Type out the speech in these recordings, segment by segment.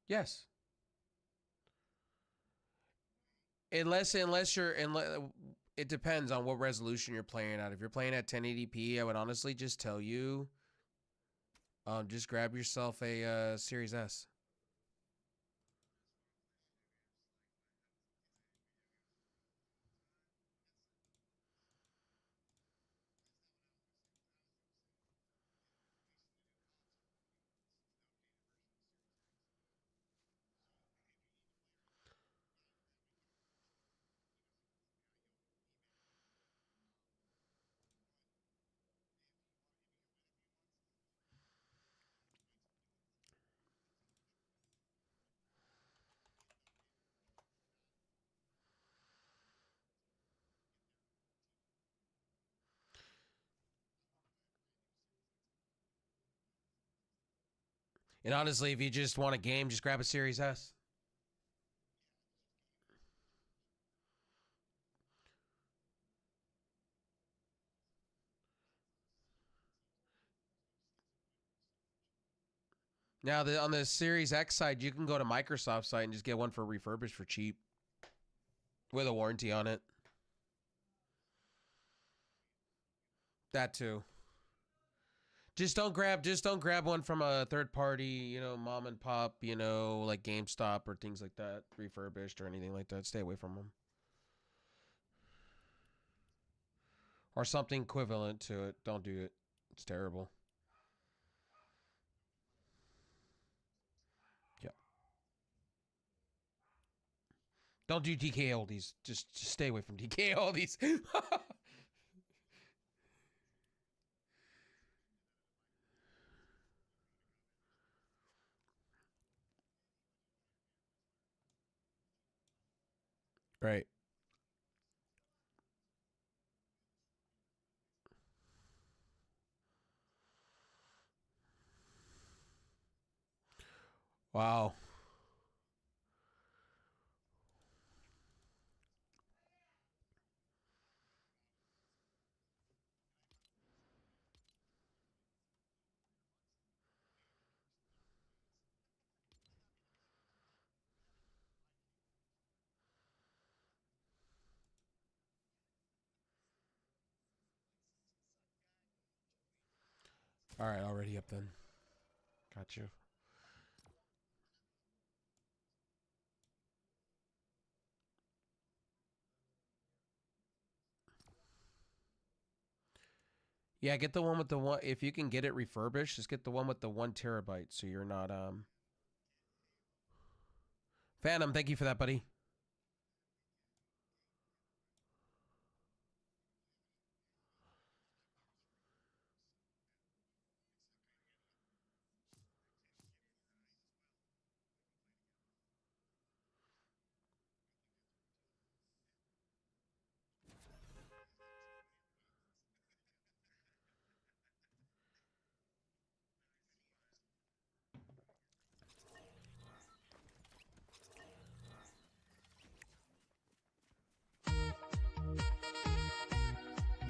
Yes. Unless it depends on what resolution you're playing at. If you're playing at 1080p, I would honestly just tell you, just grab yourself a Series S. And honestly, if you just want a game, just grab a Series S. Now, on the Series X side, you can go to Microsoft site and just get one for refurbished for cheap with a warranty on it. That too. Just don't grab one from a third party, mom and pop, like GameStop or things like that, refurbished or anything like that. Stay away from them. Or something equivalent to it. Don't do it. It's terrible. Yeah. Don't do DK oldies. Just stay away from DK oldies. Right. Wow. All right, already up then. Got you. Yeah, get the one with the one. If you can get it refurbished, just get the one with the 1 TB, so you're not Phantom, thank you for that, buddy.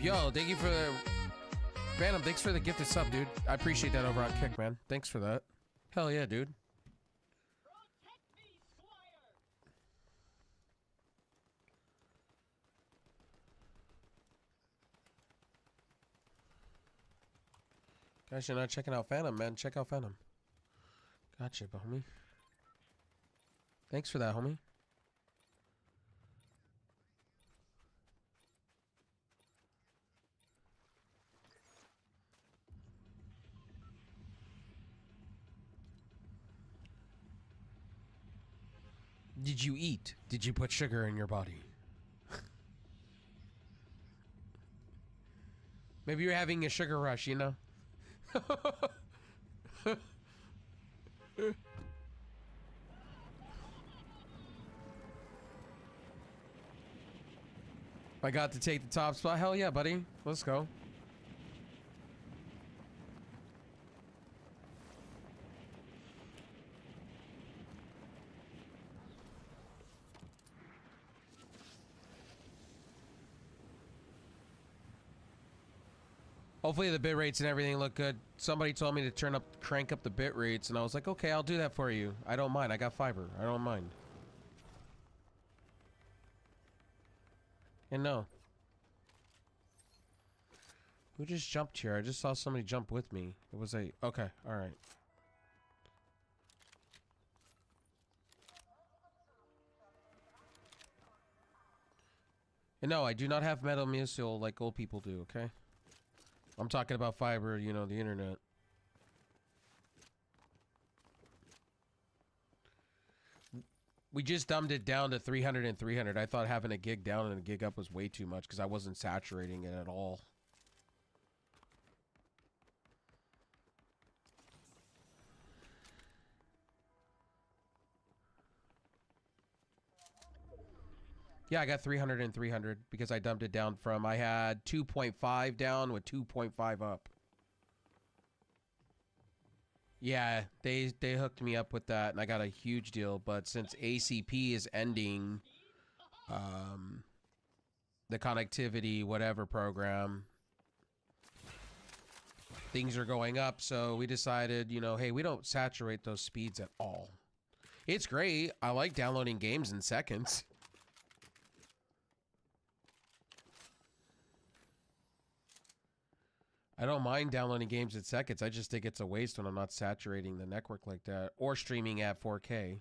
Yo, thank you for the Phantom. Thanks for the gifted sub, dude. I appreciate that over on Kick, man. Thanks for that. Hell yeah, dude. Guys, you're not checking out Phantom, man. Check out Phantom. Gotcha, homie. Thanks for that, homie. Did you eat? Did you put sugar in your body? Maybe you're having a sugar rush, you know? I got to take the top spot. Hell yeah, buddy. Let's go. Hopefully the bit rates and everything look good. Somebody told me to crank up the bit rates, and I was like, okay, I'll do that for you. I don't mind. I got fiber. I don't mind. And no. Who just jumped here? I just saw somebody jump with me. It was a... Okay, alright. And no, I do not have metal missile like old people do, okay? I'm talking about fiber, you know, the internet. We just dumbed it down to 300 and 300. I thought having a gig down and a gig up was way too much because I wasn't saturating it at all. Yeah, I got 300 and 300 because I dumped it down from, I had 2.5 down with 2.5 up. Yeah, they hooked me up with that and I got a huge deal, but since ACP is ending the connectivity whatever program, things are going up, so we decided, you know, hey, we don't saturate those speeds at all. It's great. I like downloading games in seconds. I don't mind downloading games in seconds. I just think it's a waste when I'm not saturating the network like that or streaming at 4K.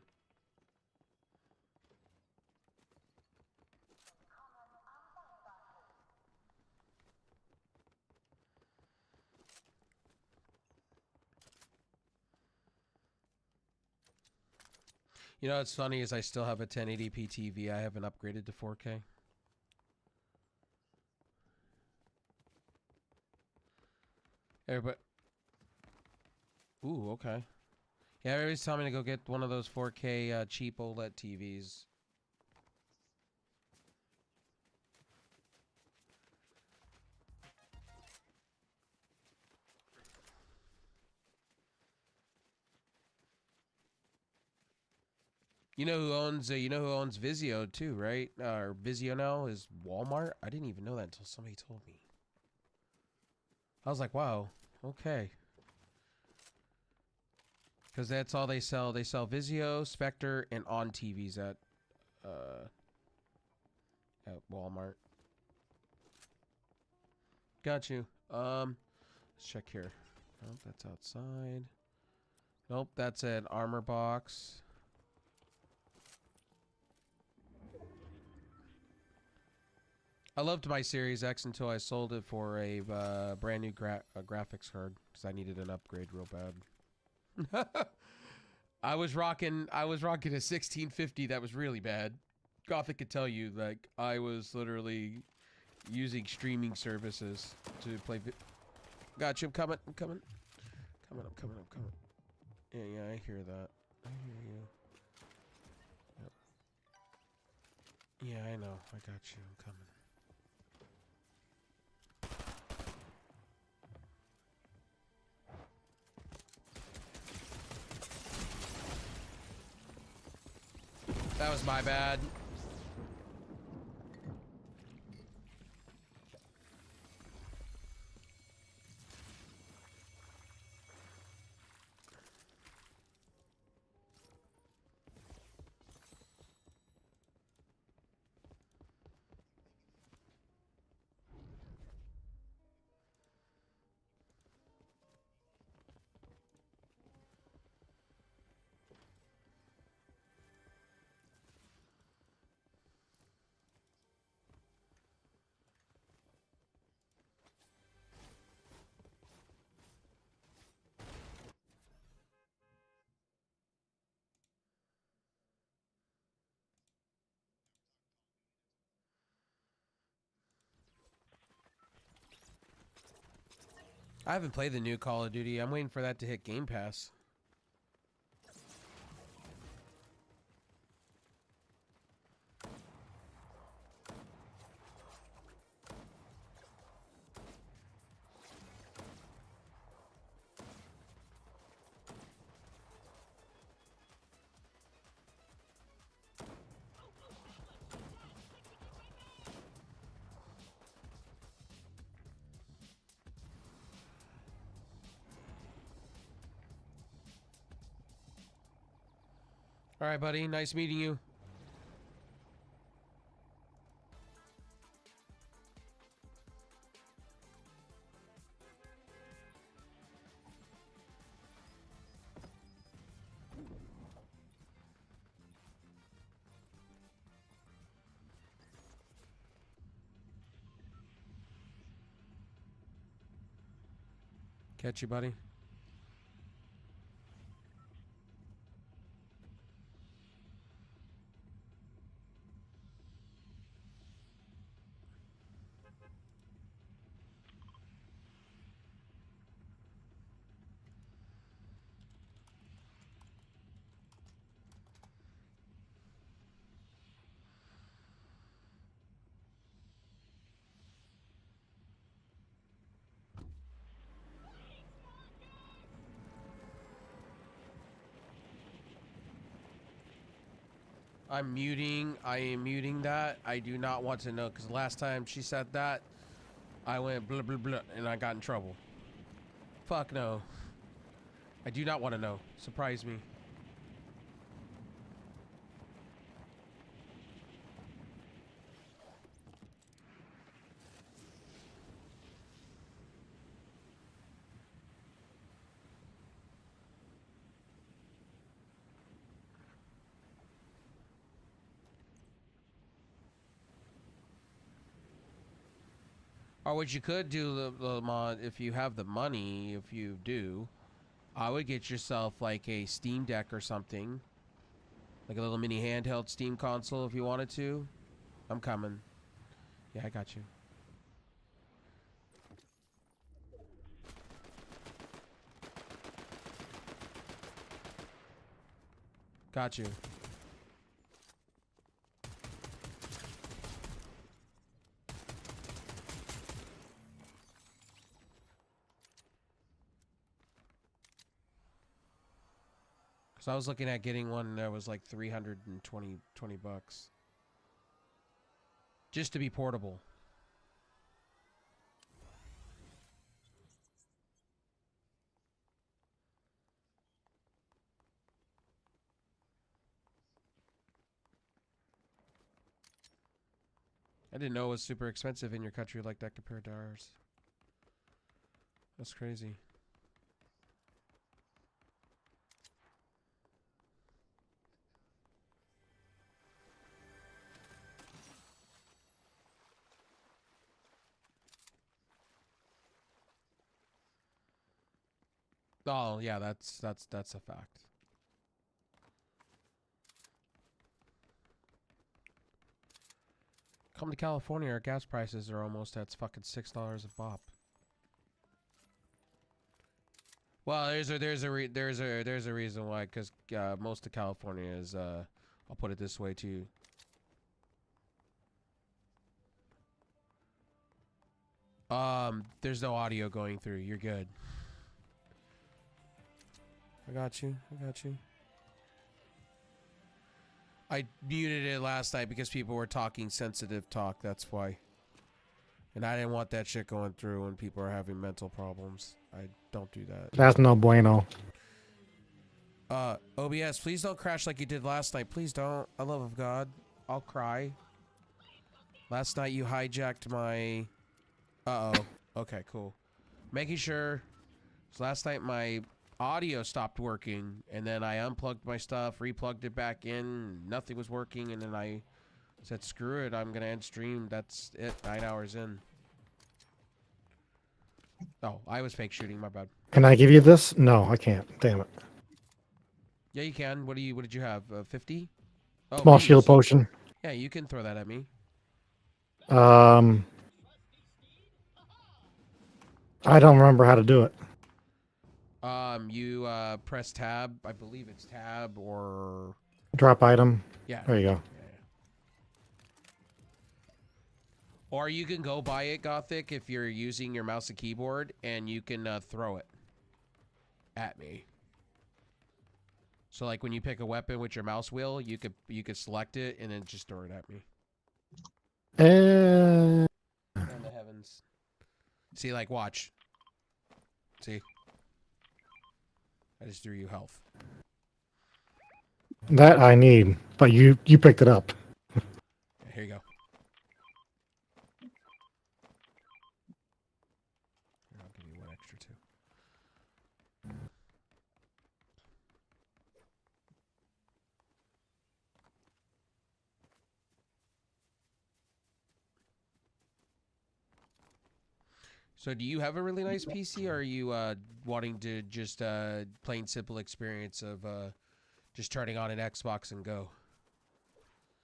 You know what's funny is I still have a 1080p TV. I haven't upgraded to 4K. Everybody. Ooh, okay. Yeah, everybody's telling me to go get one of those 4K cheap OLED TVs. You know who owns Vizio too, right? Or Vizio now is Walmart. I didn't even know that until somebody told me. I was like, wow, okay. Because that's all they sell. They sell Vizio, Spectre, and On TVs at Walmart. Got you. Let's check here. Nope, that's outside. Nope, that's an armor box. I loved my Series X until I sold it for a brand new graphics card because I needed an upgrade real bad. I was rocking a 1650 that was really bad. Gothic could tell you, like, I was literally using streaming services to play. Got you. I'm coming. I'm coming. I'm coming. Yeah, I hear that. I hear you. Yep. Yeah, I know. I got you. I'm coming. That was my bad. I haven't played the new Call of Duty. I'm waiting for that to hit Game Pass. All right, buddy. Nice meeting you. Catch you, buddy. I am muting that. I do not want to know, because last time she said that, I went blah blah blah and I got in trouble. Fuck no. I do not want to know. Surprise me. Or what you could do, Lamont, if you have the money, if you do, I would get yourself like a Steam Deck or something. Like a little mini handheld Steam console if you wanted to. I'm coming. Yeah, I got you. Got you. So I was looking at getting one that was like 320 bucks. Just to be portable. I didn't know it was super expensive in your country like that compared to ours. That's crazy. Oh, yeah, that's a fact. Come to California, our gas prices are almost at fucking $6 a pop. Well, there's a reason why, because most of California is I'll put it this way too. There's no audio going through. You're good. I got you. I got you. I muted it last night because people were talking sensitive talk. That's why. And I didn't want that shit going through when people are having mental problems. I don't do that. That's no bueno. OBS, please don't crash like you did last night. Please don't. I love of God. I'll cry. Last night you hijacked my... Uh-oh. Okay, cool. Making sure... So last night my audio stopped working, and then I unplugged my stuff, replugged it back in, nothing was working, and then I said, screw it, I'm gonna end stream. That's it, 9 hours in. Oh, I was fake shooting, my bad. Can I give you this? No, I can't. Damn it. Yeah, you can. What did you have? 50? Oh, Small minis. shield potion. Yeah, you can throw that at me. I don't remember how to do it. You press tab. I believe it's tab or... Drop item. Yeah. There you go. Yeah. Or you can go buy it, Gothic, if you're using your mouse and keyboard, and you can throw it at me. So like when you pick a weapon with your mouse wheel, you could select it and then just throw it at me. In the heavens. See, like, watch. See? I just threw you health. That I need, but you picked it up. Here you go. Here, I'll give you one extra too. So, do you have a really nice PC, or are you wanting to just plain simple experience of just turning on an Xbox and go?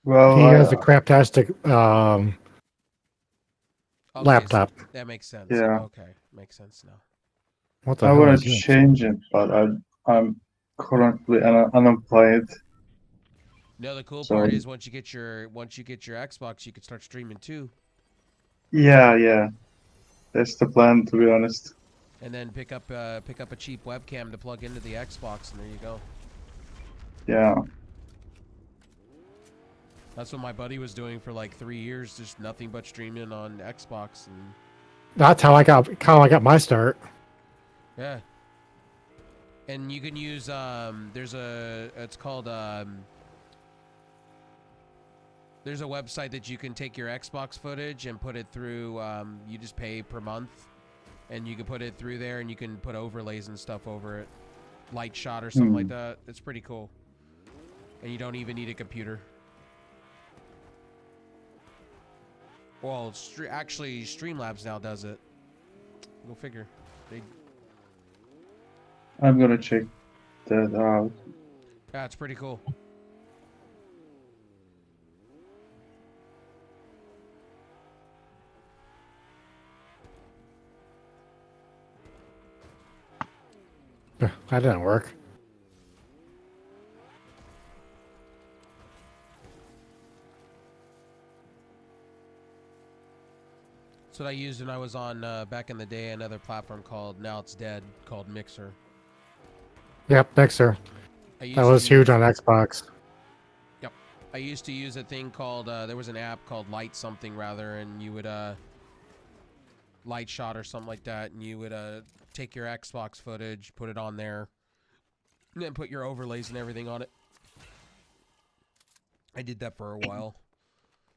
He has a Well, craptastic Okay, laptop. that makes sense. yeah, Okay, makes sense now. What the I hell want is to this? change it, but I'm currently unemployed. No, the cool So part is once you get your Xbox, you can start streaming too, yeah, that's the plan, to be honest. and then pick up a cheap webcam to plug into the Xbox, and there you go. Yeah, That's what my buddy was doing for like 3 years, just nothing but streaming on Xbox, and That's how I got my start. yeah. And you can use it's called there's a website that you can take your Xbox footage and put it through. You just pay per month, and you can put it through there, and you can put overlays and stuff over it, light shot or something like that. It's pretty cool, and you don't even need a computer. Well, actually, Streamlabs now does it. Go figure. I'm gonna check that out. Yeah, it's pretty cool. That didn't work. That's what I used when I was on back in the day another platform called Now It's Dead called Mixer. Yep, Mixer. I That used was to huge on Xbox. Yep. I used to use a thing called there was an app called Light something rather, and you would Light Shot or something like that, and you would take your Xbox footage, put it on there, and then put your overlays and everything on it. I did that for a while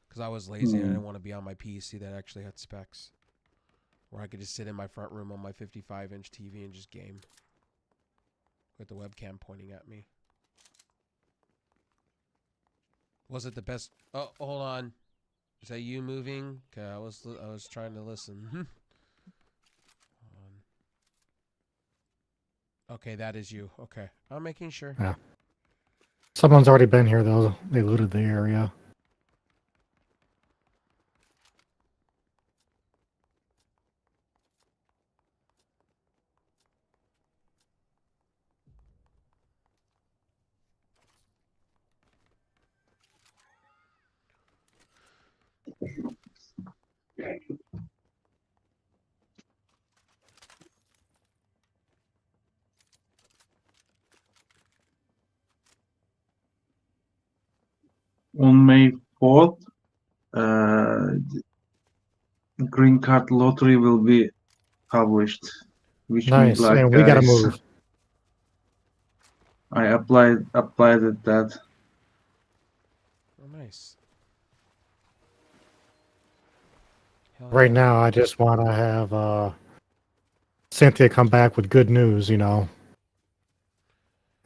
because I was lazy and I didn't want to be on my PC that actually had specs, where I could just sit in my front room on my 55-inch TV and just game with the webcam pointing at me. Was it the best? Oh, hold on. Is that you moving? Okay, I was trying to listen. Okay, that is you. Okay, I'm making sure. Yeah. Someone's already been here though. They looted the area. On May 4th, green card lottery will be published. Wish me Nice. luck, And we gotta guys. move. I applied at that. Oh, nice. Hell Right yeah. now I just wanna have Cynthia come back with good news, you know.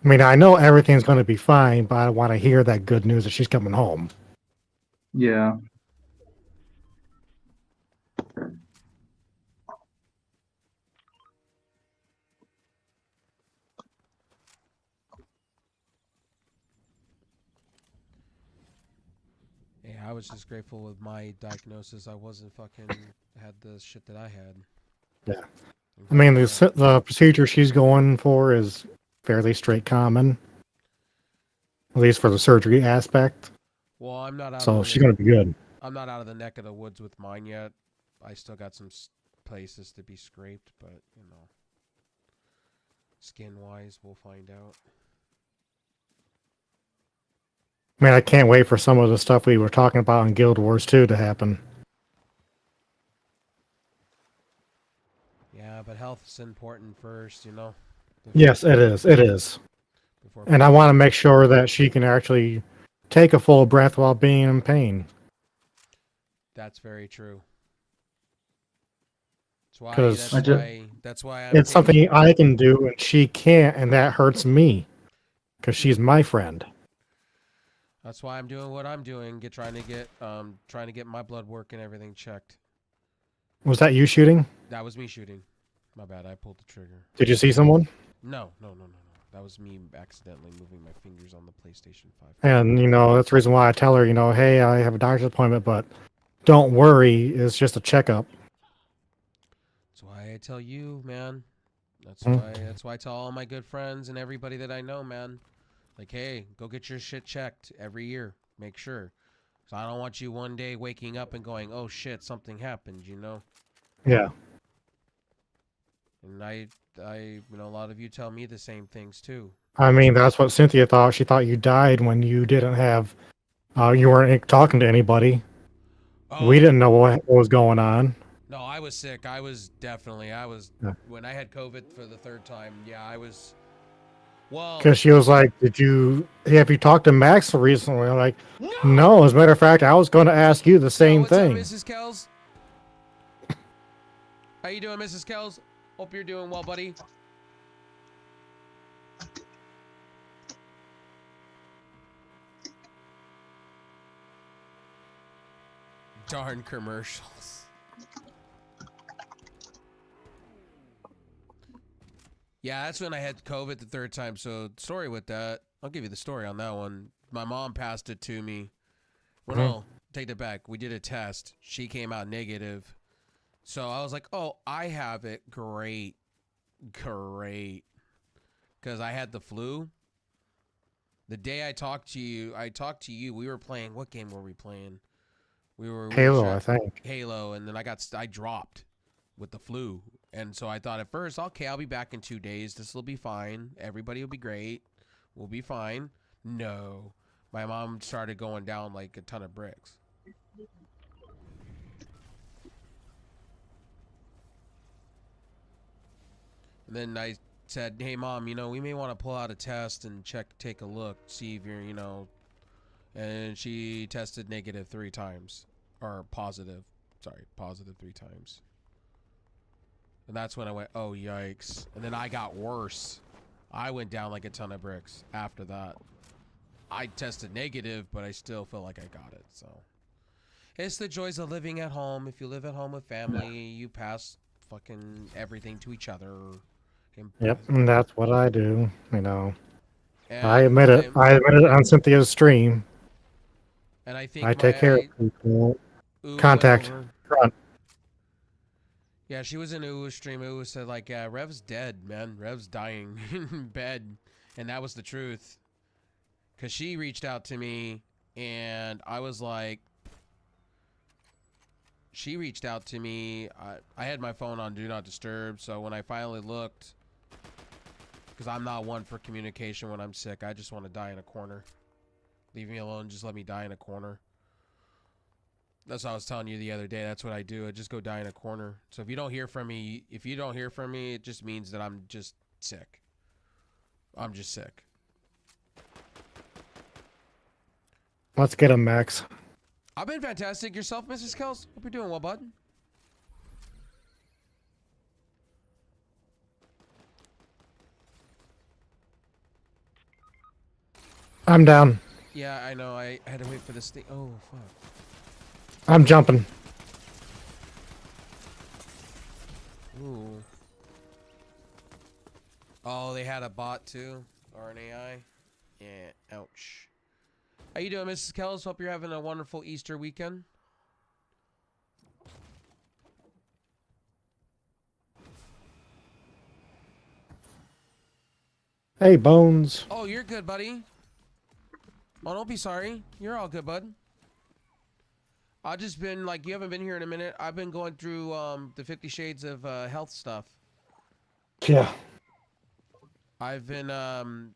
I mean, I know everything's gonna be fine, but I wanna hear that good news that she's coming home. Yeah. Yeah, I was just grateful with my diagnosis. I wasn't fucking had the shit that I had. Yeah. I'm I mean, glad for that. the procedure she's going for is fairly straight common, at least for the surgery aspect. Well, I'm not out So of she's the gonna be good. I'm not out of the neck of the woods with mine yet. I still got some places to be scraped, but you know, skin wise, we'll find out. I mean, I can't wait for some of the stuff we were talking about in Guild Wars 2 to happen. Yeah, but health is important first, you know. Yes, it is. It is. And I want to make sure that she can actually take a full breath while being in pain. That's very true. Because That's why I'm it's taking. something I can do and she can't, and that hurts me. Because she's my friend. That's why I'm doing what I'm doing. Trying to get my blood work and everything checked. Was that you shooting? That was me shooting. My bad. I pulled the trigger. Did you see someone? No. That was me accidentally moving my fingers on the PlayStation 5. And, that's the reason why I tell her, hey, I have a doctor's appointment, but don't worry, it's just a checkup. That's why I tell you, man. That's Hmm. why I tell all my good friends and everybody that I know, man. Like, hey, go get your shit checked every year. Make sure. So I don't want you one day waking up and going, oh shit, something happened, Yeah. And a lot of you tell me the same things too. I mean, that's what Cynthia thought. She thought you died when you didn't have, you weren't talking to anybody. We Oh, didn't know what was going on. no, I was sick. I was, Yeah. when I had COVID for the third time, yeah, I was, well. Because she was like, have you talked to Max recently? I'm like, no, as a matter of fact, I was going to ask you the same What's thing. up, Mrs. Kells? How you doing, Mrs. Kells? Hope you're doing well, buddy. Darn commercials. Yeah, that's when I had COVID the third time. So, story with that, I'll give you the story on that one. My mom passed it to me. Well, no, take that back. We did a test. She came out negative. So I was like, oh, I have it. Great. Because I had the flu. The day I talked to you, we were playing, what game were we playing? We were Halo, I think. Halo, and then I dropped with the flu. And so I thought at first, okay, I'll be back in 2 days. This will be fine. Everybody will be great. We'll be fine. No. My mom started going down like a ton of bricks. And then I said, hey, Mom, we may want to pull out a test and take a look, see if you're, And she tested negative 3 times. Or positive. Sorry, positive 3 times. And that's when I went, oh, yikes. And then I got worse. I went down like a ton of bricks after that. I tested negative, but I still feel like I got it. So it's the joys of living at home. If you live at home with family, you pass fucking everything to each other. Yep, and that's what I do, And I And admit it. I admit it on Cynthia's stream. And I think I take care of people. Ooh Contact front. Yeah, she was in Ooh's stream. Ooh said, like, yeah, Rev's dead, man. Rev's dying in bed. And that was the truth. Because she reached out to me, and I was like... She reached out to me. I had my phone on Do Not Disturb, so when I finally looked... Because I'm not one for communication when I'm sick. I just want to die in a corner. Leave me alone. Just let me die in a corner. That's what I was telling you the other day. That's what I do. I just go die in a corner. So if you don't hear from me, it just means that I'm just sick. I'm just sick. Let's get him, Max. I've been fantastic. Yourself, Mrs. Kells? Hope you're doing well, bud. I'm down. Yeah, I know. I had to wait for this thing. Oh, fuck. I'm jumping. Ooh. Oh, they had a bot too? Or an AI? Yeah, ouch. How you doing, Mrs. Kells? Hope you're having a wonderful Easter weekend. Hey, Bones. Oh, you're good, buddy. Oh, don't be sorry. You're all good, bud. I've just been, like, you haven't been here in a minute. I've been going through the 50 Shades of health stuff. Yeah. I've been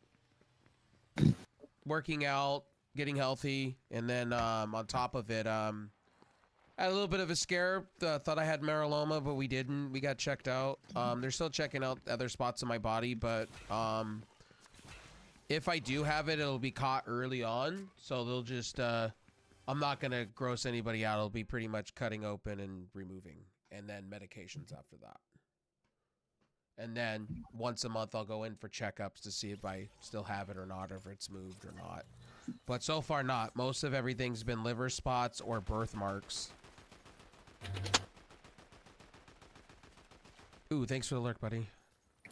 working out, getting healthy, and then on top of it, I had a little bit of a scare. Thought I had myeloma, but we didn't. We got checked out. They're still checking out other spots in my body, but if I do have it, it'll be caught early on. So they'll just, I'm not going to gross anybody out. It'll be pretty much cutting open and removing. And then medications after that. And then once a month, I'll go in for checkups to see if I still have it or not, or if it's moved or not. But so far, not. Most of everything's been liver spots or birthmarks. Ooh, thanks for the lurk, buddy.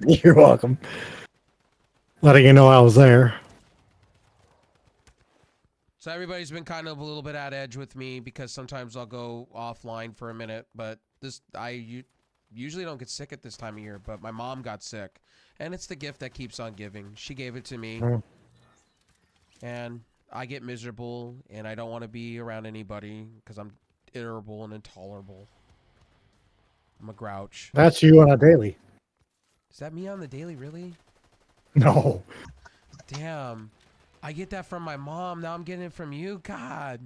You're welcome. Letting you know I was there. So everybody's been kind of a little bit at edge with me because sometimes I'll go offline for a minute. But I usually don't get sick at this time of year. But my mom got sick. And it's the gift that keeps on giving. She gave it to me. And I get miserable. And I don't want to be around anybody because I'm irritable and intolerable. I'm a grouch. That's you on a daily. Is that me on the daily, really? No. Damn. I get that from my mom. Now I'm getting it from you. God.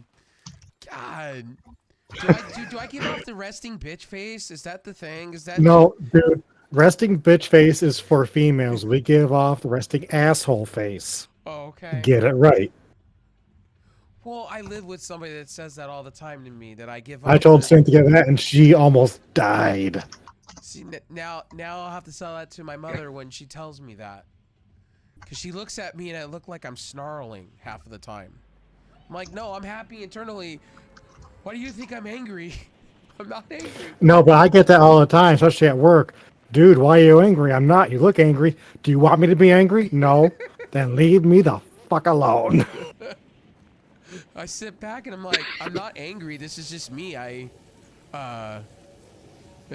Do I give off the resting bitch face? Is that the thing? Is that No, dude. Resting bitch face is for females. We give off the resting asshole face. Oh, okay. Get it right. Well, I live with somebody that says that all the time to me. That I give. I off told the... Cynthia that, and she almost died. See, now I'll have to tell that to my mother when she tells me that. Because she looks at me and I look like I'm snarling half of the time. I'm like, no, I'm happy internally. Why do you think I'm angry? I'm not angry. No, but I get that all the time, especially at work. Dude, why are you angry? I'm not. You look angry. Do you want me to be angry? No. Then leave me the fuck alone. I sit back and I'm like, I'm not angry. This is just me. It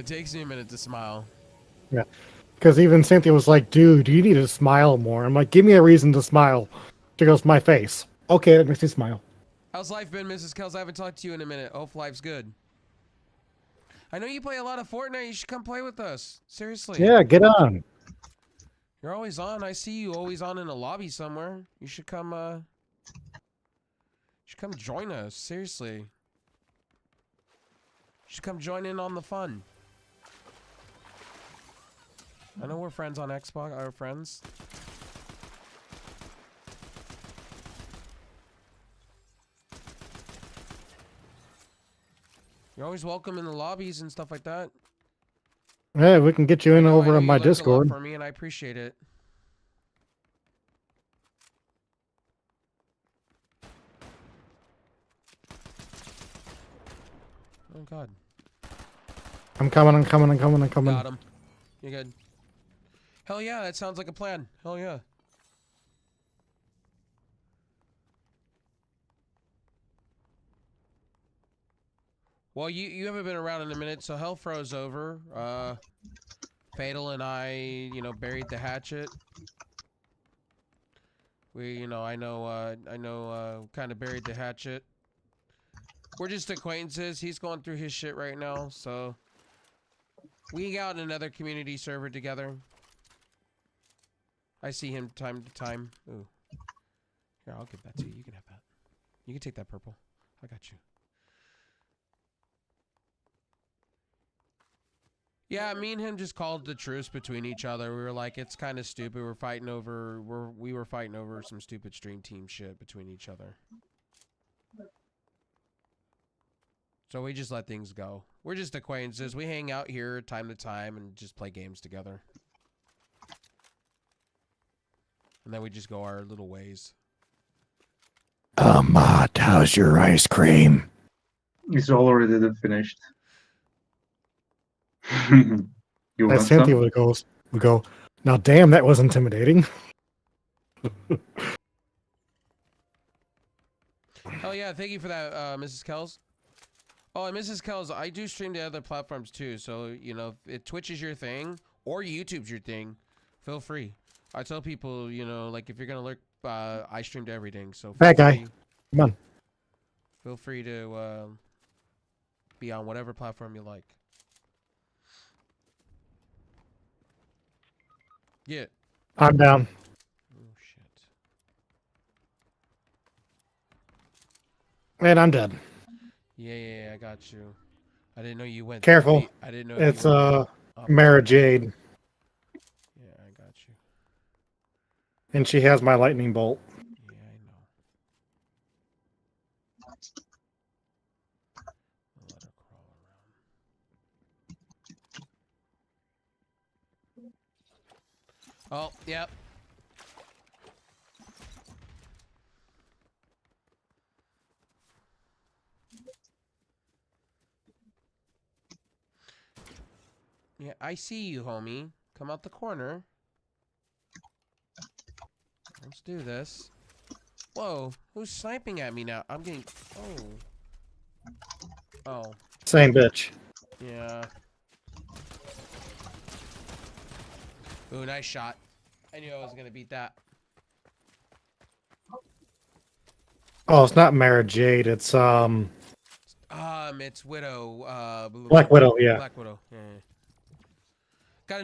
takes me a minute to smile. Yeah. Because even Cynthia was like, dude, you need to smile more. I'm like, give me a reason to smile. She goes, my face. Okay, that makes me smile. How's life been, Mrs. Kells? I haven't talked to you in a minute. Hope life's good. I know you play a lot of Fortnite. You should come play with us. Seriously. Yeah, get on. You're always on. I see you always on in a lobby somewhere. You should come, join us. Seriously. You should come join in on the fun. I know we're friends on Xbox. Our friends. You're always welcome in the lobbies and stuff like that. Yeah, we can get you in over on my Discord. For me, and I appreciate it. Oh God. I'm coming. Got him. You good? Hell yeah, that sounds like a plan. Hell yeah. Well, you haven't been around in a minute, so hell froze over. Fatal and I, buried the hatchet. I know, kind of buried the hatchet. We're just acquaintances. He's going through his shit right now, so we hang out in another community server together. I see him time to time. Ooh. Here, I'll give that to you. You can have that. You can take that purple. I got you. Yeah, me and him just called the truce between each other. We were like, it's kind of stupid. We were fighting over some stupid stream team shit between each other. So we just let things go. We're just acquaintances. We hang out here time to time and just play games together. And then we just go our little ways. Matt, how's your ice cream? It's already finished. You want Cynthia some? would go, now damn, that was intimidating. Hell yeah, thank you for that, Mrs. Kells. Oh, and Mrs. Kells, I do stream to other platforms too, so, if Twitch is your thing, or YouTube's your thing, feel free. I tell people, like, if you're gonna lurk, I stream to everything, so Bad guy. Come on. Feel free to, be on whatever platform you like. Yeah. I'm down. Oh, shit. Man, I'm dead. Yeah, I got you. I didn't know you went. Careful. I didn't know. It's you Mara Jade. Yeah, I got you. And she has my lightning bolt. Yeah, I know. I'll let her crawl around. Oh, yep. Yeah, I see you, homie. Come out the corner. Let's do this. Whoa, who's sniping at me now? I'm getting... Oh. Oh, Same bitch. yeah. Ooh, nice shot. I knew I was gonna beat that. Oh, it's not Mara Jade. It's It's Widow. Black Widow. Yeah. Black Widow. Yeah. I gotta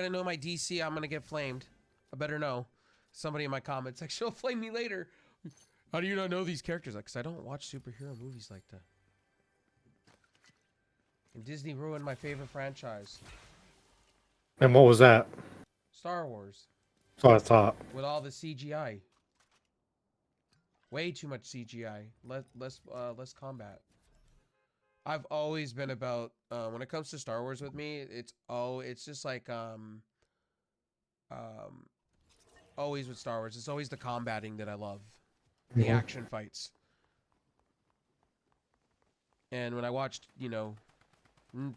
know my DC. I'm gonna get flamed. I better know. Somebody in my comment section will flame me later. How do you not know these characters? Because I don't watch superhero movies like that. And Disney ruined my favorite franchise, And what was that? Star Wars, So I thought. with all the CGI. Way too much CGI. Less combat. I've always been about when it comes to Star Wars with me, it's just like always with Star Wars, it's always the combating that I love. The action fights. And when I watched,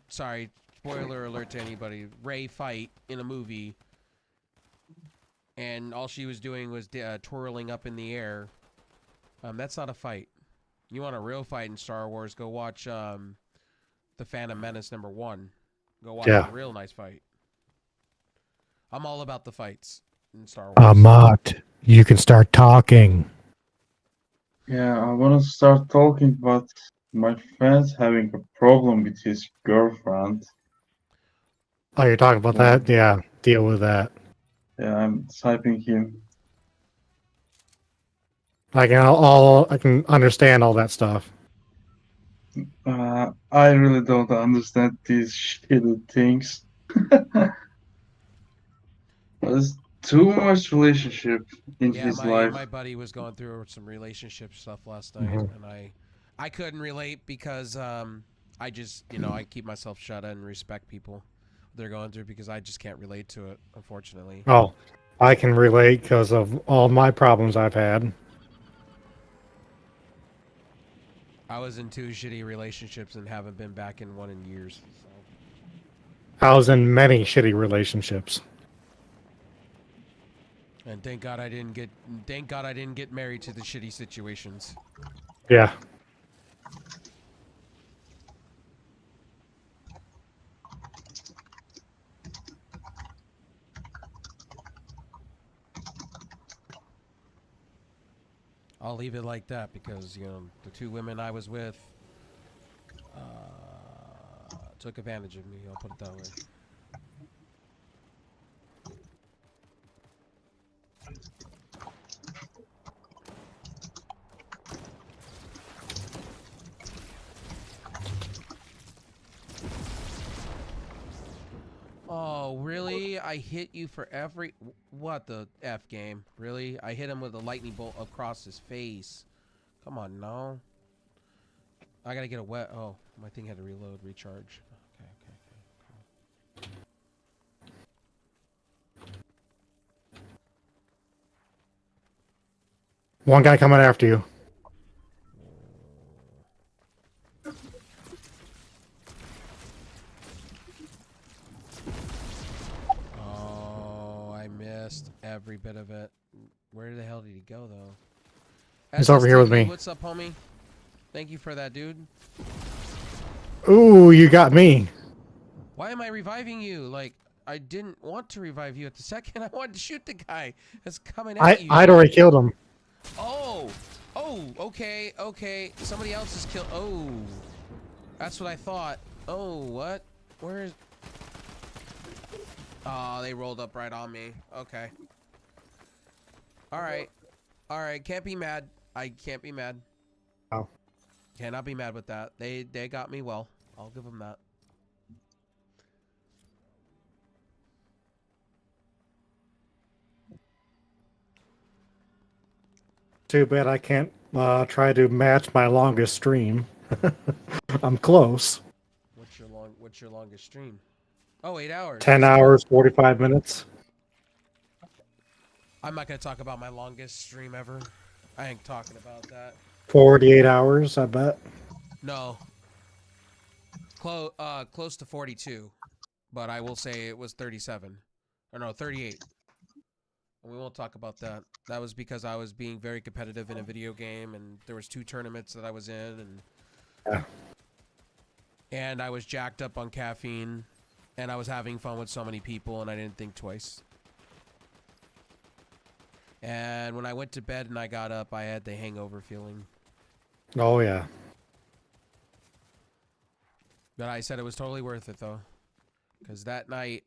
sorry, spoiler alert to anybody, Rey fight in a movie, and all she was doing was twirling up in the air, that's not a fight. You want a real fight in Star Wars, go watch The Phantom Menace #1. Go watch a real nice fight. I'm all about the fights in Star Wars. Amat, you can start talking. Yeah, I want to start talking, but my friend's having a problem with his girlfriend. Oh, you're talking about that? Yeah, deal with that. Yeah, I'm typing him. I can understand all that stuff. I really don't understand these shitty things. There's too much relationship in Yeah, his life. my buddy was going through some relationship stuff last night, and I couldn't relate because I just I keep myself shut and respect people they're going through because I just can't relate to it, unfortunately. Oh, I can relate because of all my problems I've had. I was in 2 shitty relationships and haven't been back in one in years. So. I was in many shitty relationships. And thank God I didn't get married to the shitty situations. Yeah. I'll leave it like that because, the 2 women I was with took advantage of me. I'll put it that way. Oh, really? I hit you for every... What the F game? Really? I hit him with a lightning bolt across his face. Come on, no. I gotta get a wet... Oh, my thing had to reload, recharge. Okay. One guy coming after you. Oh, I missed every bit of it. Where the hell did he go, though? He's over here with me. What's up, homie? Thank you for that, dude. Ooh, you got me. Why am I reviving you? Like, I didn't want to revive you at the second. I wanted to shoot the guy that's coming at you. I'd already killed him. Oh, okay. Somebody else is killed. Oh, that's what I thought. Oh, what? Where is... Oh, they rolled up right on me. Okay. All right. Can't be mad. I can't be mad. Oh. Cannot be mad with that. They got me well. I'll give them that. Too bad I can't try to match my longest stream. I'm close. What's your longest stream? Oh, 8 hours. 10 That's cool. hours, 45 minutes. I'm not gonna talk about my longest stream ever. I ain't talking about that. 48 hours, I bet. No. Close to 42. But I will say it was 37. Or no, 38. And we won't talk about that. That was because I was being very competitive in a video game, and there was 2 tournaments that I was in, and Yeah. and I was jacked up on caffeine, and I was having fun with so many people, and I didn't think twice. And when I went to bed and I got up, I had the hangover feeling. Oh, yeah. But I said it was totally worth it, though. Because that night,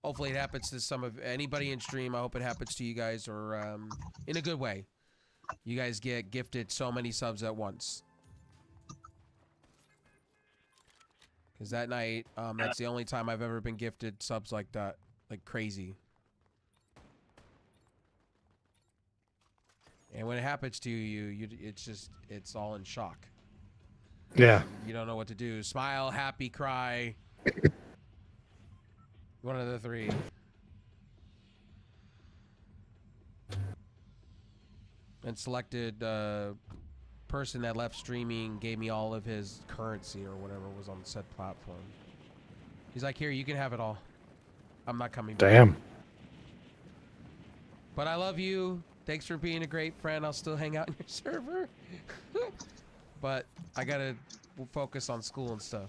hopefully it happens to anybody in stream. I hope it happens to you guys, or in a good way. You guys get gifted so many subs at once. Because that night, that's the only time I've ever been gifted subs like that. Like crazy. And when it happens to you, it's all in shock. Yeah. You don't know what to do. Smile, happy, cry. One of the 3. And selected person that left streaming gave me all of his currency or whatever was on said platform. He's like, here, you can have it all. I'm not coming back. Damn. But I love you. Thanks for being a great friend. I'll still hang out in your server. But I gotta focus on school and stuff.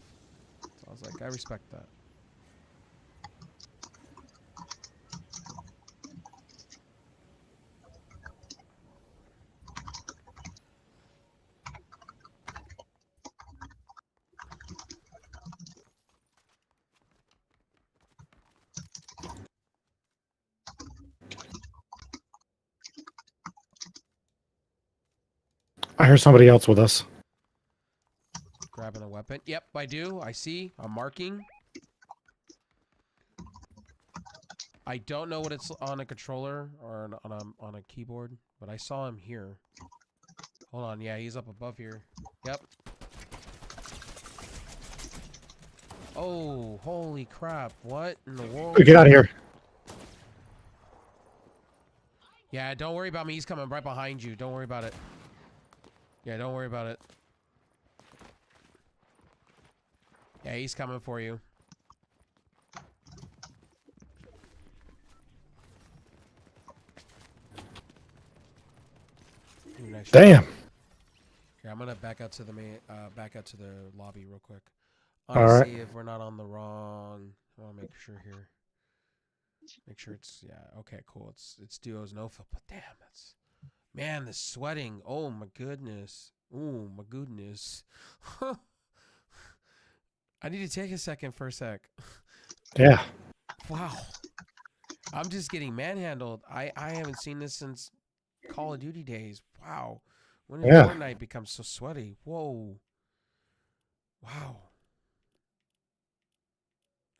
So I was like, I respect that. I hear somebody else with us. Grabbing a weapon. Yep, I do. I see. I'm marking. I don't know what it's on a controller or on a keyboard, but I saw him here. Hold on. Yeah, he's up above here. Yep. Oh, holy crap. What in the world? Get out of here. Yeah, don't worry about me. He's coming right behind you. Don't worry about it. Yeah, don't worry about it. Yeah, he's coming for you. Ooh, nice shot. Damn. Here, I'm gonna back out to the lobby real quick. All right. See if we're not on the wrong. I want to make sure here. Make sure it's okay, cool. It's duos no fill, but damn, that's man, the sweating. Oh my goodness. Oh my goodness. I need to take a second for a sec. Yeah. Wow. I'm just getting manhandled. I haven't seen this since Call of Duty days. Wow. When did Fortnite become so sweaty? Whoa. Wow.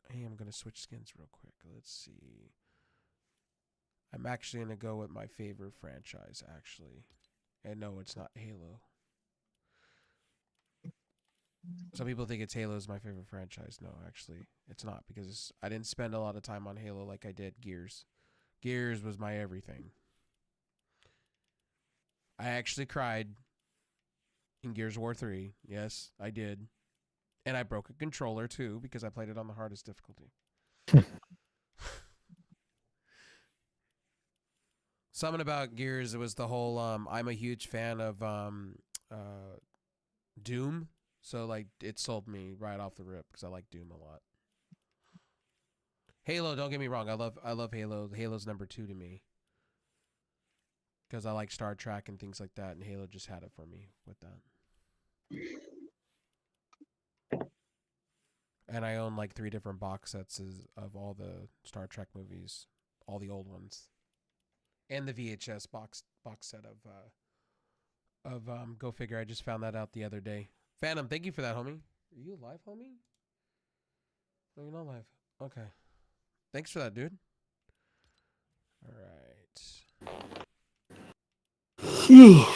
Hey, I'm going to switch skins real quick. Let's see. I'm actually going to go with my favorite franchise, actually. And no, it's not Halo. Some people think it's Halo's my favorite franchise. No, actually, it's not, because I didn't spend a lot of time on Halo like I did Gears. Gears was my everything. I actually cried in Gears of War 3. Yes, I did. And I broke a controller, too, because I played it on the hardest difficulty. Something about Gears, it was the whole, I'm a huge fan of Doom. So, like, it sold me right off the rip because I like Doom a lot. Halo, don't get me wrong. I love Halo. Halo's number 2 to me. Because I like Star Trek and things like that, and Halo just had it for me with that. And I own like 3 different box sets of all the Star Trek movies, all the old ones, and the VHS box set of Go Figure. I just found that out the other day. Phantom, thank you for that, homie. Are you live, homie? No, you're not live. Okay. Thanks for that, dude. All right. I'll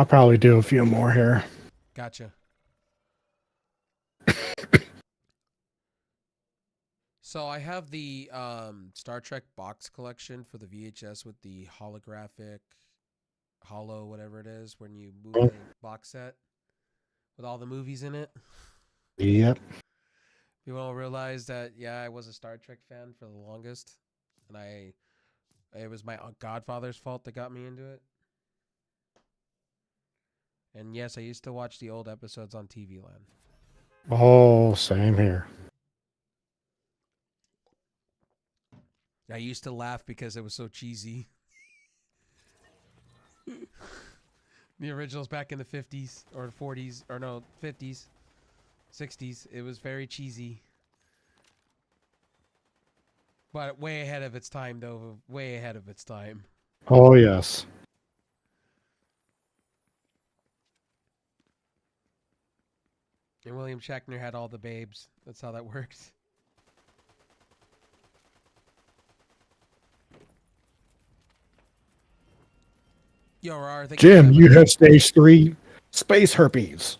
probably do a few more here. Gotcha. So I have the Star Trek box collection for the VHS with the holographic, hollow, whatever it is, when you move the box set with all the movies in it. Yep. You all realize that, yeah, I was a Star Trek fan for the longest, and it was my godfather's fault that got me into it. And yes, I used to watch the old episodes on TV Land. Oh, same here. I used to laugh because it was so cheesy. The originals back in the 50s or 40s, or no, 50s, 60s, it was very cheesy. But way ahead of its time, though. Way ahead of its time. Oh, yes. And William Shatner had all the babes. That's how that worked. Yo, Rar, thank Jim, you you have stage 3 space herpes.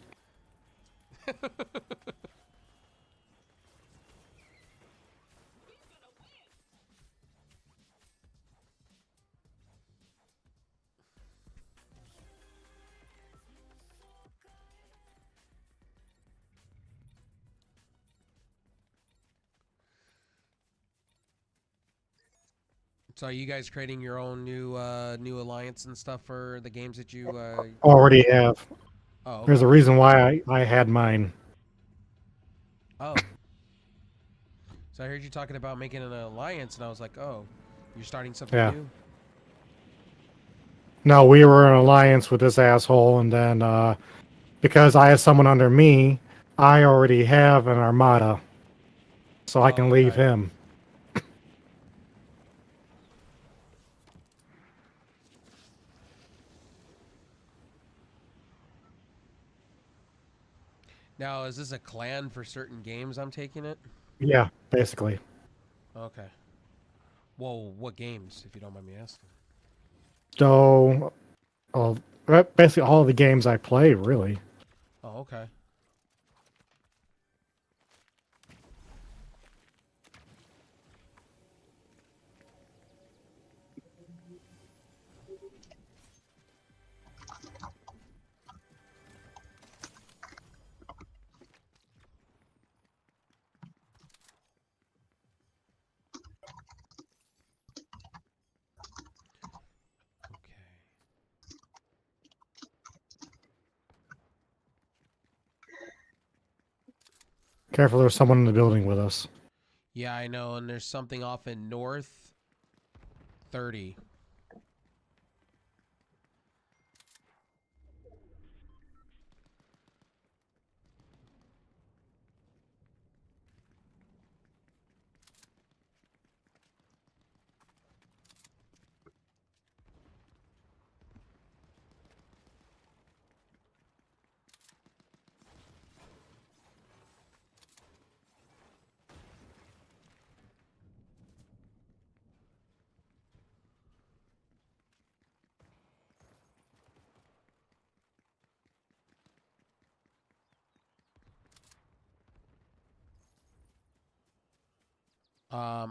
So are you guys creating your own new alliance and stuff for the games that you Already have. Oh, okay. There's a reason why I had mine. Oh. So I heard you talking about making an alliance, and I was like, oh, you're starting something Yeah. new? No, we were in alliance with this asshole, and then because I have someone under me, I already have an armada, so I can leave Okay. him. Now, is this a clan for certain games I'm taking it? Yeah, basically. Okay. Whoa, what games, if you don't mind me asking? So, basically all the games I play, really. Oh, okay. Okay. Careful, there's someone in the building with us. Yeah, I know, and there's something off in North 30.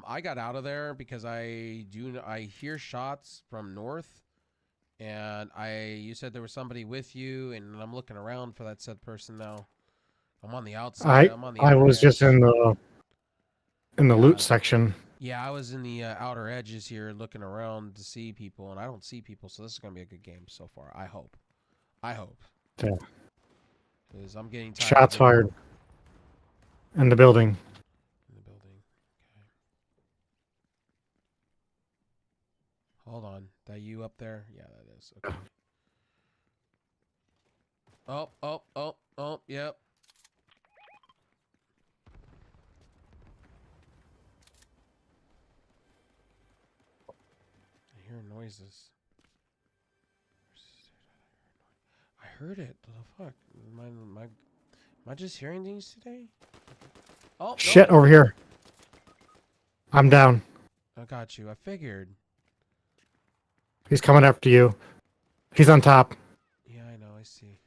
I got out of there because I hear shots from north, and you said there was somebody with you, and I'm looking around for that said person now. I'm on the outside. I'm on the I outer was just edge. in the loot Yeah, section. yeah. I was in the outer edges here, looking around to see people, and I don't see people. So this is gonna be a good game so far. I hope. I hope. Yeah. Because I'm getting tired of Shots being fired in the building. in the building. Okay. Hold on. That you up there? Yeah, that is. Okay. Oh, yep. I hear noises. I heard it. What the fuck? Am I just hearing these today? Oh, Shit, nope. over here. I'm down. I got you. I figured. He's coming after you. He's on top. Yeah, I know. I see.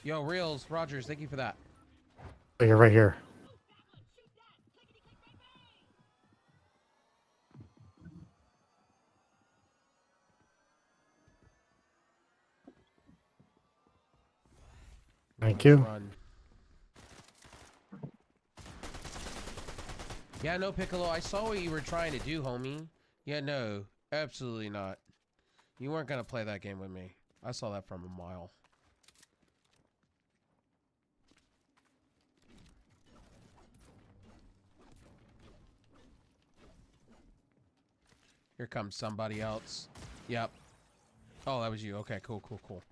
Yo, Reels, Rogers, thank you for that. Oh, you're right here. Thank you. Run. Yeah, no, Piccolo, I saw what you were trying to do, homie. Yeah, no, absolutely not. You weren't gonna play that game with me. I saw that from a mile. Here comes somebody else. Yep. Oh, that was you. Okay, cool, cool, cool.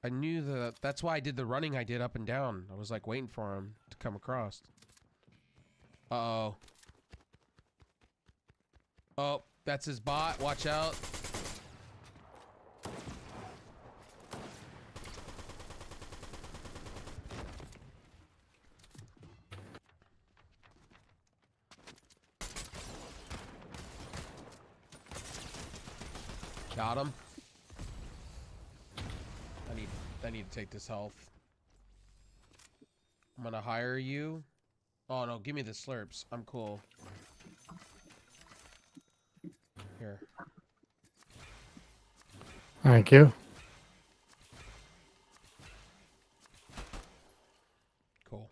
I knew that. That's why I did the running I did up and down. I was like waiting for him to come across. Uh-oh. Oh, that's his bot. Watch out. Got him. I need to take this health. I'm gonna hire you. Oh no, give me the slurps. I'm cool. Here. Thank you. Cool.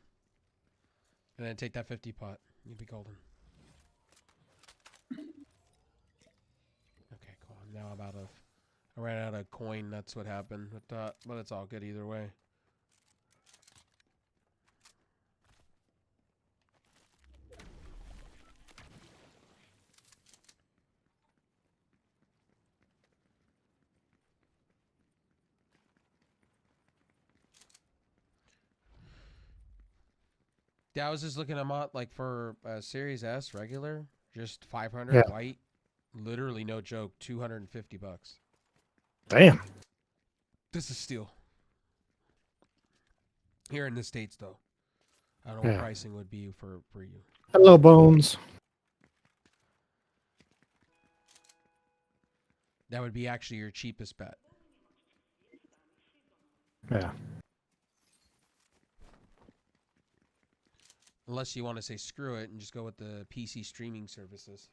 And then take that 50 pot. You'll be golden. Okay, cool. Now I'm out of... I ran out of coin. That's what happened with that. But it's all good either way. Yeah, I was just looking at mod like for Series S regular, just 500 Yeah. white. Literally no joke, $250. Damn. This is steal. Here in the States though. I don't know what Yeah. pricing would be for you. Hello, Bones. That would be actually your cheapest bet. Yeah. Unless you want to say screw it and just go with the PC streaming services.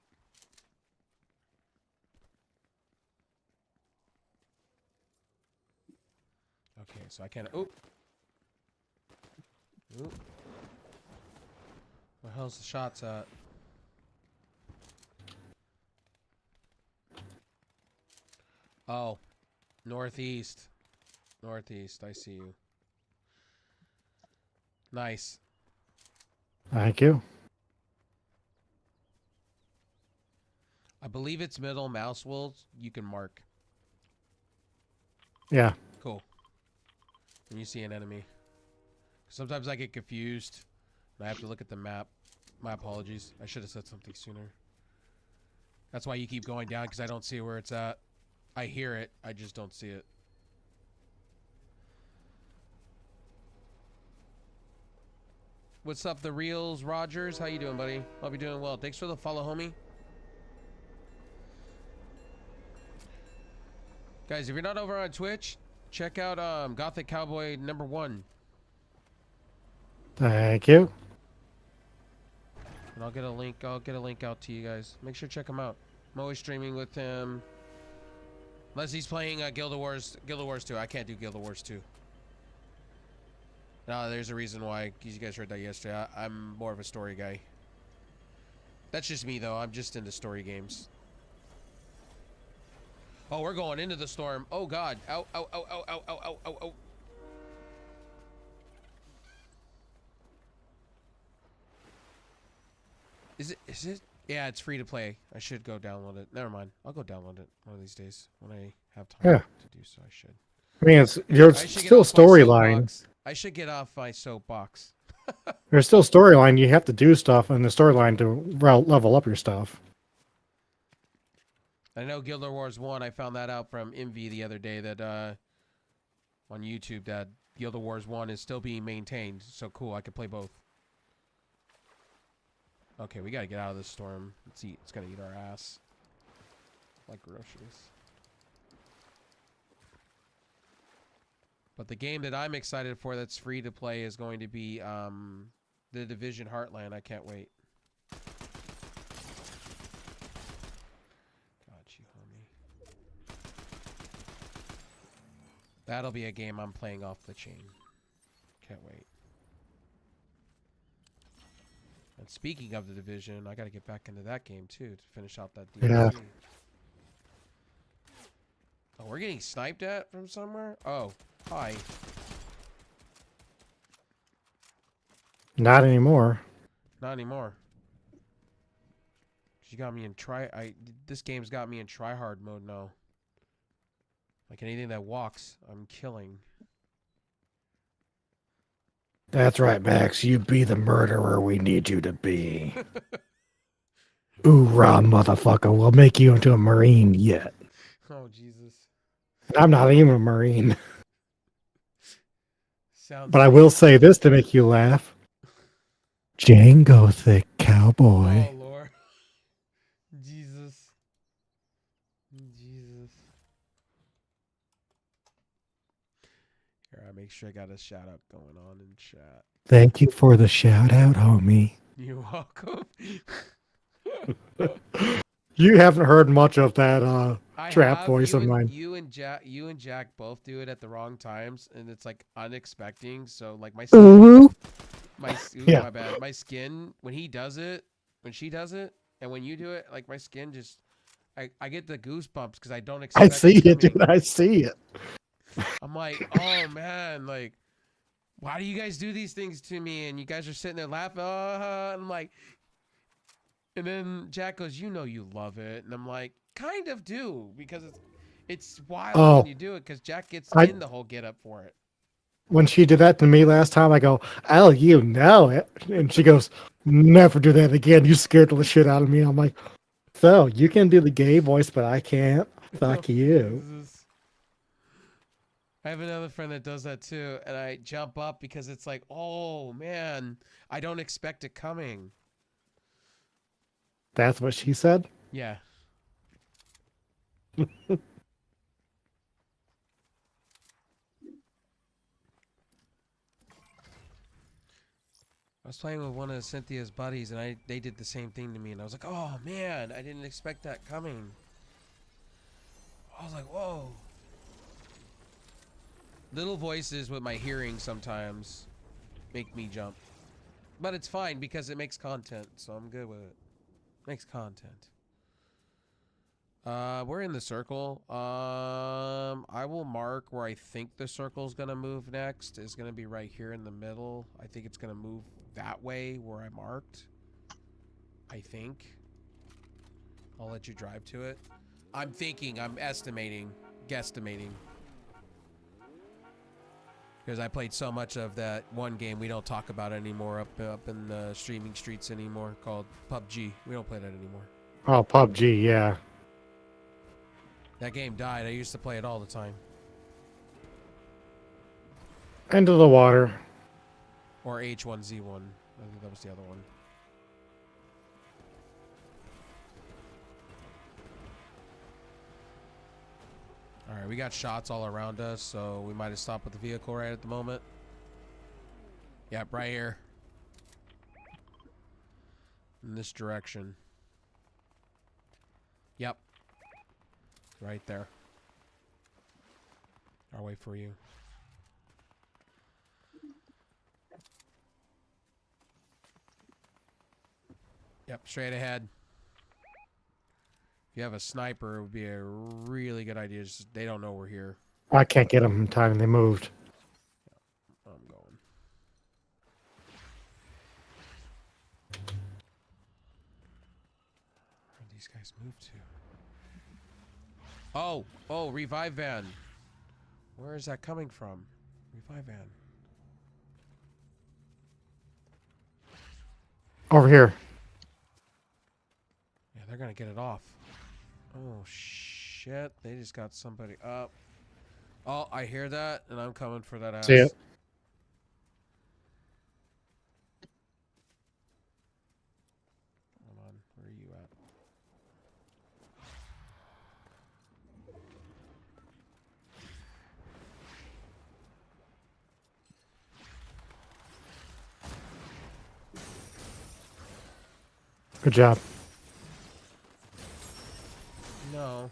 Okay, so I can't... Oh! Oop. Where the hell's the shots at? Oh. Northeast. Northeast, I see you. Nice. Thank you. I believe it's middle mouse wheels. You can mark. Yeah. Cool. When you see an enemy. Sometimes I get confused. And I have to look at the map. My apologies. I should have said something sooner. That's why you keep going down, because I don't see where it's at. I hear it. I just don't see it. What's up, the Reels, Rogers? How you doing, buddy? I'll be doing well. Thanks for the follow, homie. Guys, if you're not over on Twitch, check out Gothic Cowboy #1. Thank you. And I'll get a link out to you guys. Make sure to check him out. I'm always streaming with him. Unless he's playing Guild Wars 2. I can't do Guild Wars 2. No, there's a reason why. You guys heard that yesterday. I'm more of a story guy. That's just me, though. I'm just into story games. Oh, we're going into the storm. Oh, God. Ow, ow, ow, ow, ow, ow, ow, ow, ow. Is it? Yeah, it's free to play. I should go download it. Never mind. I'll go download it one of these days when I have time to do so. I should. I mean, it's you're I should still get off my storyline. soapbox. I should get off my soapbox. There's still storyline. You have to do stuff in the storyline to level up your stuff. I know Guild Wars 1, I found that out from Envy the other day that on YouTube that Guild Wars 1 is still being maintained. So cool, I could play both. Okay, we gotta get out of this storm. Let's eat. It's gonna eat our ass. Like groceries. But the game that I'm excited for that's free to play is going to be The Division Heartland. I can't wait. Got you, homie. That'll be a game I'm playing off the chain. Can't wait. And speaking of The Division, I gotta get back into that game too to finish out that DLC. Yeah. Oh, we're getting sniped at from somewhere? Oh, hi. Not anymore. Not anymore. She got me in this game's got me in try-hard mode now. Like anything that walks, I'm killing. That's right, Max. You be the murderer we need you to be. Hoorah, motherfucker. We'll make you into a Marine yet. Oh, Jesus. I'm not even a Marine. Sounds But I will say this to make you laugh. Django thick cowboy. Oh, Lord. Jesus. Jesus. Here, I make sure I got a shout out going on in chat. Thank you for the shout out, homie. You're welcome. You haven't heard much of that I trap have. voice of mine. You and Jack both do it at the wrong times, and it's like unexpected. So like my Ooh. Yeah. my bad. My skin when he does it, when she does it, and when you do it, like my skin just, I get the goosebumps because I don't expect. I see it, coming. dude. I see it. I'm like, oh man, like, why do you guys do these things to me? And you guys are sitting there laughing. And I'm like, and then Jack goes, you know, you love it, and I'm like, kind of do because it's wild when you do it because Jack gets in the whole get up for it. When she did that to me last time, I go, "Oh, you know it," and she goes, "Never do that again. You scared the shit out of me." I'm like, "So you can do the gay voice, but I can't. Fuck you." Jesus. I have another friend that does that too, and I jump up because it's like, oh man, I don't expect it coming. That's what she said? Yeah. I was playing with one of Cynthia's buddies, and they did the same thing to me, and I was like, oh man, I didn't expect that coming. I was like, whoa. Little voices with my hearing sometimes make me jump. But it's fine because it makes content, so I'm good with it. Makes content. We're in the circle. I will mark where I think the circle's gonna move next. It's gonna be right here in the middle. I think it's gonna move that way where I marked. I think. I'll let you drive to it. I'm thinking, I'm estimating, guesstimating. Because I played so much of that one game we don't talk about anymore up in the streaming streets anymore called PUBG. We don't play that anymore. Oh, PUBG, yeah. That game died. I used to play it all the time. Into the water. Or H1Z1. I think that was the other one. Alright, we got shots all around us, so we might have stopped with the vehicle right at the moment. Yep, right here. In this direction. Yep. Right there. I'll wait for you. Yep, straight ahead. If you have a sniper, it would be a really good idea. Just, they don't know we're here. I can't get them in time. They moved. Yep, I'm going. Where'd these guys move to? Oh, revive van. Where is that coming from? Revive van. Over here. Yeah, they're gonna get it off. Oh shit! They just got somebody up. Oh, I hear that, and I'm coming for that See ass. it. Hold on, where are you at? Good job. No.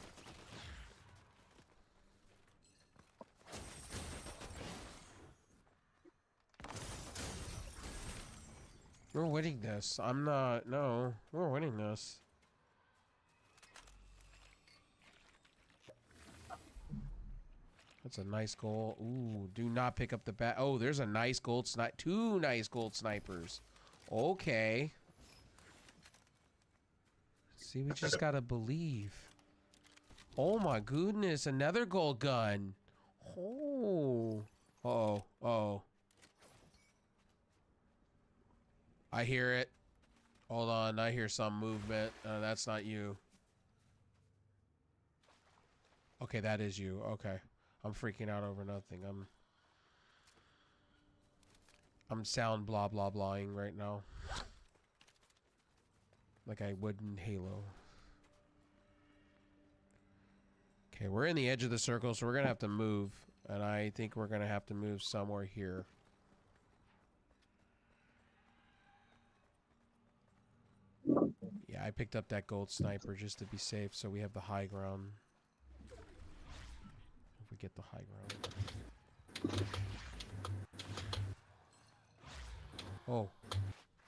We're winning this. I'm not. No, we're winning this. That's a nice goal. Ooh, do not pick up the bat. Oh, there's a nice gold snipe. 2 nice gold snipers. Okay. See, we just gotta believe. Oh my goodness, another gold gun. Oh. Uh-oh. Uh-oh. I hear it. Hold on, I hear some movement. That's not you. Okay, that is you. Okay. I'm freaking out over nothing. I'm sound blah blah blahing right now. Like I would in Halo. Okay, we're in the edge of the circle, so we're gonna have to move. And I think we're gonna have to move somewhere here. Yeah, I picked up that gold sniper just to be safe, so we have the high ground. If we get the high ground. Oh.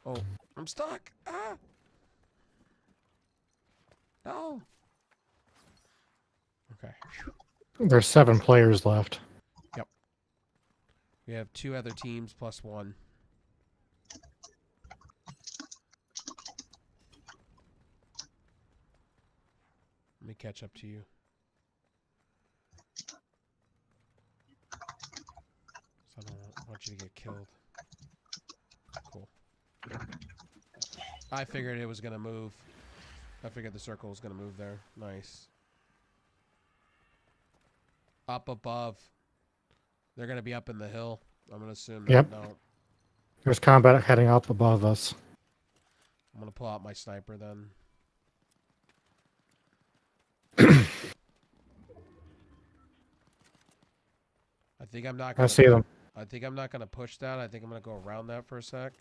Oh. I'm stuck! Ah! No! Okay. There's 7 players left. Yep. We have 2 other teams plus 1. Let me catch up to you. So I don't want you to get killed. Cool. I figured it was going to move. I figured the circle was going to move there. Nice. Up above. They're going to be up in the hill. I'm going to assume that. Yep. No. There's combat heading up above us. I'm going to pull out my sniper then. I think I'm not I going see to. them. I think I'm not going to push that. I think I'm going to go around that for a sec.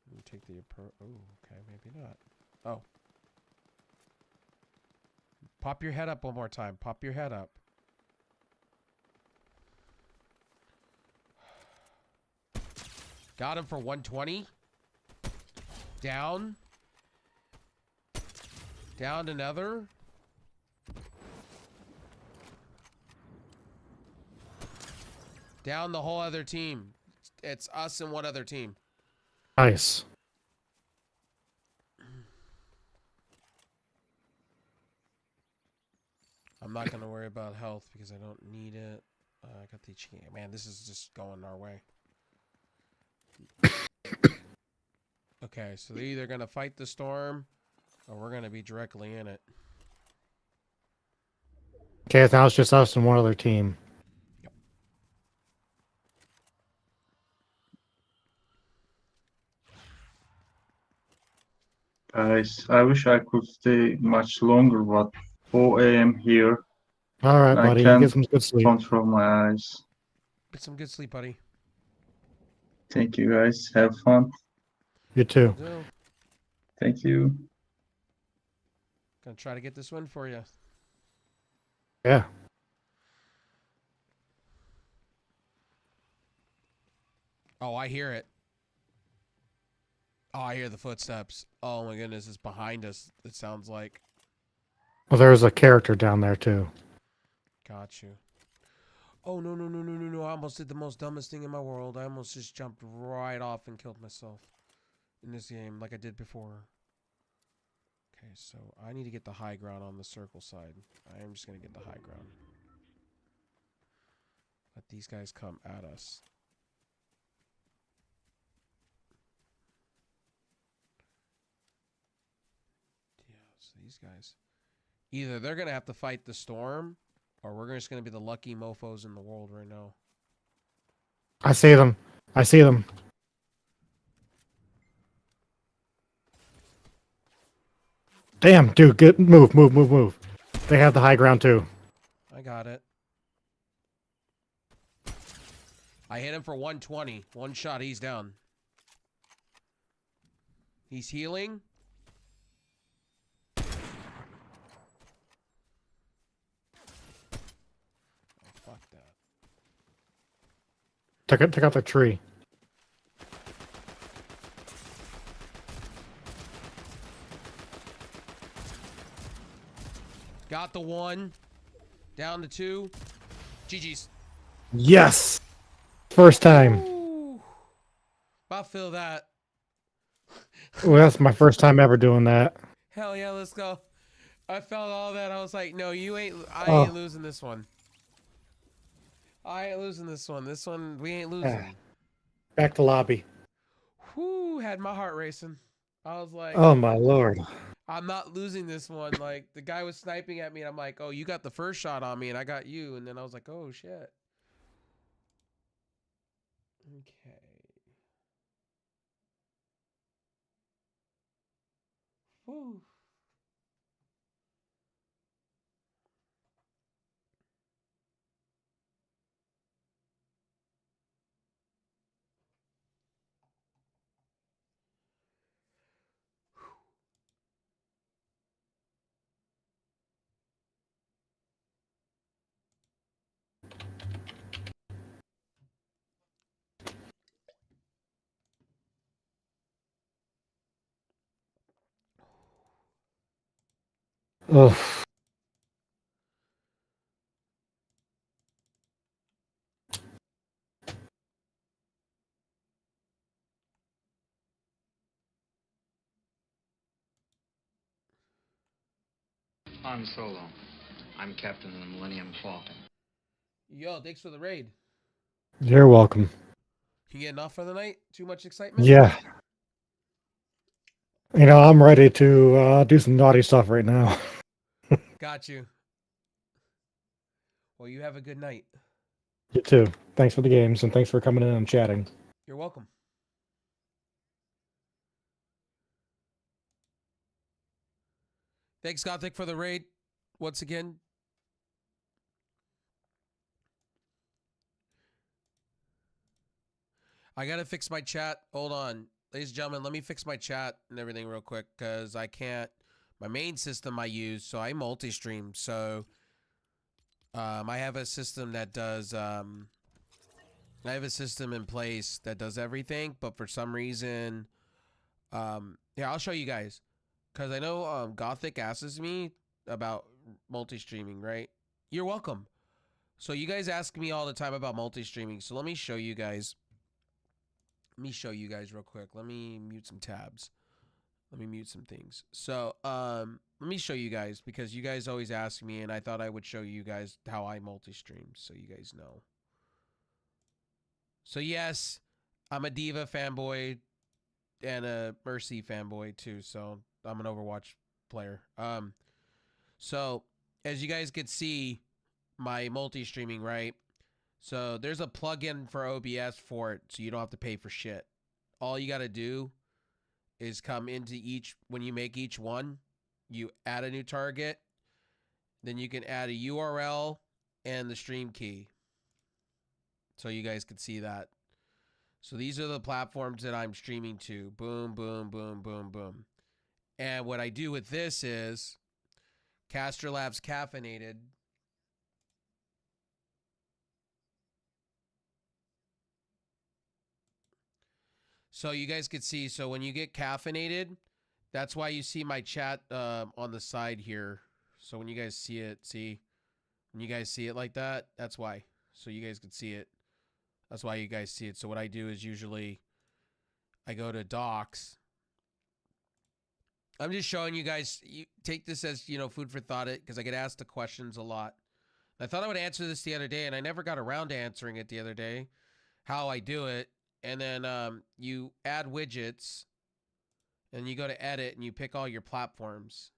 Let me take the approach. Oh, okay, maybe not. Oh. Pop your head up one more time. Pop your head up. Got him for 120. Down. Down another. Down the whole other team. It's us and one other team. Nice. I'm not going to worry about health because I don't need it. I got the... Man, this is just going our way. Okay, so they're either going to fight the storm or we're going to be directly in it. Okay, now it's just us and one other team. Yep. Guys, I wish I could stay much longer, but 4 a.m. here. All right, I buddy. You get can't some good sleep. control my eyes. Get some good sleep, buddy. Thank you, guys. Have fun. You too. So, Thank you. gonna try to get this win for you. Yeah. Oh, I hear it. Oh, I hear the footsteps. Oh my goodness, it's behind us. It sounds like. Well, there's a character down there too. Got you. Oh no no no no no no! I almost did the most dumbest thing in my world. I almost just jumped right off and killed myself in this game, like I did before. Okay, so I need to get the high ground on the circle side. I am just gonna get the high ground. Let these guys come at us. So these guys, either they're gonna have to fight the storm, or we're just gonna be the lucky mofo's in the world right now. I see them. I see them. Damn, dude, get move, move, move, move. They have the high ground too. I got it. I hit him for 120. One shot, he's down. He's healing. Oh, fuck that. Took out the tree. Got the one. Down to 2. GG's. Yes! First time. Ooh. About feel that. Well, that's my first time ever doing that. Hell yeah, let's go. I felt all that. I was like, no, you ain't. I Oh. ain't losing this one. I ain't losing this one. This one, we ain't losing. Back to lobby. Whoo, had my heart racing. I was like, Oh my lord. I'm not losing this one. Like, the guy was sniping at me, and I'm like, oh, you got the first shot on me, and I got you. And then I was like, oh, shit. Okay. Whew. Ugh. Han Solo. I'm captain of the Millennium Falcon. Yo, thanks for the raid. You're welcome. You getting off for the night? Too much excitement? Yeah. You know, I'm ready to do some naughty stuff right now. Got you. Well, you have a good night. You too. Thanks for the games and thanks for coming in and chatting. You're welcome. Thanks, Gothic, for the raid. Once again. I gotta fix my chat. Hold on. Ladies and gentlemen, let me fix my chat and everything real quick, because I can't. My main system I use, so I multi-stream. So I have a system that does I have a system in place that does everything, but for some reason yeah, I'll show you guys, because I know Gothic asks me about multi-streaming, right? You're welcome. So you guys ask me all the time about multi-streaming, so let me show you guys. Let me show you guys real quick. Let me mute some tabs. Let me mute some things. So let me show you guys, because you guys always ask me, and I thought I would show you guys how I multi-stream, so you guys know. So yes, I'm a Diva fanboy and a Mercy fanboy too, so I'm an Overwatch player. So as you guys could see, my multi-streaming, right? So there's a plugin for OBS for it, so you don't have to pay for shit. All you got to do is come into each, when you make each one, you add a new target, then you can add a URL and the stream key. So you guys can see that. So these are the platforms that I'm streaming to. Boom, boom, boom, boom, boom. And what I do with this is Caster Labs Caffeinated. So you guys can see, so when you get caffeinated, that's why you see my chat on the side here. So when you guys see it, see? When you guys see it like that, that's why. So you guys can see it. That's why you guys see it. So what I do is usually I go to docs. I'm just showing you guys, you take this as, you know, food for thought, because I get asked the questions a lot. I thought I would answer this the other day, and I never got around to answering it the other day, how I do it. And then you add widgets, and you go to edit, and you pick all your platforms.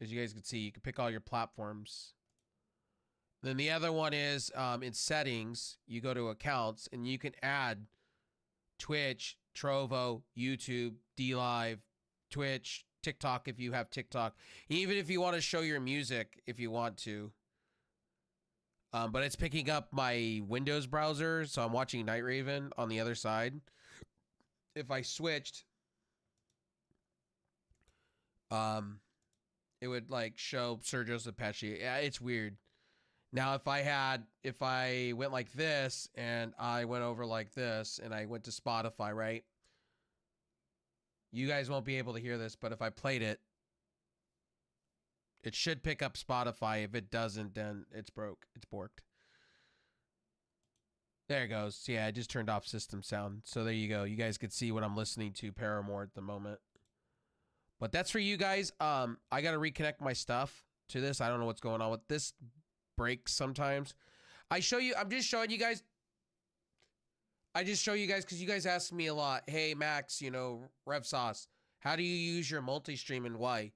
As you guys can see, you can pick all your platforms. Then the other one is in settings, you go to accounts and you can add Twitch, Trovo, YouTube, DLive, Twitch, TikTok if you have TikTok. Even if you want to show your music if you want to. But it's picking up my Windows browser, so I'm watching Night Raven on the other side. If I switched, it would like show Sir Joseph Pesci. Yeah, it's weird. Now, if I went like this and I went over like this and I went to Spotify, right? You guys won't be able to hear this, but if I played it, it should pick up Spotify. If it doesn't, then it's broke. It's borked. There it goes. Yeah, I just turned off system sound. So there you go. You guys could see what I'm listening to, Paramore at the moment. But that's for you guys. I got to reconnect my stuff to this. I don't know what's going on with this. Breaks sometimes. I'm just showing you guys. I just show you guys because you guys ask me a lot. Hey, Max, Rev Sauce, how do you use your multi-stream and why?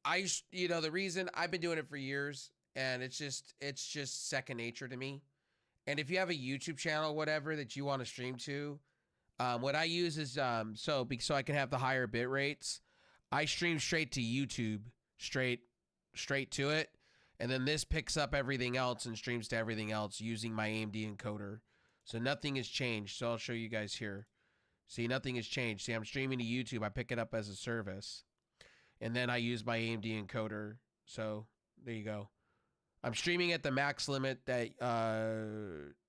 The reason I've been doing it for years and it's just second nature to me. And if you have a YouTube channel, whatever that you want to stream to, what I use is, so I can have the higher bit rates, I stream straight to YouTube, straight to it. And then this picks up everything else and streams to everything else using my AMD encoder. So nothing has changed. So I'll show you guys here. See, nothing has changed. See, I'm streaming to YouTube. I pick it up as a service. And then I use my AMD encoder. So there you go. I'm streaming at the max limit that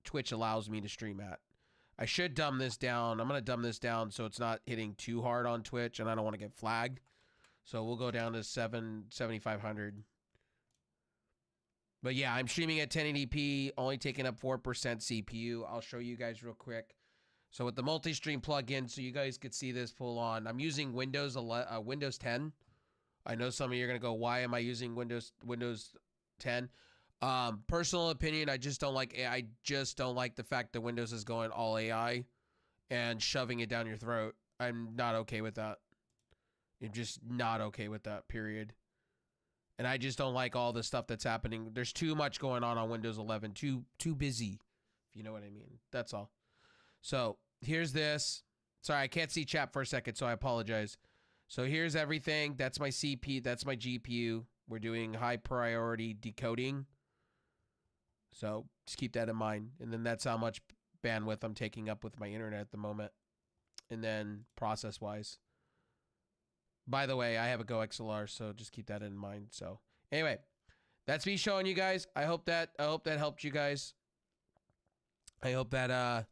Twitch allows me to stream at. I should dumb this down. I'm going to dumb this down so it's not hitting too hard on Twitch and I don't want to get flagged. So we'll go down to 7,500. But yeah, I'm streaming at 1080p, only taking up 4% CPU. I'll show you guys real quick. So with the multi-stream plugin, so you guys could see this full on. I'm using Windows 10. I know some of you are going to go, why am I using Windows 10? Personal opinion, I just don't like the fact that Windows is going all AI and shoving it down your throat. I'm not okay with that. I'm just not okay with that, period. And I just don't like all the stuff that's happening. There's too much going on Windows 11. Too busy, if you know what I mean. That's all. So here's this. Sorry, I can't see chat for a second, so I apologize. So here's everything. That's my CPU. That's my GPU. We're doing high priority decoding. So just keep that in mind. And then that's how much bandwidth I'm taking up with my internet at the moment. And then process-wise. By the way, I have a Go XLR, so just keep that in mind. So anyway, that's me showing you guys. I hope that helped you guys. I hope that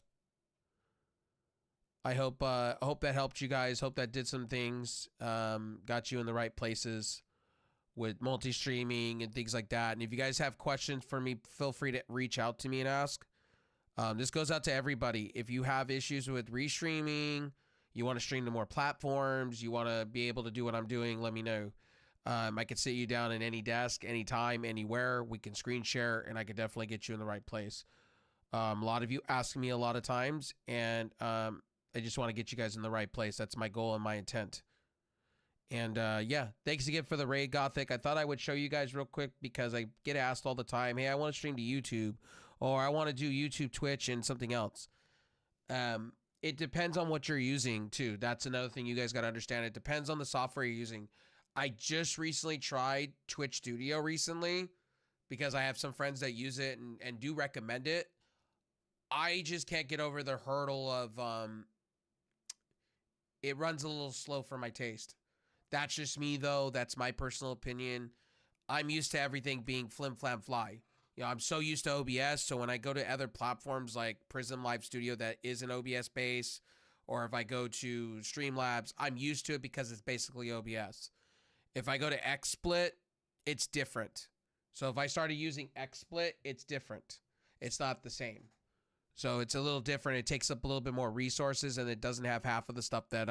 helped you guys. Hope that did some things. Got you in the right places with multi-streaming and things like that. And if you guys have questions for me, feel free to reach out to me and ask. This goes out to everybody. If you have issues with restreaming, you want to stream to more platforms, you want to be able to do what I'm doing, let me know. I could sit you down in any desk, anytime, anywhere. We can screen share, and I could definitely get you in the right place. A lot of you ask me a lot of times, and I just want to get you guys in the right place. That's my goal and my intent. And yeah, thanks again for the raid, Gothic. I thought I would show you guys real quick because I get asked all the time, hey, I want to stream to YouTube, or I want to do YouTube, Twitch, and something else. It depends on what you're using, too. That's another thing you guys got to understand. It depends on the software you're using. I just recently tried Twitch Studio recently because I have some friends that use it and do recommend it. I just can't get over the hurdle of it runs a little slow for my taste. That's just me, though. That's my personal opinion. I'm used to everything being flim, flam, fly. I'm so used to OBS, so when I go to other platforms like Prism Live Studio that is an OBS base, or if I go to Streamlabs, I'm used to it because it's basically OBS. If I go to XSplit, it's different. So if I started using XSplit, it's different. It's not the same. So it's a little different. It takes up a little bit more resources, and it doesn't have half of the stuff that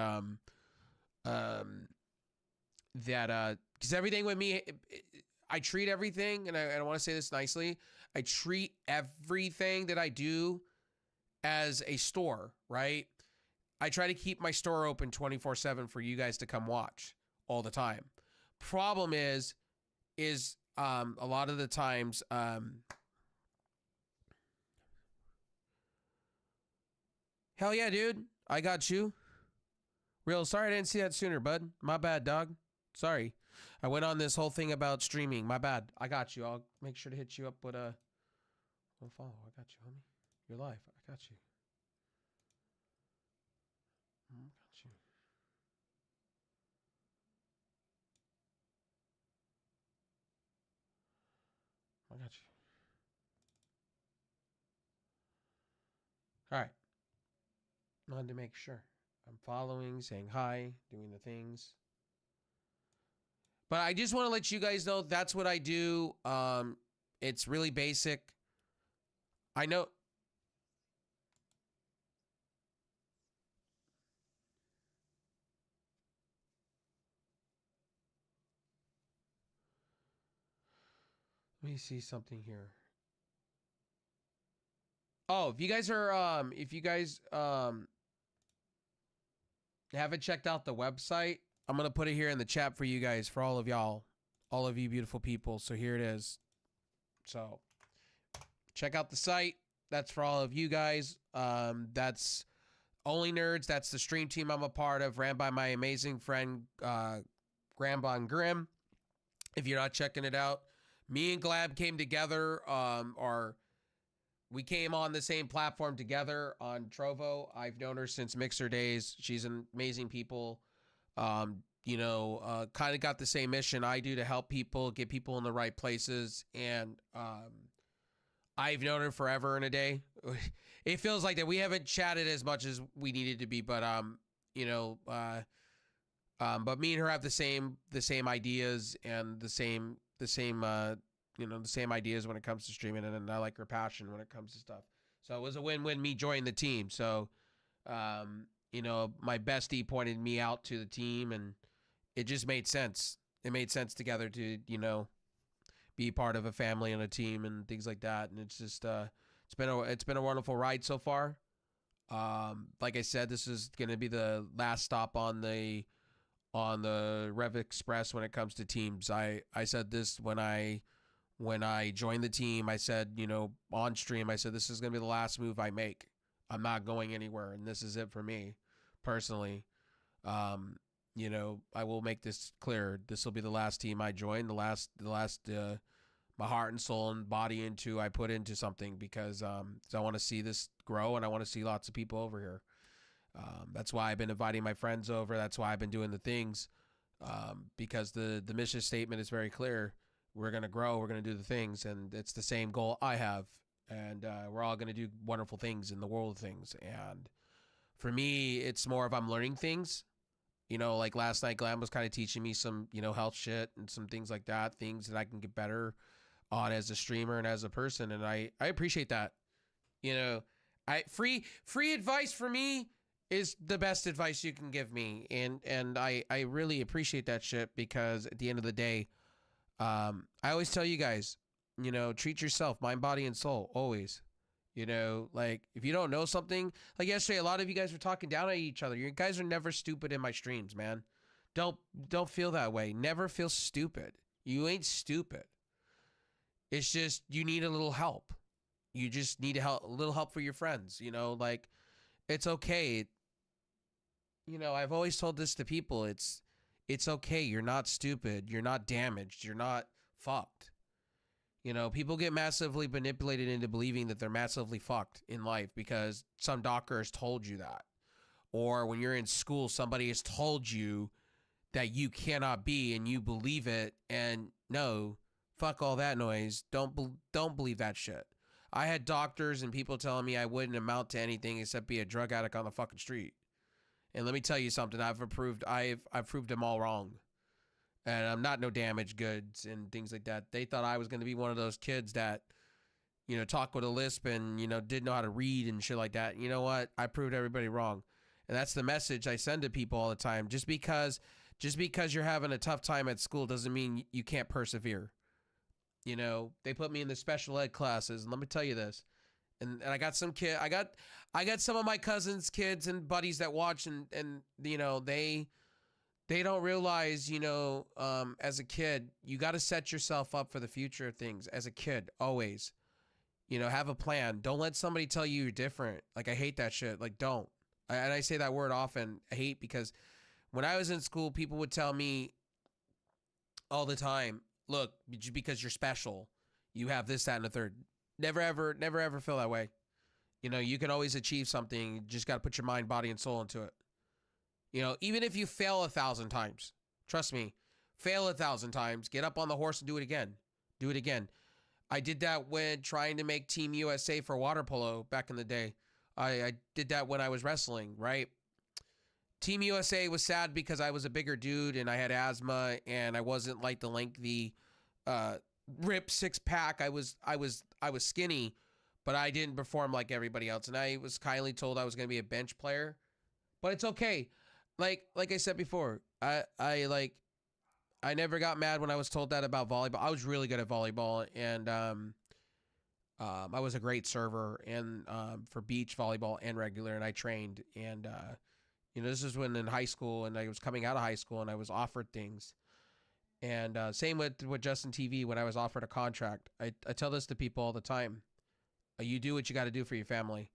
because everything with me, I treat everything, and I want to say this nicely, I treat everything that I do as a store, right? I try to keep my store open 24/7 for you guys to come watch all the time. Problem is, is a lot of the times hell yeah, dude. I got you. Real sorry I didn't see that sooner, bud. My bad, dog. Sorry. I went on this whole thing about streaming. My bad. I got you. I'll make sure to hit you up with a follow. I got you, homie. You're live. I got you. I got you. I got you. All right. Wanted to make sure. I'm following, saying hi, doing the things. But I just want to let you guys know that's what I do. It's really basic. I know. Let me see something here. Oh, if you guys haven't checked out the website, I'm going to put it here in the chat for you guys, for all of y'all, all of you beautiful people. So here it is. So check out the site. That's for all of you guys. That's Only Nerds. That's the stream team I'm a part of, ran by my amazing friend, Grambon Grim. If you're not checking it out, me and Glab came together, we came on the same platform together on Trovo. I've known her since Mixer days. She's an amazing people. Kind of got the same mission I do to help people, get people in the right places. And I've known her forever and a day. It feels like that we haven't chatted as much as we needed to be, but but me and her have the same ideas and the same ideas when it comes to streaming, and I like her passion when it comes to stuff. So it was a win-win me joining the team. So, my bestie pointed me out to the team, and it just made sense. It made sense together to, be part of a family and a team and things like that. And it's just, it's been a wonderful ride so far. Like I said, this is going to be the last stop on the Rev Express when it comes to teams. I said this when I joined the team. I said, on stream, I said, this is going to be the last move I make. I'm not going anywhere, and this is it for me personally. I will make this clear. This will be the last team I join, the last my heart and soul and body I put into something, because I want to see this grow, and I want to see lots of people over here. That's why I've been inviting my friends over. That's why I've been doing the things, because the mission statement is very clear. We're going to grow. We're going to do the things, and it's the same goal I have. And we're all going to do wonderful things in the world of things. And for me, it's more of I'm learning things. Like last night, Glam was kind of teaching me some, health shit and some things like that, things that I can get better on as a streamer and as a person. And I appreciate that. Free advice for me is the best advice you can give me. And I really appreciate that shit, because at the end of the day, I always tell you guys, treat yourself, mind, body, and soul, always. Like if you don't know something, like yesterday, a lot of you guys were talking down at each other. You guys are never stupid in my streams, man. Don't feel that way. Never feel stupid. You ain't stupid. It's just you need a little help. You just need a little help for your friends. Like it's okay. I've always told this to people. It's okay. You're not stupid. You're not damaged. You're not fucked. People get massively manipulated into believing that they're massively fucked in life because some doctor has told you that. Or when you're in school, somebody has told you that you cannot be, and you believe it. And no, fuck all that noise. Don't believe that shit. I had doctors and people telling me I wouldn't amount to anything except be a drug addict on the fucking street. And let me tell you something. I've proved them all wrong. And I'm not no damaged goods and things like that. They thought I was going to be one of those kids that, talk with a lisp and, didn't know how to read and shit like that. You know what? I proved everybody wrong. And that's the message I send to people all the time. Just because you're having a tough time at school doesn't mean you can't persevere. They put me in the special ed classes, and let me tell you this. And I got some kid. I got some of my cousins' kids and buddies that watch, and They don't realize, as a kid, you got to set yourself up for the future of things. As a kid, always, have a plan. Don't let somebody tell you you're different. Like, I hate that shit. Like, don't. And I say that word often. I hate, because when I was in school, people would tell me all the time, look, because you're special, you have this, that, and the third. Never, ever feel that way. You can always achieve something. You just got to put your mind, body, and soul into it. Even if you fail 1,000 times, trust me, fail 1,000 times, get up on the horse and do it again. Do it again. I did that when trying to make Team USA for water polo back in the day. I did that when I was wrestling, right? Team USA was sad because I was a bigger dude and I had asthma and I wasn't like the lengthy, ripped 6-pack. I was skinny, but I didn't perform like everybody else. And I was kindly told I was going to be a bench player, but it's okay. Like I said before, I never got mad when I was told that about volleyball. I was really good at volleyball, and I was a great server and for beach volleyball and regular, and I trained. And this is when in high school, and I was coming out of high school, and I was offered things. And same with Justin TV. When I was offered a contract, I tell this to people all the time: you do what you got to do for your family.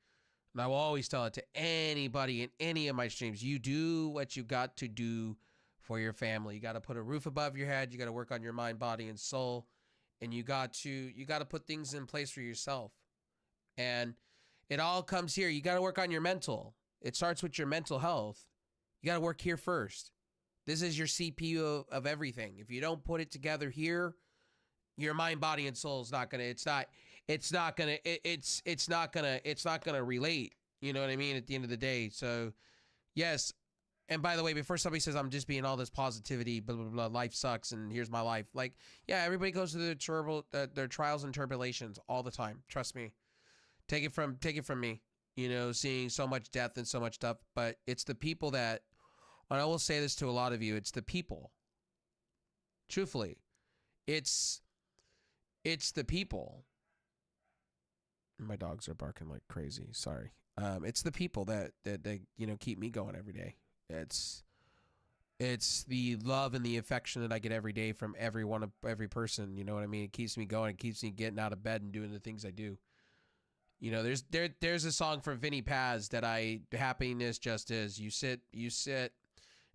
And I will always tell it to anybody in any of my streams. You do what you got to do for your family. You got to put a roof above your head. You got to work on your mind, body, and soul. And you got to put things in place for yourself. And it all comes here. You got to work on your mental. It starts with your mental health. You got to work here first. This is your CPU of everything. If you don't put it together here, your mind, body, and soul is not gonna. It's not gonna relate. You know what I mean? At the end of the day. So, yes. And by the way, before somebody says I'm just being all this positivity, blah blah blah, life sucks, and here's my life. Like, yeah, everybody goes through their trials and tribulations all the time. Trust me. Take it from me. Seeing so much death and so much stuff, but it's the people that. And I will say this to a lot of you: it's the people. Truthfully, it's the people. My dogs are barking like crazy. Sorry. It's the people that keep me going every day. It's the love and the affection that I get every day from every person. You know what I mean? It keeps me going. It keeps me getting out of bed and doing the things I do. There's a song from Vinnie Paz that happiness just is. You sit.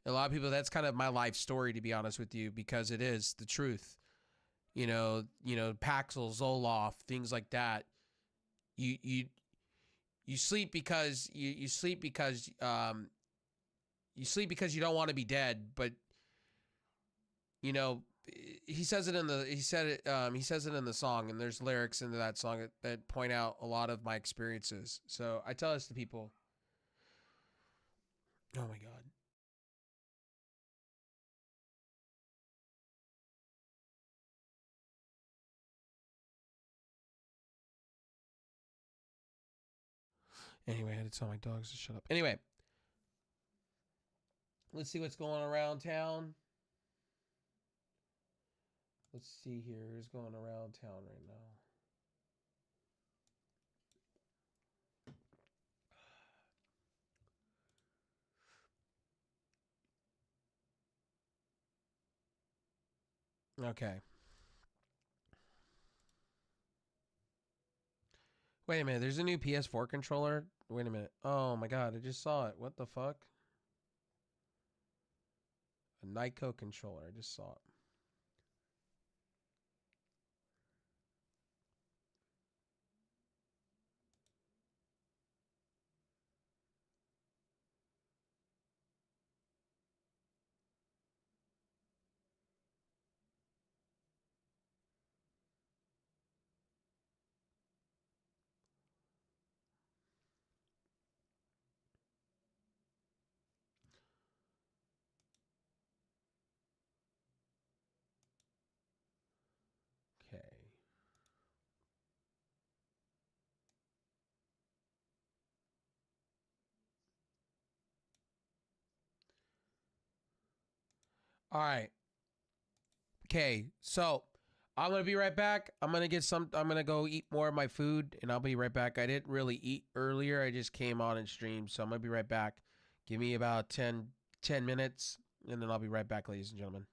A lot of people, that's kind of my life story, to be honest with you, because it is the truth. Paxil, Zoloft, things like that. You sleep because you sleep because you don't want to be dead, but he says it in the song, and there's lyrics into that song that point out a lot of my experiences. So I tell this to people. Oh my God. Anyway, I had to tell my dogs to shut up. Anyway, let's see what's going around town. Let's see here. Who's going around town right now? Okay. Wait a minute. There's a new PS4 controller. Wait a minute. Oh my God. I just saw it. What the fuck? A Nyko controller. I just saw it. Okay. All right. Okay. So I'm going to be right back. I'm going to go eat more of my food, and I'll be right back. I didn't really eat earlier. I just came on and streamed. So I'm going to be right back. Give me about 10 minutes, and then I'll be right back, ladies and gentlemen.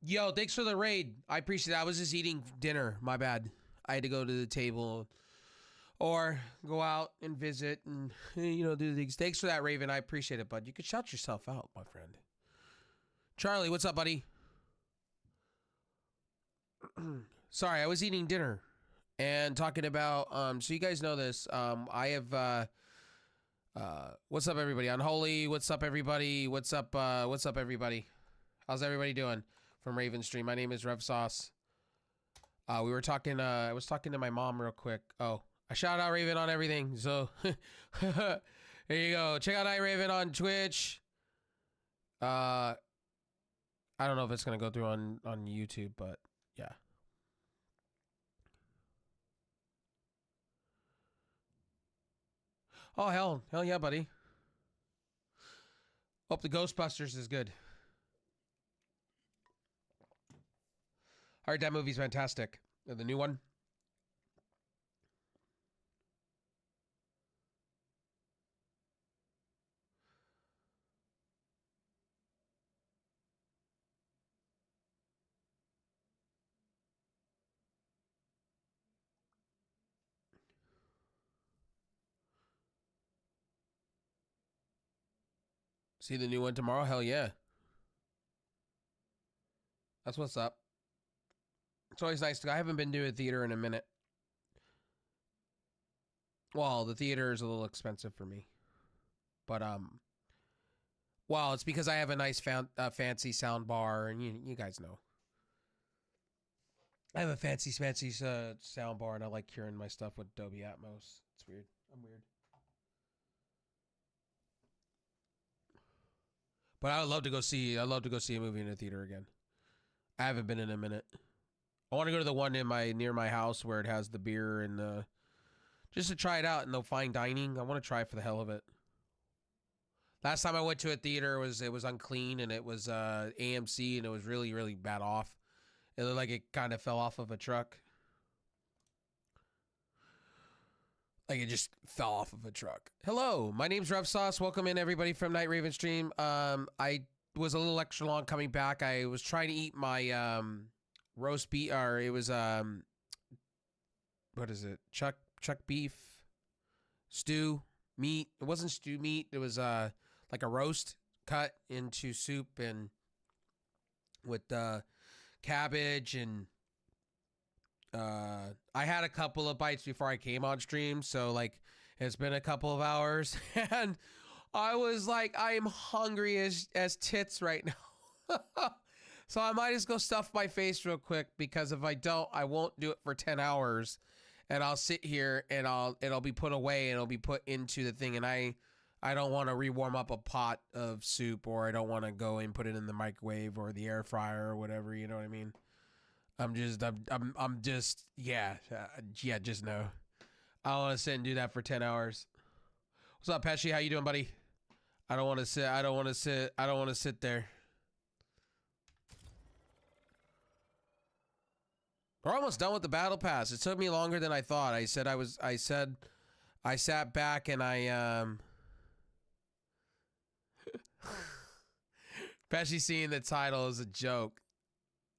Yo, thanks for the raid. I appreciate it. I was just eating dinner. My bad. I had to go to the table or go out and visit and, you know, do things. Thanks for that, Raven. I appreciate it, bud. You could shout yourself out, my friend. Charlie, what's up, buddy? Sorry, I was eating dinner and talking about, so you guys know this. I have, what's up, everybody? Unholy, what's up, everybody? What's up, everybody? How's everybody doing? From Raven Stream. My name is Rev Sauce. We were talking, I was talking to my mom real quick. Oh, I shout out Raven on everything. So there you go. Check out iRaven on Twitch. I don't know if it's gonna go through on YouTube, but yeah. Oh hell yeah, buddy. Hope the Ghostbusters is good. I heard that movie's fantastic. The new one. See the new one tomorrow? Hell yeah. That's what's up. It's always nice to. I haven't been to a theater in a minute. Well, the theater is a little expensive for me, but well, it's because I have a nice fancy sound bar, and you guys know. I have a fancy sound bar, and I like hearing my stuff with Dolby Atmos. It's weird. I'm weird. But I would love to go see. I'd love to go see a movie in a theater again. I haven't been in a minute. I want to go to the one near my house where it has the beer and the just to try it out and the fine dining. I want to try it for the hell of it. Last time I went to a theater it was unclean and it was AMC and it was really really bad off. It looked like it kind of fell off of a truck. Like it just fell off of a truck. Hello, my name's Rev Sauce. Welcome in everybody from Night Raven Stream. I was a little extra long coming back. I was trying to eat my roast beef, or it was what is it? Chuck beef stew meat. It wasn't stew meat. It was like a roast cut into soup and with cabbage and I had a couple of bites before I came on stream, so like it's been a couple of hours and I was like, I am hungry as tits right now. So I might just go stuff my face real quick because if I don't, I won't do it for 10 hours and I'll sit here and it'll be put away and it'll be put into the thing and I don't want to rewarm up a pot of soup or I don't want to go and put it in the microwave or the air fryer or whatever, you know what I mean? I'm just just no. I don't want to sit and do that for 10 hours. What's up, Pesci? How you doing, buddy? I don't want to sit there. We're almost done with the battle pass. It took me longer than I thought. I sat back and Pesci seeing the title is a joke.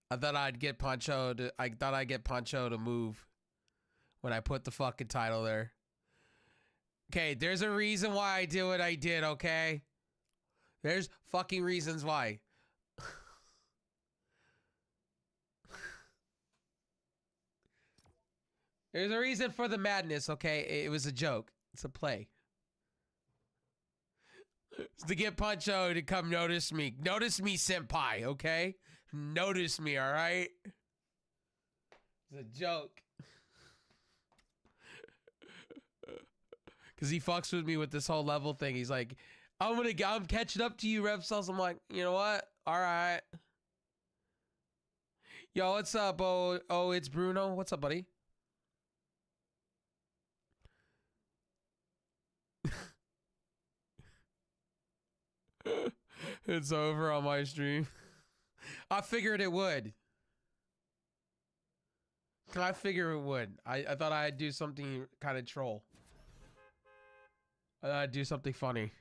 I thought I'd get Punchaho to move when I put the fucking title there. Okay, there's a reason why I did what I did, okay? There's fucking reasons why. There's a reason for the madness, okay? It was a joke. It's a play. It's to get Punchaho to come notice me. Notice me, senpai, okay? Notice me, alright? It's a joke. Because he fucks with me with this whole level thing. He's like, I'm catching up to you, Rev Sauce. I'm like, you know what? Alright. Yo, what's up? Oh, it's Bruno. What's up, buddy? It's over on my stream. I figured it would. I figured it would. I thought I'd do something kind of troll. I thought I'd do something funny.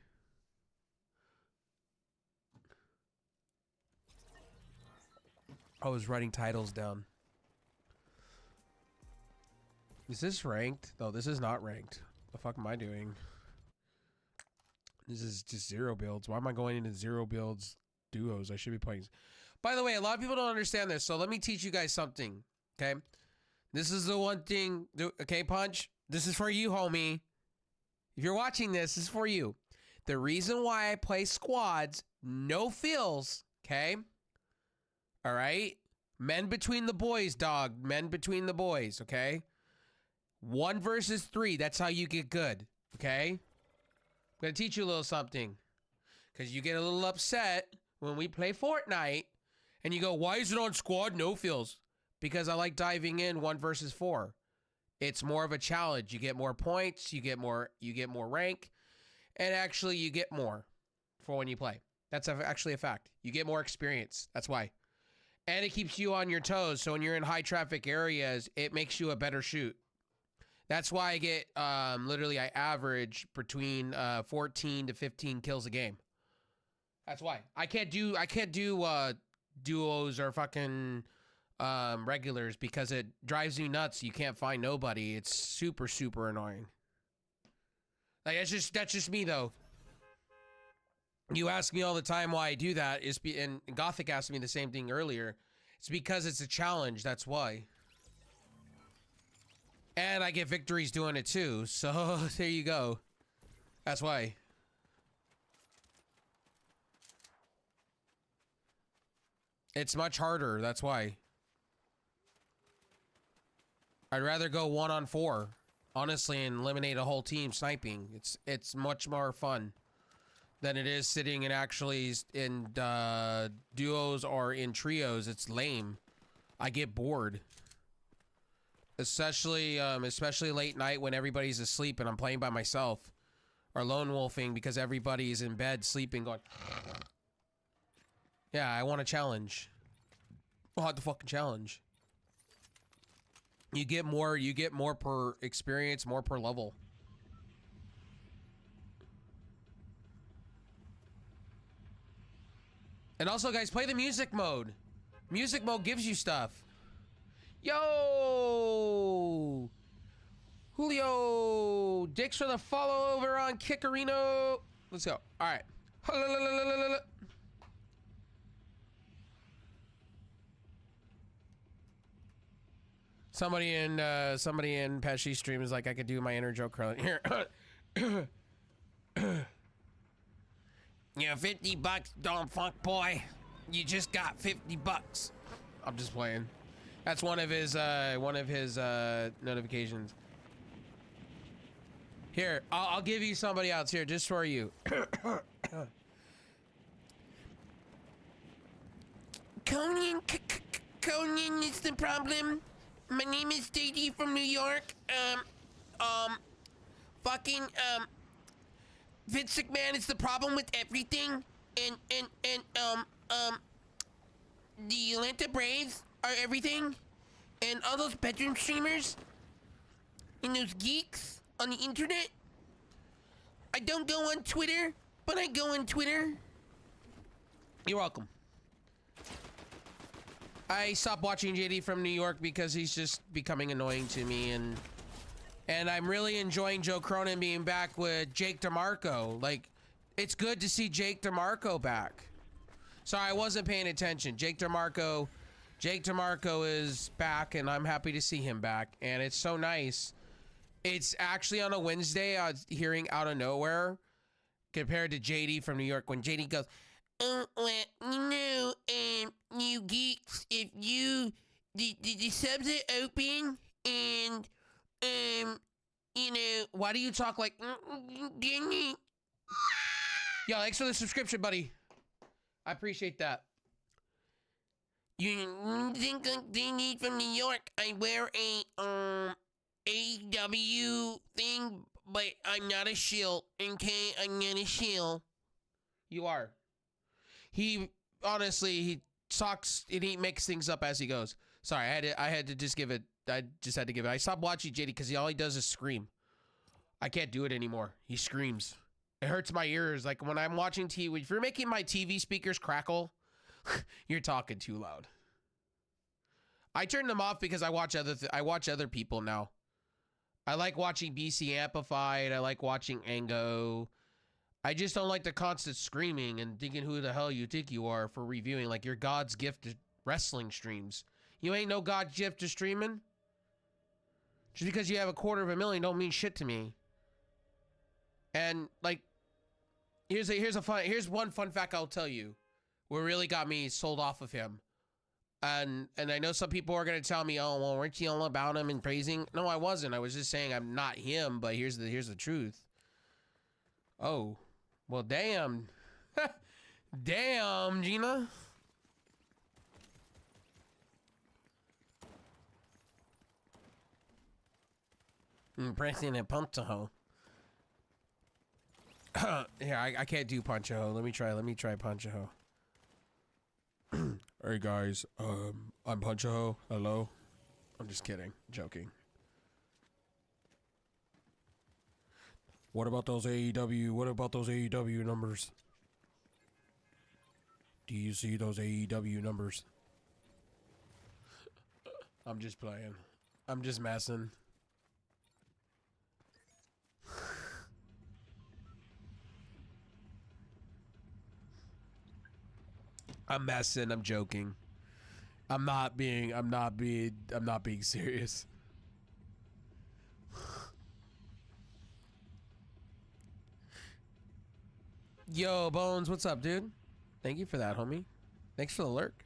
I was writing titles down. Is this ranked? No, this is not ranked. The fuck am I doing? This is just 0 builds. Why am I going into 0 builds duos? I should be playing. By the way, a lot of people don't understand this, so let me teach you guys something. Okay, this is the one thing. Okay, Punch. This is for you, homie. If you're watching this, this is for you. The reason why I play squads, no feels. Okay. All right. Men between the boys, dog. Men between the boys. Okay. 1 versus 3. That's how you get good. Okay. I'm gonna teach you a little something. Because you get a little upset when we play Fortnite and you go, why is it on squad no feels? Because I like diving in 1 versus 4. It's more of a challenge. You get more points, you get more rank, and actually you get more for when you play. That's actually a fact. You get more experience. That's why. And it keeps you on your toes. So when you're in high traffic areas, it makes you a better shoot. That's why I get, literally I average between 14 to 15 kills a game. That's why. I can't do duos or fucking regulars because it drives you nuts. You can't find nobody. It's super, super annoying. Like, that's just me though. You ask me all the time why I do that, and Gothic asked me the same thing earlier. It's because it's a challenge, that's why. And I get victories doing it too, so there you go. That's why. It's much harder, that's why. I'd rather go 1-on-4, honestly, and eliminate a whole team sniping. It's much more fun than it is sitting and actually in duos or in trios. It's lame. I get bored. Especially late night when everybody's asleep and I'm playing by myself. Or lone wolfing because everybody's in bed sleeping going, yeah, I want a challenge. I'll have the fucking challenge. You get more per experience, more per level. And also, guys, play the music mode. Music mode gives you stuff. Yo! Julio! Dicks for the follow over on Kickerino. Let's go. All right. Somebody in Pesci stream is like, I could do my inner joke curling. Here. Yeah, $50, dumb fuck boy. You just got $50. I'm just playing. That's one of his notifications. Here, I'll give you somebody else here just for you. Conan is the problem. My name is JD from New York. Vince McMahon is the problem with everything, and the Atlanta Braves are everything, and all those bedroom streamers, and those geeks on the internet. I don't go on Twitter, but I go on Twitter. You're welcome. I stopped watching JD from New York because he's just becoming annoying to me, and I'm really enjoying Joe Cronin being back with Jake DeMarco. Like, it's good to see Jake DeMarco back. Sorry, I wasn't paying attention. Jake DeMarco is back, and I'm happy to see him back. And it's so nice. It's actually on a Wednesday, I was hearing out of nowhere, compared to JD from New York, when JD goes, oh, well, you geeks, if you, the subs are open, and, you know, why do you talk like, yo, thanks for the subscription, buddy. I appreciate that. You think they need from New York? I wear a, AEW thing, but I'm not a shill, okay? I'm not a shill. You are. He, honestly, he talks and he makes things up as he goes. Sorry, I had to just give it. I just had to give it. I stopped watching JD because all he does is scream. I can't do it anymore. He screams. It hurts my ears. Like when I'm watching TV, if you're making my TV speakers crackle, you're talking too loud. I turned them off because I watch other people now. I like watching BC Amplified. I like watching Ango. I just don't like the constant screaming and thinking who the hell you think you are for reviewing. Like, you're God's gift to wrestling streams. You ain't no God's gift to streaming. Just because you have 250,000 don't mean shit to me. And like, here's one fun fact I'll tell you, what really got me sold off of him. And I know some people are gonna tell me, oh well, weren't you all about him and praising? No, I wasn't. I was just saying I'm not him. But here's the truth. Oh, well, damn, damn, Gina. Pressing a Punchaho. Here, I can't do Punchaho. Let me try Punchaho. Hey guys, I'm Punchaho. Hello. I'm just kidding. Joking. What about those AEW numbers? Do you see those AEW numbers? I'm just playing. I'm just messing. I'm messing. I'm joking. I'm not being serious. Yo, Bones, what's up, dude? Thank you for that, homie. Thanks for the lurk.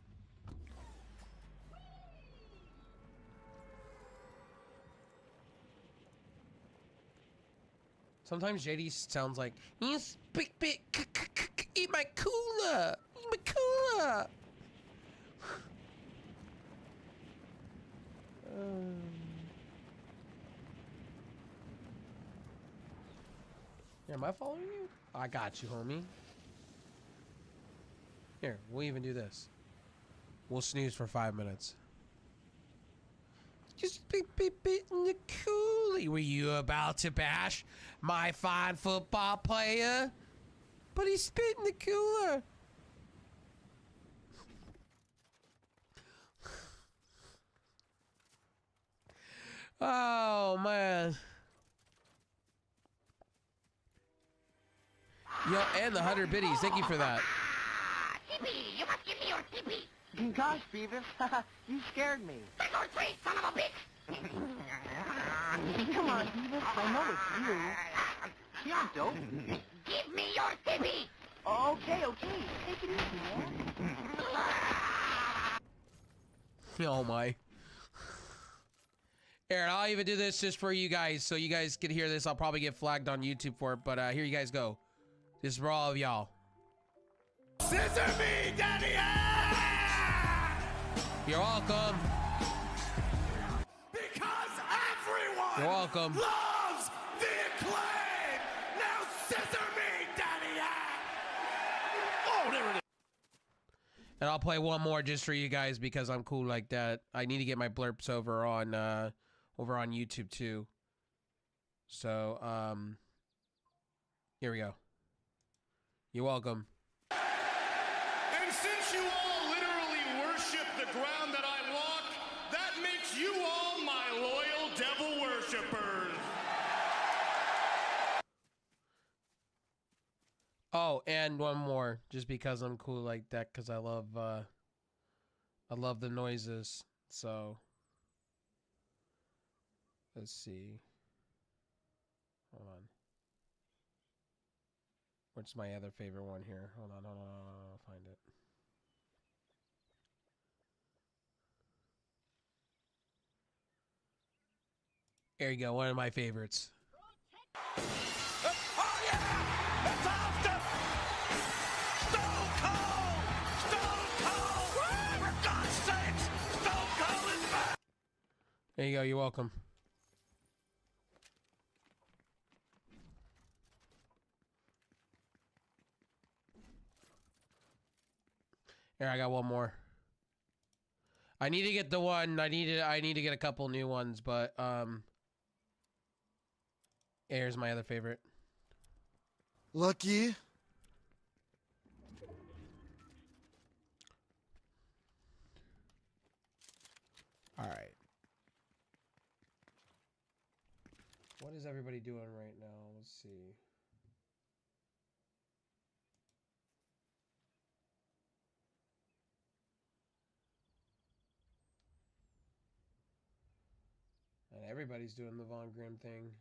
Sometimes JD sounds like, you speak, eat my cooler. Eat my cooler. Yeah, am I following you? I got you, homie. Here, we'll even do this. We'll snooze for 5 minutes. Just in the coolie. Were you about to bash my fine football player? But he spit in the cooler. Oh, man. Yo, and the 100 biddies. Thank you for that. Tippy, you must give me your tippy. Gosh, Beavis, you scared me. Trick or treat, son of a bitch. Come on, Beavis, I know it's you. You're dope. Give me your tippy. Okay, take it easy, man. Oh my. Aaron, I'll even do this just for you guys, so you guys can hear this. I'll probably get flagged on YouTube for it, but here you guys go. This is for all of y'all. Scissor me, Daddy! You're welcome. Because everyone You're welcome. loves the acclaim. Now scissor me, Daddy! Oh, there it is. And I'll play one more just for you guys because I'm cool like that. I need to get my blurps over on YouTube too. So, here we go. You're welcome. And since you all literally worship the ground that I walk, that makes you all my loyal devil worshippers. Oh, and one more, just because I'm cool like that, because I love the noises. So, let's see. Hold on. What's my other favorite one here? Hold on, I'll find it. There you go, one of my favorites. Oh yeah! It's Austin! Stone Cold! Stone Cold! For God's sakes! Stone Cold is back! There you go, you're welcome. Here, I got one more. I need to get the one. I need to get a couple new ones, but here's my other favorite. Lucky. All right. What is everybody doing right now? Let's see. And everybody's doing the Von Grimm thing.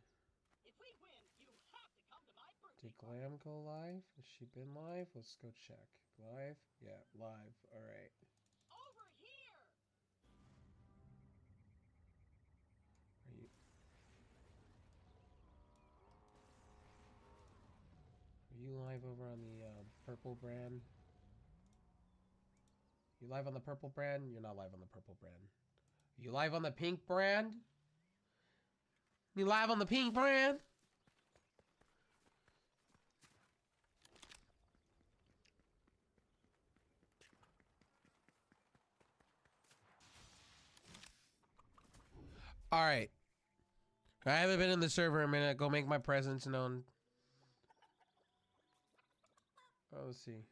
If we win, you have to come to my birthday Did Glam go live? Has she been live? Let's go check. Live? Yeah, live. All right. over here. Are you live over on the purple brand? You live on the purple brand? You're not live on the purple brand. You live on the pink brand? You live on the pink brand? All right. I haven't been in the server a minute. Go make my presence known. Oh, let's see.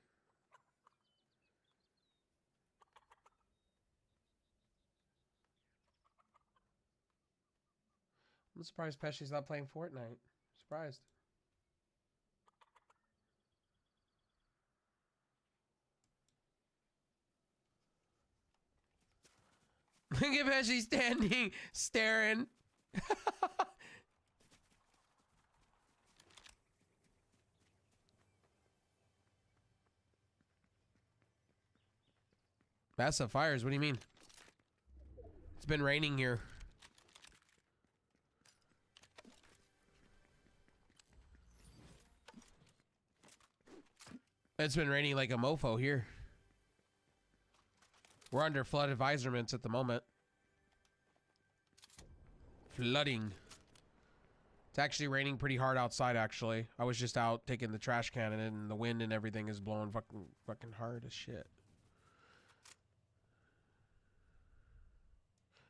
I'm surprised Pesci's not playing Fortnite. Surprised. Look at Pesci standing, staring. Massive fires, what do you mean? It's been raining here. It's been raining like a mofo here. We're under flood advisements at the moment. Flooding. It's actually raining pretty hard outside, actually. I was just out taking the trash can and the wind and everything is blowing fucking hard as shit.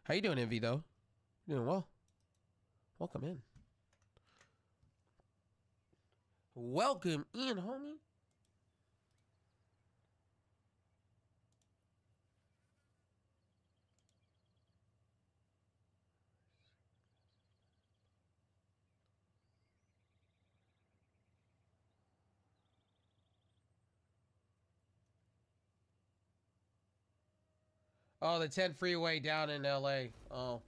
How you doing, Envy, though? You doing well? Welcome in. Welcome in, homie. Oh, the 10 freeway down in LA. Oh,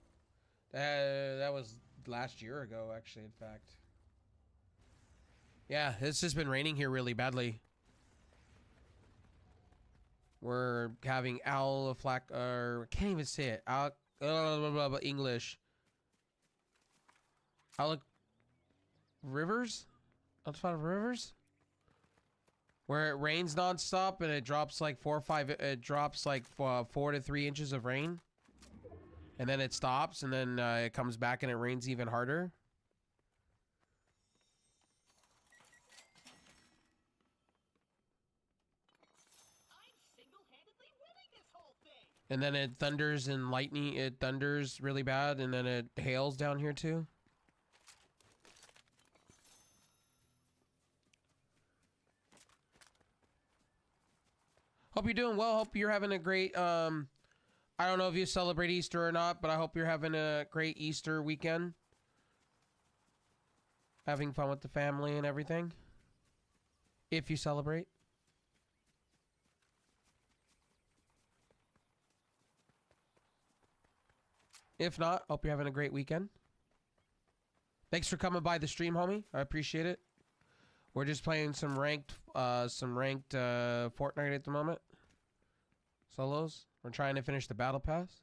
that was last year ago, actually, in fact. Yeah, it's just been raining here really badly. We're having can't even say it. English. Rivers? Outside rivers? Where it rains nonstop and it drops like 4 to 3 inches of rain. And then it stops and then it comes back and it rains even harder. And then it thunders and lightning. It thunders really bad, and then it hails down here too. Hope you're doing well. Hope you're having a great. I don't know if you celebrate Easter or not, but I hope you're having a great Easter weekend. Having fun with the family and everything. If you celebrate. If not, hope you're having a great weekend. Thanks for coming by the stream, homie. I appreciate it. We're just playing some ranked Fortnite at the moment. Solos. We're trying to finish the battle pass.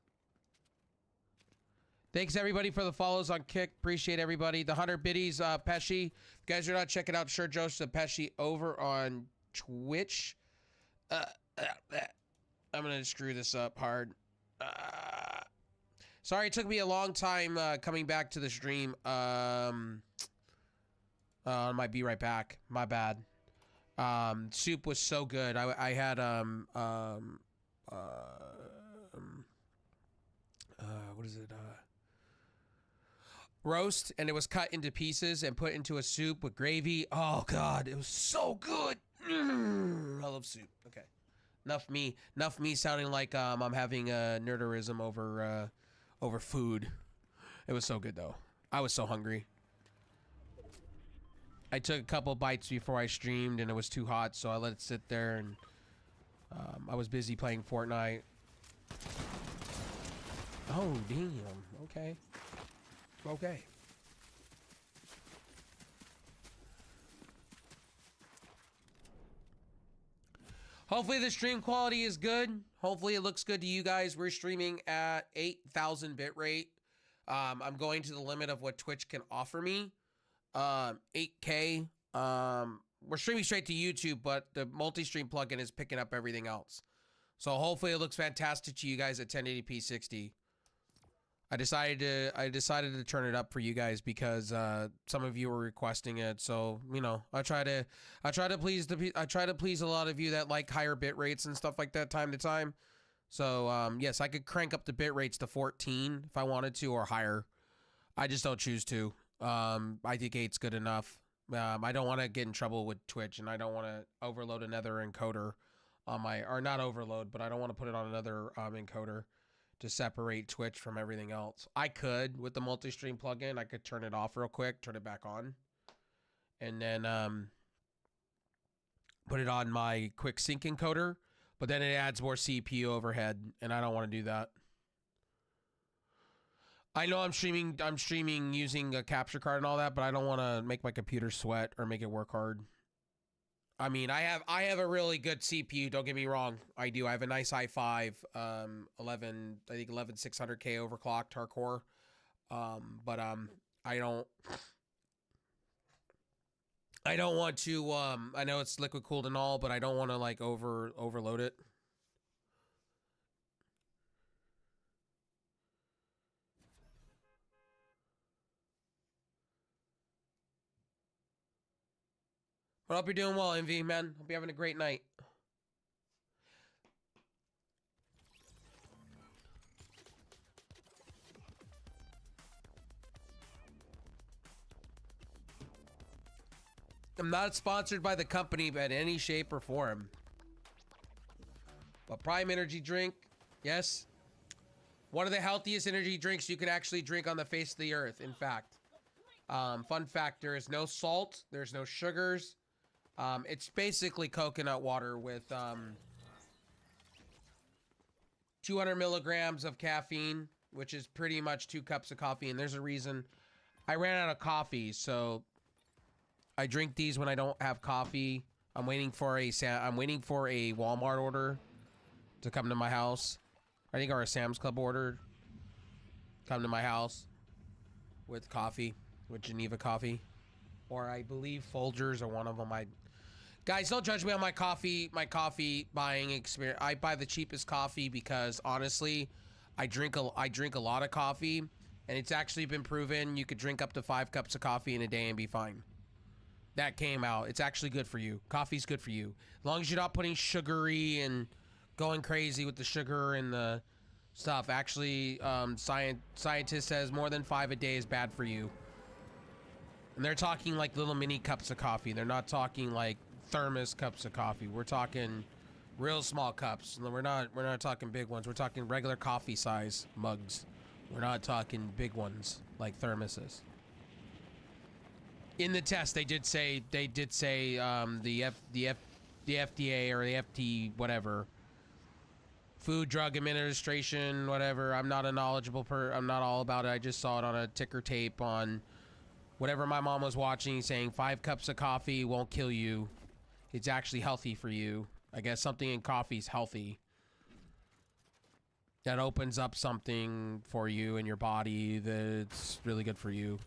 Thanks everybody for the follows on Kick. Appreciate everybody. The 100 biddies, Pesci. If you guys are not checking out Sir Joseph Pesci over on Twitch. I'm gonna screw this up hard. Sorry, it took me a long time coming back to the stream. I might be right back. My bad. Soup was so good. I had what is it? Roast, and it was cut into pieces and put into a soup with gravy. Oh God, it was so good. I love soup. Okay, enough me sounding like I'm having a nerderism over over food. It was so good though. I was so hungry. I took a couple bites before I streamed and it was too hot, so I let it sit there, and I was busy playing Fortnite. Oh, damn. Okay. Okay. Hopefully the stream quality is good. Hopefully it looks good to you guys. We're streaming at 8,000 bitrate. I'm going to the limit of what Twitch can offer me. 8K. We're streaming straight to YouTube, but the multi-stream plugin is picking up everything else. So hopefully it looks fantastic to you guys at 1080p 60. I decided to turn it up for you guys because some of you were requesting it. So, you know, I try to please a lot of you that like higher bit rates and stuff like that time to time. So, yes, I could crank up the bit rates to 14 if I wanted to, or higher. I just don't choose to. I think 8's good enough. I don't want to get in trouble with Twitch, and I don't want to overload another encoder on my, or not overload, but I don't want to put it on another encoder to separate Twitch from everything else. I could, with the multi-stream plugin, I could turn it off real quick, turn it back on, and then put it on my quick sync encoder, but then it adds more CPU overhead, and I don't want to do that. I know I'm streaming using a capture card and all that, but I don't want to make my computer sweat or make it work hard. I mean, I have a really good CPU, don't get me wrong. I do. I have a nice i5 11600K overclocked hardcore. But I don't want to I know it's liquid cooled and all, but I don't want to like overload it. But I hope you're doing well, MV, man. Hope you're having a great night. I'm not sponsored by the company in any shape or form. But Prime Energy Drink, yes. One of the healthiest energy drinks you can actually drink on the face of the earth, in fact. Fun fact, there is no salt, there's no sugars. It's basically coconut water with 200 milligrams of caffeine, which is pretty much 2 cups of coffee. And there's a reason I ran out of coffee, so I drink these when I don't have coffee. I'm waiting for a Walmart order to come to my house. I think, or a Sam's Club order come to my house with coffee, with Geneva coffee, or I believe Folgers or one of them. Guys, don't judge me on my coffee buying experience. I buy the cheapest coffee because honestly, I drink a lot of coffee, and it's actually been proven you could drink up to 5 cups of coffee in a day and be fine. That came out. It's actually good for you. Coffee's good for you. As long as you're not putting sugary and going crazy with the sugar and the stuff. Actually, scientists says more than 5 a day is bad for you. And they're talking like little mini cups of coffee. They're not talking like thermos cups of coffee. We're talking real small cups. We're not talking big ones. We're talking regular coffee size mugs. We're not talking big ones like thermoses. In the test, they did say the FDA or the FT whatever, Food Drug Administration, whatever. I'm not a knowledgeable I'm not all about it. I just saw it on a ticker tape on whatever my mom was watching, saying 5 cups of coffee won't kill you. It's actually healthy for you. I guess something in coffee is healthy. That opens up something for you in your body that's really good for you.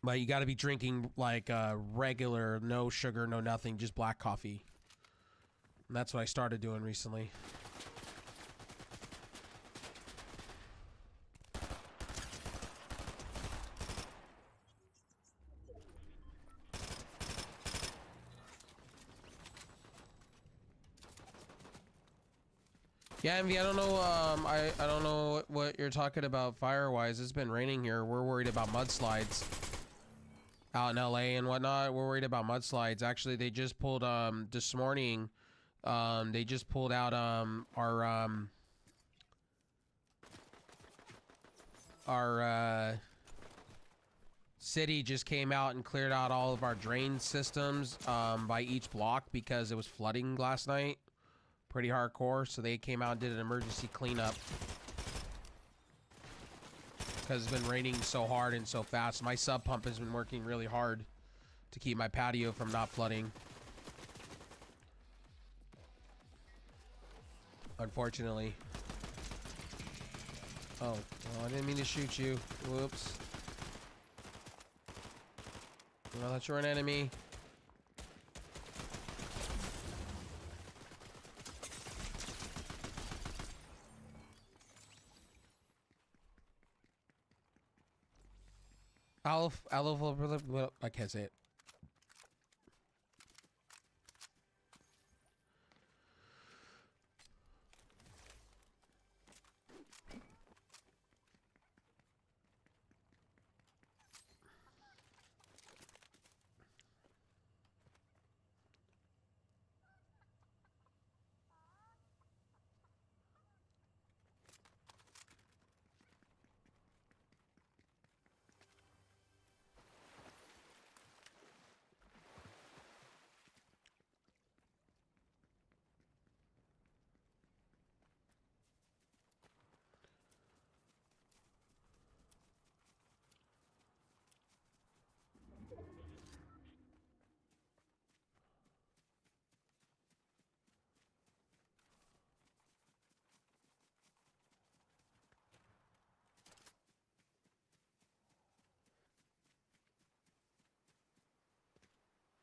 But you got to be drinking like regular, no sugar, no nothing, just black coffee. And that's what I started doing recently. Yeah, MV, I don't know. I don't know what you're talking about fire-wise. It's been raining here. We're worried about mudslides out in LA and whatnot. We're worried about mudslides. Actually, they just pulled this morning. They just pulled out our our city just came out and cleared out all of our drain systems by each block because it was flooding last night. Pretty hardcore, so they came out and did an emergency cleanup. Because it's been raining so hard and so fast. My sub pump has been working really hard to keep my patio from not flooding. Unfortunately. Oh, well, I didn't mean to shoot you. Whoops. Well, that's you're an enemy. I can't say it.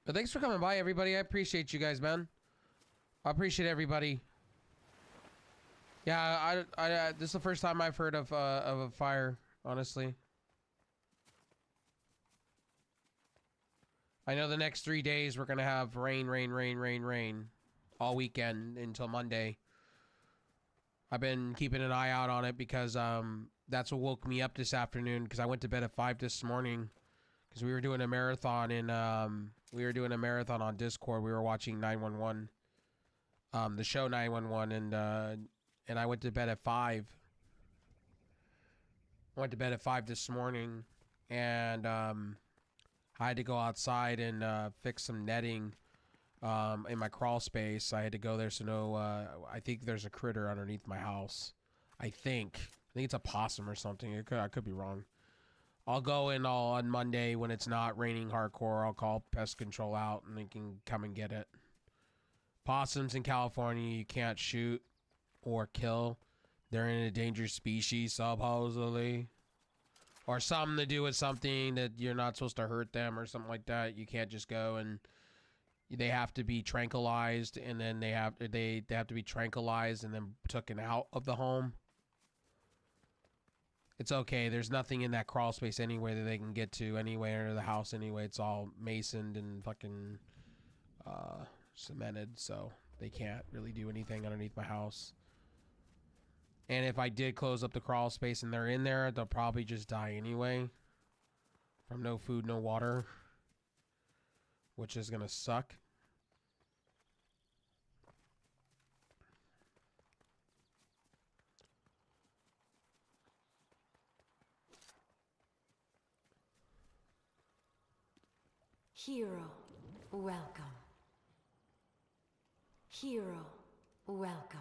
But thanks for coming by, everybody. I appreciate you guys, man. I appreciate everybody. Yeah, this is the first time I've heard of a fire, honestly. I know the next 3 days we're gonna have rain, rain, rain, rain, rain, all weekend until Monday. I've been keeping an eye out on it because that's what woke me up this afternoon because I went to bed at 5 this morning because we were doing a marathon on Discord. We were watching 911, the show 911, and I went to bed at 5. I went to bed at 5 this morning, and I had to go outside and fix some netting in my crawl space. I had to go there, so I think there's a critter underneath my house. I think it's a possum or something. I could be wrong. I'll go in on Monday when it's not raining hardcore. I'll call pest control out and they can come and get it. Possums in California you can't shoot or kill. They're an endangered species, supposedly. Or something to do with something that you're not supposed to hurt them or something like that. You can't just go and they have to be tranquilized, and then they have to be tranquilized and then taken out of the home. It's okay. There's nothing in that crawl space anywhere that they can get to anywhere in the house anyway. It's all masoned and fucking cemented, so they can't really do anything underneath my house. And if I did close up the crawl space and they're in there, they'll probably just die anyway. From no food, no water. Which is gonna suck. Hero, welcome. Hero, welcome.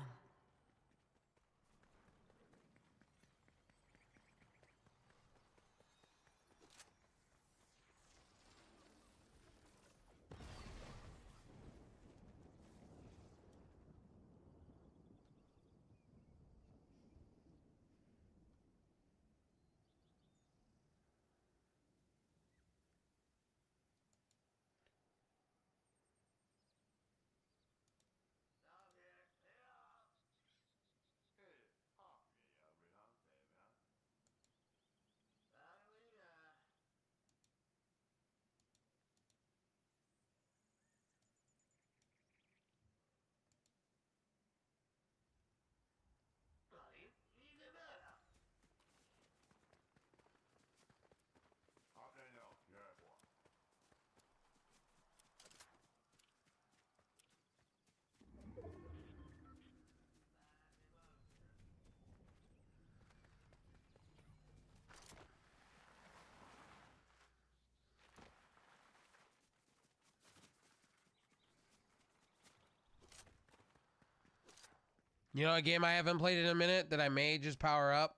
You know a game I haven't played in a minute that I may just power up?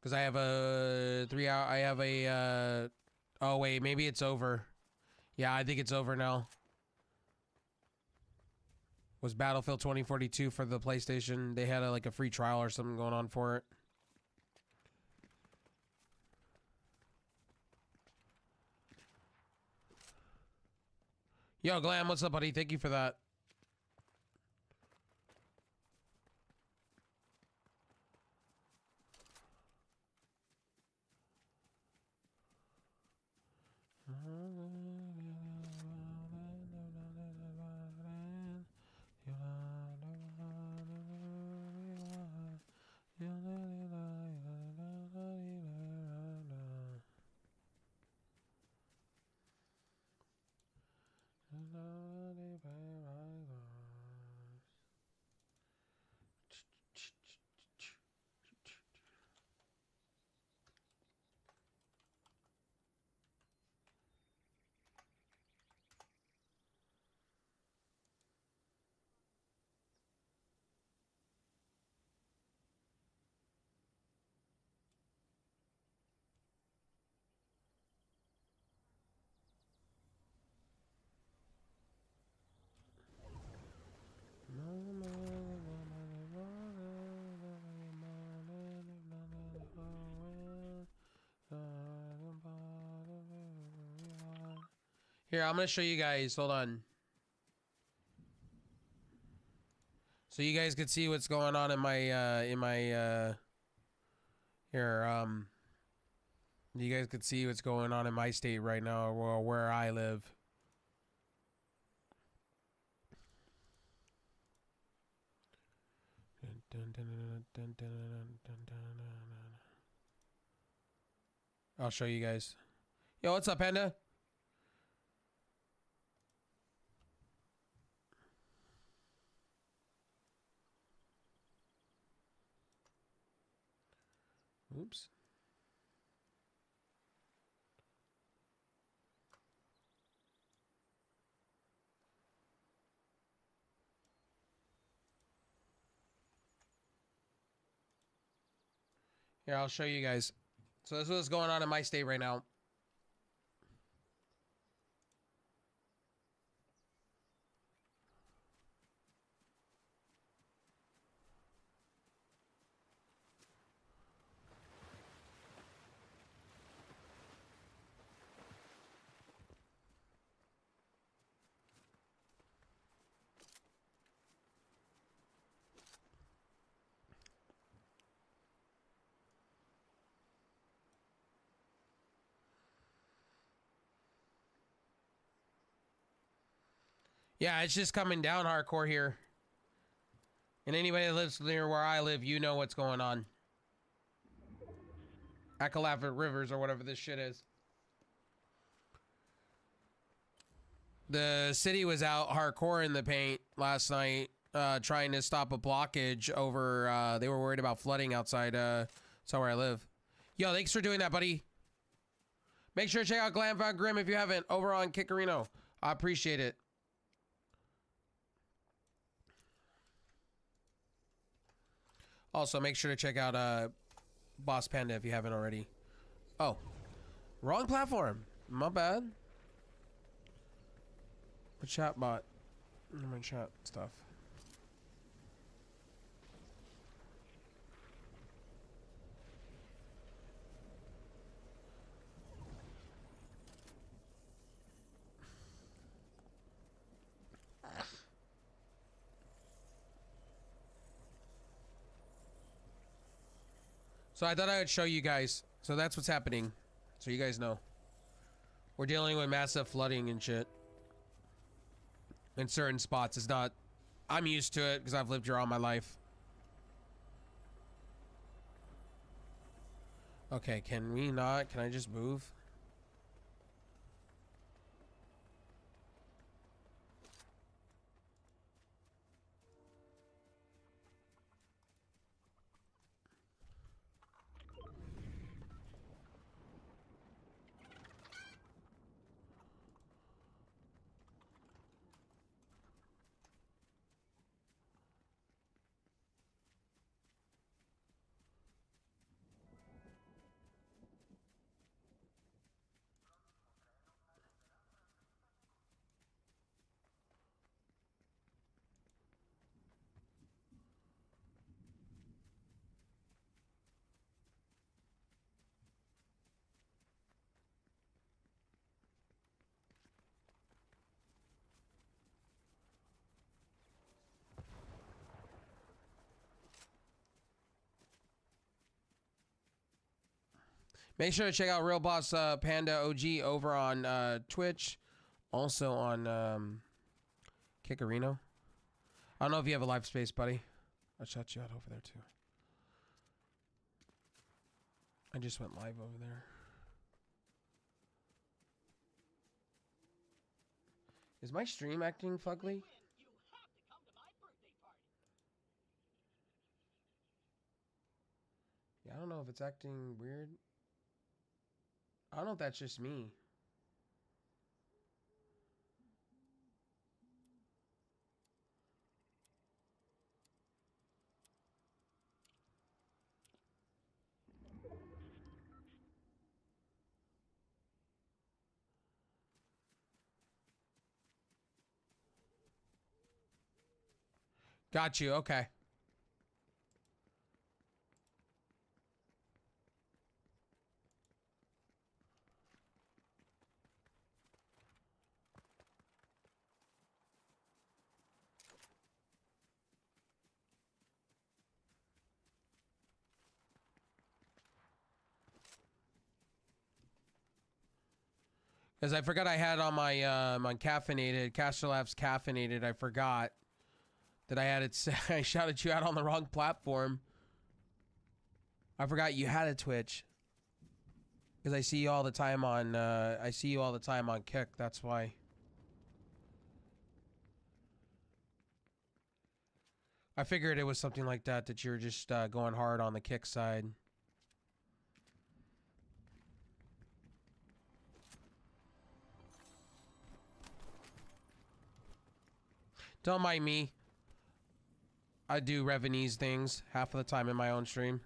Because I have a 3 hour, I have a, oh wait, maybe it's over. Yeah, I think it's over now. Was Battlefield 2042 for the PlayStation. They had like a free trial or something going on for it. Yo, Glam, what's up, buddy? Thank you for that. Here, I'm gonna show you guys. Hold on. So you guys can see what's going on in my here, you guys can see what's going on in my state right now, or where I live. I'll show you guys. Yo, what's up, Panda? Oops. Here, I'll show you guys. So this is what's going on in my state right now. Yeah, it's just coming down hardcore here. And anybody that lives near where I live, you know what's going on. Akalafit Rivers or whatever this shit is. The city was out hardcore in the paint last night, trying to stop a blockage over, they were worried about flooding outside, that's where I live. Yo, thanks for doing that, buddy. Make sure to check out Glam Von Grim if you haven't, over on Kickarino. I appreciate it. Also, make sure to check out Boss Panda if you haven't already. Oh, wrong platform. My bad. The chat bot. My chat stuff. So I thought I would show you guys. So that's what's happening. So you guys know. We're dealing with massive flooding and shit. In certain spots. It's not... I'm used to it because I've lived here all my life. Okay, can we not? Can I just move? Make sure to check out Real Boss Panda OG over on Twitch. Also on Kickarino. I don't know if you have a live space, buddy. I'll shout you out over there too. I just went live over there. Is my stream acting fugly? Yeah, I don't know if it's acting weird. I don't know if that's just me. Got you, okay. Because I forgot I had on my my caffeinated, Caster Labs caffeinated, I forgot that I had it. I shouted you out on the wrong platform. I forgot you had a Twitch. Because I see you all the time on Kick, that's why. I figured it was something like that, that you're just going hard on the Kick side. Don't mind me. I do Revenese things half of the time in my own stream.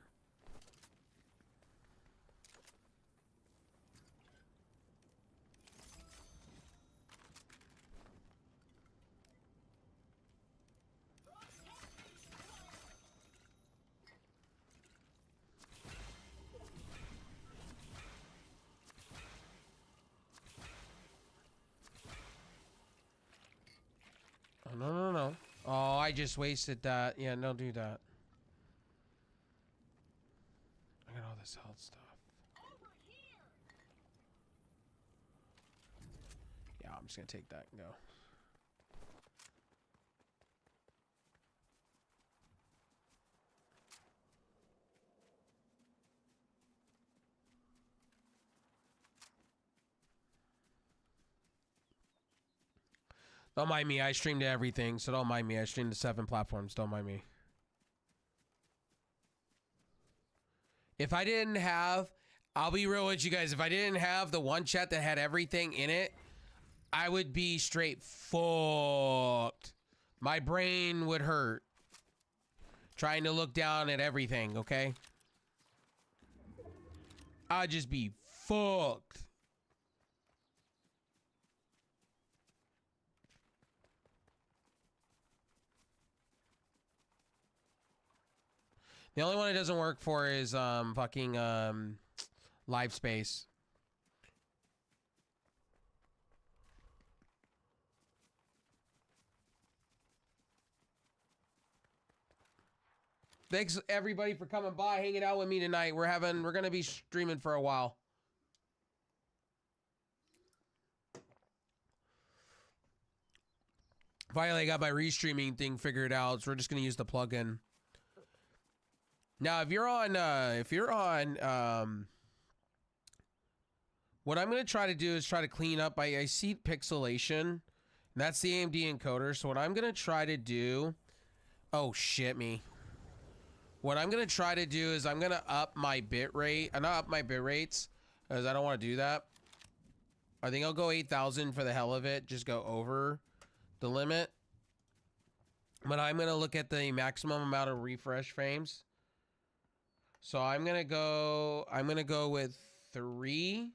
Oh, no, no, no. Oh, I just wasted that. Yeah, don't do that. I got all this health stuff. Yeah, I'm just gonna take that and go. Don't mind me. I streamed to everything, so don't mind me. I streamed to 7 platforms. Don't mind me. If I didn't have, I'll be real with you guys. If I didn't have the one chat that had everything in it, I would be straight fucked. My brain would hurt trying to look down at everything, okay? I'd just be fucked. The only one it doesn't work for is fucking live space. Thanks everybody for coming by, hanging out with me tonight. We're gonna be streaming for a while. Finally, I got my restreaming thing figured out, so we're just gonna use the plugin. Now, if you're on, what I'm gonna try to do is try to clean up. I see pixelation, and that's the AMD encoder. So what I'm gonna try to do, oh shit me. What I'm gonna try to do is I'm gonna up my bit rate. Not up my bit rates, because I don't want to do that. I think I'll go 8,000 for the hell of it. Just go over the limit. But I'm gonna look at the maximum amount of refresh frames. So I'm gonna go with 3.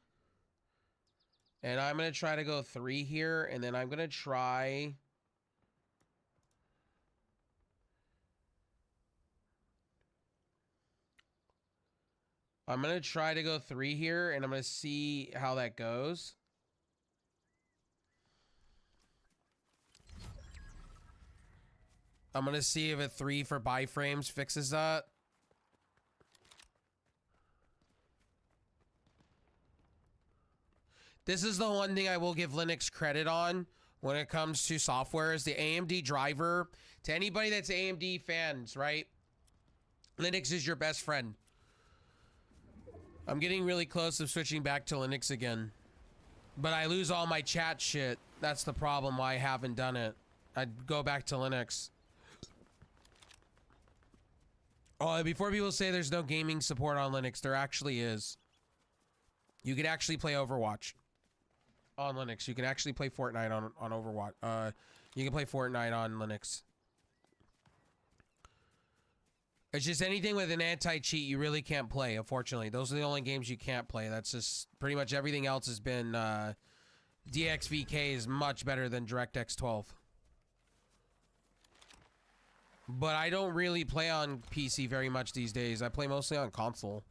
And I'm gonna try to go 3 here, and then I'm gonna try to go 3 here, and I'm gonna see how that goes. I'm gonna see if a 3 for buy frames fixes that. This is the one thing I will give Linux credit on when it comes to software is the AMD driver. To anybody that's AMD fans, right? Linux is your best friend. I'm getting really close to switching back to Linux again. But I lose all my chat shit. That's the problem why I haven't done it. I'd go back to Linux. Oh, before people say there's no gaming support on Linux, there actually is. You can actually play Overwatch on Linux. You can actually play Fortnite on Overwatch. You can play Fortnite on Linux. It's just anything with an anti-cheat you really can't play, unfortunately. Those are the only games you can't play. That's just pretty much everything else has been DXVK is much better than DirectX 12. But I don't really play on PC very much these days. I play mostly on console.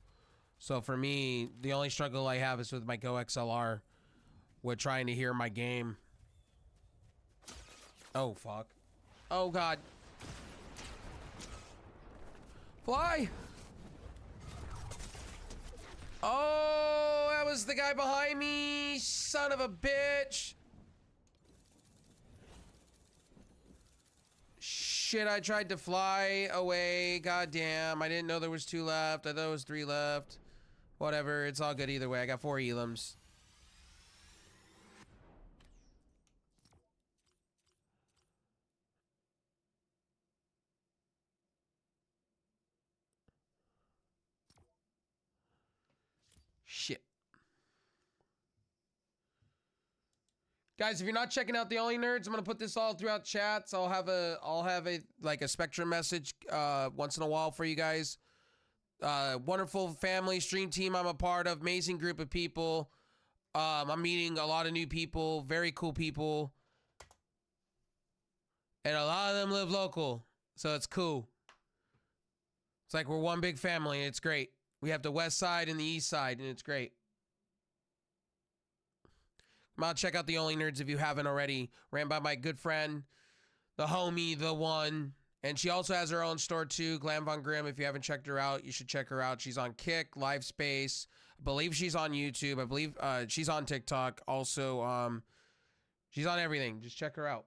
So for me, the only struggle I have is with my Go XLR with trying to hear my game. Oh, fuck. Oh, God. Fly! Oh, that was the guy behind me, son of a bitch. Shit, I tried to fly away. God damn, I didn't know there was 2 left. I thought it was 3 left. Whatever, it's all good either way. I got 4 elims. Shit. Guys, if you're not checking out The Only Nerds, I'm gonna put this all throughout chats. I'll have a like a Spectrum message once in a while for you guys. Wonderful family stream team I'm a part of, amazing group of people. I'm meeting a lot of new people, very cool people. And a lot of them live local, so it's cool. It's like we're one big family, it's great. We have the west side and the east side, and it's great. Come out, check out The Only Nerds if you haven't already. Ran by my good friend, the homie, the one. And she also has her own store too, Glam Von Grimm. If you haven't checked her out, you should check her out. She's on Kick, Livespace. I believe she's on YouTube. I believe she's on TikTok. Also, she's on everything. Just check her out.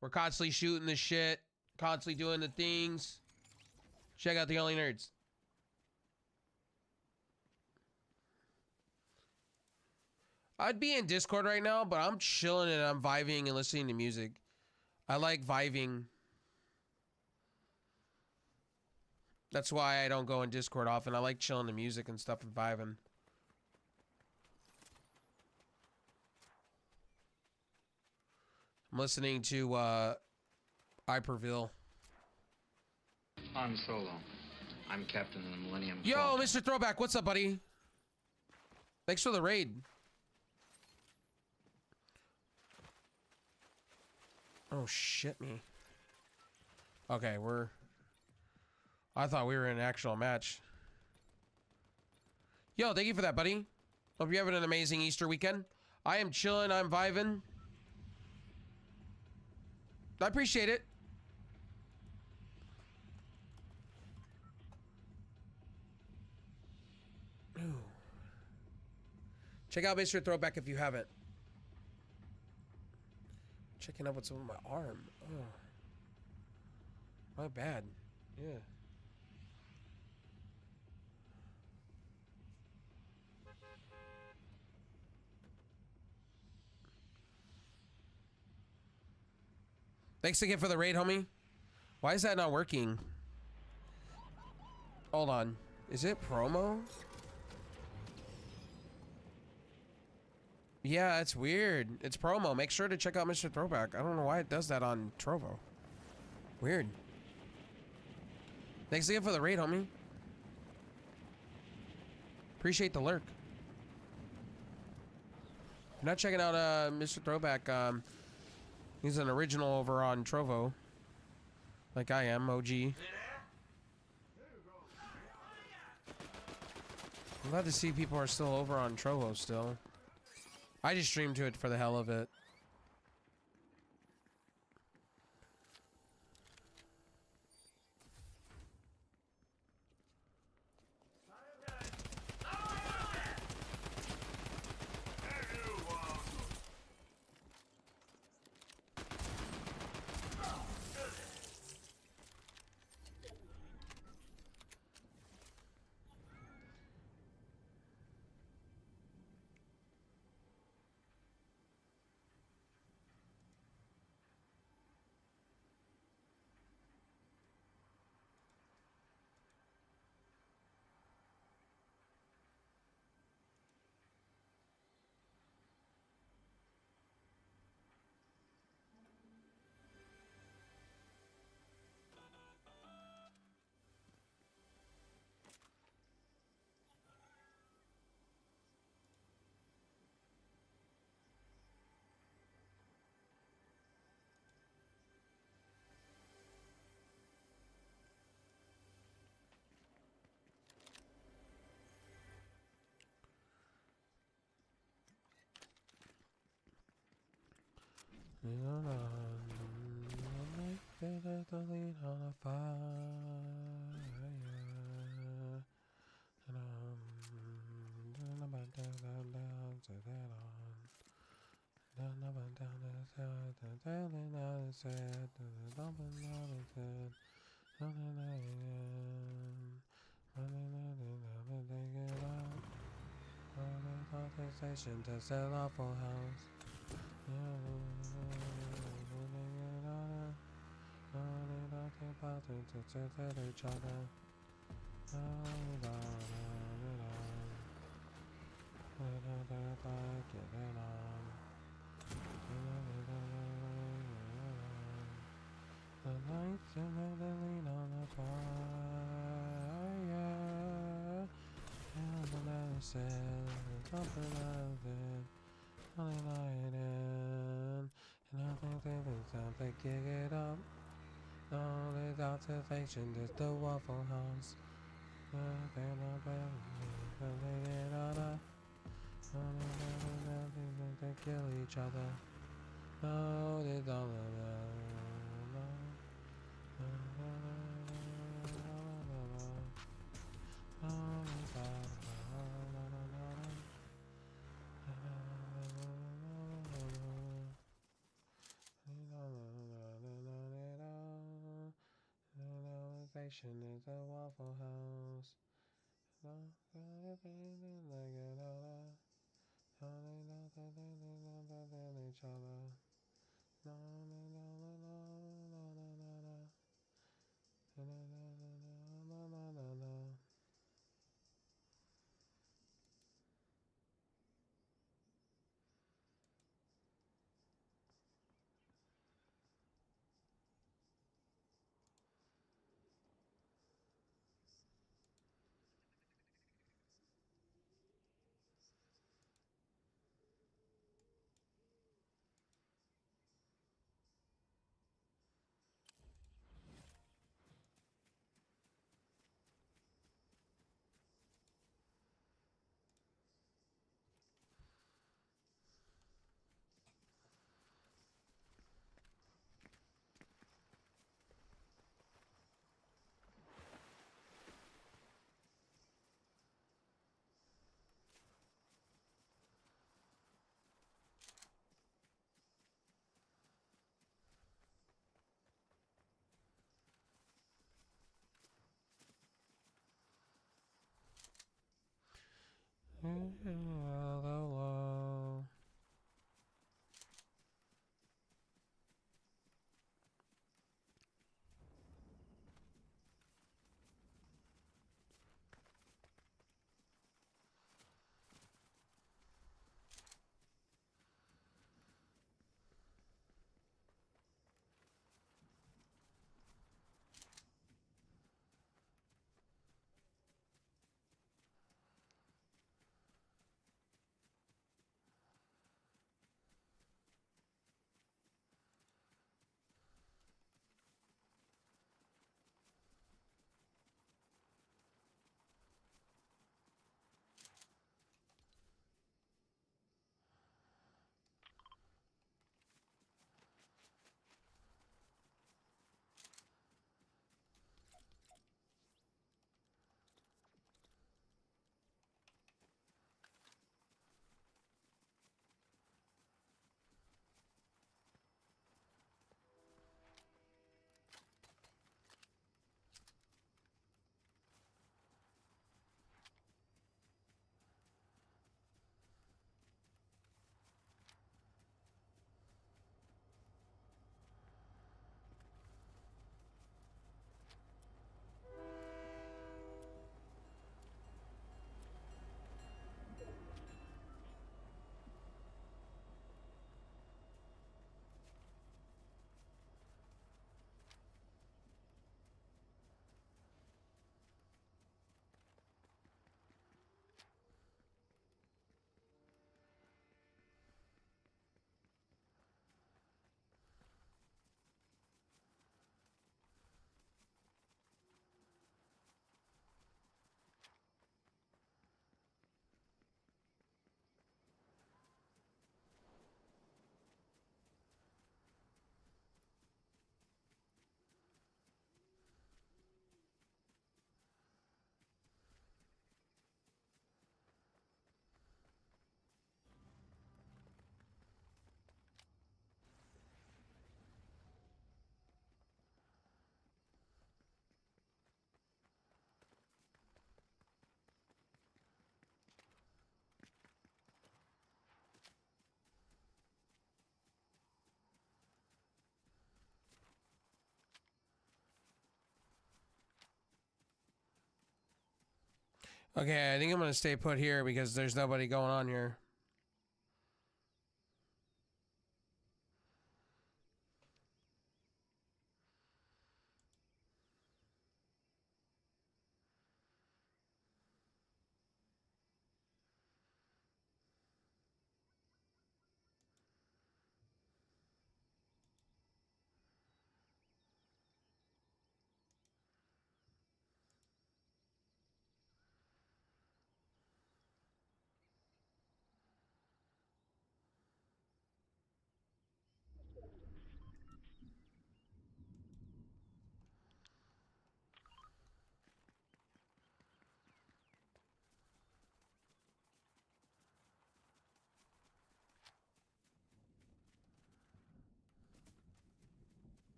We're constantly shooting the shit, constantly doing the things. Check out The Only Nerds. I'd be in Discord right now, but I'm chilling and I'm vibing and listening to music. I like vibing. That's why I don't go in Discord often. I like chilling to music and stuff and vibing. I'm listening to Iperville. Han Solo. I'm Captain of the Millennium Yo, Falcon. Mr. Throwback, what's up, buddy? Thanks for the raid. Oh, shit me. Okay, I thought we were in an actual match. Yo, thank you for that, buddy. Hope you're having an amazing Easter weekend. I am chilling, I'm vibing. I appreciate it. Ooh. Check out Mr. Throwback if you haven't. Checking out what's on my arm. Oh. My bad. Yeah. Thanks again for the raid, homie. Why is that not working? Hold on. Is it promo? Yeah, it's weird. It's promo. Make sure to check out Mr. Throwback. I don't know why it does that on Trovo. Weird. Thanks again for the raid, homie. Appreciate the lurk. If you're not checking out Mr. Throwback, he's an original over on Trovo. Like I am, OG. I'm glad to see people are still over on Trovo still. I just stream to it for the hell of it. Station to sell awful house. Each other. Get it on. The lights and the lean on the fire. And the man said, something like that. Only light in. And I think they think time to kick it up. All this observation, there's the Waffle House. They kill each other. Oh, they don't Station is a Waffle House. Each other. Hello. Okay, I think I'm gonna stay put here because there's nobody going on here.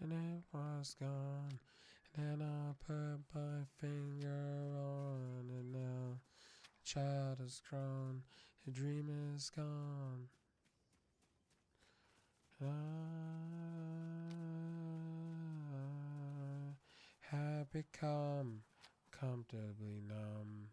And it was gone. And then I put my finger on it now. The child has grown. The dream is gone. I have become comfortably numb.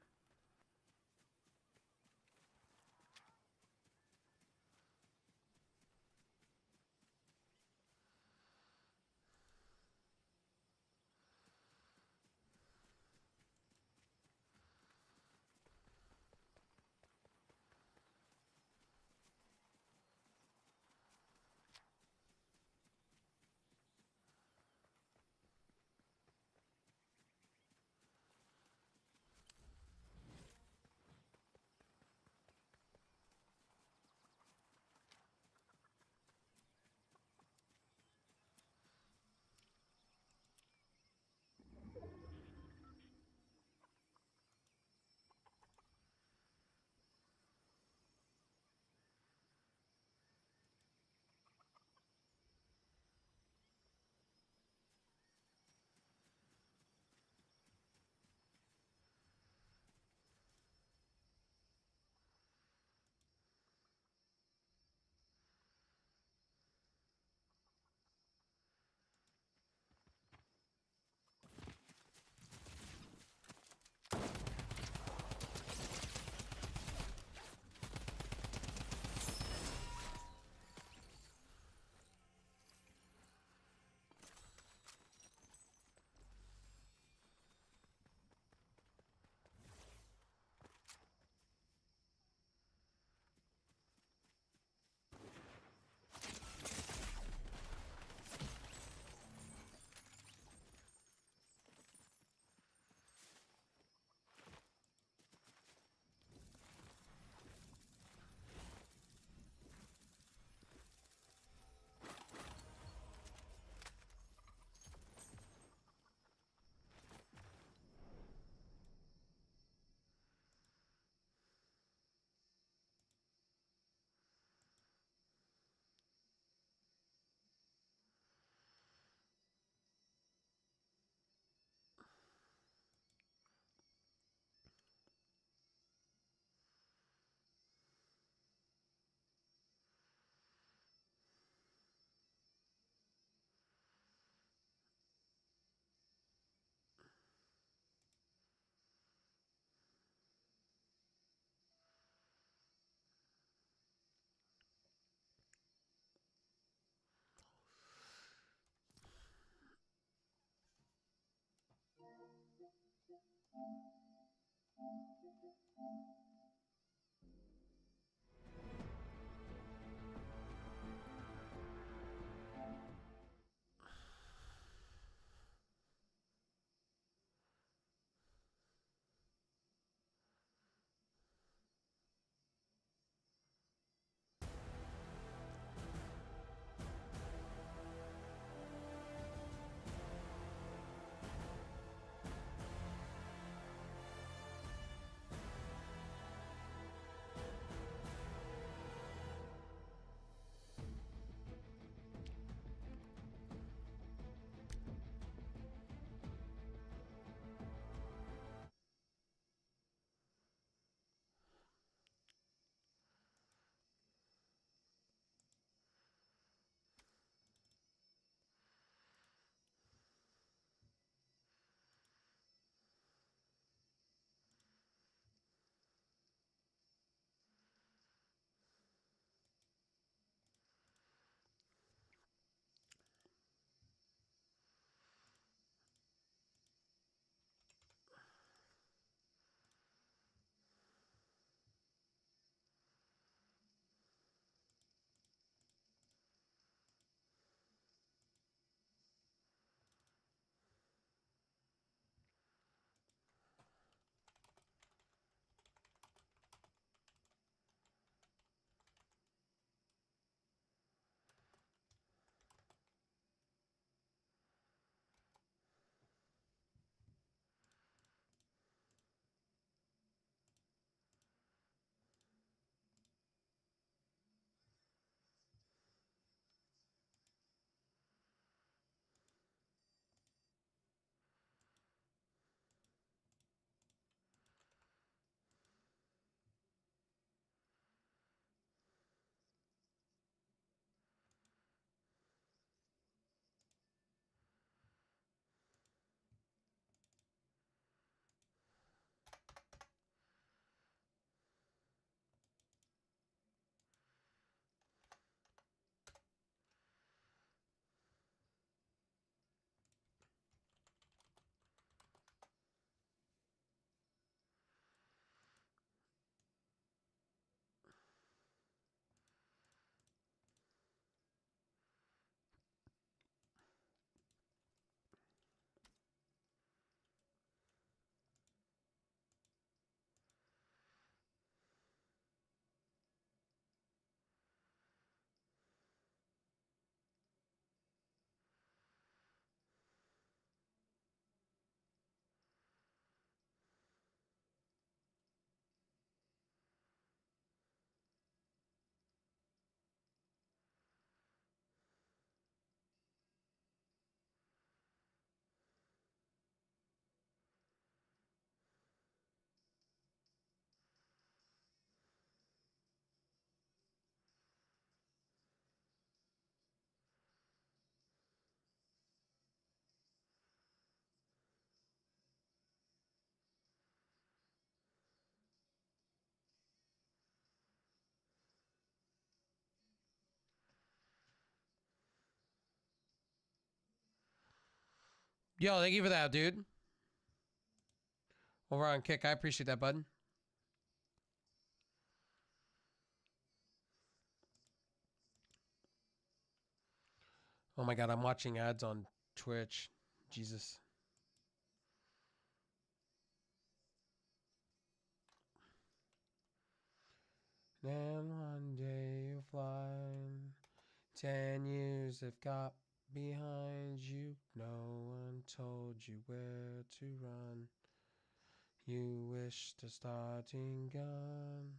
Yo, thank you for that, dude. Over on Kick. I appreciate that, bud. Oh my god, I'm watching ads on Twitch. Jesus. And one day you'll fly. 10 years have got behind you. No one told you where to run. You wish the starting gun.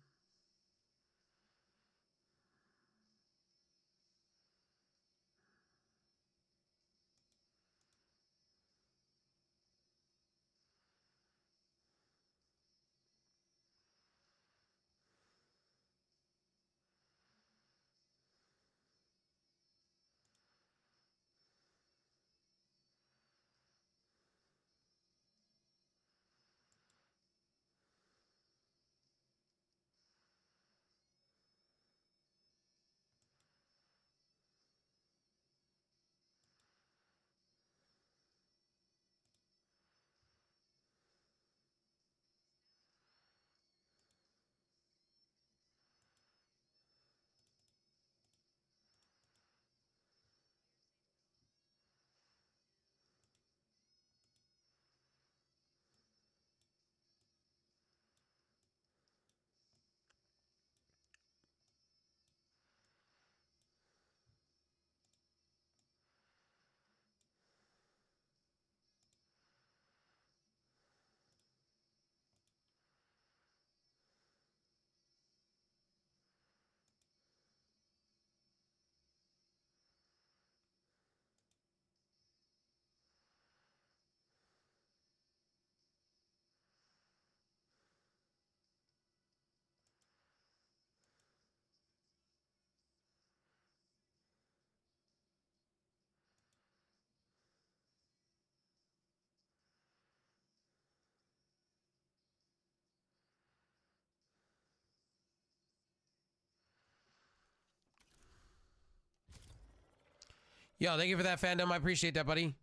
Yo, thank you for that fandom. I appreciate that, buddy.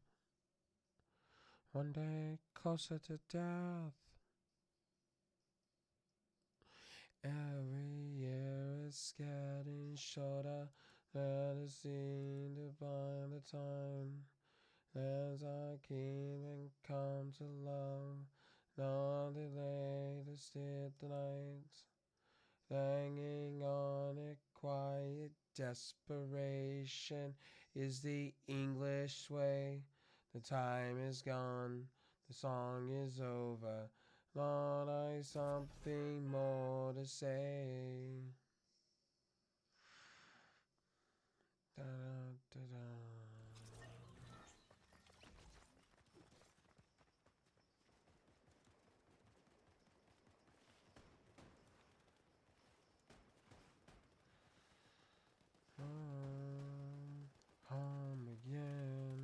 One day closer to death. Every year it's getting shorter. Let us seem to find the time as I keep and come to love. Not the latest hit the night. Hanging on a quiet desperation is the English way. The time is gone, the song is over. Lord, I something more to say. Da, da, da, da. Home again.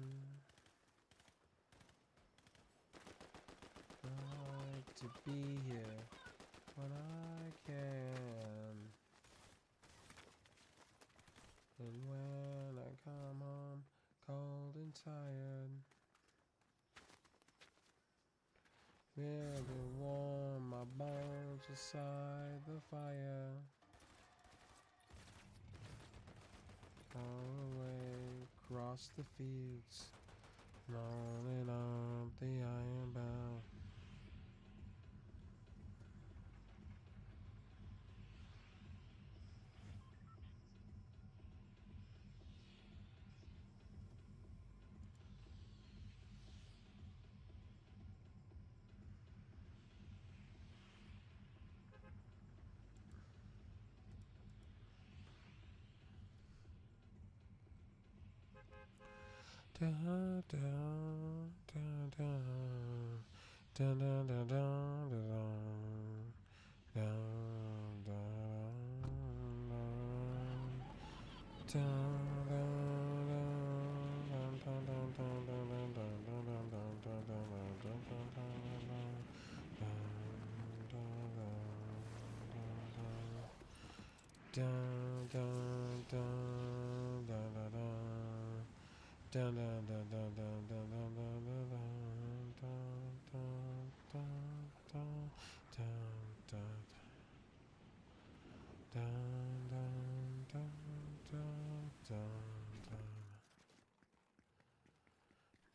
I like to be here when I can. And when I come home, cold and tired, really warm my bones beside the fire. All the way across the fields, rolling up the iron bell. Da da da da da da da da da da da da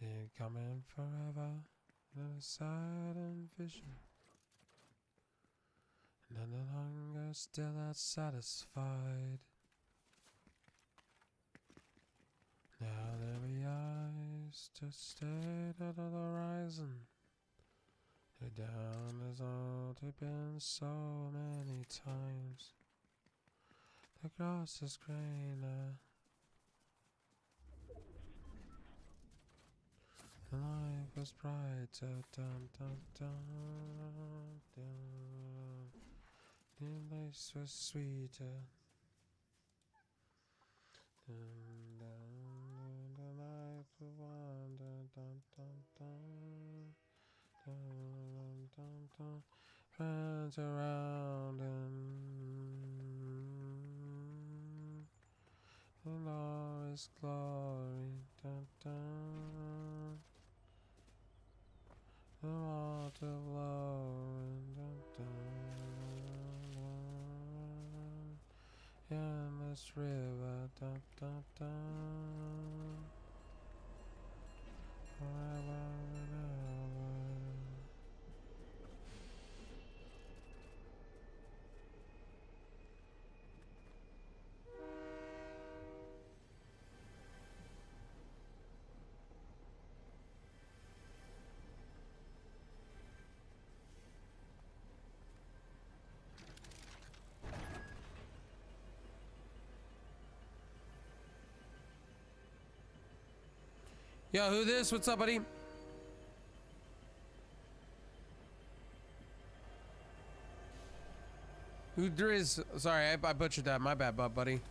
Keep coming forever. The silent vision. And the hunger still not satisfied. Now there be eyes to stare at the horizon. The down has already been so many times. The grass is greener. The life was brighter. Dun, dun, dun, dun. The place was sweeter. Dun, dun, the life was wonder. Dun, dun, dun. Dun, dun, dun. Friends around and all is glory. Dun, dun. The water flowing. Dun, dun, dun. Endless river. Dun, dun, dun. Forever and ever. Yo, who this? What's up, buddy? Who Driz? Sorry, I butchered that. My bad, buddy.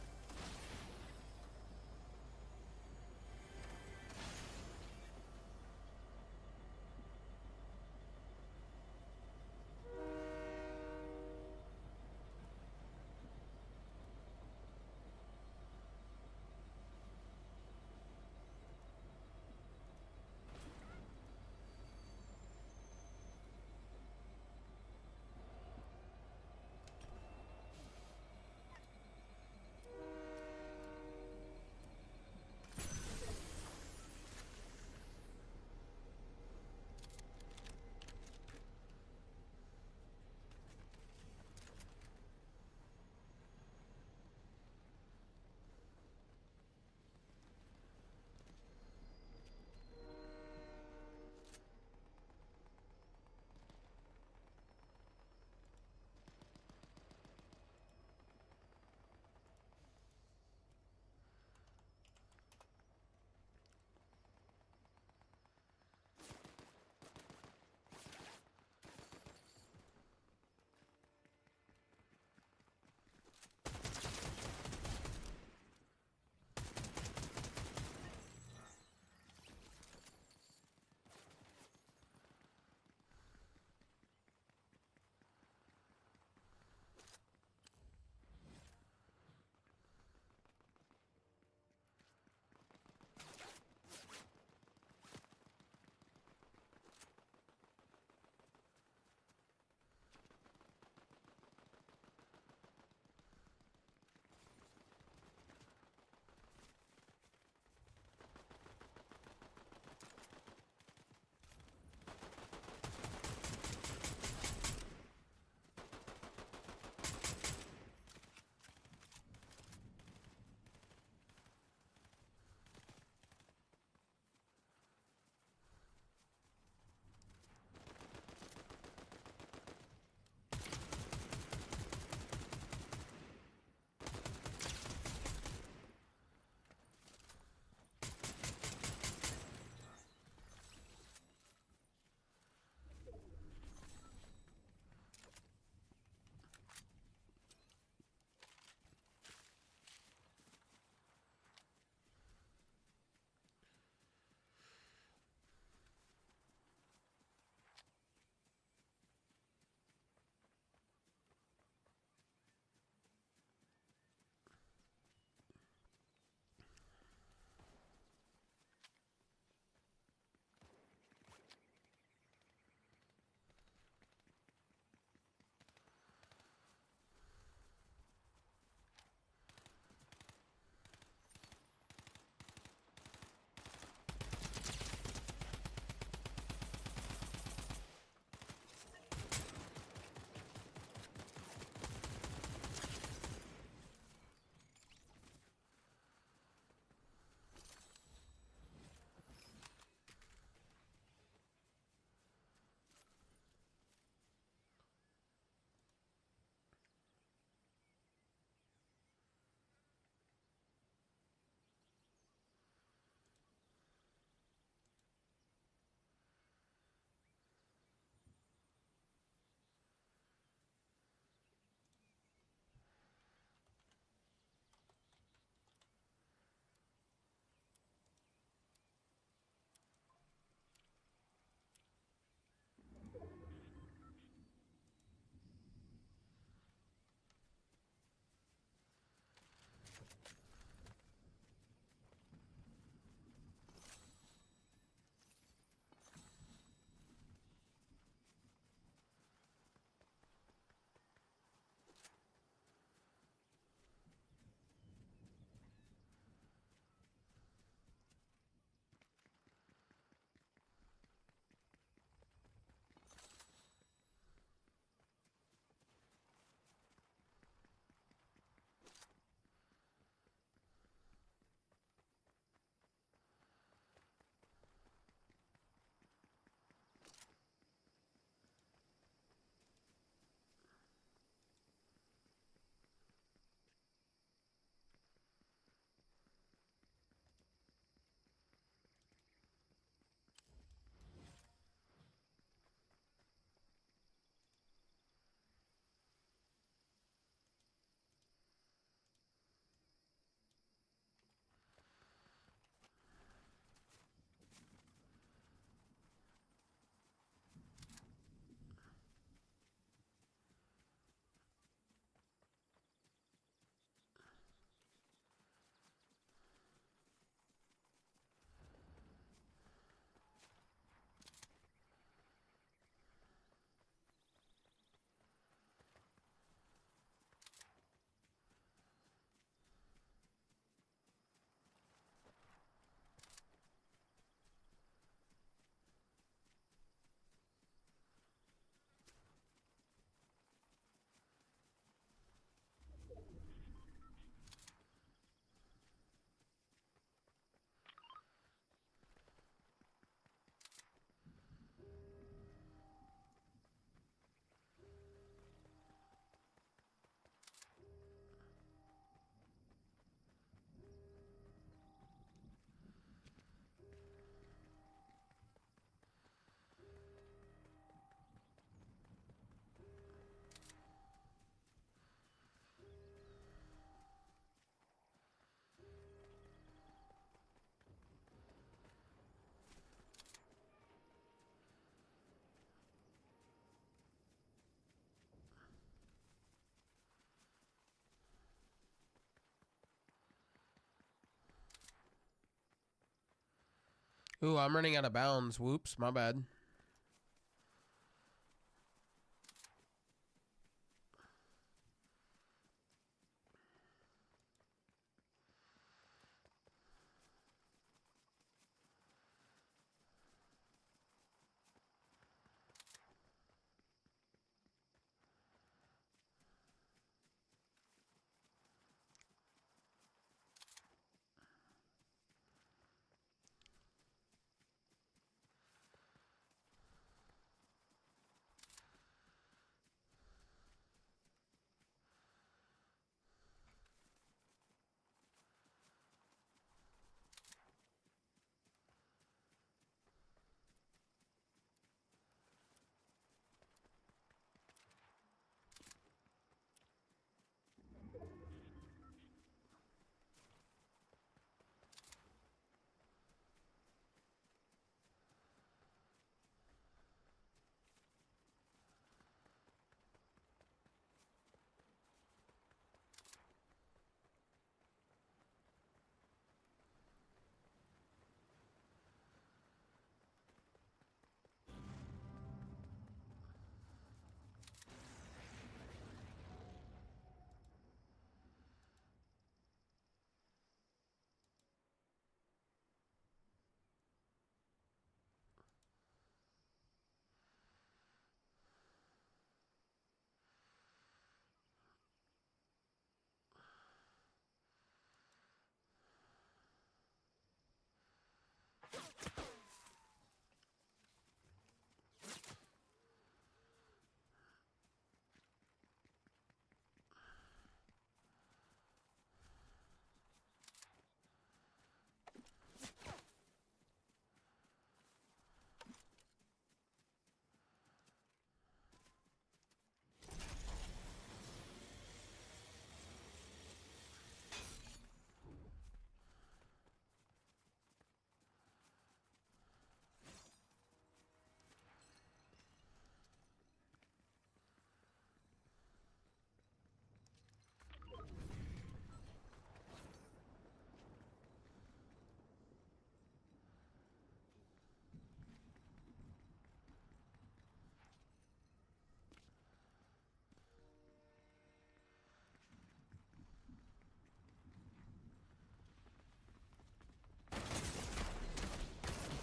Ooh, I'm running out of bounds. Whoops, my bad.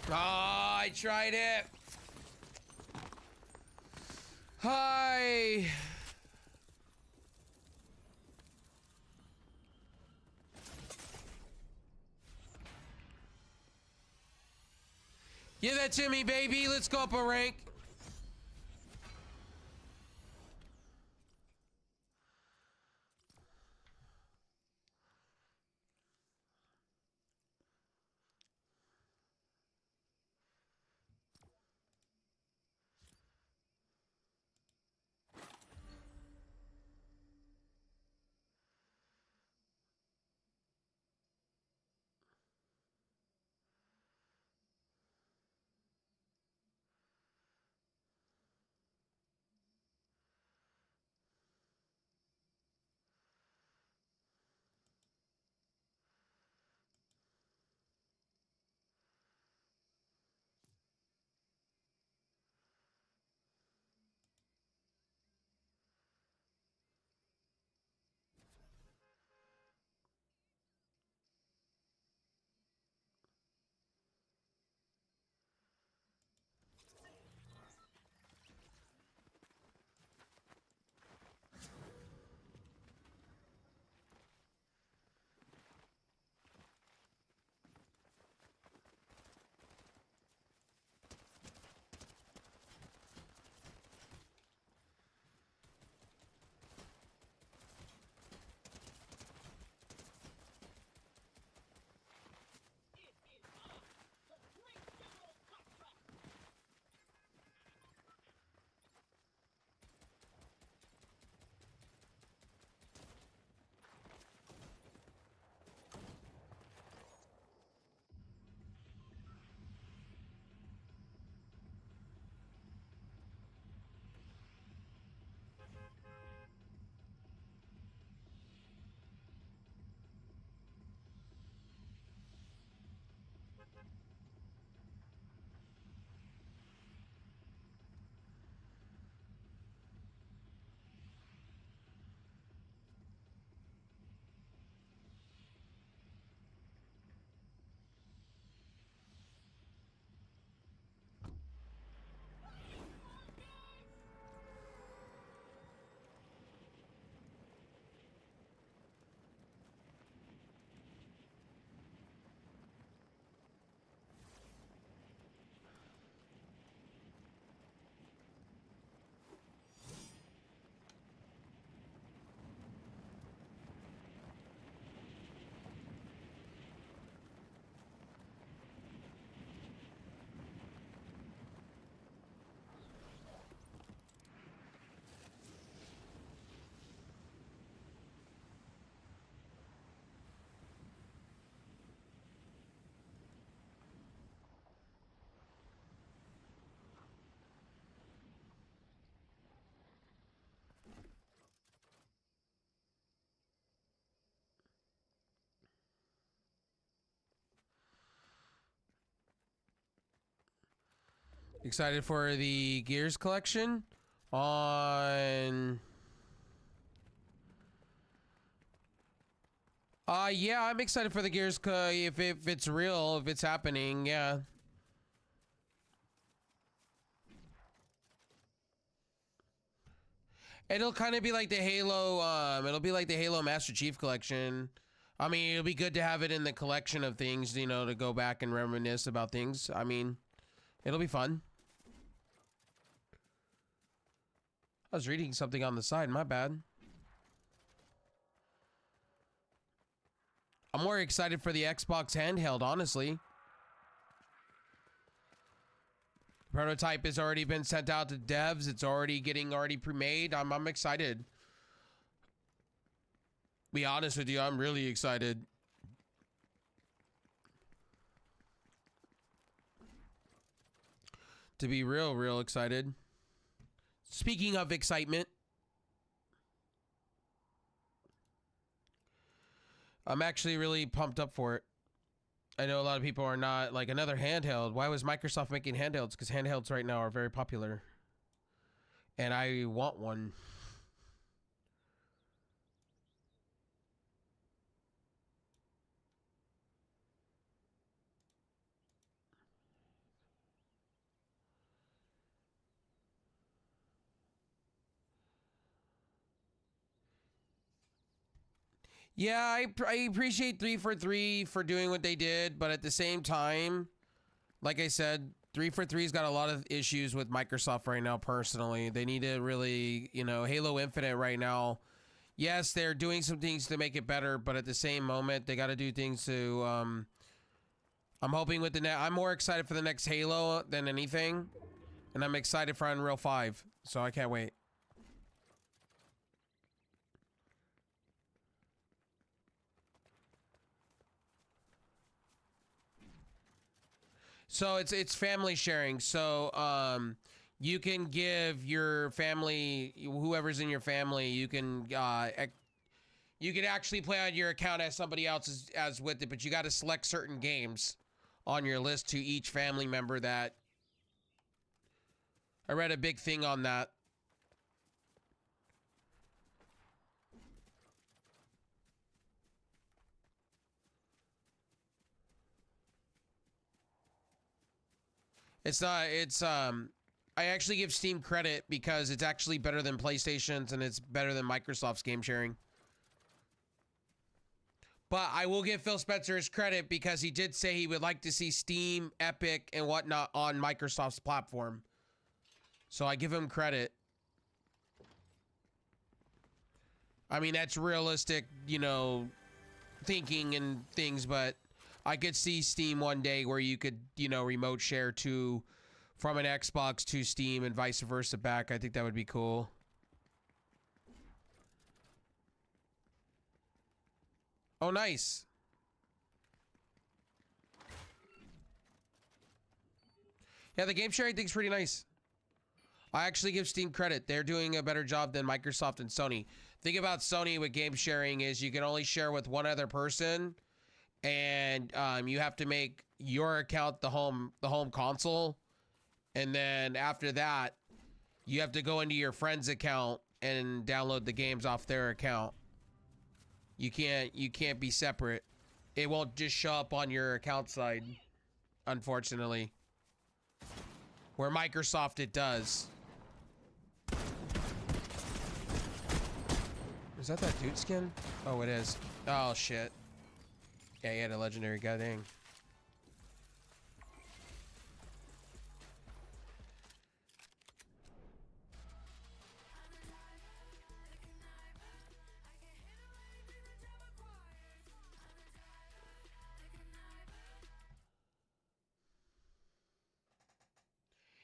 Oh, I tried it. Hi. Give that to me, baby. Let's go up a rank. Excited for the Gears collection on. Yeah, I'm excited for the Gears if it's real, if it's happening, yeah. It'll kind of be like the Halo, it'll be like the Halo Master Chief collection. I mean, it'll be good to have it in the collection of things, you know, to go back and reminisce about things. I mean, it'll be fun. I was reading something on the side, my bad. I'm more excited for the Xbox handheld, honestly. Prototype has already been sent out to devs. It's already pre-made. I'm excited. Be honest with you, I'm really excited. To be real excited. Speaking of excitement, I'm actually really pumped up for it. I know a lot of people are not. Like, another handheld. Why was Microsoft making handhelds? Because handhelds right now are very popular. And I want one. Yeah, I appreciate 343 for doing what they did, but at the same time, like I said, 343's got a lot of issues with Microsoft right now, personally. They need to really, you know, Halo Infinite right now. Yes, they're doing some things to make it better, but at the same moment, they got to do things to, I'm hoping with I'm more excited for the next Halo than anything, and I'm excited for Unreal 5, so I can't wait. So it's family sharing. So you can give your family, whoever's in your family, you can actually play on your account as somebody else as with it, but you got to select certain games on your list to each family member. That I read a big thing on that. It's not, I actually give Steam credit because it's actually better than PlayStation's and it's better than Microsoft's game sharing. But I will give Phil Spencer his credit because he did say he would like to see Steam, Epic, and whatnot on Microsoft's platform. So I give him credit. I mean, that's realistic, you know, thinking and things, but I could see Steam one day where you could, you know, remote share from an Xbox to Steam and vice versa back. I think that would be cool. Oh, nice. Yeah, the game sharing thing's pretty nice. I actually give Steam credit. They're doing a better job than Microsoft and Sony. Thing about Sony with game sharing is you can only share with one other person. And you have to make your account the home console, and then after that, you have to go into your friend's account and download the games off their account. You can't be separate. It won't just show up on your account side, unfortunately. Where Microsoft it does. Is that dude skin? Oh, it is. Oh shit. Yeah, he had a legendary, god dang.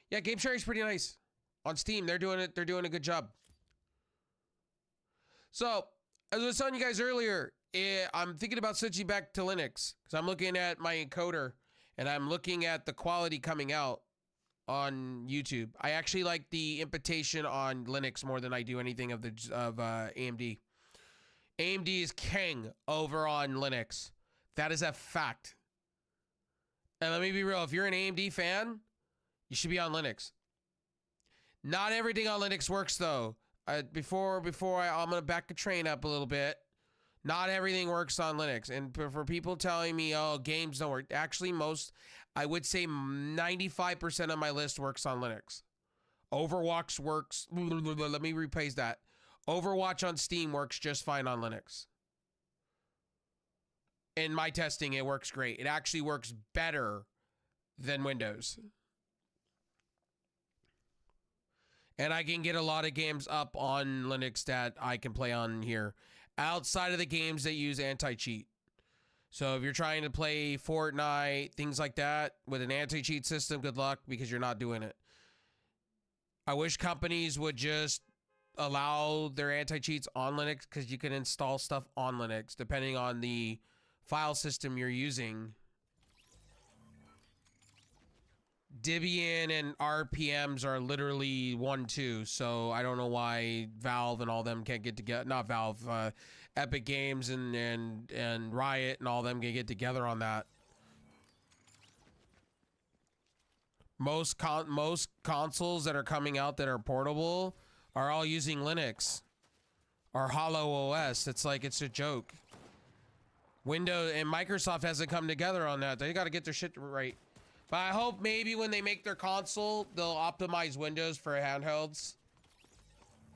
Yeah, game sharing's pretty nice. On Steam, they're doing a good job. So, as I was telling you guys earlier, I'm thinking about switching back to Linux because I'm looking at my encoder and I'm looking at the quality coming out on YouTube. I actually like the imputation on Linux more than I do anything of AMD. AMD is king over on Linux. That is a fact. And let me be real, if you're an AMD fan, You should be on Linux. Not everything on Linux works though. I'm gonna back the train up a little bit. Not everything works on Linux, and for people telling me, oh, games don't work. Actually, I would say 95% of my list works on Linux. Overwatch works. Let me rephrase that. Overwatch on Steam works just fine on Linux. In my testing, it works great. It actually works better than Windows. And I can get a lot of games up on Linux that I can play on here, outside of the games that use anti-cheat. So if you're trying to play Fortnite, things like that, with an anti-cheat system, good luck, because you're not doing it. I wish companies would just allow their anti-cheats on Linux, because you can install stuff on Linux, depending on the file system you're using. Debian and RPMs are literally 1-2, so I don't know why Valve and all them can't get together. Not Valve, Epic Games and Riot and all them can get together on that. Most consoles that are coming out that are portable are all using Linux or Hollow OS. It's like, it's a joke. Windows and Microsoft hasn't come together on that. They got to get their shit right. But I hope maybe when they make their console, they'll optimize Windows for handhelds.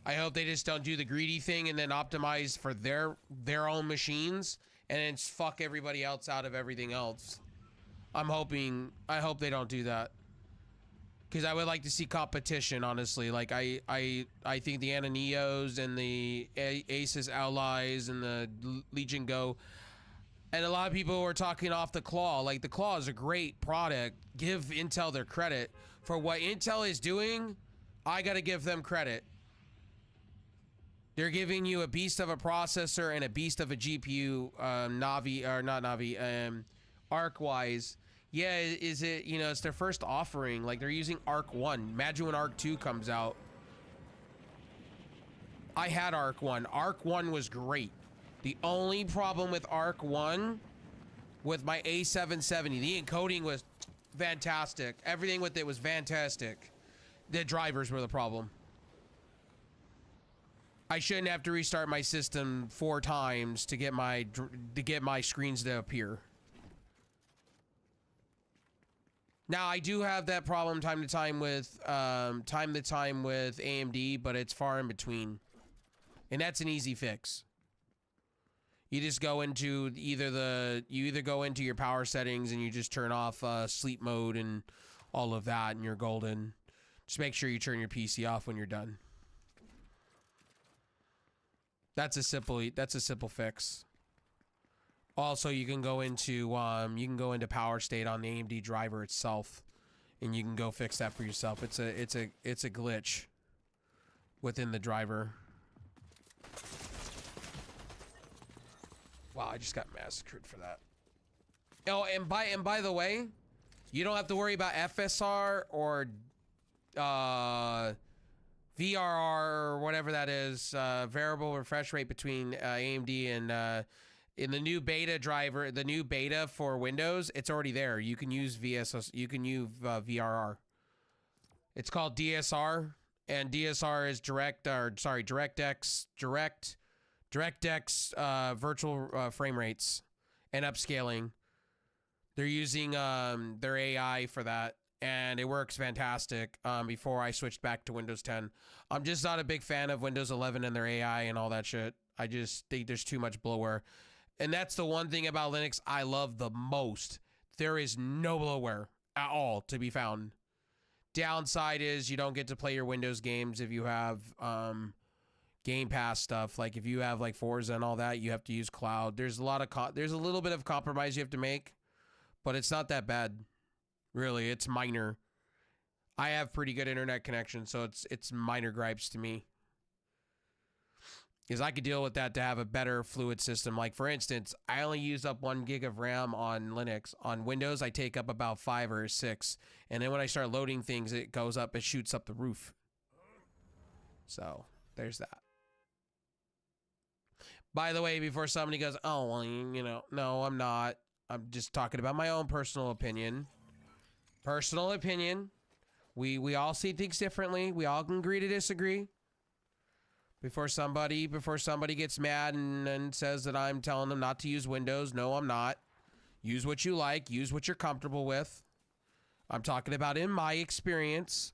I hope they just don't do the greedy thing and then optimize for their own machines and then fuck everybody else out of everything else. I hope they don't do that. Because I would like to see competition, honestly. Like, I think the Ananeos and the Asus Allies and the Legion Go... And a lot of people were talking off the Claw. Like, the Claw is a great product. Give Intel their credit. For what Intel is doing, I gotta give them credit. They're giving you a beast of a processor and a beast of a GPU, Arc-wise. Yeah, is it, you know, it's their first offering. Like, they're using Arc 1. Imagine when Arc 2 comes out. I had Arc 1. Arc 1 was great. The only problem with Arc 1, with my A770, the encoding was fantastic. Everything with it was fantastic. The drivers were the problem. I shouldn't have to restart my system 4 times to get my screens to appear. Now, I do have that problem time to time with AMD, but it's far in between. And that's an easy fix. You just go into you either go into your power settings and you just turn off sleep mode and all of that, and you're golden. Just make sure you turn your PC off when you're done. That's a simple fix. Also, you can go into power state on the AMD driver itself, and you can go fix that for yourself. It's a glitch within the driver. Wow, I just got massacred for that. Oh, and by the way, you don't have to worry about FSR or VRR or whatever that is, variable refresh rate between AMD and in the new beta driver, the new beta for Windows, it's already there. You can use VRR. It's called DSR, and DSR is DirectX virtual frame rates and upscaling. They're using their AI for that, and it works fantastic. Before I switched back to Windows 10, I'm just not a big fan of Windows 11 and their AI and all that shit. I just think there's too much bloatware, and that's the one thing about Linux I love the most. There is no bloatware at all to be found. Downside is you don't get to play your Windows games if you have Game Pass stuff. Like if you have like Forza and all that, you have to use cloud. There's a little bit of compromise you have to make, but it's not that bad. Really, it's minor. I have pretty good internet connection, so it's minor gripes to me. Because I could deal with that to have a better fluid system. Like for instance, I only use up 1 gig of RAM on Linux. On Windows, I take up about 5 or 6. And then when I start loading things, it shoots up the roof. So there's that. By the way, before somebody goes, oh, well, you know, no, I'm not. I'm just talking about my own personal opinion. Personal opinion. We all see things differently. We all can agree to disagree. Before somebody gets mad and says that I'm telling them not to use Windows. No, I'm not. Use what you like. Use what you're comfortable with. I'm talking about in my experience.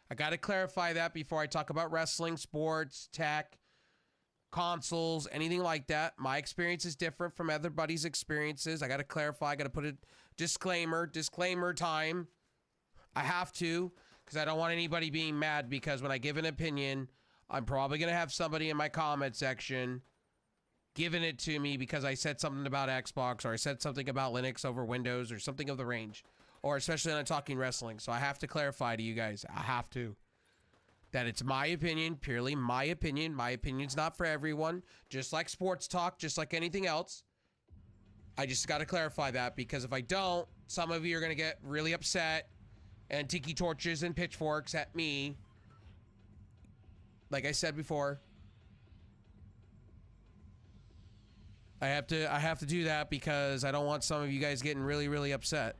I got to clarify that before I talk about wrestling, sports, tech, consoles, anything like that. My experience is different from everybody's experiences. I got to clarify. I got to put a disclaimer time. I have to, because I don't want anybody being mad, because when I give an opinion, I'm probably going to have somebody in my comment section giving it to me because I said something about Xbox, or I said something about Linux over Windows, or something of the range, or especially when I'm talking wrestling. So I have to clarify to you guys, I have to, that it's my opinion, purely my opinion. My opinion's not for everyone, just like sports talk, just like anything else. I just got to clarify that, because if I don't, some of you are going to get really upset and tiki torches and pitchforks at me. Like I said before, I have to do that because I don't want some of you guys getting really, really upset.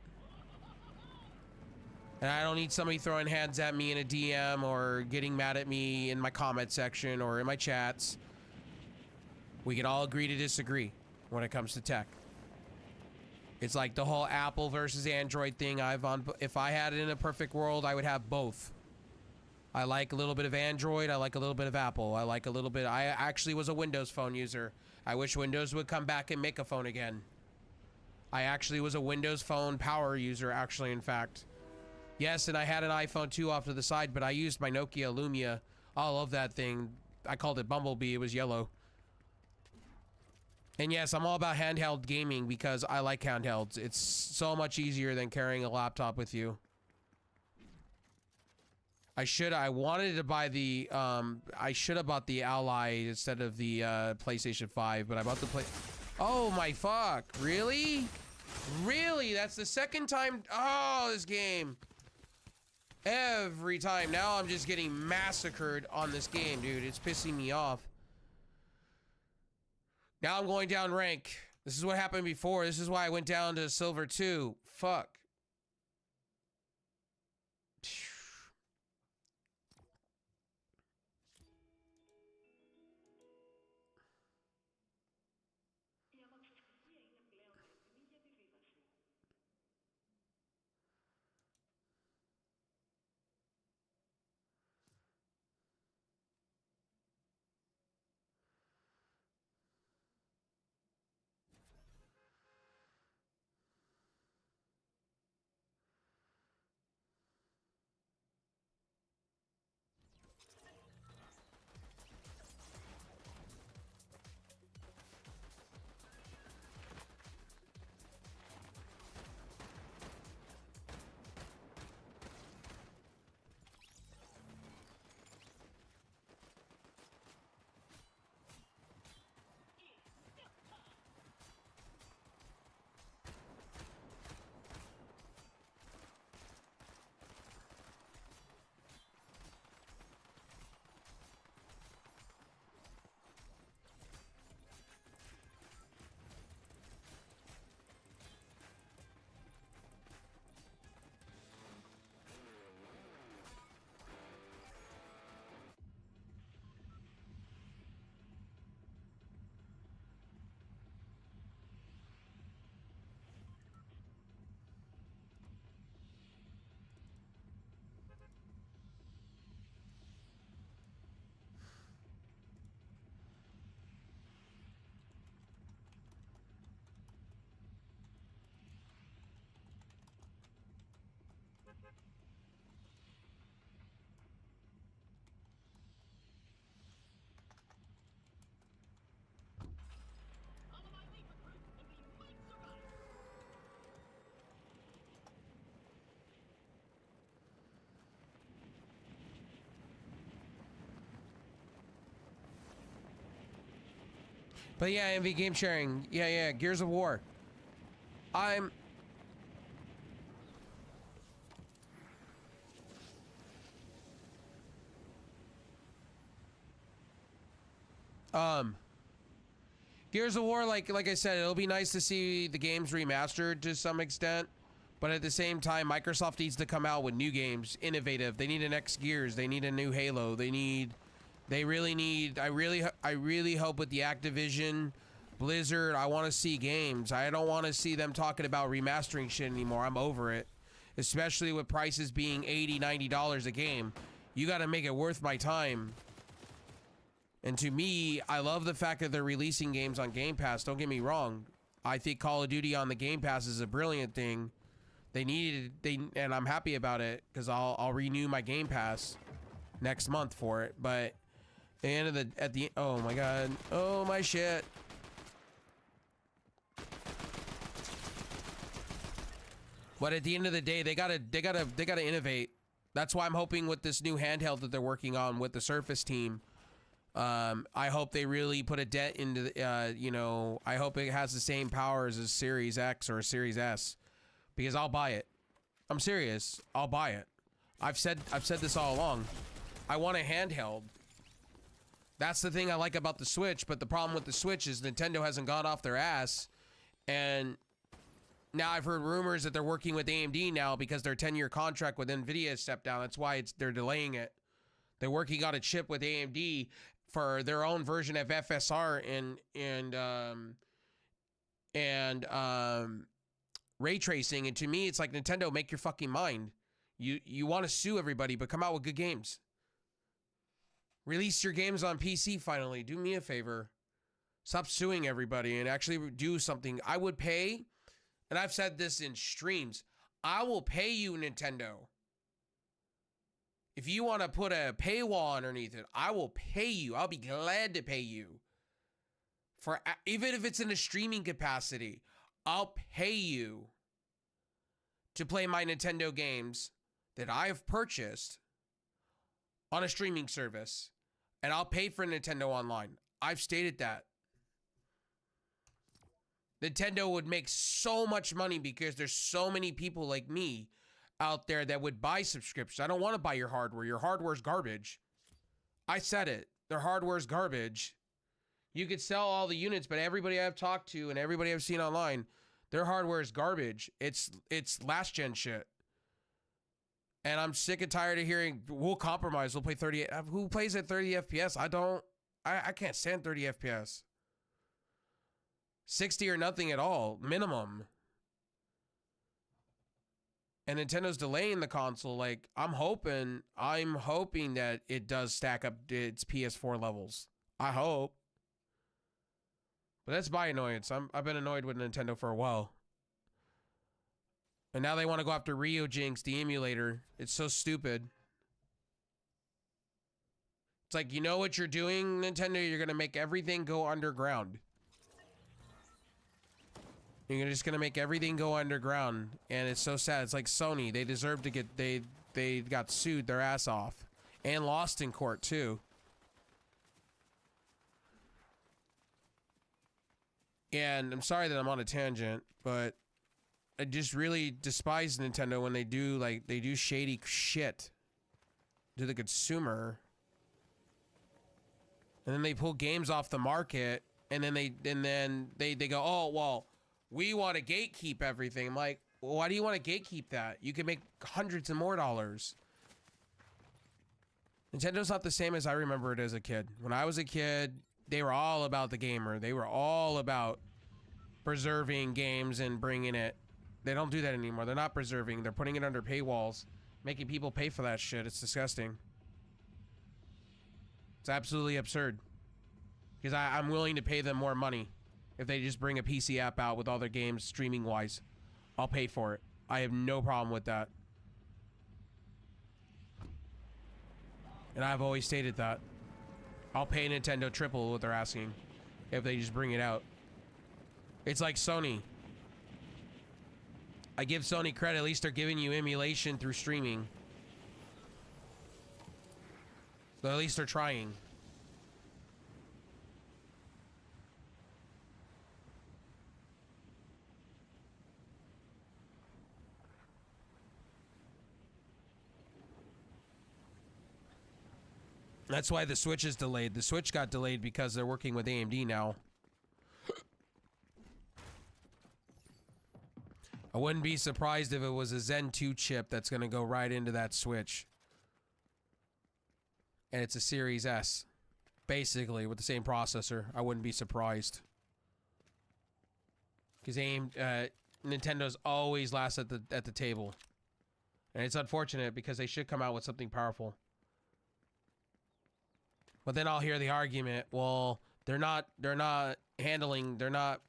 And I don't need somebody throwing hands at me in a DM or getting mad at me in my comment section or in my chats. We can all agree to disagree when it comes to tech. It's like the whole Apple versus Android thing. If I had it in a perfect world, I would have both. I like a little bit of Android. I like a little bit of Apple. I actually was a Windows phone user. I wish Windows would come back and make a phone again. I actually was a Windows Phone power user, actually, in fact. Yes, and I had an iPhone 2 off to the side, but I used my Nokia Lumia. I love that thing. I called it Bumblebee. It was yellow. And yes, I'm all about handheld gaming because I like handhelds. It's so much easier than carrying a laptop with you. I should have bought the Ally instead of the PlayStation 5, but I bought the Oh my fuck, really? Really? That's the second time. Oh, this game. Every time. Now I'm just getting massacred on this game, dude. It's pissing me off. Now I'm going down rank. This is what happened before. This is why I went down to Silver 2. Fuck. But yeah, MV game sharing. Yeah, Gears of War. I'm... Gears of War, like I said, it'll be nice to see the games remastered to some extent. But at the same time, Microsoft needs to come out with new games, innovative. They need an X Gears. They need a new Halo. They really need. I really hope with the Activision, Blizzard. I want to see games. I don't want to see them talking about remastering shit anymore. I'm over it. Especially with prices being $80, $90 a game. You got to make it worth my time. And to me, I love the fact that they're releasing games on Game Pass. Don't get me wrong. I think Call of Duty on the Game Pass is a brilliant thing. And I'm happy about it because I'll renew my Game Pass next month for it. But oh my god, oh my shit. But at the end of the day, they gotta innovate. That's why I'm hoping with this new handheld that they're working on with the Surface team. I hope they really put a dent into the, you know, I hope it has the same powers as Series X or Series S, because I'll buy it. I'm serious. I'll buy it. I've said this all along. I want a handheld. That's the thing I like about the Switch, but the problem with the Switch is Nintendo hasn't gone off their ass, and now I've heard rumors that they're working with AMD now because their 10-year contract with Nvidia stepped down. That's why they're delaying it. They're working on a chip with AMD for their own version of FSR and ray tracing. And to me, it's like, Nintendo, make your fucking mind. You want to sue everybody, but come out with good games. Release your games on PC finally. Do me a favor. Stop suing everybody and actually do something. I would pay, and I've said this in streams, I will pay you, Nintendo. If you want to put a paywall underneath it, I will pay you. I'll be glad to pay you. For even if it's in a streaming capacity, I'll pay you to play my Nintendo games that I have purchased on a streaming service. And I'll pay for Nintendo Online. I've stated that. Nintendo would make so much money because there's so many people like me out there that would buy subscriptions. I don't want to buy your hardware. Your hardware's garbage. I said it. Their hardware's garbage. You could sell all the units, but everybody I've talked to and everybody I've seen online, their hardware is garbage. It's last gen shit. And I'm sick and tired of hearing, we'll compromise, we'll play 30. Who plays at 30 FPS? I can't stand 30 FPS. 60 or nothing at all, minimum. And Nintendo's delaying the console. Like, I'm hoping that it does stack up its PS4 levels. I hope. But that's my annoyance. I've been annoyed with Nintendo for a while. And now they want to go after Rio Jinx, the emulator. It's so stupid. It's like, you know what you're doing, Nintendo? You're going to make everything go underground. You're just going to make everything go underground. And it's so sad. It's like Sony. They deserve to get... They got sued their ass off. And lost in court, too. And I'm sorry that I'm on a tangent, but... I just really despise Nintendo when they do shady shit to the consumer, and then they pull games off the market, and then they go, oh well, we want to gatekeep everything. I'm like, well, why do you want to gatekeep that? You can make hundreds of more dollars. Nintendo's not the same as I remember it as a kid. When I was a kid, they were all about the gamer. They were all about preserving games and bringing it. They don't do that anymore. They're not preserving. They're putting it under paywalls, making people pay for that shit. It's disgusting. It's absolutely absurd. Because I'm willing to pay them more money if they just bring a PC app out with all their games streaming-wise. I'll pay for it. I have no problem with that. And I've always stated that. I'll pay Nintendo triple what they're asking if they just bring it out. It's like Sony. I give Sony credit, at least they're giving you emulation through streaming. So at least they're trying. That's why the Switch is delayed. The Switch got delayed because they're working with AMD now. wouldn't be surprised if it was a Zen 2 chip that's going to go right into that Switch. And it's a Series S. Basically, with the same processor. I wouldn't be surprised. Because Nintendo's always last at the table. And it's unfortunate because they should come out with something powerful. But then I'll hear the argument, well, they're not handling the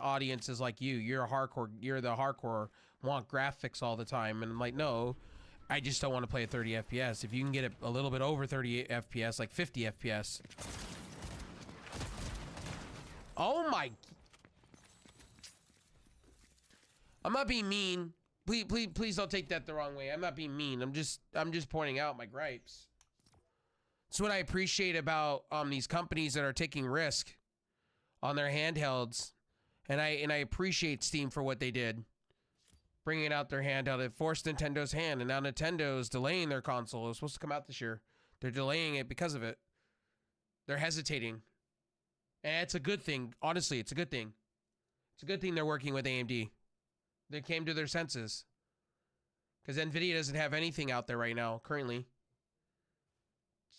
audiences like you. You're the hardcore, want graphics all the time. And I'm like, no, I just don't want to play at 30 FPS. If you can get it a little bit over 30 FPS, like 50 FPS. Oh my. I'm not being mean. Please don't take that the wrong way. I'm not being mean. I'm just pointing out my gripes. That's what I appreciate about these companies that are taking risk on their handhelds, and I appreciate Steam for what they did, bringing out their handheld. It forced Nintendo's hand, and now Nintendo's delaying their console. It was supposed to come out this year. They're delaying it because of it. They're hesitating, and it's a good thing. Honestly, it's a good thing. It's a good thing they're working with AMD. They came to their senses, because NVIDIA doesn't have anything out there right now currently.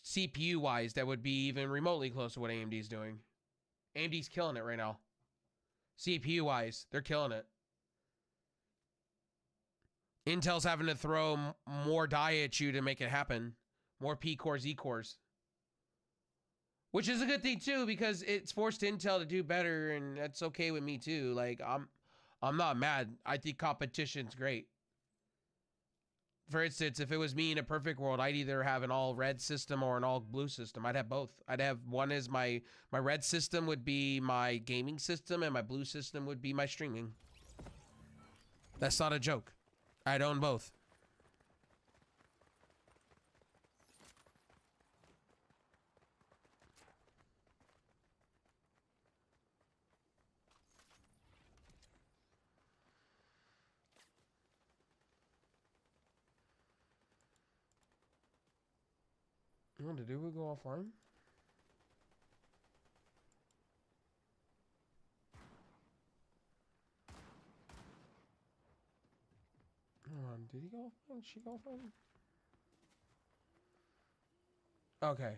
CPU-wise, that would be even remotely close to what AMD's doing. AMD's killing it right now. CPU-wise, they're killing it. Intel's having to throw more die at you to make it happen. More P-cores, E-cores. Which is a good thing, too, because it's forced Intel to do better, and that's okay with me, too. Like, I'm not mad. I think competition's great. For instance, if it was me in a perfect world, I'd either have an all red system or an all blue system. I'd have both. I'd have one as my red system would be my gaming system, and my blue system would be my streaming. That's not a joke. I'd own both. Did we go offline? Hold on, did he go offline? Did she go offline? Okay.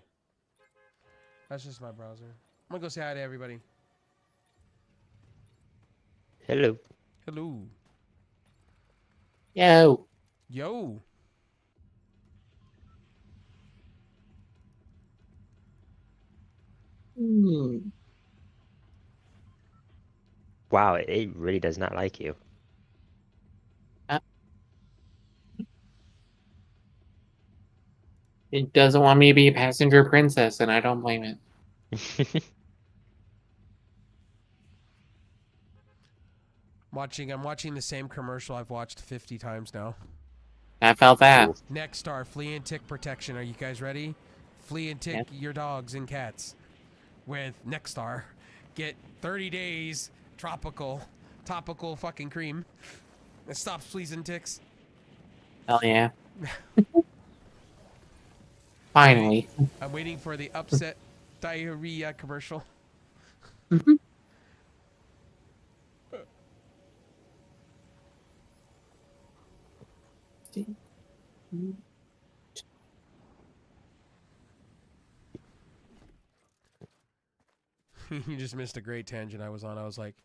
That's just my browser. I'm gonna go say hi to everybody. Hello. Hello. Yo. Yo. Wow, it really does not like you. It doesn't want me to be a passenger princess, and I don't blame it. I'm watching the same commercial I've watched 50 times now. I felt that. Cool. Nexstar, flea and tick protection. Are you guys ready? Flea and tick your dogs and cats with Nexstar. Get 30 days topical fucking cream. It stops fleas and ticks. Hell yeah. Finally. I'm waiting for the upset diarrhea commercial. You just missed a great tangent I was on. I was like,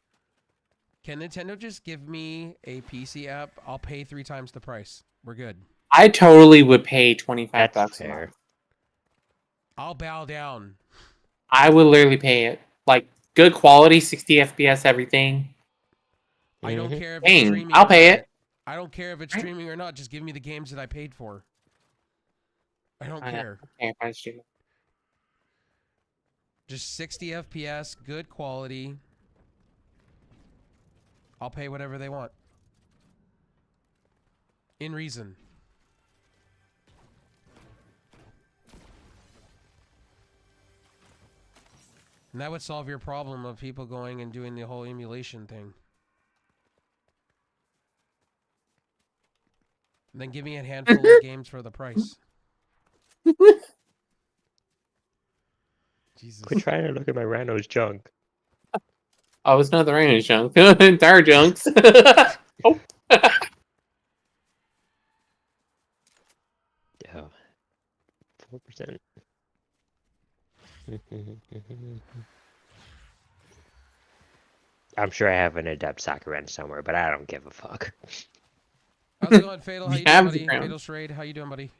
can Nintendo just give me a PC app? I'll pay 3 times the price. We're good. I totally would pay $25 That's a fair. month. I'll bow down. I would literally pay it. Like, good quality, 60 FPS, everything. I don't care if it's Dang, streaming. I'll or pay not. it. I don't care if it's streaming or not. Just give me the games that I paid for. I don't care. Okay, if I stream it. Just 60 FPS, good quality. I'll pay whatever they want. In reason. And that would solve your problem of people going and doing the whole emulation thing. And then give me a handful of games for the price. Jesus. Quit trying to look at my rando's junk. Oh, it's not the range junk. Entire junks. Oh. Oh, 4%. I'm sure I have an adept soccer end somewhere, but I don't give a fuck. How's it going, Fatal? How We you doing, have the buddy? crown. Fatal Charade, how you doing, buddy?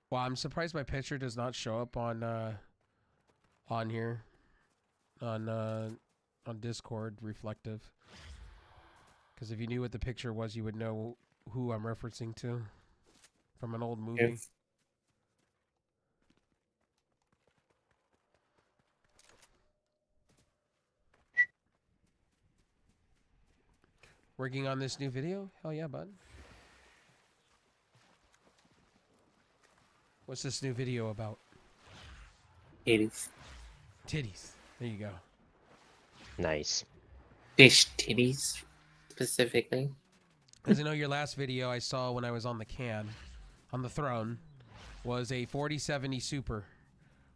Wow, I'm surprised my picture does not show up on here on Discord reflective. Because if you knew what the picture was, you would know who I'm referencing to from an old movie. Yes. Working on this new video? Hell yeah, bud. What's this new video about? 80s. Titties. There you go. Nice. Fish titties, specifically. As I know, your last video I saw when I was on the throne, was a 4070 Super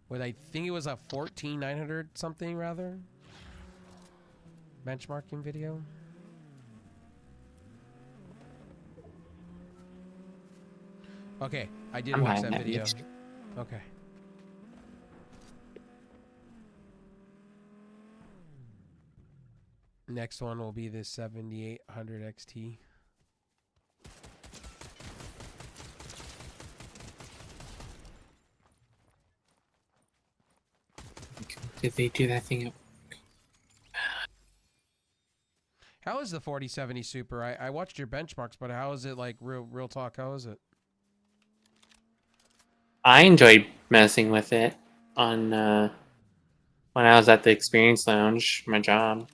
with, I think it was a 14900 something rather. Benchmarking video. Okay, I did I'm watch hiding that that video. bitch. Okay. Next one will be the 7800 XT. Did they do that thing? How is the 4070 Super? I watched your benchmarks, but how is it, like, real talk? How is it? I enjoyed messing with it on when I was at the Experience Lounge, my job.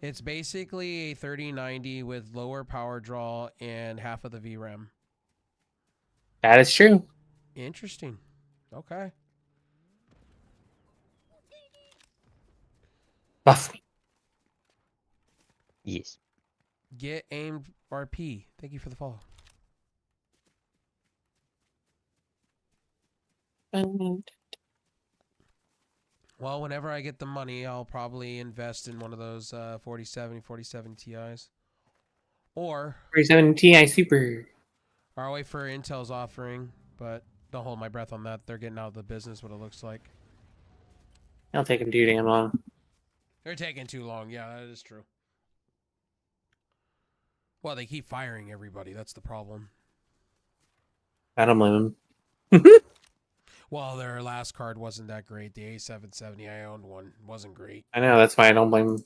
It's basically a 3090 with lower power draw and half of the VRAM. That is true. Interesting. Okay. Buff me. Yes. Get aimed RP. Thank you for the follow. Well, whenever I get the money, I'll probably invest in one of those 4070 Ti's. Or 47 Ti Super. I'll wait for Intel's offering, but don't hold my breath on that. They're getting out of the business, what it looks like. It'll take him too damn long. They're taking too long. Yeah, that is true. Well, they keep firing everybody. That's the problem. I don't blame him. Well, their last card wasn't that great. The A770, I owned one. Wasn't great. I know, that's why I don't blame him.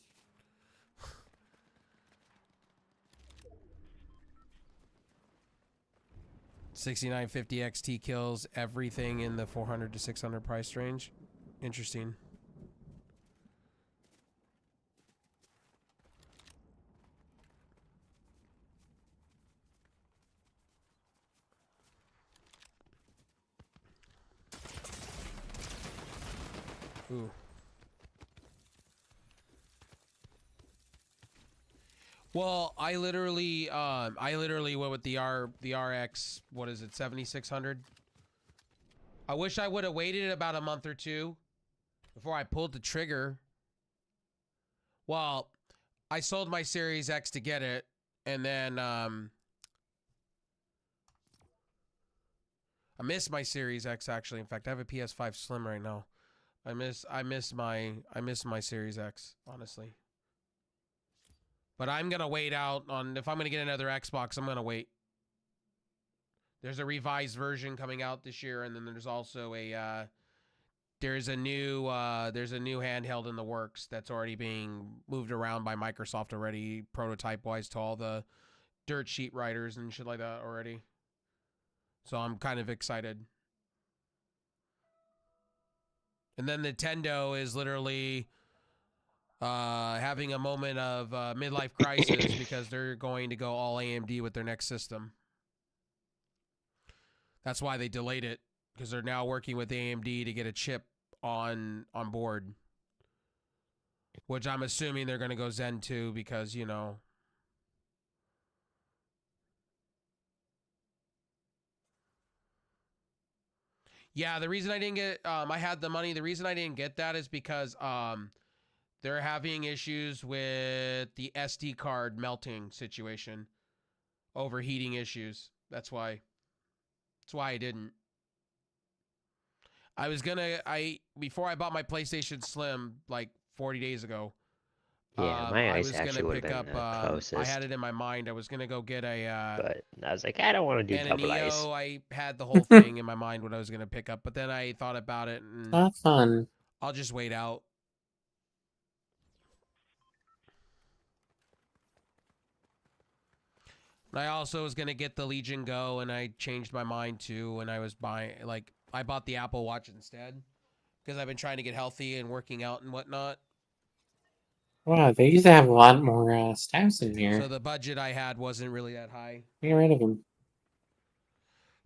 $6950 XT kills everything in the 400 to 600 price range. Interesting. Ooh. Well, I literally went with the RX, what is it, 7600? I wish I would have waited about a month or two before I pulled the trigger. Well, I sold my Series X to get it, and then I miss my Series X actually. In fact, I have a PS5 Slim right now. I miss my Series X, honestly. But I'm gonna wait out on, if I'm gonna get another Xbox, I'm gonna wait. There's a revised version coming out this year, and then there's also a there's a new handheld in the works that's already being moved around by Microsoft already, prototype wise, to all the dirt sheet writers and shit like that already. So I'm kind of excited. And then Nintendo is literally having a moment of midlife crisis because they're going to go all AMD with their next system. That's why they delayed it, because they're now working with AMD to get a chip on board. Which I'm assuming they're going to go Zen 2 because, you know. Yeah, the reason I didn't get, I had the money. The reason I didn't get that is because they're having issues with the SD card melting situation, overheating issues. That's why. That's why I didn't. I was gonna, before I bought my PlayStation Slim like 40 days ago. Yeah, my I eyes was actually gonna would have pick been up. the I closest. had it in my mind. I was gonna go get a. But I was like, I don't want to do And a double eyes. Neo, I had the whole thing in my mind what I was gonna pick up, but then I thought about it and Not fun. I'll just wait out. I also was gonna get the Legion Go, and I changed my mind too. And I was buying, like, I bought the Apple Watch instead because I've been trying to get healthy and working out and whatnot. Wow, they used to have a lot more staffs in here. So the budget I had wasn't really that high. Get rid of them.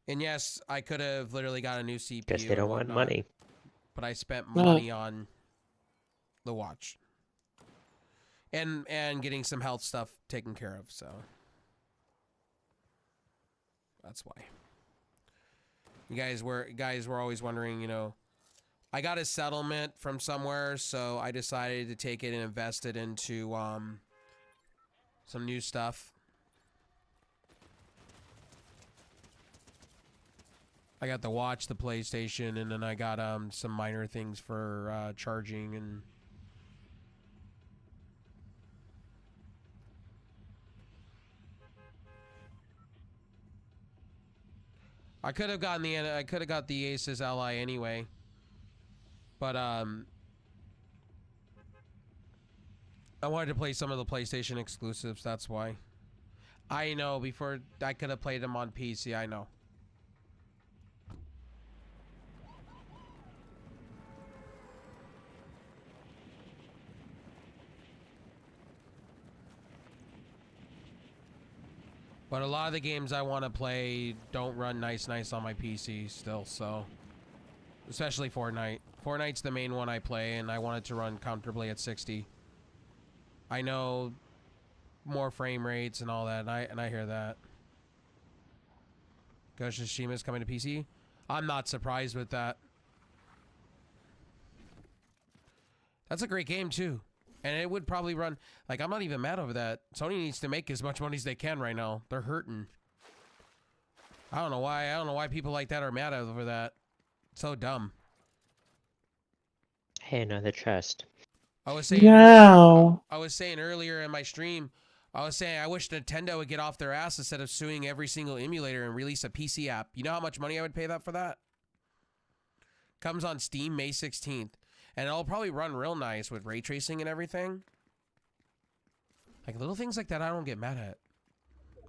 And yes, I could have literally got a new CPU. Guess they don't want money. But I spent money on the watch and getting some health stuff taken care of. So that's why. You guys were always wondering, you know, I got a settlement from somewhere, so I decided to take it and invest it into some new stuff. I got the watch, the PlayStation, and then I got some minor things for charging and I could have got the Asus Ally anyway. But I wanted to play some of the PlayStation exclusives, that's why. I know, before I could have played them on PC, I know. But a lot of the games I want to play don't run nice on my PC still, so. Especially Fortnite. Fortnite's the main one I play, and I want it to run comfortably at 60. I know more frame rates and all that, and I hear that. Ghost of Tsushima's coming to PC? I'm not surprised with that. That's a great game, too. And it would probably run... Like, I'm not even mad over that. Sony needs to make as much money as they can right now. They're hurting. I don't know why. I don't know why people like that are mad over that. So dumb. Hey, another chest. I was saying I was saying earlier in my stream, I was saying I wish Nintendo would get off their ass instead of suing every single emulator and release a PC app. You know how much money I would pay that for that? Comes on Steam May 16th. And it'll probably run real nice with ray tracing and everything. Like little things like that I don't get mad at.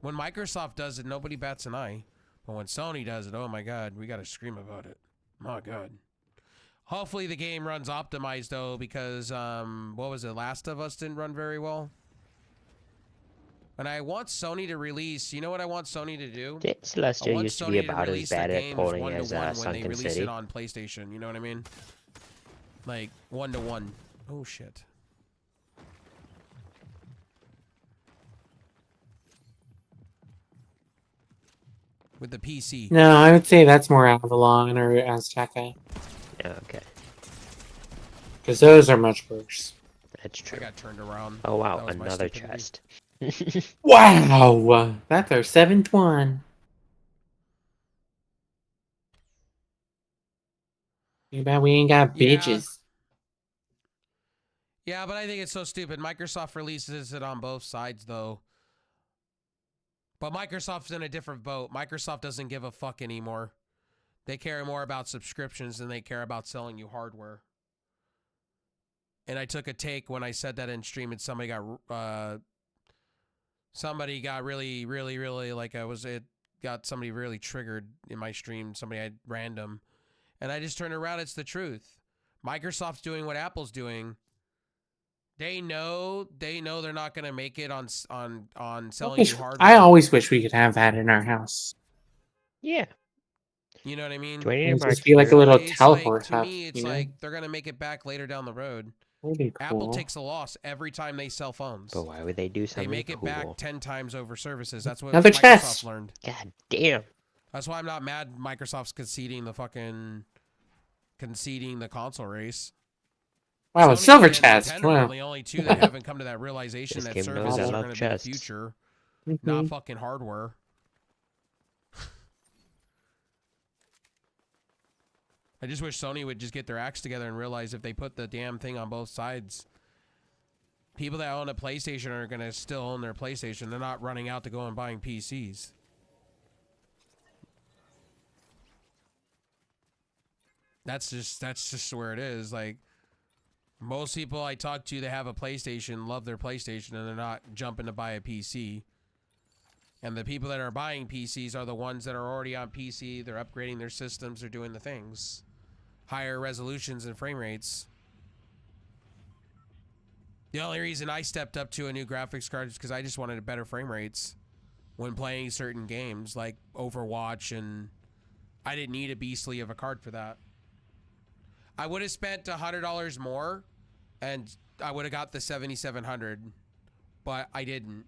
When Microsoft does it, nobody bats an eye. But when Sony does it, oh my god, we gotta scream about it. My god. Hopefully the game runs optimized though, because what was it? Last of Us didn't run very well. And I want Sony to release. You know what I want Sony to do? Celestia used to be about as bad at porting as when they Sunken release City. it on PlayStation. You know what I mean? Like 1-to-1. Oh shit. With the PC. No, I would say that's more Avalon or Azteca. Yeah, okay. Because those are much worse. That's true. I got turned around. Oh wow, That was my another stupidity. chest. Wow! That's our 7th one. Too bad we ain't got Yeah. bitches. Yeah, but I think it's so stupid. Microsoft releases it on both sides, though. But Microsoft's in a different boat. Microsoft doesn't give a fuck anymore. They care more about subscriptions than they care about selling you hardware. And I took a take when I said that in stream, and somebody got really, really, really, like it got somebody really triggered in my stream. Somebody had random. And I just turned around. It's the truth. Microsoft's doing what Apple's doing. They know they're not going to make it on selling you hardware. I always wish we could have that in our house. Yeah. You know what I mean? Do I need It to would mark just be like a little It's teleport like, to hub. me, it's you know? like they're going to make it back later down the road. Pretty Apple cool. takes a loss every time they sell phones. But why would they do They something make it cool? back 10 times over services. That's what Another Microsoft chest. learned. God damn. That's why I'm not mad Microsoft's conceding the console race. Wow, a Sony silver and chest. Nintendo Wow. are the only two that haven't come to that realization This that game knows services I are love going to be the chests. future, Mhm. not fucking hardware. I just wish Sony would just get their acts together and realize if they put the damn thing on both sides, people that own a PlayStation are going to still own their PlayStation. They're not running out to go and buying PCs. That's just where it is. Like, most people I talk to that have a PlayStation love their PlayStation and they're not jumping to buy a PC. And the people that are buying PCs are the ones that are already on PC. They're upgrading their systems. They're doing the things. Higher resolutions and frame rates. The only reason I stepped up to a new graphics card is because I just wanted better frame rates when playing certain games like Overwatch, and I didn't need a beastly of a card for that. I would have spent $100 more and I would have got the 7700, but I didn't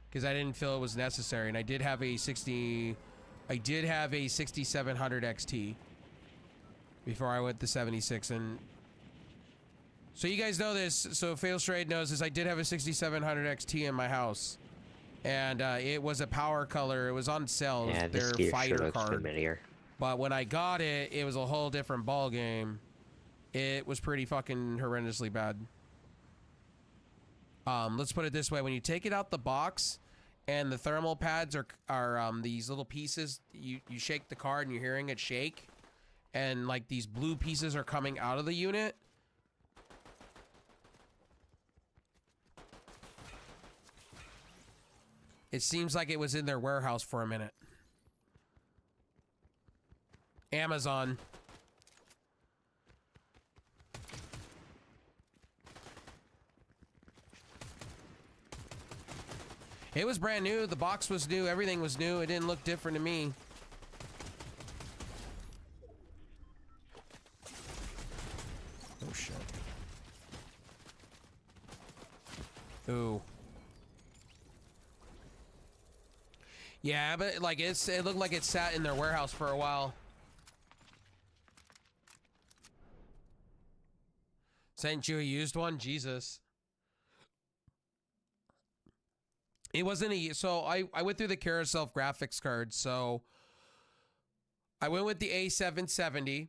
because I didn't feel it was necessary. And I did have a 6700 XT before I went to 76. And so you guys know this, so Fail Strayed knows this, I did have a 6700 XT in my house. And it was a power color. It was on sale. It was Yeah, this their gear fighter sure looks card. familiar. But when I got it, it was a whole different ball game. It was pretty fucking horrendously bad. Let's put it this way: when you take it out the box, and the thermal pads are these little pieces, you shake the card and you're hearing it shake, and like these blue pieces are coming out of the unit. It seems like it was in their warehouse for a minute. Amazon. It was brand new. The box was new. Everything was new. It didn't look different to me. Oh, shit. Ooh. Yeah, but like it looked like it sat in their warehouse for a while. Sent you a used one? Jesus. It wasn't a... So I went through the carousel graphics cards. So I went with the A770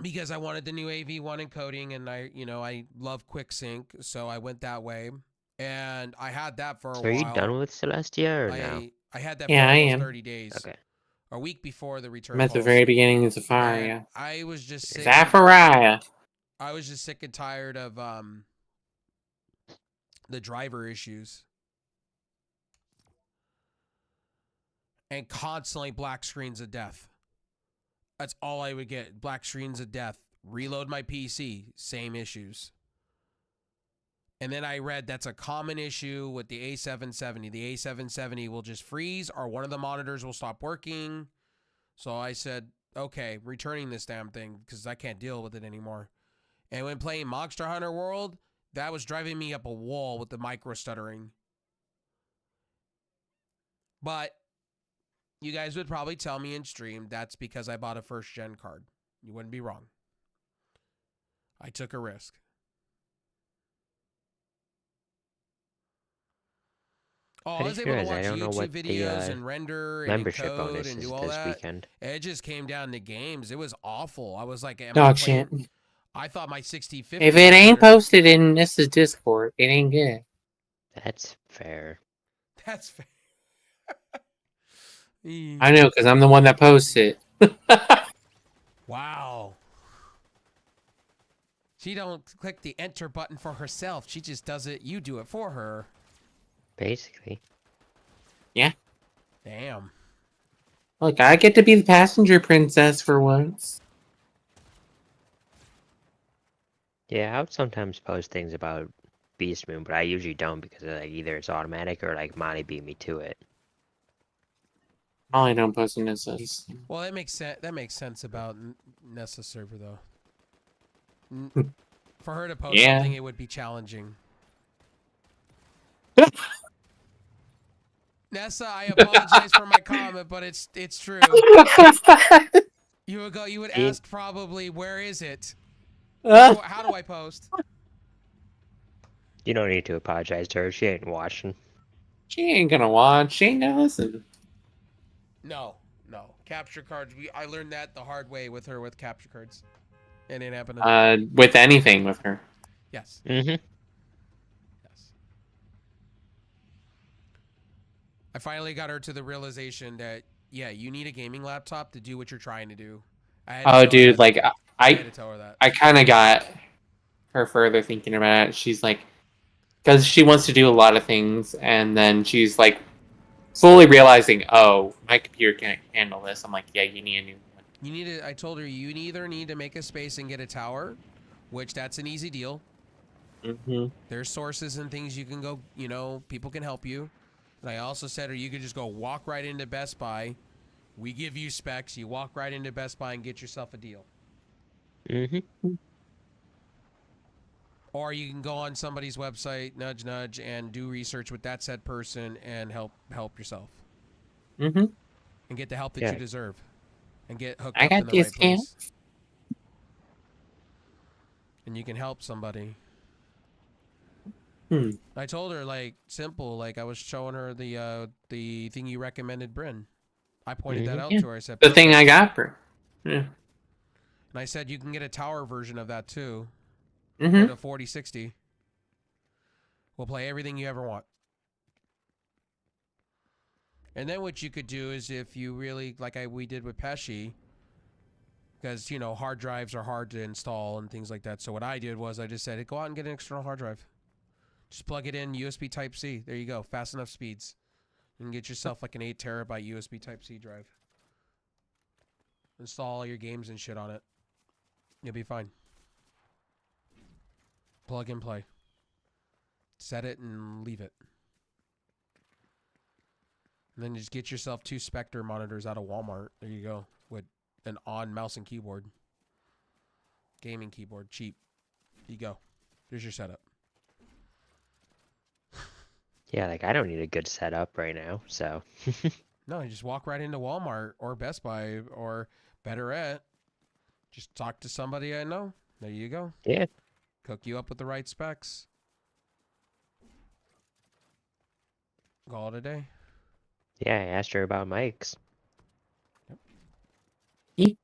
because I wanted the new AV1 encoding, and I love quick sync, so I went that way. And I had that for a So while. are you done with Celestia or no? I had that Yeah, for I almost am. 30 days. Okay. A week before the return I'm at the pulse. very beginning of Zafari. And Yeah. I was just sick. Zafariah. I was just sick and tired of the driver issues. And constantly black screens of death. That's all I would get. Black screens of death. Reload my PC. Same issues. And then I read that's a common issue with the A770. The A770 will just freeze or one of the monitors will stop working. So I said, okay, returning this damn thing because I can't deal with it anymore. And when playing Monster Hunter World, that was driving me up a wall with the micro stuttering. But you guys would probably tell me in stream that's because I bought a first gen card. You wouldn't be wrong. I took a risk. Oh, I was able to watch YouTube videos and render and membership encode bonus and is do all this that. weekend. It just came down to games. It was awful. I was like, Dog shit. I thought my 6050. If it ain't posted in this Discord, it ain't good. That's fair. That's fair. I know, because I'm the one that posts it. Wow. She don't click the enter button for herself. She just does it. You do it for her. Basically. Yeah. Damn. Look, I get to be the passenger princess for once. Yeah, I would sometimes post things about Beast Moon, but I usually don't because like either it's automatic or like Monty beat me to it. I don't post in this. Well, that makes sense. That makes sense about Nessa server though. For her to post Yeah. something, it would be challenging. Nessa, I apologize for my comment, but it's true. You would See? ask probably, where is it? How do I post? You don't need to apologize to her. She ain't watching. She ain't gonna watch. She ain't gonna listen. No. Capture cards. I learned that the hard way with her with capture cards. And it happened. With anything with her. Yes. Mm-hmm. Yes. I finally got her to the realization that, yeah, you need a gaming laptop to do what you're trying to do. Oh, dude, like I had to tell her that. I kind of got her further thinking about it. She's like, because she wants to do a lot of things, and then she's like, slowly realizing, oh, my computer can't handle this. I'm like, yeah, you need a new one. I told her you either need to make a space and get a tower, which that's an easy deal. Mm-hmm. There's sources and things you can go, people can help you. And I also said, or you could just go walk right into Best Buy. We give you specs. You walk right into Best Buy and get yourself a deal. Mm-hmm. Or you can go on somebody's website, nudge, nudge, and do research with that said person and help yourself. Mm-hmm. And get the help that you deserve. And get hooked I up got in the these right place. And you can help somebody. I told her, like, simple. Like, I was showing her the thing you recommended, Bryn. I pointed that out to her. I said, the thing I got for her. Yeah. And I said, you can get a tower version of that, too. Mm-hmm. With a 4060. We'll play everything you ever want. And then what you could do is if you really, like we did with Pesci, because, hard drives are hard to install and things like that. So what I did was I just said, go out and get an external hard drive. Just plug it in, USB Type-C. There you go. Fast enough speeds. You can get yourself like an 8 terabyte USB Type-C drive. Install all your games and shit on it. You'll be fine. Plug and play. Set it and leave it. And then just get yourself 2 Spectre monitors out of Walmart. There you go. With an on mouse and keyboard. Gaming keyboard. Cheap. There you go. There's your setup. Yeah, like I don't need a good setup right now, so. No, you just walk right into Walmart or Best Buy, or better yet, just talk to somebody I know. There you go. Yeah. Cook you up with the right specs. Call it a day. Yeah, I asked her about mics. Yep.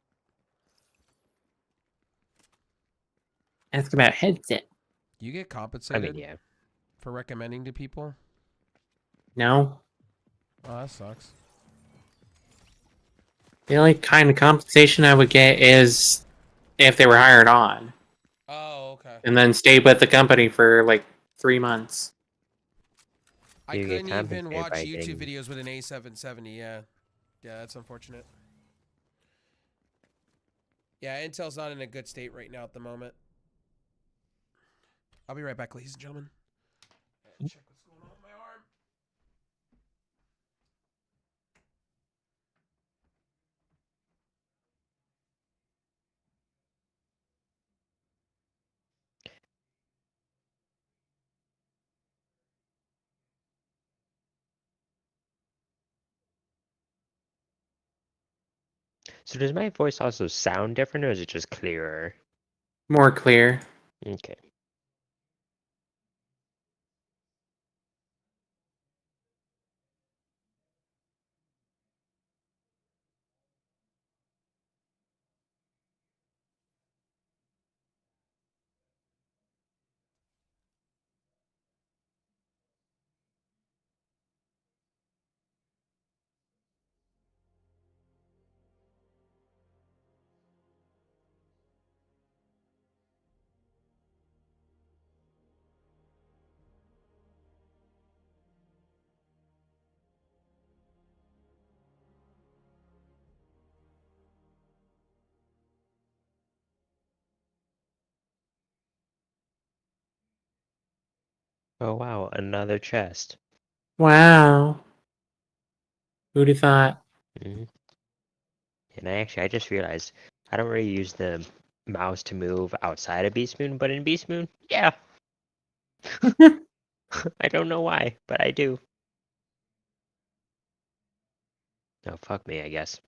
Ask about headset. Do you get compensated I mean, yeah. for recommending to people? No. Oh, that sucks. The only kind of compensation I would get is if they were hired on. Oh, okay. And then stayed with the company for like 3 months. I couldn't even watch YouTube videos with an A770, yeah. Yeah, that's unfortunate. Yeah, Intel's not in a good state right now at the moment. I'll be right back, ladies and gentlemen. Check what's going on with my arm. So does my voice also sound different, or is it just clearer? More clear. Okay. Oh wow, another chest. Wow. Who'd have thought? Mm-hmm. And I just realized I don't really use the mouse to move outside of Beast Moon, but in Beast Moon, yeah. I don't know why, but I do. No, fuck me, I guess.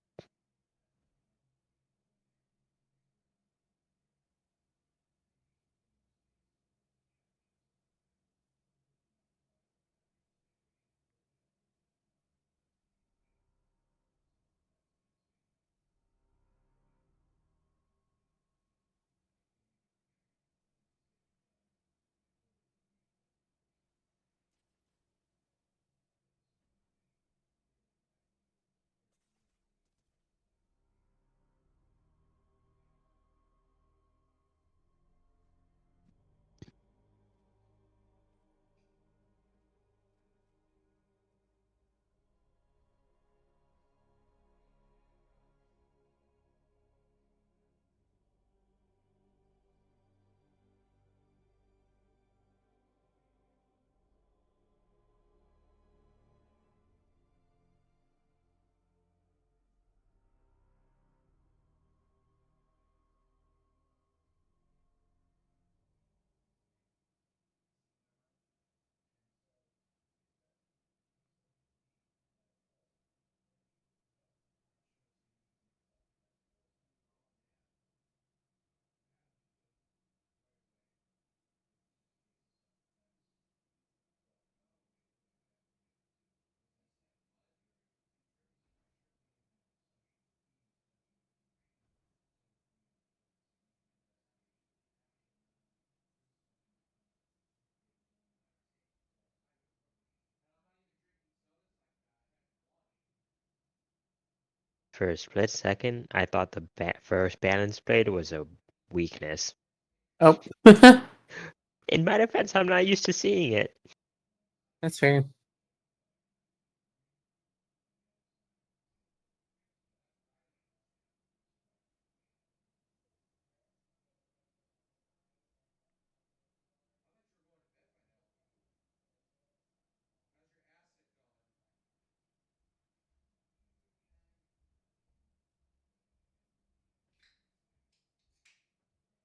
For a split second, I thought the first balance blade was a weakness. Oh. In my defense, I'm not used to seeing it. That's fair.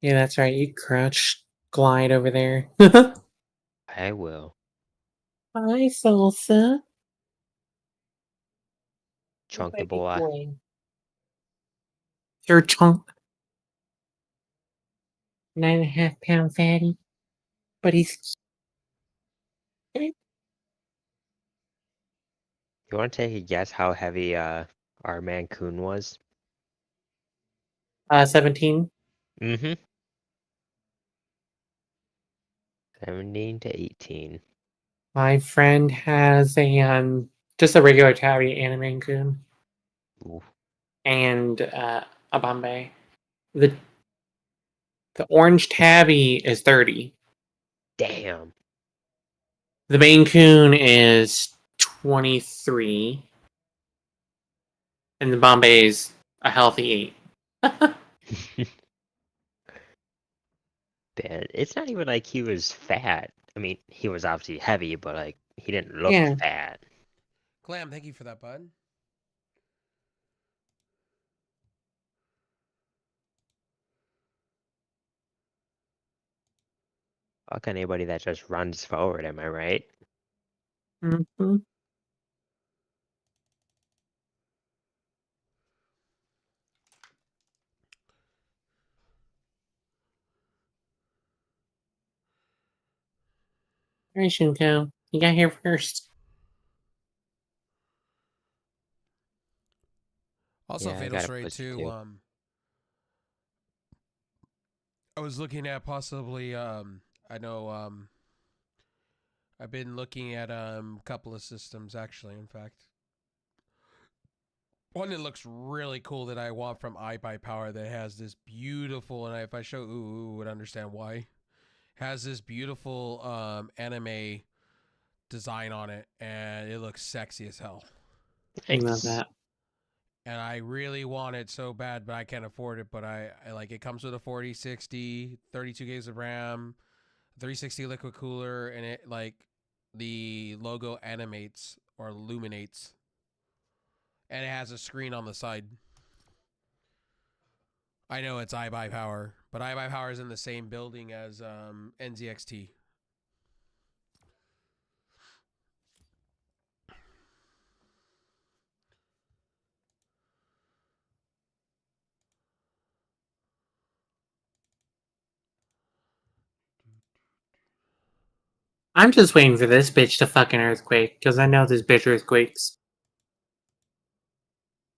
Yeah, that's right. You crouch glide over there. I will. Hi, Salsa. Chunk the Baby boy. boy. Sir Chunk. 9.5 pound fatty. But he's You want to take a guess how heavy our Mancoon was? 17. Mm-hmm. 17 to 18. My friend has a just a regular tabby and a Mancoon. Ooh. And a Bombay. The orange tabby is 30. Damn. The Maine Coon is 23. And the Bombay is a healthy 8. Man, it's not even like he was fat. I mean, he was obviously heavy, but like he didn't look Yeah. fat. Clam, thank you for that, bud. Fuck anybody that just runs forward, am I right? Mm-hmm. All right, Shunko. You got here first. Also, Yeah, I Fatal got a Stray pussy 2, too. I was looking at possibly, I know, I've been looking at a couple of systems, actually, in fact. One that looks really cool that I want from iBuyPower that has this beautiful, and if I show Ooh would understand why, has this beautiful anime design on it, and it looks sexy as hell. Love Nice. that. And I really want it so bad, but I can't afford it. But I like it. Comes with a 4060, 32 gigs of RAM, 360 liquid cooler, and it like the logo animates or illuminates, and it has a screen on the side. I know it's iBuyPower, but iBuyPower is in the same building as NZXT. I'm just waiting for this bitch to fucking earthquake, because I know this bitch earthquakes.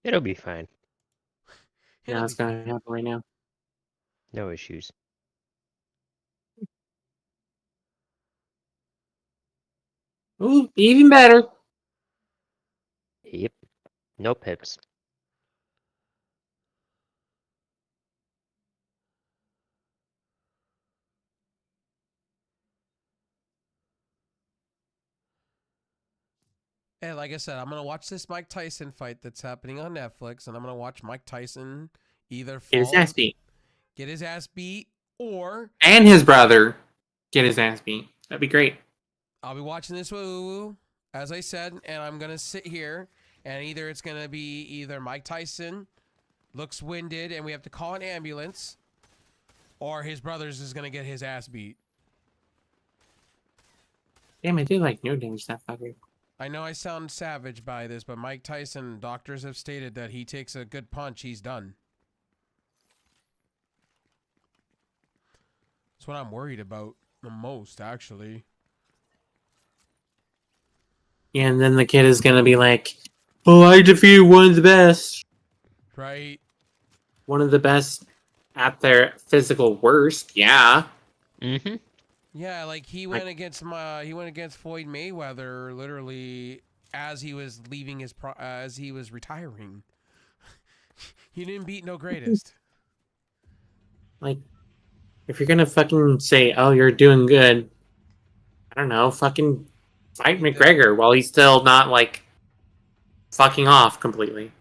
It'll be fine. Yeah, it's gonna happen right now. No issues. Ooh, even better. Yep. No pips. And like I said, I'm gonna watch this Mike Tyson fight that's happening on Netflix, and I'm gonna watch Mike Tyson either Get his fall, ass beat. get his ass beat, or And his brother get his ass beat. That'd be great. I'll be watching this with Uwu, as I said, and I'm gonna sit here, and either it's gonna be either Mike Tyson looks winded and we have to call an ambulance, or his brother's is gonna get his ass beat. Damn, I did like no damage that fucker. I know I sound savage by this, but Mike Tyson, doctors have stated that he takes a good punch, he's done. That's what I'm worried about the most, actually. Yeah, and then the kid is gonna be like, "Oh, I defeated one of the best." Right? One of the best at their physical worst. Yeah. Mm-hmm. Yeah, like he went against Floyd Mayweather literally as he was leaving as he was retiring. He didn't beat no greatest. Like, if you're gonna fucking say, "Oh, you're doing good," I don't know, fucking fight McGregor while he's still not like fucking off completely.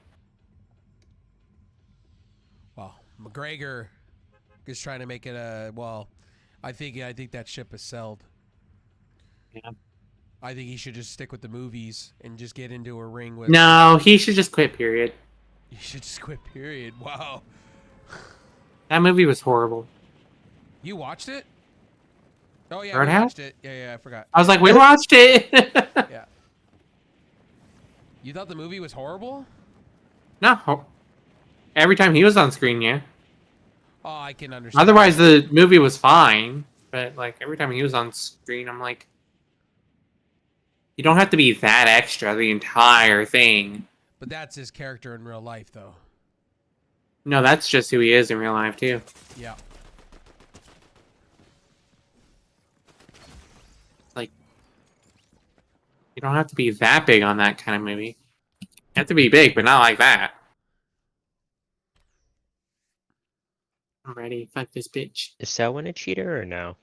Well, McGregor is trying to make it a I think that ship has sailed. Yeah. I think he should just stick with the movies and just get into a ring with. No, he should just quit. Period. You should just quit. Period. Wow. That movie was horrible. You watched it? Oh yeah, we Birdhouse? watched it. Yeah, I forgot. I was like, we watched it. Yeah. You thought the movie was horrible? No. Every time he was on screen, yeah. Oh, I can understand. Otherwise, the movie was fine. But like every time he was on screen, I'm like, you don't have to be that extra the entire thing. But that's his character in real life, though. No, that's just who he is in real life too. Yeah. Like, you don't have to be that big on that kind of movie. You have to be big, but not like that. I'm ready. Fuck this bitch. Is Selwyn a cheater or no?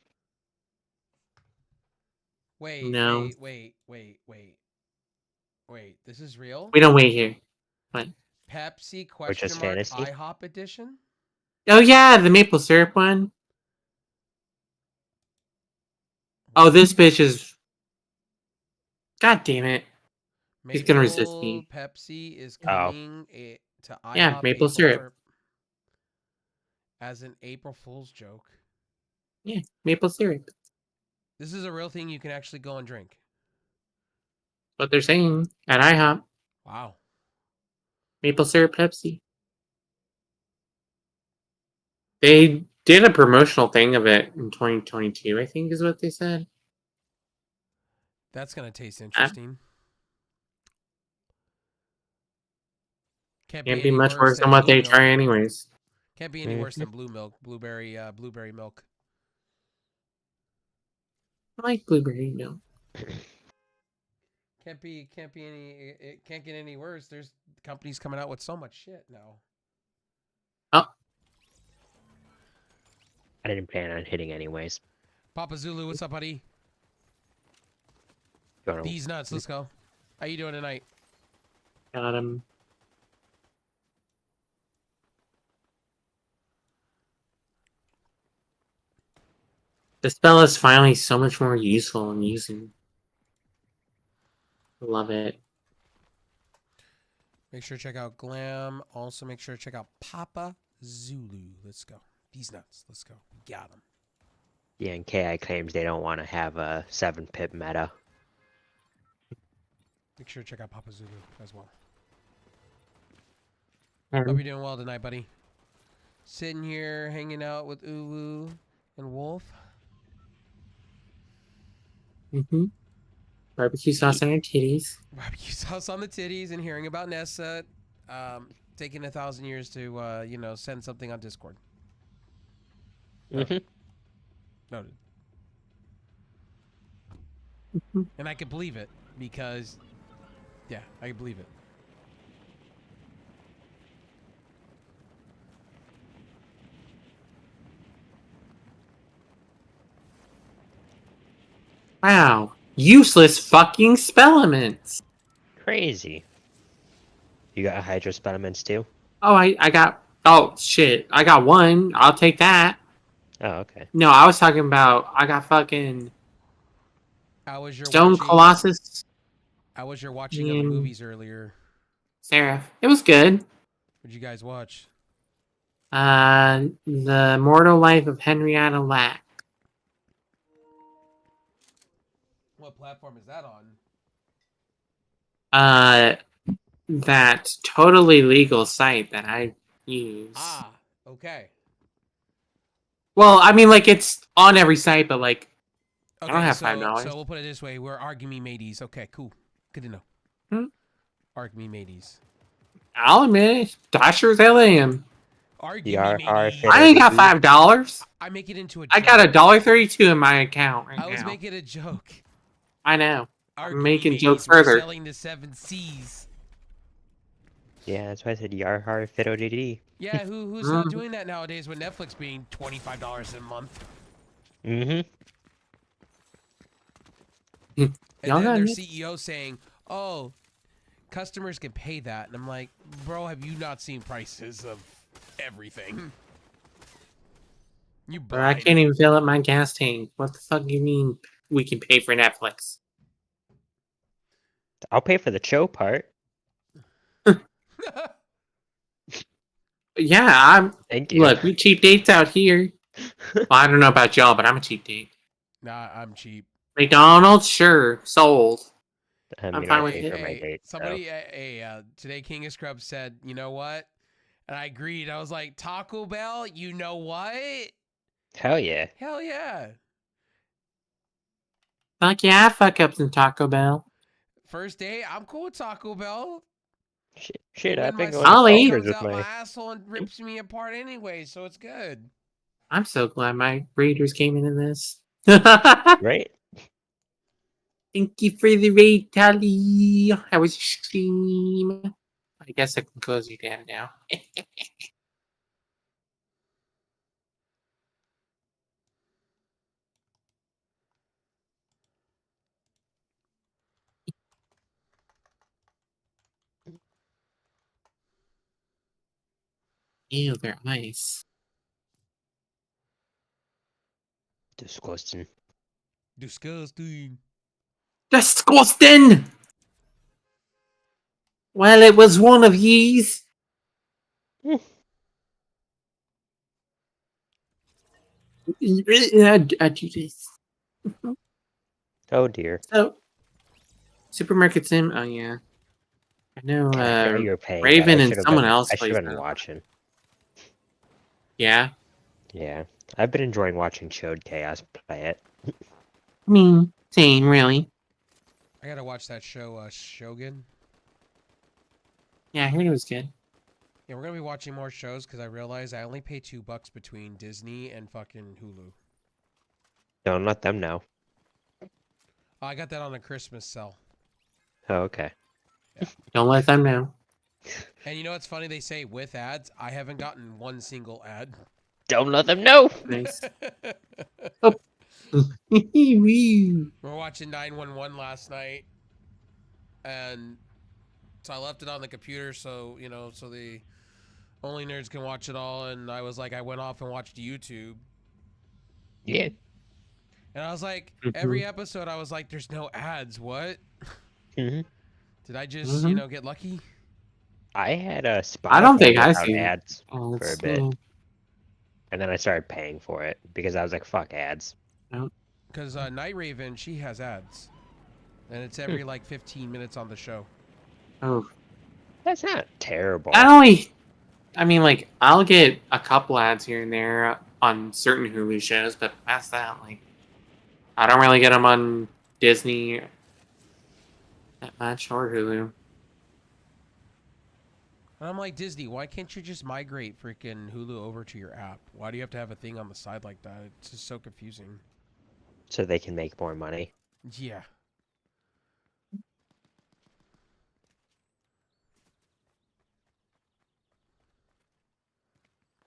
Wait, No. wait. This is real? We don't wait here. What? Pepsi Or just fantasy? IHOP edition? Oh yeah, the maple syrup one. Oh, this bitch is. God damn it. He's gonna resist me. Pepsi is Oh. coming to IHOP. Yeah, maple syrup. As an April Fool's joke. Yeah, maple syrup. This is a real thing you can actually go and drink. What they're saying at IHOP. Wow. Maple syrup Pepsi. They did a promotional thing of it in 2022, I think is what they said. That's going to taste interesting. Can't be much worse than what they try anyways. Can't be any worse than blue milk, blueberry milk. I like blueberry milk. Can't get any worse. There's companies coming out with so much shit now. Oh. I didn't plan on hitting anyways. Papa Zulu, what's up, buddy? These nuts, let's go. How you doing tonight? Got him. The spell is finally so much more useful in using. Love it. Make sure to check out Glam. Also, make sure to check out Papa Zulu. Let's go. These nuts. Let's go. Got him. Yeah, and KI claims they don't want to have a 7-pip meta. Make sure to check out Papa Zulu as well. Um, Hope you're doing well tonight, buddy. Sitting here hanging out with Ulu and Wolf. Barbecue sauce on her titties. Barbecue sauce on the titties and hearing about Nessa taking 1,000 years to, send something on Discord. Noted. And I can believe it because, yeah, I can believe it. Wow. Useless fucking spellaments. Crazy. You got Hydro Spellaments too? Oh, I got... Oh, shit. I got one. I'll take that. Oh, okay. No, I was talking about... I got fucking... How was your Stone watching, Colossus. How was your watching of the movies earlier? Seraph. It was good. What'd you guys watch? The Mortal Life of Henrietta Lack. What platform is that on? That totally legal site that I use. Ah, okay. Well, I mean, like, it's on every site, but, like, Okay, I don't have so, $5. So we'll put it this way. We're Argue Me Mateys. Okay, cool. Good to know. Argue Me Mateys. I'll admit it. I sure as hell am. Argue Me Mateys. I ain't got $5. I make it into a joke. I got $1.32 in my account right I was now. making a joke. I know. Argue I'm Me making jokes Mateys. We're further. selling the 7 C's. Yeah, that's why I said Yarhar Fiddle DD. Yeah, who's not doing that nowadays with Netflix being $25 a month? Mm-hmm. And Y'all then got their it. CEO saying, "Oh, customers can pay that," and I'm like, "Bro, have you not seen prices of everything? You But I blind." can't even fill up my gas tank. What the fuck do you mean we can pay for Netflix? I'll pay for the show part. Yeah, I'm. Thank you. Look, we cheap dates out here. Well, I don't know about y'all, but I'm a cheap date. Nah, I'm cheap. McDonald's, sure, sold. I I'm mean, fine I with pay it. for my date. Somebody, today King of Scrubs said, "You know what?" And I agreed. I was like, "Taco Bell, you know what? Hell yeah. Hell yeah!" Fuck yeah, I fuck up some Taco Bell. First day, I'm cool with Taco Bell. Shit, I've been my going to Ollie. Culver's comes with out my my... asshole and rips me apart anyway, so it's good. I'm so glad my Raiders came into this. Right? Thank you for the raid, Tally. How was your stream? I guess I can close you down now. Ew, they're nice. Disgusting. Disgusting. Disgusting! Well, it was one of ye's. I do this. Oh dear. So, Supermarket Sim. Oh yeah, I know. Yeah, you're paying. Raven I and should've someone been, else I should plays have been that. watching. Yeah. Yeah. I've been enjoying watching Showed Chaos play it. I mean, same, really. I gotta watch that show, Shogun. Yeah, I heard it was good. Yeah, we're gonna be watching more shows because I realized I only pay $2 between Disney and fucking Hulu. Don't let them know. Oh, I got that on a Christmas sale. Oh, okay. Don't let them know. And you know what's funny? They say with ads. I haven't gotten one single ad. Don't let them know. Nice. Oh. We're watching 911 last night, and so I left it on the computer so so the only nerds can watch it all. And I was like, I went off and watched YouTube. Yeah. And I was like, every episode, I was like, there's no ads. What? Mm-hmm. Did I just, get lucky? I had a I don't Spotify think I without see ads for a ads. bit, and then I started paying for it because I was like, "Fuck ads." Because Night Raven, she has ads, and it's every like 15 minutes on the show. Oh, That's not terrible. not only, I mean, like I'll get a couple ads here and there on certain Hulu shows, but past that, like, I don't really get them on Disney that much or Hulu. And I'm like, Disney, why can't you just migrate freaking Hulu over to your app? Why do you have to have a thing on the side like that? It's just so confusing. So they can make more money. Yeah.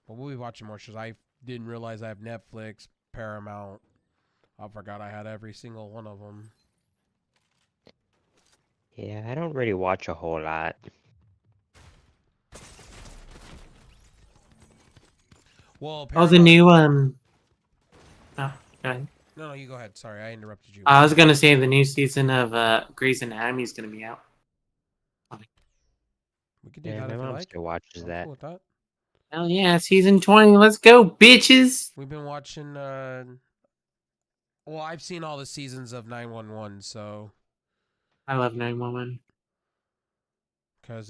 But we'll be watching more shows. I didn't realize I have Netflix, Paramount. I forgot I had every single one of them. Yeah, I don't really watch a whole lot. Well, Oh, the Paramount. new Oh, go ahead. No, you go ahead. Sorry, I interrupted you. I was gonna say the new season of Grey's Anatomy is gonna be out. We can do Yeah, that my if you mom like. still watches I'm that. cool with that. Hell yeah, season 20. Let's go, bitches. We've been watching. Well, I've seen all the seasons of 911, so I love 911. because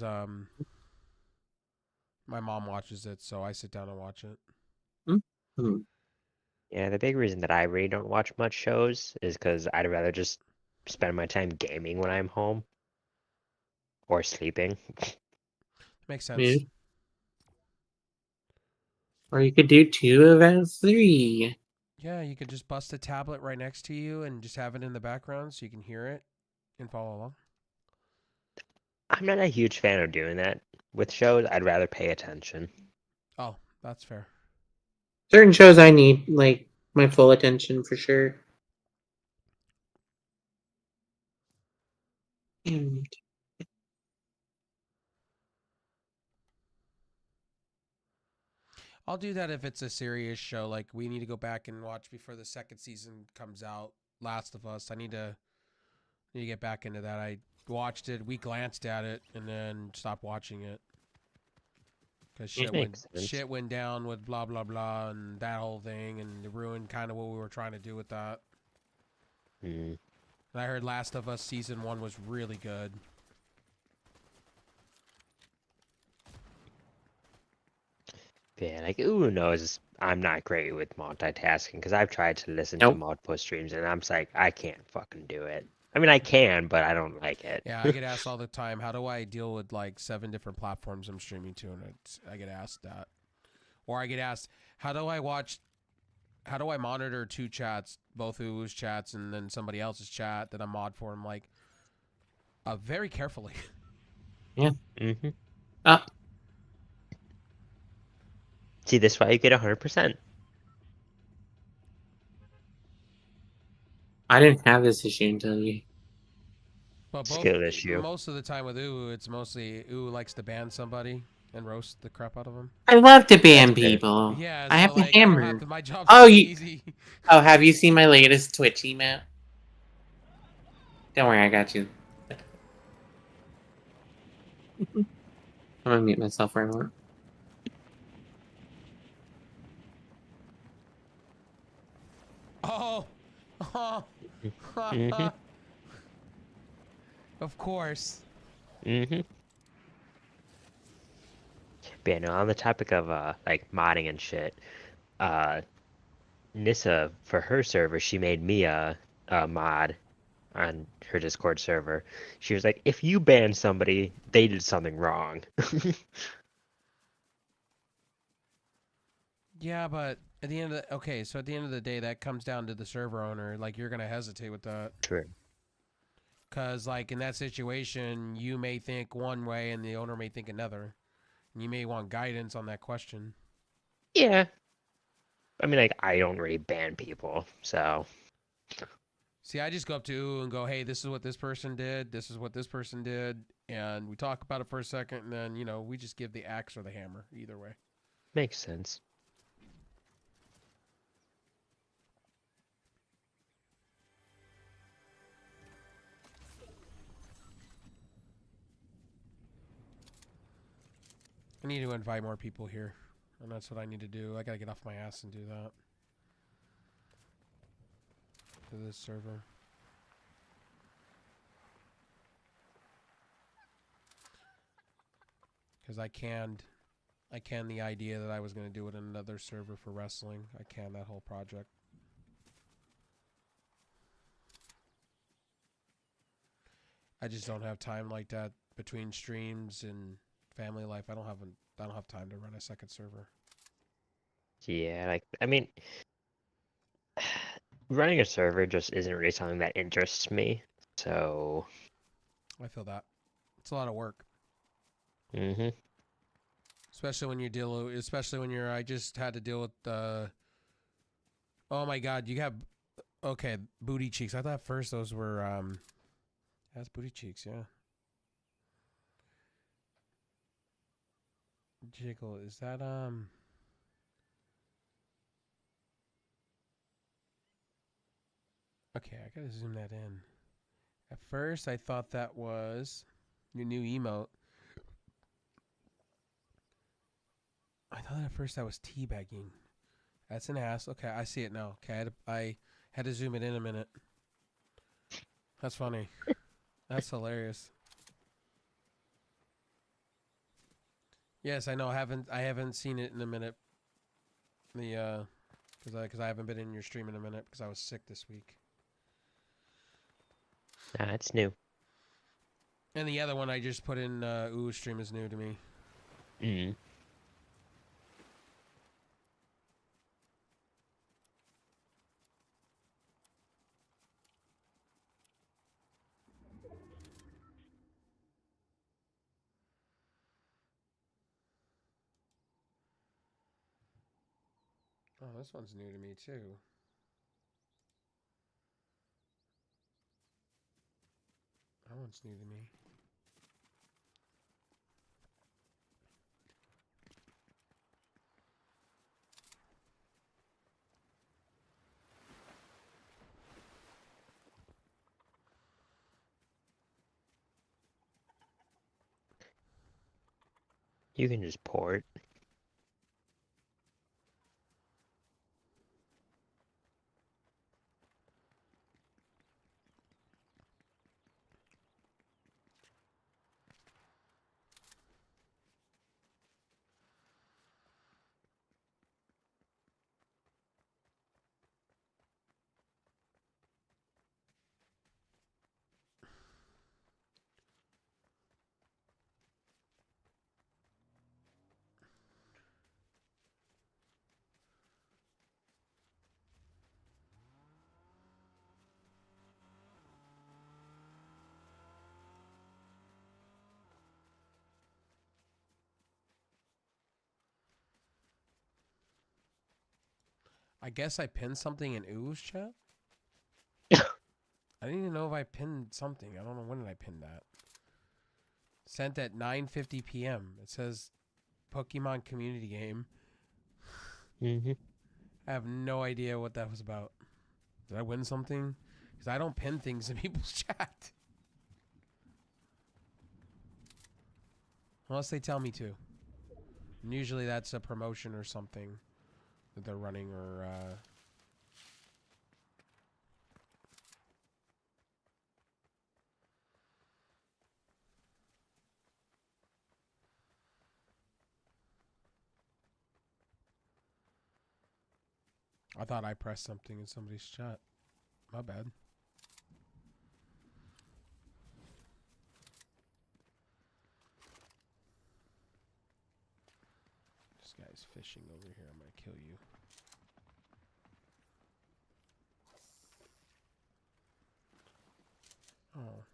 my mom watches it, so I sit down and watch it. Mm-hmm. Yeah, the big reason that I really don't watch much shows is because I'd rather just spend my time gaming when I'm home or sleeping. Makes sense. Yeah. Or you could do 2 of 3. Yeah, you could just bust a tablet right next to you and just have it in the background so you can hear it and follow along. I'm not a huge fan of doing that with shows. I'd rather pay attention. Oh, that's fair. Certain shows I need like my full attention for sure. And I'll do that if it's a serious show. Like we need to go back and watch before the second season comes out. Last of Us. I need to get back into that. I watched it. We glanced at it and then stopped watching it because Makes sense. shit went down with blah blah blah and that whole thing, and it ruined kind of what we were trying to do with that. Mm. And I heard Last of Us season 1 was really good. Yeah, like who knows? I'm not great with multitasking because I've tried to listen to Nope. multiple streams and I'm just like, I can't fucking do it. I mean, I can, but I don't like it. Yeah, I get asked all the time, how do I deal with like 7 different platforms I'm streaming to? And I get asked that. Or I get asked, how do I monitor 2 chats, both Hulu's chats and then somebody else's chat that I'm mod for? I'm like, very carefully. yeah. Mm-hmm. Uh, See, this why you get 100%. I didn't have this issue until you. But Skill issue. most of the time with Uwu, it's mostly Uwu likes to ban somebody and roast the crap out of them. I love to ban That's fair. people. Yeah, I so have the like I don't hammer. have to, my job's Oh, pretty you. easy. Oh, have you seen my latest Twitch email? Don't worry, I got you. I'm gonna mute myself for a moment. Oh, Mm-hmm. Of course. Mm-hmm. But yeah, no, on the topic of like modding and shit, Nissa for her server, she made me a mod on her Discord server. She was like, if you ban somebody, they did something wrong. Yeah, but at the end of the day, that comes down to the server owner. Like you're gonna hesitate with that. True. Cause like in that situation, you may think one way and the owner may think another. And you may want guidance on that question. Yeah. I mean, like, I don't really ban people, so. See, I just go up to Uwu and go, hey, this is what this person did. This is what this person did. And we talk about it for a second. And then, we just give the axe or the hammer. Either way. Makes sense. I need to invite more people here, and that's what I need to do. I gotta get off my ass and do that. To this server. Because I canned the idea that I was going to do it in another server for wrestling. I canned that whole project. I just don't have time like that between streams and family life. I don't have time to run a second server. Yeah, like I mean, running a server just isn't really something that interests me. So. I feel that. It's a lot of work. Mm-hmm. Especially when I just had to deal with oh my god, you have okay, booty cheeks. I thought first those were that's booty cheeks, yeah. Jiggle, is that okay, I gotta zoom that in. At first I thought that was your new emote. I thought at first that was teabagging. That's an ass. Okay, I see it now. Okay, I had to zoom it in a minute. That's funny. That's hilarious. Yes, I know. I haven't seen it in a minute. The because I haven't been in your stream in a minute because I was sick this week. Nah, it's new. And the other one I just put in Ooh stream is new to me. Mm. Oh, this one's new to me too. That one's new to me. You can just port. I guess I pinned something in Ooh's chat. I didn't even know if I pinned something. I don't know when did I pin that. Sent at 9:50 p.m. It says Pokemon community game. Mm-hmm. I have no idea what that was about. Did I win something? Because I don't pin things in people's chat. Unless they tell me to. And usually that's a promotion or something that they're running or I thought I pressed something in somebody's chat. My bad. This guy's fishing over here. I'm gonna kill you. Oh.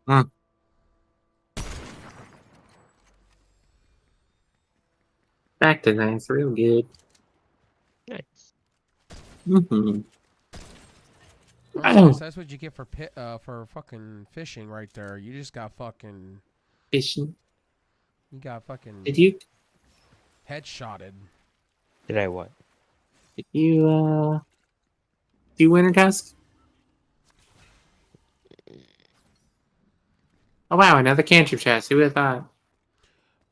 Hmm. Back to nice, real good. Nice. Mm-hmm. That's what you get for fucking fishing right there. You just got fucking. Fishing. You got fucking. Did you? Headshotted. Did I what? Did you do winter task? Oh wow, another cantrip chest. Who would have thought?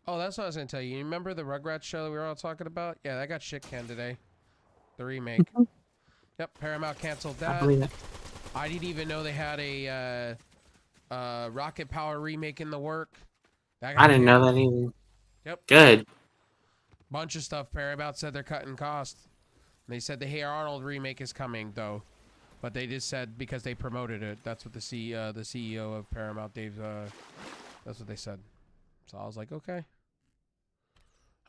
Oh, that's what I was gonna tell you. You remember the Rugrats show that we were all talking about? Yeah, that got shit canned today. The remake. Yep, Paramount canceled I that. believe it. I didn't even know they had a Rocket Power remake in the work. That got I didn't know canned. that either. Yep. Good. Bunch of stuff. Paramount said they're cutting costs. They said the Hey Arnold remake is coming though, but they just said because they promoted it. That's what the CEO of Paramount, Dave. That's what they said. So I was like, okay,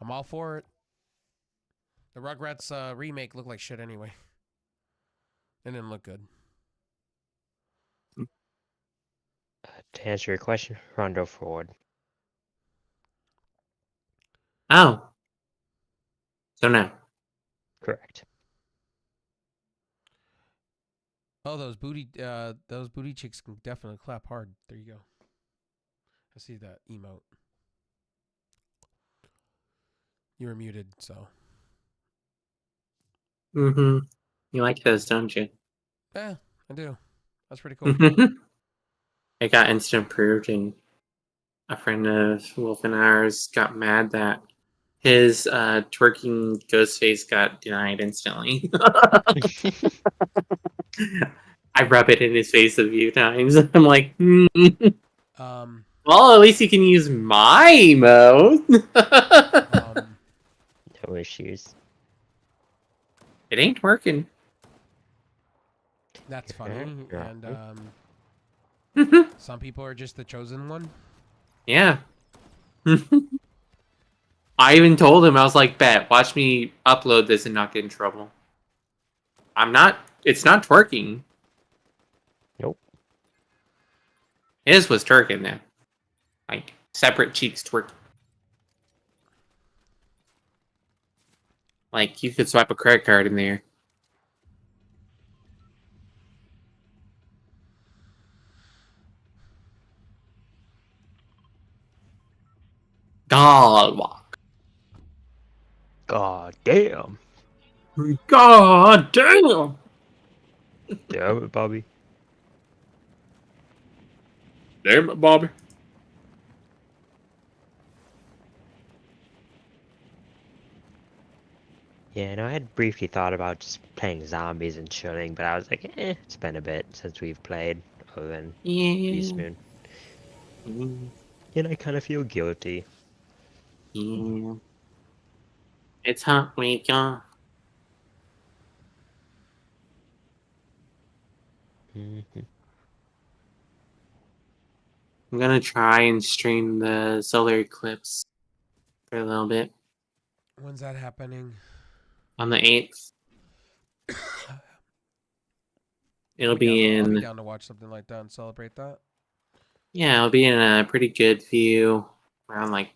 I'm all for it. The Rugrats remake looked like shit anyway. It didn't look good. To answer your question, Rondo forward. Oh. So no. Correct. Oh, those booty chicks can definitely clap hard. There you go. I see that emote. You were muted, so. Mm-hmm. You like those, don't you? Yeah, I do. That's pretty cool. It got instant approved, and a friend of Wolf and ours got mad that his twerking ghost face got denied instantly. I rub it in his face a few times. I'm like, well, at least you can use my emote. No issues. It ain't working. That's funny. And some people are just the chosen one. Yeah. I even told him, I was like, bet, watch me upload this and not get in trouble. It's not twerking. Nope. His was twerking then. Like, separate cheeks twerk. Like, you could swipe a credit card in there. God walk. God damn. God damn. Damn it, Bobby. Damn it, Bobby. Yeah, no, I had briefly thought about just playing zombies and chilling, but I was like, it's been a bit since we've played, other than Beast Moon. And I kind of feel guilty. Yeah. It's hot week, y'all. I'm gonna try and stream the solar eclipse for a little bit. When's that happening? On the 8th. It'll be I'll be in... down to watch something like that and celebrate that. Yeah, it'll be in a pretty good view. Around like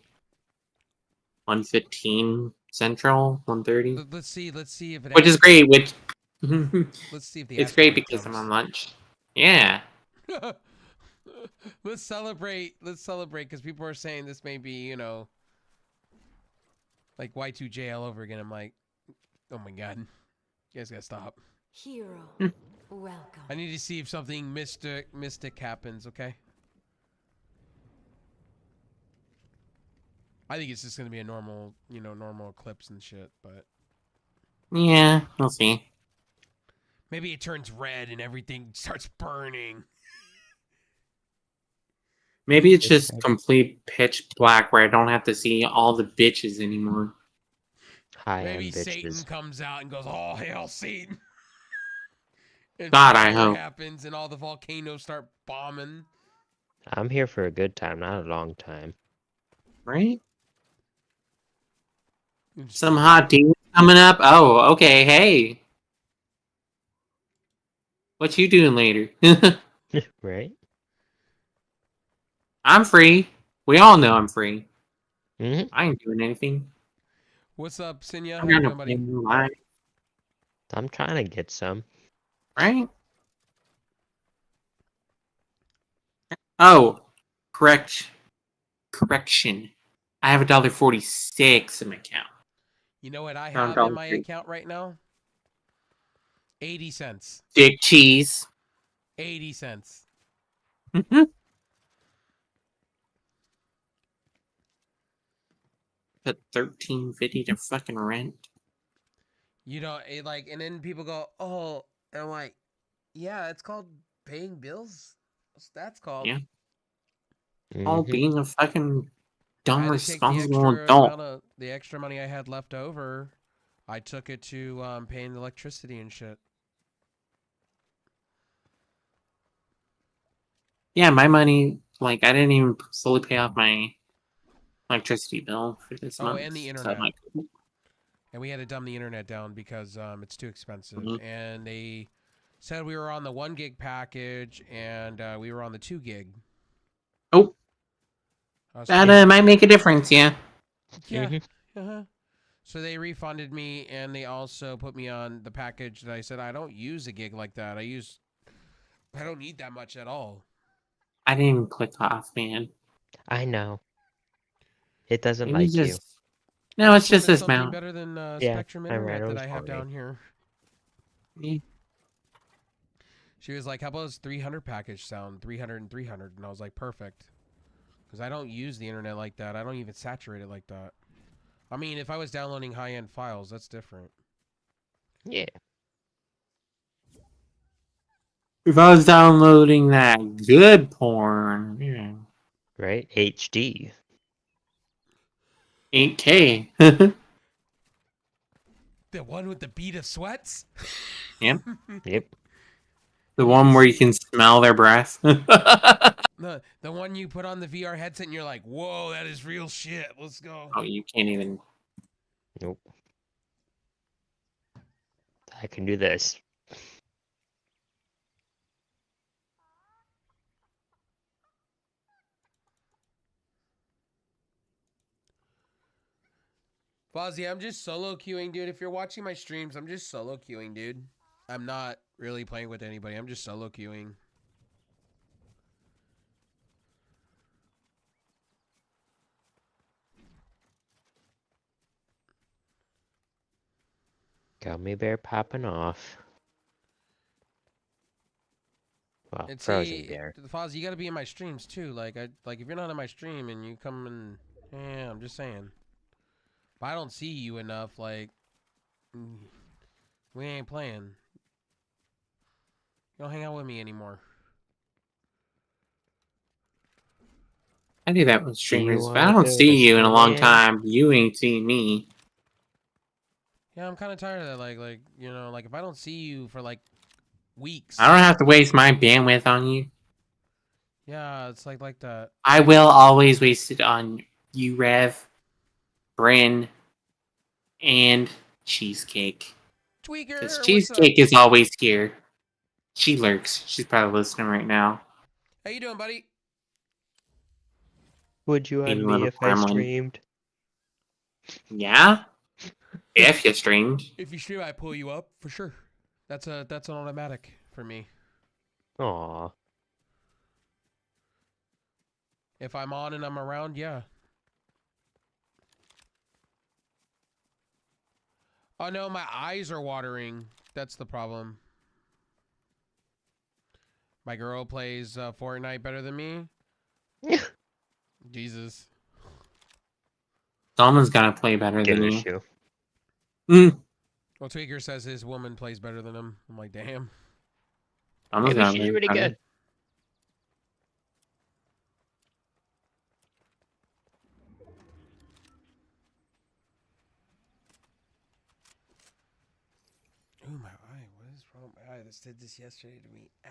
1:15 Central, 1:30. Let's see if it. Which is great. Which let's see if the. It's great because I'm on lunch. Yeah. Let's celebrate. Let's celebrate because people are saying this may be, you know, like Y2J all over again. I'm like, oh my god, you guys gotta stop. Hero, welcome. I need to see if something mystic happens. Okay. I think it's just gonna be a normal, you know, normal eclipse and shit, but Yeah, we'll see. maybe it turns red and everything starts burning. Maybe it's just complete pitch black where I don't have to see all the bitches anymore. Maybe Satan comes out and goes, "Oh, hail Satan!" And God, I fire hope. happens and all the volcanoes start bombing. I'm here for a good time, not a long time. Right? Some hot demons coming up? Oh, okay, hey. What you doing later? Right? I'm free. We all know I'm free. Mm-hmm. I ain't doing anything. What's up, Sinya? I'm How you gonna doing, buddy? play live. I'm trying to get some. Right? Oh, correction. I have $1.46 in my account. You know what I Around have in my $1.03. account right now? 80 cents. Dick cheese. 80 cents. Mm-hmm. At $13.50 to fucking rent. You know, and then people go, oh, and I'm like, yeah, it's called paying bills. What's that's called? Yeah. All being a fucking I dumb, had to take the responsible extra adult. amount of the extra money I had left over. I took it to paying the electricity and shit. Yeah, my money, like, I didn't even fully pay off my electricity bill for this Oh, month. and the So I'm internet. like, And we had to dumb the internet down because it's too expensive. Mhm. And they said we were on the 1 gig package and we were on the 2 gig. oh, I was that told- might make a difference, yeah. Yeah. Uh-huh. So they refunded me and they also put me on the package that I said I don't use a gig like that. I don't need that much at all. I didn't even click off, man. I know. It doesn't Maybe like you. just... No, I it's just wanted this something mount. better than Yeah, Spectrum I Internet ran, it that was I have fine. down here. Yeah. She was like, how about this 300 package sound? 300 and 300. And I was like, perfect. Because I don't use the internet like that. I don't even saturate it like that. I mean, if I was downloading high-end files, that's different. Yeah. If I was downloading that good porn, yeah. Right? HD. 8K. The one with the bead of sweats? Yep. Yep. The one where you can smell their breath. The one you put on the VR headset and you're like, whoa, that is real shit. Let's go. Oh, you can't even... Nope. I can do this. Fozzie, I'm just solo queuing, dude. If you're watching my streams, I'm just solo queuing, dude. I'm not really playing with anybody. I'm just solo queuing. Gummy bear popping off. Well, And frozen see, bear. Fozzie, you gotta be in my streams too. Like if you're not in my stream and you come and yeah, I'm just saying. If I don't see you enough, like we ain't playing. You don't hang out with me anymore. I do that with Do you streamers. If I wanna don't build see a you in a long snowman? time, you ain't seen me. Yeah, I'm kind of tired of that. Like you know, like if I don't see you for like weeks. I don't have to waste my bandwidth on you. Yeah, it's like that. I will always waste it on you, Rev, Bryn, and Cheesecake. Tweaker, Because what's up? Cheesecake is always here. She lurks. She's probably listening right now. How you doing, buddy? Would you Being on a me little if I gremlin. streamed? Yeah? If you streamed. If you stream, I pull you up for sure. That's an automatic for me. Aw. If I'm on and I'm around, yeah. Oh no, my eyes are watering. That's the problem. My girl plays Fortnite better than me. Jesus. Someone's gotta play better Get than an you. issue. Well, Tweaker says his woman plays better than him. I'm like, damn. Someone's Maybe gotta she's play really better. good. Ooh, my eye. What is wrong with my eye? This did this yesterday to me. Ah.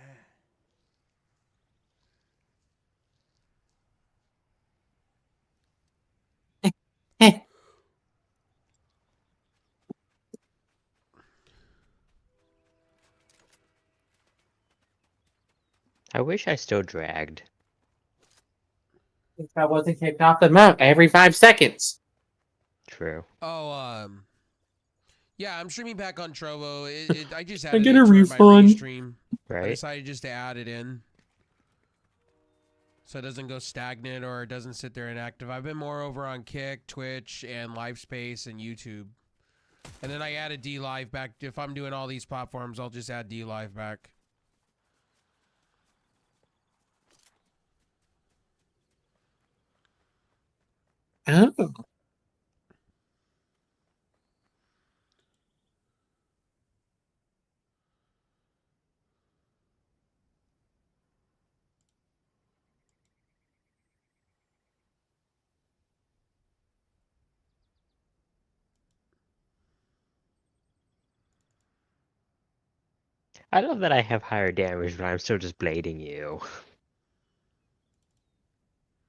I wish I still dragged. If I wasn't kicked off the map every 5 seconds. True. Oh, yeah, I'm streaming back on Trovo. I just I added get it a for my refund. restream. I Right? decided just to add it in. so it doesn't go stagnant or it doesn't sit there inactive. I've been more over on Kick, Twitch, and LiveSpace and YouTube. And then I added D Live back. If I'm doing all these platforms, I'll just add D Live back. Oh. I love that I have higher damage, but I'm still just blading you.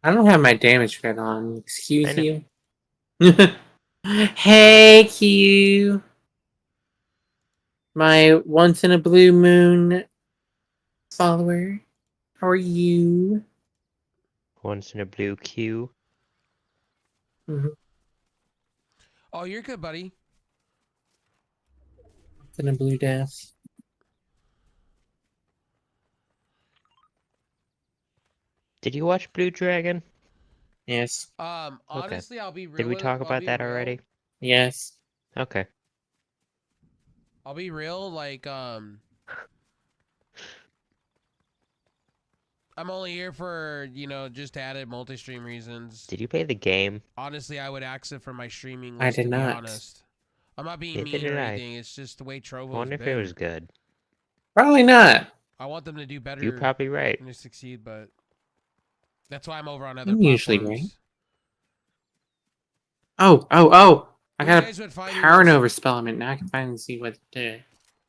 I don't have my damage gun on. I Excuse know. you. Hey, Q. My once in a blue moon follower. How are you? Once in a blue Q. Oh, you're good, buddy. Once in a blue death. Did you watch Blue Dragon? Yes. Honestly, I'll be real. Did we talk about that already? Yes. Okay. I'll be real, like, I'm only here for, just added multi-stream reasons. Did you play the game? Honestly, I would axe it for my streaming I list, did to be not. honest. I'm not being Neither mean or did I. anything. It's just the way Trovo's I wonder if been. it was good. Probably not. I want them to do better. You're probably right. And to succeed, but that's why I'm over on other I'm platforms. usually right. Oh! I got a power nova spell on it. Now I can finally see what to do.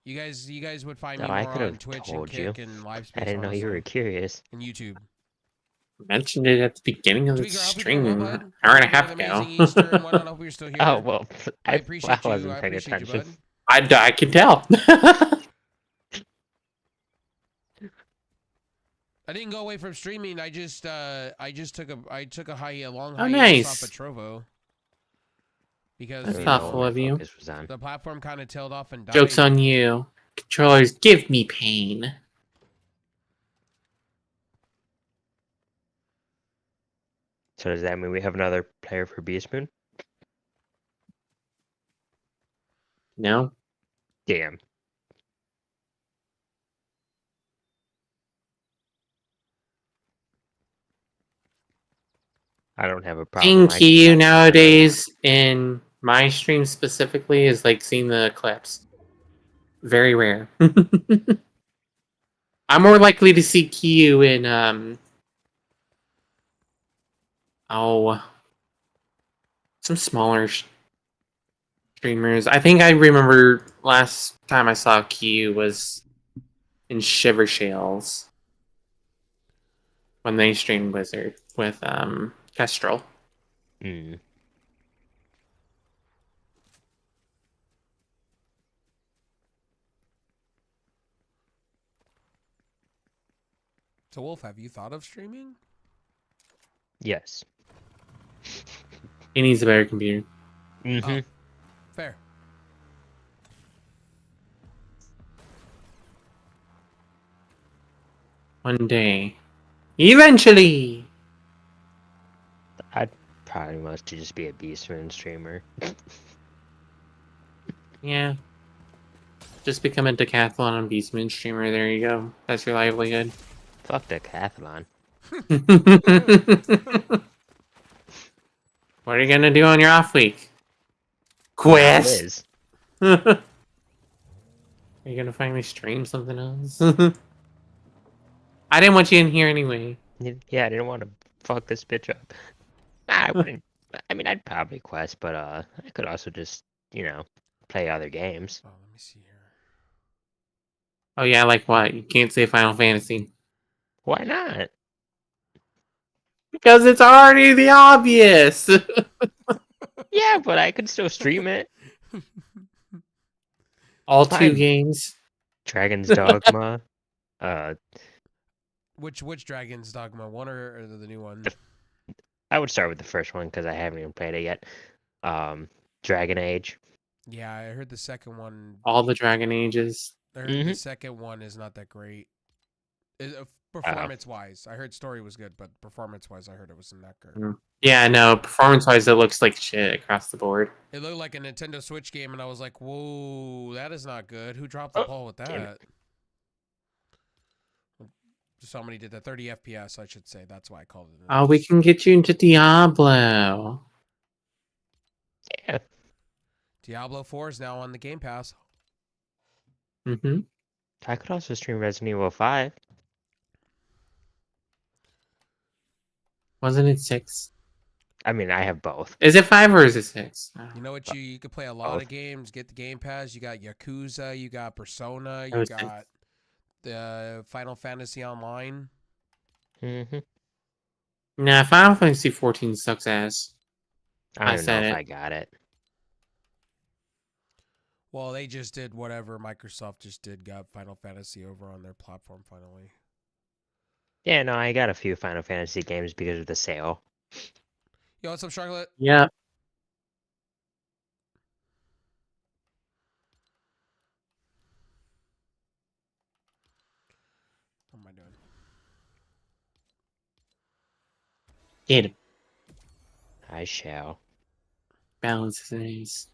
You guys would find me I more could on have Twitch and told you. Kick and LiveSpace. I didn't know you were honestly. curious. And YouTube. Mentioned it at the beginning of the Tweaker, I hope you're stream doing an well, bud. hour and a Hope you half had an ago. amazing Easter and whatnot. I hope you're still here. Oh, well, I appreciate you. wasn't I paying appreciate you, attention. bud. I can tell. I didn't go away from streaming. I just took a long Oh, hiatus nice. off of Trovo. Because That's I don't even know thoughtful what of my you. focus was on. the platform kind of tailed off and died. Joke's on you. Controllers give me pain. So does that mean we have another player for Beast Moon? No? Damn. I don't have a problem. Seeing Kiyu nowadays in my stream specifically is like seeing the clips. Very rare. I'm more likely to see Kiyu in some smaller streamers. I think I remember last time I saw Kiyu was in Shiver Shales when they streamed Wizard with Kestrel. Mm. So Wolf, have you thought of streaming? Yes. He needs a better computer. Mm-hmm. Oh, fair. One day. Eventually! I'd probably mostly just be a Beast Moon streamer. Yeah. Just become a decathlon and Beastman streamer. There you go. That's your livelihood. Fuck decathlon. What are you gonna do on your off week? Quest! Liz. Are you gonna finally stream something else? I didn't want you in here anyway. Yeah, I didn't want to fuck this bitch up. Nah, I wouldn't. I mean, I'd probably quest, but I could also just, play other games. Oh, let me see here. Oh yeah, like what? You can't say Final Fantasy. Why not? Because it's already the obvious! Yeah, but I could still stream it. All Fine. 2 games. Dragon's Dogma. Which Dragon's Dogma? One or the new one? I would start with the first one because I haven't even played it yet. Dragon Age. Yeah, I heard the second one. All the Dragon Ages. I heard the second one is not that great. Performance-wise, I heard story was good, but performance-wise, I heard it wasn't that good. Yeah, no, performance-wise, it looks like shit across the board. It looked like a Nintendo Switch game, and I was like, "Whoa, that is not good. Who dropped the ball with that?" Somebody did that. 30 FPS, I should say. That's why I called it. Oh, we can get you into Diablo. Yeah. Diablo 4 is now on the Game Pass. Mm-hmm. I could also stream Resident Evil 5. Wasn't it 6? I mean, I have both. Is it 5 or is it 6? You know what? You could play a lot of games. Get the Game Pass. You got Yakuza. You got Persona. You got the Final Fantasy Online. Mm-hmm. Nah, Final Fantasy 14 sucks ass. I don't know if I got it. Well, they just did whatever Microsoft just did. Got Final Fantasy over on their platform finally. Yeah, no, I got a few Final Fantasy games because of the sale. Yo, what's up, Charlotte? Yeah. What am I doing? Get him. I shall. Balance things.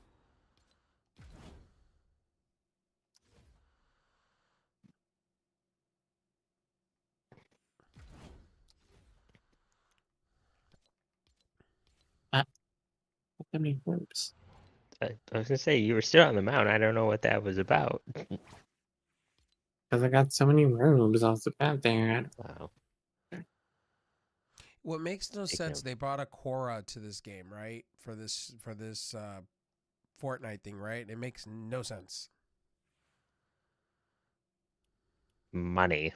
How many verbs? I was gonna say you were still on the mount. I don't know what that was about. Because I got so many robes off the bat there. Wow. What makes no sense? They brought a Quora to this game, right? For this Fortnite thing, right? It makes no sense. Money.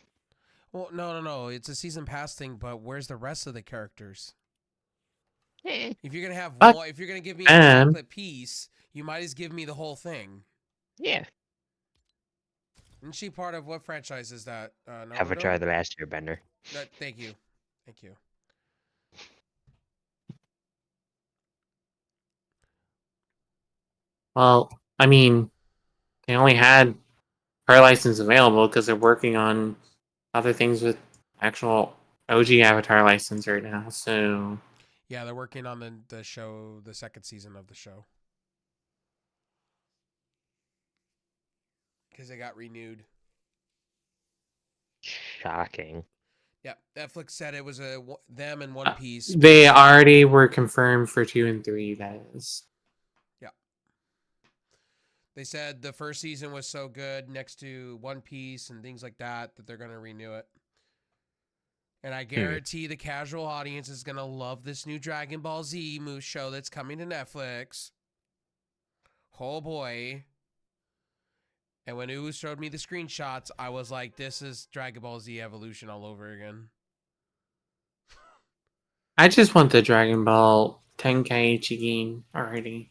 Well, no. It's a season pass thing, but where's the rest of the characters? If you're gonna have one, if you're gonna give me a chocolate piece, you might as give me the whole thing. Yeah. Isn't she part of what franchise is that? Avatar: The Last Airbender. Thank you. Thank you. Well, I mean, they only had her license available because they're working on other things with actual OG Avatar license right now. So yeah, they're working on the show, the second season of the show, because they got renewed. Shocking. Yeah, Netflix said it was them and One Piece. They already were confirmed for 2 and 3. That is. Yeah. They said the first season was so good next to One Piece and things like that they're going to renew it. And I guarantee the casual audience is going to love this new Dragon Ball Z Moose show that's coming to Netflix. Oh boy. And when Ooze showed me the screenshots, I was like, this is Dragon Ball Z Evolution all over again. I just want the Dragon Ball Tenkaichi game already.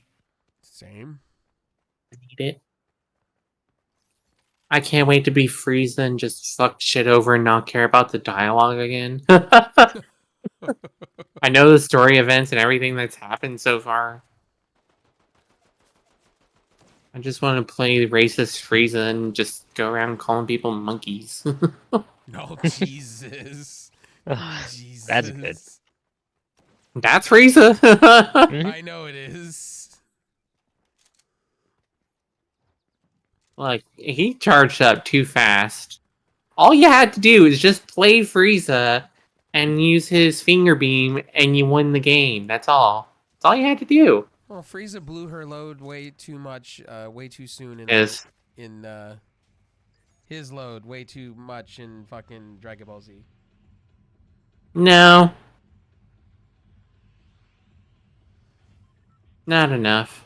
Same. I need it. I can't wait to be Frieza and just fuck shit over and not care about the dialogue again. I know the story events and everything that's happened so far. I just want to play racist Frieza and just go around calling people monkeys. No, Jesus. Jesus. That's good. That's Frieza. I know it is. Like, he charged up too fast. All you had to do is just play Frieza and use his finger beam and you win the game. That's all. That's all you had to do. Well, Frieza blew her load way too much, way too soon in his load way too much in fucking Dragon Ball Z. No. Not enough.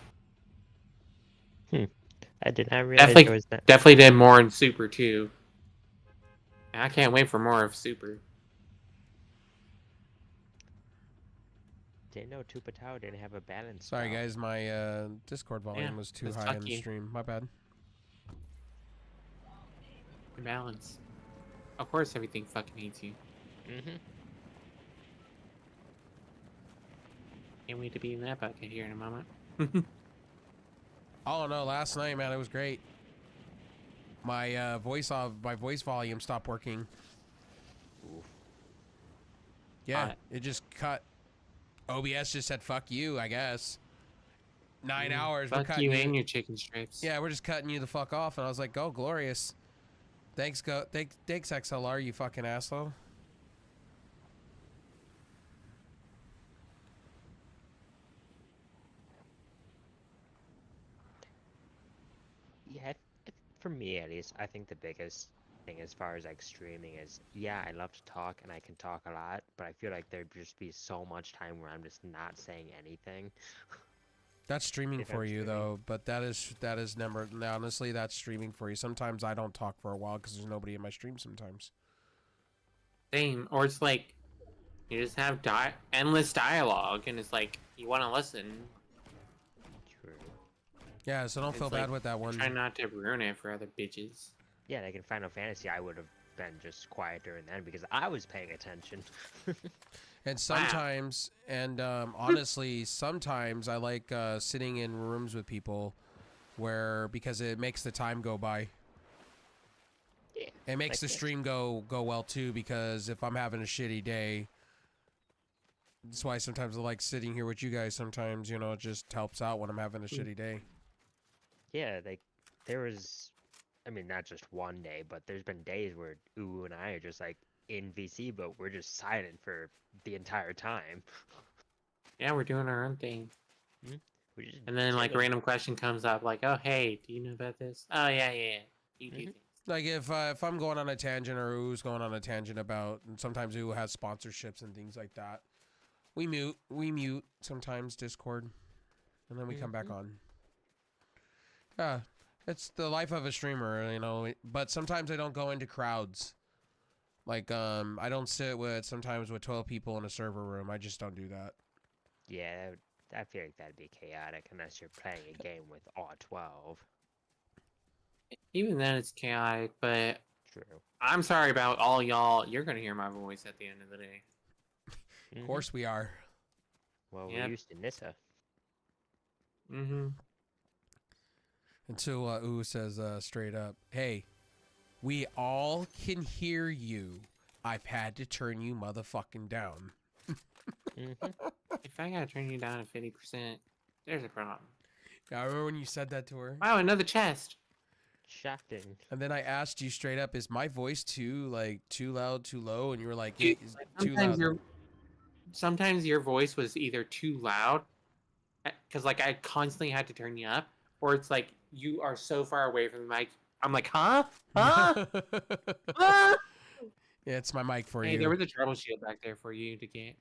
I did not realize there was that. Definitely did more in Super too. I can't wait for more of Super. Didn't know Punchaho didn't have a balance. Sorry guys, my Discord volume was too high in the stream. My bad. Balance. Of course everything fucking hates you. Can't wait to be in that bucket here in a moment. Oh no, last night, man, it was great. My voice volume stopped working. Oof. Yeah, it just cut. OBS just said "fuck you," I guess. 9 hours. We're Fuck cutting you and your chicken strips. Yeah, we're just cutting you the fuck off, and I was like, "Go, glorious." Thanks, thanks, XLR, you fucking asshole. Yeah, for me at least, I think the biggest thing as far as like streaming is, yeah, I love to talk and I can talk a lot, but I feel like there'd just be so much time where I'm just not saying anything. That's streaming If for I'm you streaming. though, but that is never. Honestly, that's streaming for you. Sometimes I don't talk for a while because there's nobody in my stream. Sometimes. Same. Or it's like you just have endless dialogue, and it's like you want to listen. True. Yeah, so don't It's feel like, bad with that one. Try not to ruin it for other bitches. Yeah, like in Final Fantasy, I would have been just quiet during then because I was paying attention. And sometimes, and honestly, sometimes I like sitting in rooms with people where because it makes the time go by. Yeah. It makes like the this. stream go well too because if I'm having a shitty day, that's why sometimes I like sitting here with you guys. Sometimes it just helps out when I'm having a shitty day. Yeah, like there was, I mean, not just one day, but there's been days where Uwu and I are just like in VC, but we're just silent for the entire time. Yeah, we're doing our own thing. We just And then like chilling. random question comes up, like, "Oh, hey, do you know about this?" Oh, yeah. You do things. Like if I'm going on a tangent or U's going on a tangent about, and sometimes U has sponsorships and things like that. We mute sometimes Discord, and then we come back on. Yeah, it's the life of a streamer, But sometimes I don't go into crowds. Like I don't sit sometimes with 12 people in a server room. I just don't do that. Yeah, I feel like that'd be chaotic unless you're playing a game with all 12. Even then, it's chaotic. But True. I'm sorry about all y'all. You're gonna hear my voice at the end of the day. Of course we are. Well, Yep. we're used to Nissa. Until U says straight up, "Hey, we all can hear you. I've had to turn you motherfucking down." If I gotta turn you down to 50%, there's a problem. I remember when you said that to her. Wow, another chest. Shocking. And then I asked you straight up, "Is my voice too loud, too low?" And you were like, Dude, "It's too loud." Sometimes your voice was either too loud, because like I constantly had to turn you up, or it's like you are so far away from the mic. I'm like, huh? Huh? Huh? Yeah, it's my mic for Hey, you. there was a turtle shield back there for you to get.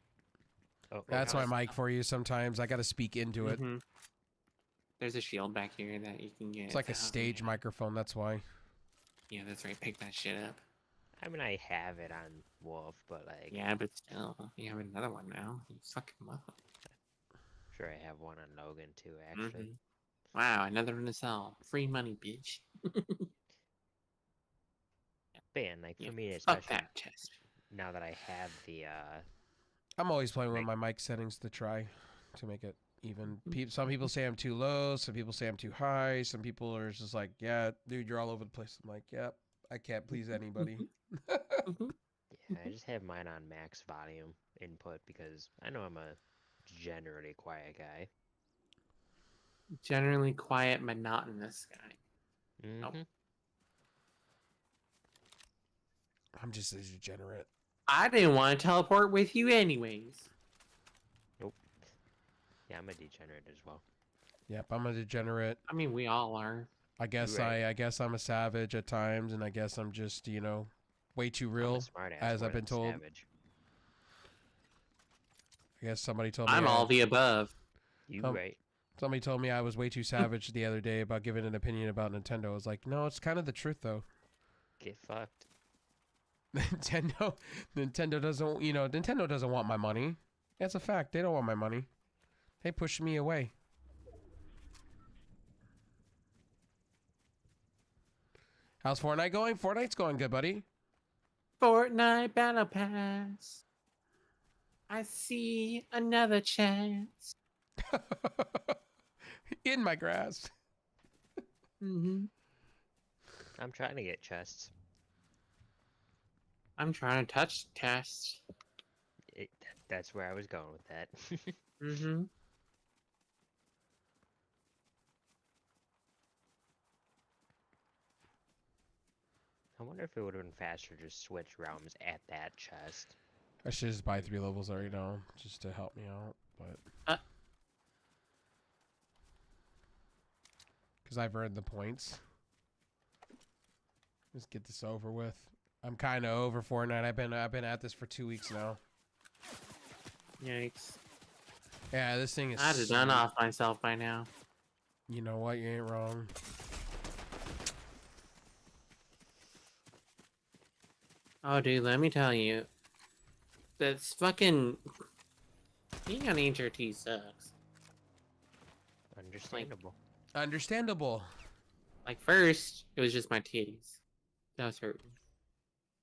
Oh, That's wait, my mic for you. Sometimes I got to speak into it. There's a shield back here that you can get. It's like a stage microphone. That's why. Yeah, that's right. Pick that shit up. I mean, I have it on Wolf, but like, Yeah, but still, you have another one now. You fucking mother. sure I have one on Logan too, actually. Wow, another one to sell. Free money, bitch. But yeah, and like for me, Fuck especially that chest. now that I have the I'm always playing with my mic settings to try to make it even. Some people say I'm too low. Some people say I'm too high. Some people are just like, "Yeah, dude, you're all over the place." I'm like, "Yep, I can't please anybody." yeah, I just have mine on max volume input because I know I'm a generally quiet guy. Generally quiet, monotonous guy. Nope. I'm just a degenerate. I didn't want to teleport with you anyways. Nope. Yeah, I'm a degenerate as well. Yep, I'm a degenerate. I mean, we all are. I guess Right. I guess I'm a savage at times, and I guess I'm just way too I'm real, a smart ass as more I've been than told. savage. I guess somebody told me I'm all the above. You Um, right. somebody told me I was way too savage the other day about giving an opinion about Nintendo. I was like, no, it's kind of the truth though. Get fucked. Nintendo doesn't want my money. That's a fact. They don't want my money. They push me away. How's Fortnite going? Fortnite's going good, buddy. Fortnite Battle Pass. I see another chance. In my grasp. Mm-hmm. I'm trying to get chests. I'm trying to touch test. That's where I was going with that. Mm-hmm. I wonder if it would have been faster to switch realms at that chest. I should just buy 3 levels already now, just to help me out, but because I've earned the points. Let's get this over with. I'm kind of over Fortnite. I've been at this for 2 weeks now. Yikes. Yeah, this thing is. I'd have done off myself by now. You know what? You ain't wrong. Oh, dude, let me tell you. That's fucking... Being on HRT sucks. Understandable. Understandable. Like, first, it was just my titties. That was hurting.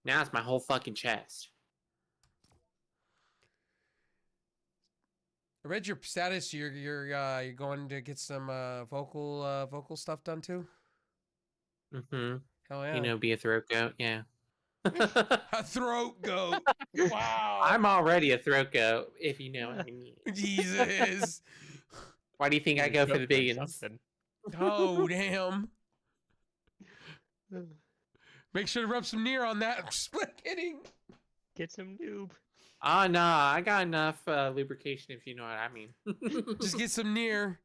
Now it's my whole fucking chest. I read your status. You're going to get some vocal stuff done too. Mm-hmm. Hell yeah. You know, be a throat goat, yeah. A throat goat. Wow. I'm already a throat goat, if you know what I mean. Jesus. Why do you think I go for the biggins? Oh, damn. Make sure to rub some near on that. Split kidding. Get some noob. Oh, no, I got enough lubrication, if you know what I mean. Just get some near.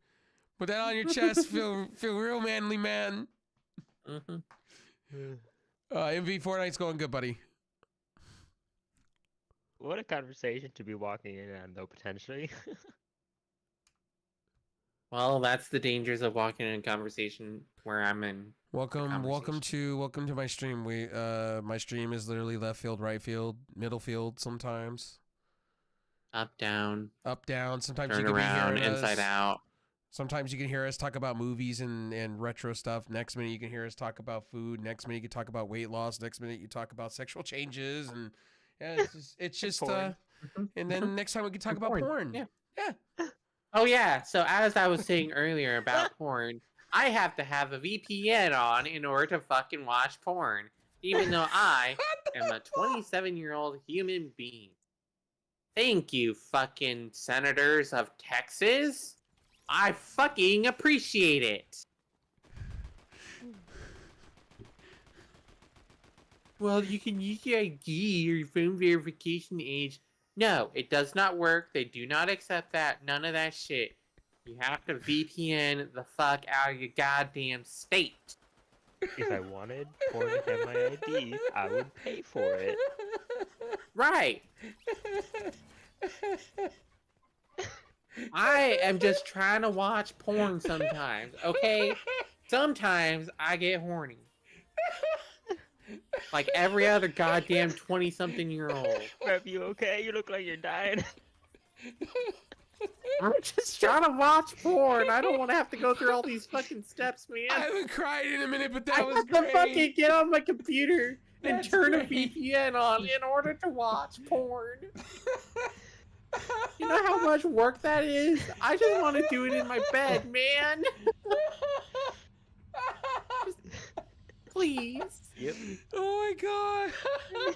Put that on your chest. Feel real manly, man. Mm-hmm. MV Fortnite's going good, buddy. What a conversation to be walking in on, though, potentially. Well, that's the dangers of walking in a conversation where I'm in. Welcome to my stream. My stream is literally left field, right field, middle field sometimes. Up, down. Sometimes Turn you can around, be hearing inside us. out. Sometimes you can hear us talk about movies and retro stuff. Next minute you can hear us talk about food. Next minute you can talk about weight loss. Next minute you talk about sexual changes and yeah, it's just and then next time we can talk about porn. Yeah. Oh yeah. So as I was saying earlier about porn, I have to have a VPN on in order to fucking watch porn, even though I am a 27-year-old human being. Thank you, fucking senators of Texas. I fucking appreciate it. Well, you can use your ID or your phone verification age. No, it does not work. They do not accept that. None of that shit. You have to VPN the fuck out of your goddamn state. If I wanted porn to have my ID, I would pay for it. Right. I am just trying to watch porn sometimes, okay? Sometimes I get horny. Like every other goddamn 20-something-year-old. Rep, you okay? You look like you're dying. I'm just trying to watch porn. I don't want to have to go through all these fucking steps, man. I haven't cried in a minute, but that I was have great. to fucking get on my computer and That's turn great. a VPN on in order to watch porn. You know how much work that is? I just want to do it in my bed, man. Just, please. Yep. Oh my god.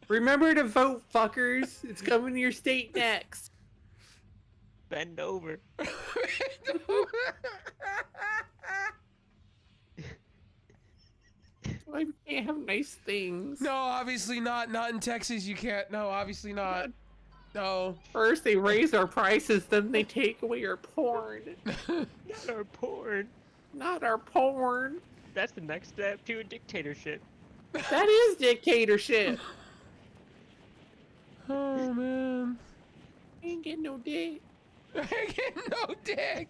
Remember to vote, fuckers. It's coming to your state next. Bend over. Why we can't have nice things? No, obviously not. Not in Texas. You can't. No, obviously not. No. First they raise our prices, then they take away our porn. Not our porn. Not our porn. That's the next step to a dictatorship. That is dictatorship. Oh man. Ain't getting no dick. I get no dick.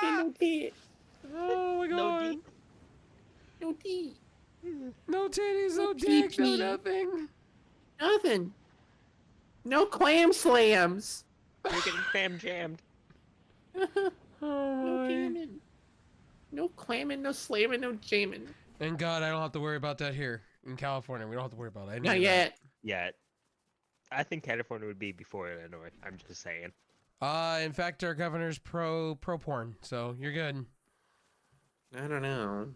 Ain't no dick. Oh my No god. D. No dick. No titties, no No dick, no pee-pee. nothing. Nothing. No clam slams. You're getting fam jammed. No Oh my. jamming. No clamming, no slamming, no jamming. Thank God I don't have to worry about that here in California. We don't have to worry about it. Not yet. Yet. I think California would be before Illinois. I'm just saying. In fact, our governor's pro porn, so you're good. I don't know.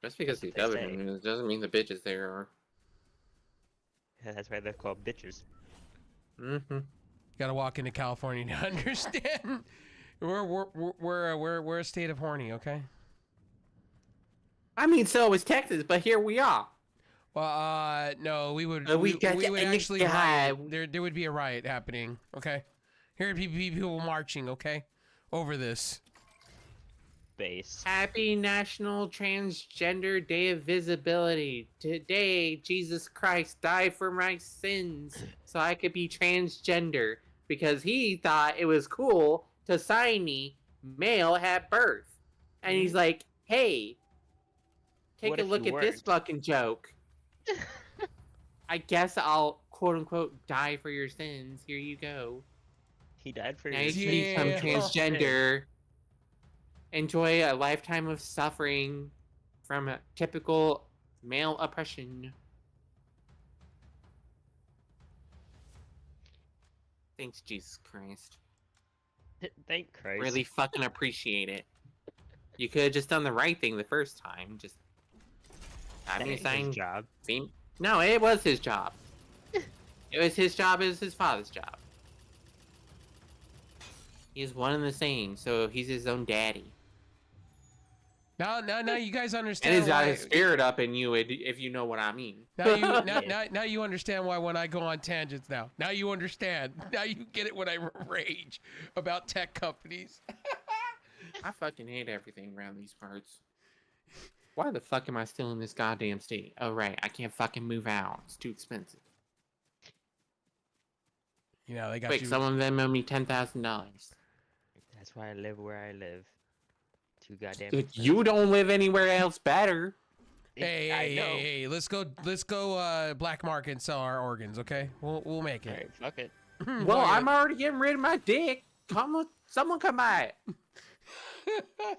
Just because he's They governor doesn't mean the bitches there are. That's why they're called bitches. Mm-hmm. Gotta walk into California to understand. We're a state of horny, okay? I mean, so is Texas, but here we are. Well, no, we would We we, got we the- would actually yeah. riot. There would be a riot happening, okay? Here would be people marching, okay, over this. Base. Happy National Transgender Day of Visibility. Today, Jesus Christ died for my sins so I could be transgender because he thought it was cool to sign me male at birth. And he's like, hey, take What a if look you at this weren't? fucking joke. I guess I'll quote unquote die for your sins. Here you go. He died for Now your you can become Yeah. transgender. Enjoy a lifetime of suffering from a typical male oppression. Thanks, Jesus Christ. Thank Christ. Really fucking appreciate it. You could have just done the right thing the first time. Just That having a ain't sign. his job. No, it was his job. It was his job. It was his father's job. He's one and the same, so he's his own daddy. Now you guys And understand he's got why. his spirit up in you, if you know what I mean. Now you understand why when I go on tangents now. Now you understand. Now you get it when I rage about tech companies. I fucking hate everything around these parts. Why the fuck am I still in this goddamn state? Oh right, I can't fucking move out. It's too expensive. You know they got Quick, you. someone Venmo me $10,000. That's why I live where I live. Too goddamn. Dude, you don't live anywhere else better. Hey, let's go black market and sell our organs, okay? We'll make it. Alright, fuck it. Well, I'm already getting rid of my dick. Someone come by.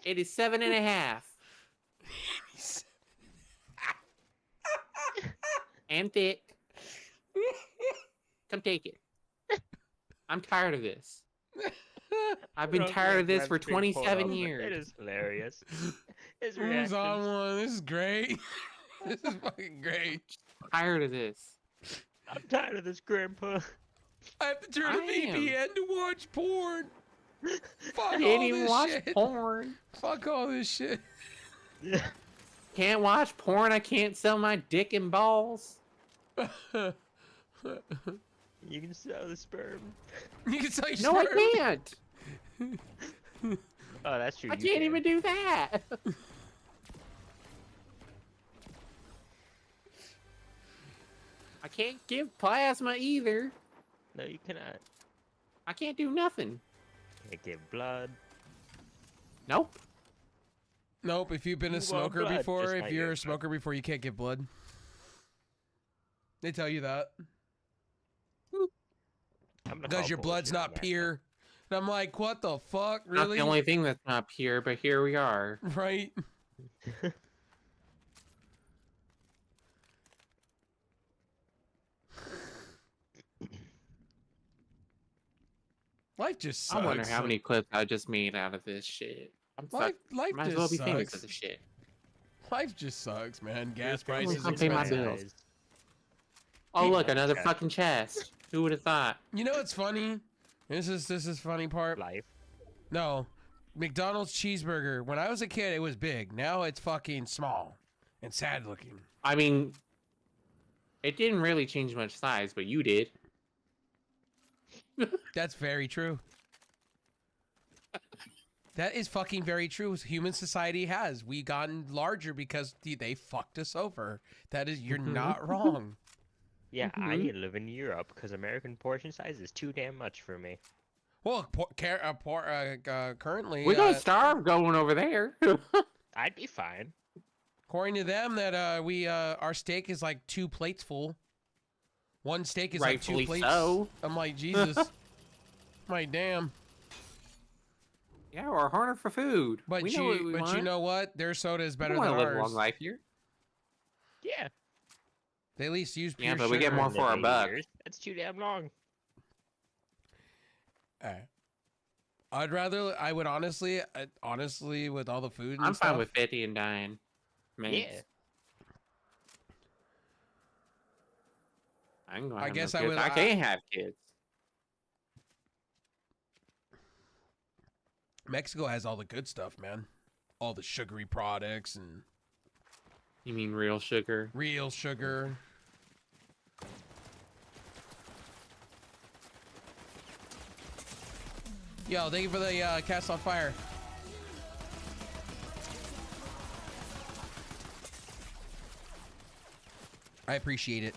It is 7.5. And thick. Come take it. I'm tired of this. I've been tired of this for 27 years. It is hilarious. His Who's reactions. on one? This is great. This is fucking great. Tired of this. I'm tired of this, Grandpa. I have to turn the VPN to watch porn. Fuck I all can't even this watch shit. porn. Fuck all this shit. Can't watch porn. I can't sell my dick and balls. You can sell the sperm. You can sell your No, sperm. I can't. Oh, that's true. I you can't can. even do that. I can't give plasma either. No, you cannot. I can't do nothing. Can't give blood. Nope. Nope, if you've been a You want smoker blood, before, just if not you're give a smoker before, you can't give blood. They tell you that. I'm gonna Because call your blood's bullshit on not that. pure. And I'm like, what the fuck? Not Really? the only thing that's not pure, but here we are. Right? Life just sucks. I wonder how many clips I just made out of this shit. I'm Life, fucked. life Might as just well be famous sucks. for this shit. Life just sucks, man. Gas Your prices I'll pay my expensive. bills. eyes. Oh look, another Okay. fucking chest. Who would have thought? You know what's funny? This is funny part. Life. No, McDonald's cheeseburger. When I was a kid, it was big. Now it's fucking small and sad looking. I mean, it didn't really change much size, but you did. That's very true. That is fucking very true. Human society has. We gotten larger because they fucked us over. That is, you're Mhm. not wrong. Yeah, I Mhm. need to live in Europe because American portion size is too damn much for me. Well, currently, We're gonna starve going over there. I'd be fine. according to them, that our steak is like 2 plates full. One steak is like 2 Rightfully plates. so. I'm like, Jesus. I'm like, damn. Yeah, we're harder for food. But we know what we you want. know what? Their soda is better we than want to live a ours. long life here. Yeah. They at least use pure Yeah, but we get sugar. more for our Live 80 buck. years. That's too damn long. I would honestly, with all the food and I'm stuff. fine with 50 and dying. Minutes. Yeah. I can go I have guess no I kids. would- I can't have kids. Mexico has all the good stuff, man. All the sugary products and You mean real sugar? real sugar. Yo, thank you for the cast on fire. I appreciate it.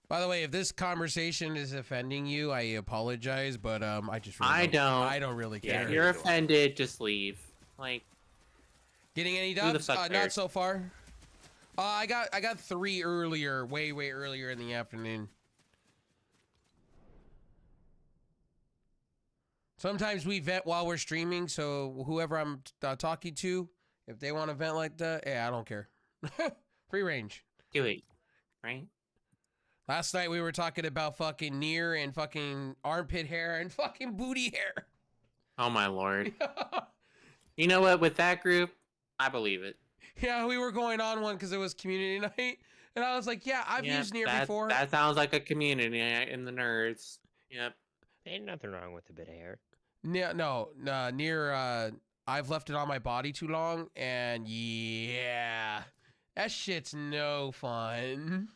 By the way, if this conversation is offending you, I apologize, but I just really I don't really Yeah, care. if you're offended, just leave. Like, Getting any who the dubs? fuck Not cares? so far. I got 3 earlier, way earlier in the afternoon. Sometimes we vent while we're streaming, so whoever I'm talking to, if they want to vent like that, yeah, I don't care. Free range. do it, right? Last night we were talking about fucking Nier and fucking armpit hair and fucking booty hair. Oh my lord. You know what? With that group, I believe it. Yeah, we were going on one because it was community night, and I was like, yeah, I've Yep, used Nier that, before. That sounds like a community in the nerds. Yep. Ain't nothing wrong with a bit of hair. Nier, I've left it on my body too long, and yeah, that shit's no fun.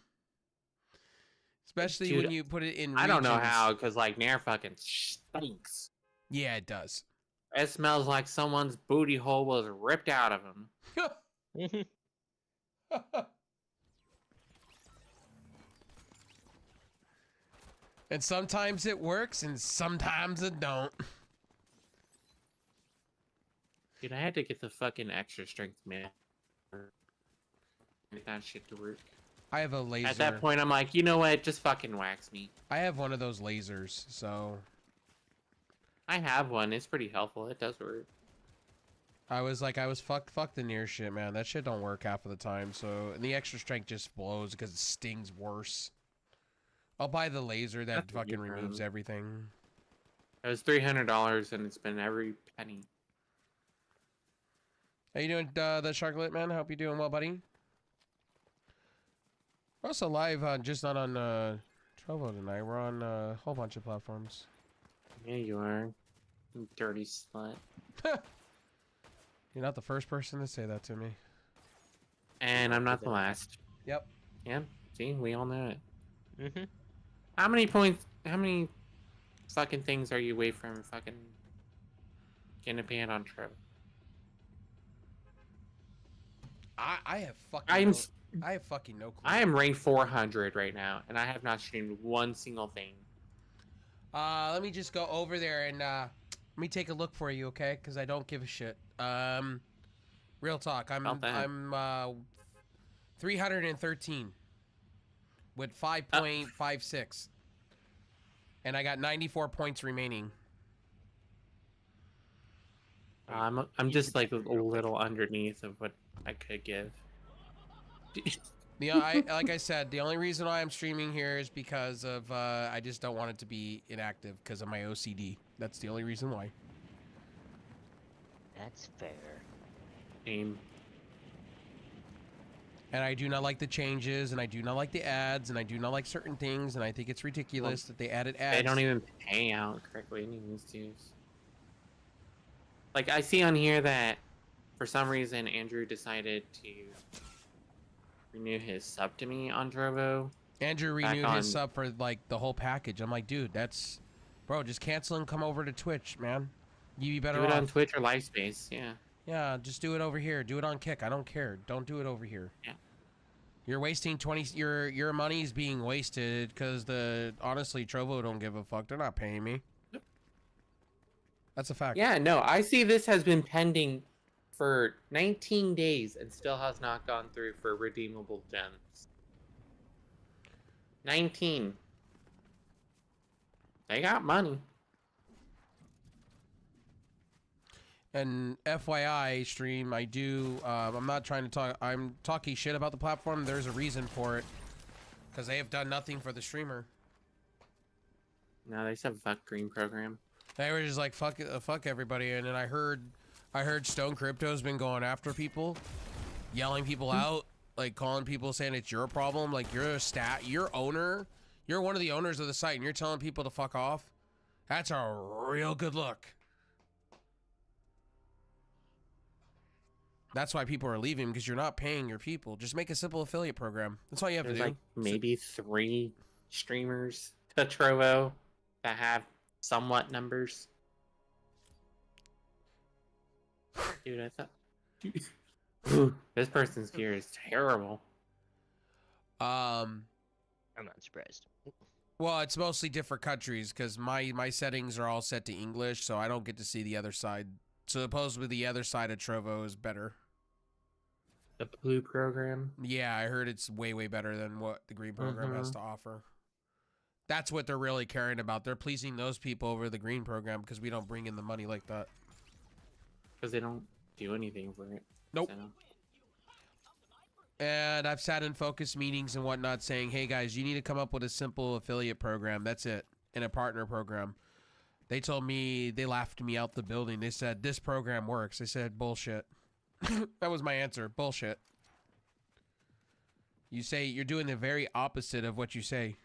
Especially Dude, when you put it in I don't know regions. how, because, like, Nair fucking stinks. Yeah, it does. It smells like someone's booty hole was ripped out of him. And sometimes it works, and sometimes it don't. Dude, I had to get the fucking extra strength, man. Get that shit to work. I have a laser. At that point, I'm like, you know what? Just fucking wax me. I have one of those lasers, so I have one. It's pretty helpful. It does work. I was fuck the near shit, man. That shit don't work half of the time. So and the extra strength just blows because it stings worse. I'll buy the laser that That's fucking pretty removes fun. everything. It was $300, and it's been every penny. How you doing, the Sharklet man? Hope you doing well, buddy. We're also live on just not on Trovo tonight. We're on a whole bunch of platforms. Yeah, you are. You dirty slut. You're not the first person to say that to me. And I'm not the last. Yep. Yeah, see, we all know it. Mm-hmm. How many points, how many fucking things are you away from fucking getting a pan on Trev? I have fucking I have fucking no clue. I am ranked 400 right now, and I have not streamed one single thing. Let me just go over there and let me take a look for you, okay? Because I don't give a shit. Real talk. About that. I'm 313 with 5.56, and I got 94 points remaining. I'm just like a little underneath of what I could give. Like I said, the only reason why I'm streaming here is because of I just don't want it to be inactive because of my OCD. That's the only reason why. That's fair. Same. And I do not like the changes, and I do not like the ads, and I do not like certain things, and I think it's ridiculous that they added ads. They don't even pay out correctly in these twos. Like, I see on here that for some reason Andrew decided to renew his sub to me on Drovo. Andrew renewed his sub for like the whole package. I'm like, dude, that's, bro, just cancel and come over to Twitch, man. You'd be better Do it off. on Twitch or Livespace, yeah. Yeah, just do it over here. Do it on Kick. I don't care. Don't do it over here. Yeah. You're wasting 20. Your money's being wasted because honestly, Trovo don't give a fuck. They're not paying me. Yep. That's a fact. Yeah, no, I see this has been pending for 19 days and still has not gone through for redeemable gems. 19. They got money. And FYI, stream, I do. I'm not trying to talk. I'm talking shit about the platform. There's a reason for it, because they have done nothing for the streamer. No, they said fuck green program. They were just like fuck everybody, and then I heard I heard Stone Crypto's been going after people, yelling people out, like calling people saying it's your problem. Like you're you're one of the owners of the site and you're telling people to fuck off. That's a real good look. That's why people are leaving, because you're not paying your people. Just make a simple affiliate program. That's all you have There's to do. like maybe 3 streamers to Trovo that have somewhat numbers. Dude, I thought... Ooh, this person's gear is terrible. I'm not surprised. Well, it's mostly different countries, because my settings are all set to English, so I don't get to see the other side. So supposedly the other side of Trovo is better. The blue program. Yeah, I heard it's way, way better than what the green program has to offer. That's what they're really caring about. They're pleasing those people over the green program because we don't bring in the money like that. Because they don't do anything for it. Nope. So. And I've sat in focus meetings and whatnot saying, hey guys, you need to come up with a simple affiliate program. That's it. And a partner program. They told me, they laughed me out the building. They said, this program works. I said, bullshit. That was my answer. Bullshit. You say you're doing the very opposite of what you say.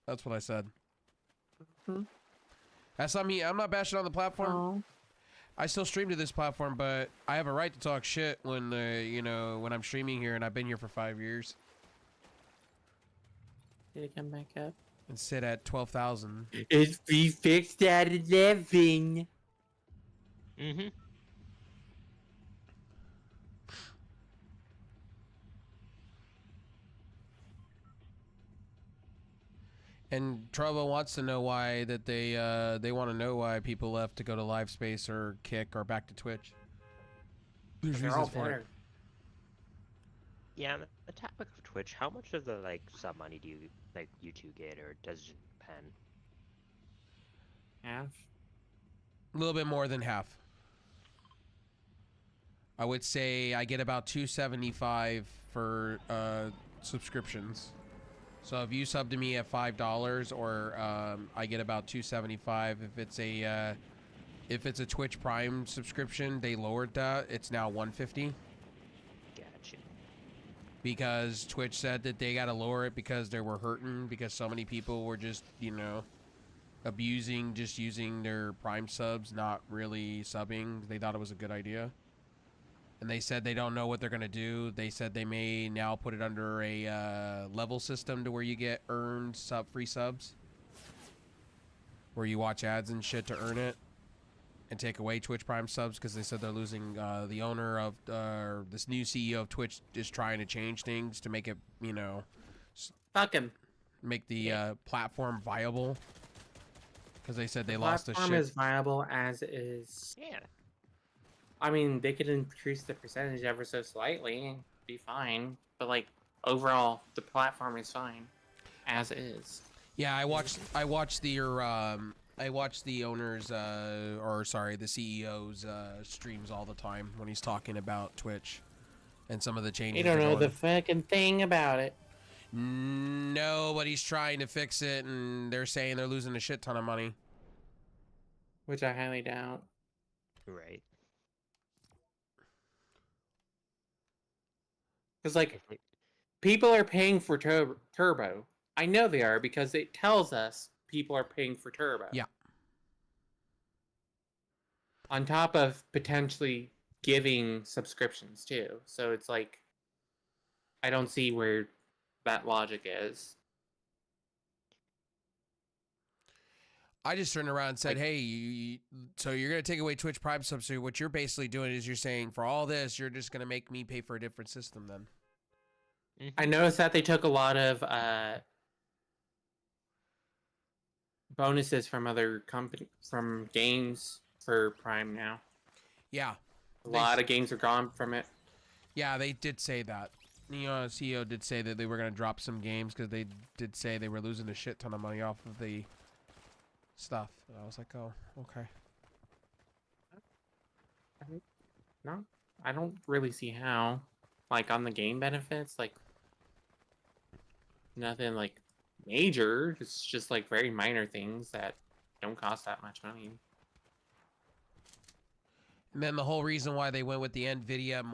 That's what I said. That's not me. I'm not bashing on the platform. I still stream to this platform, but I have a right to talk shit when, you know, when I'm streaming here, and I've been here for 5 years. Did it come back up? And sit at 12,000. It's be fixed at 11. Mm-hmm. And Trovo wants to know why that they want to know why people left to go to Live Space or Kick or back to Twitch. There's They're all reasons for better. it. Yeah, on the topic of Twitch, how much of the like sub money do you like you two get, or does it depend? Half. A little bit more than half. I would say I get about $2.75 for subscriptions. So if you sub to me at $5, or I get about $2.75. If it's a Twitch Prime subscription, they lowered that. It's now $1.50. Gotcha. Because Twitch said that they got to lower it because they were hurting, because so many people were just, you know, abusing, just using their Prime subs, not really subbing. They thought it was a good idea. And they said they don't know what they're going to do. They said they may now put it under a level system to where you get earned free subs. Where you watch ads and shit to earn it. And take away Twitch Prime subs, because they said they're losing the owner of this new CEO of Twitch is trying to change things to make it, you know, Fuck him. make the platform viable. Because they said they lost the platform shit. is viable as is. Yeah. I mean, they could increase the percentage ever so slightly and be fine. But like overall, the platform is fine as is. Yeah, I watched the owners or sorry, the CEO's streams all the time when he's talking about Twitch and some of the changes. You don't know the fucking thing about it. No, but he's trying to fix it, and they're saying they're losing a shit ton of money. Which I highly doubt. Right. Because like, people are paying for Turbo. I know they are because it tells us people are paying for Turbo. Yeah. On top of potentially giving subscriptions too. So it's like, I don't see where that logic is. I just turned around and said, hey, so you're going to take away Twitch Prime subs. So what you're basically doing is you're saying for all this, you're just going to make me pay for a different system then. I noticed that they took a lot of bonuses from other from games for Prime now. Yeah. A lot of games are gone from it. Yeah, they did say that. You know, CEO did say that they were going to drop some games because they did say they were losing a shit ton of money off of the stuff. And I was like, oh, okay. No, I don't really see how. Like, on the game benefits, like, nothing, like, major. It's just, like, very minor things that don't cost that much money. And then the whole reason why they went with the NVIDIA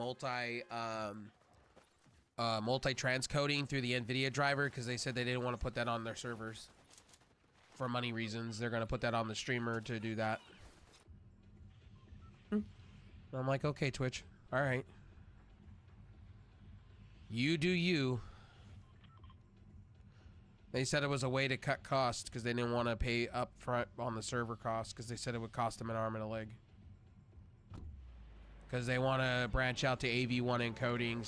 multi-transcoding through the NVIDIA driver, because they said they didn't want to put that on their servers. For money reasons, they're going to put that on the streamer to do that. I'm like, okay, Twitch. All right. You do you. They said it was a way to cut costs because they didn't want to pay up front on the server costs because they said it would cost them an arm and a leg. Because they want to branch out to AV1 encoding /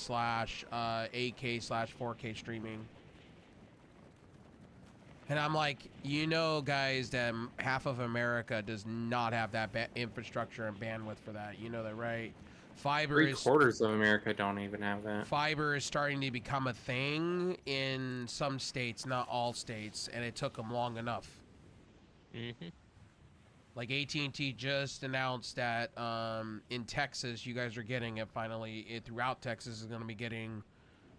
8K / 4K streaming. And I'm like, you know, guys, that half of America does not have that infrastructure and bandwidth for that. You know that, right? Fiber is 3/4 of America don't even have that. Fiber is starting to become a thing in some states, not all states, and it took them long enough. Mm-hmm. Like AT&T just announced that in Texas, you guys are getting it finally. Throughout Texas is going to be getting.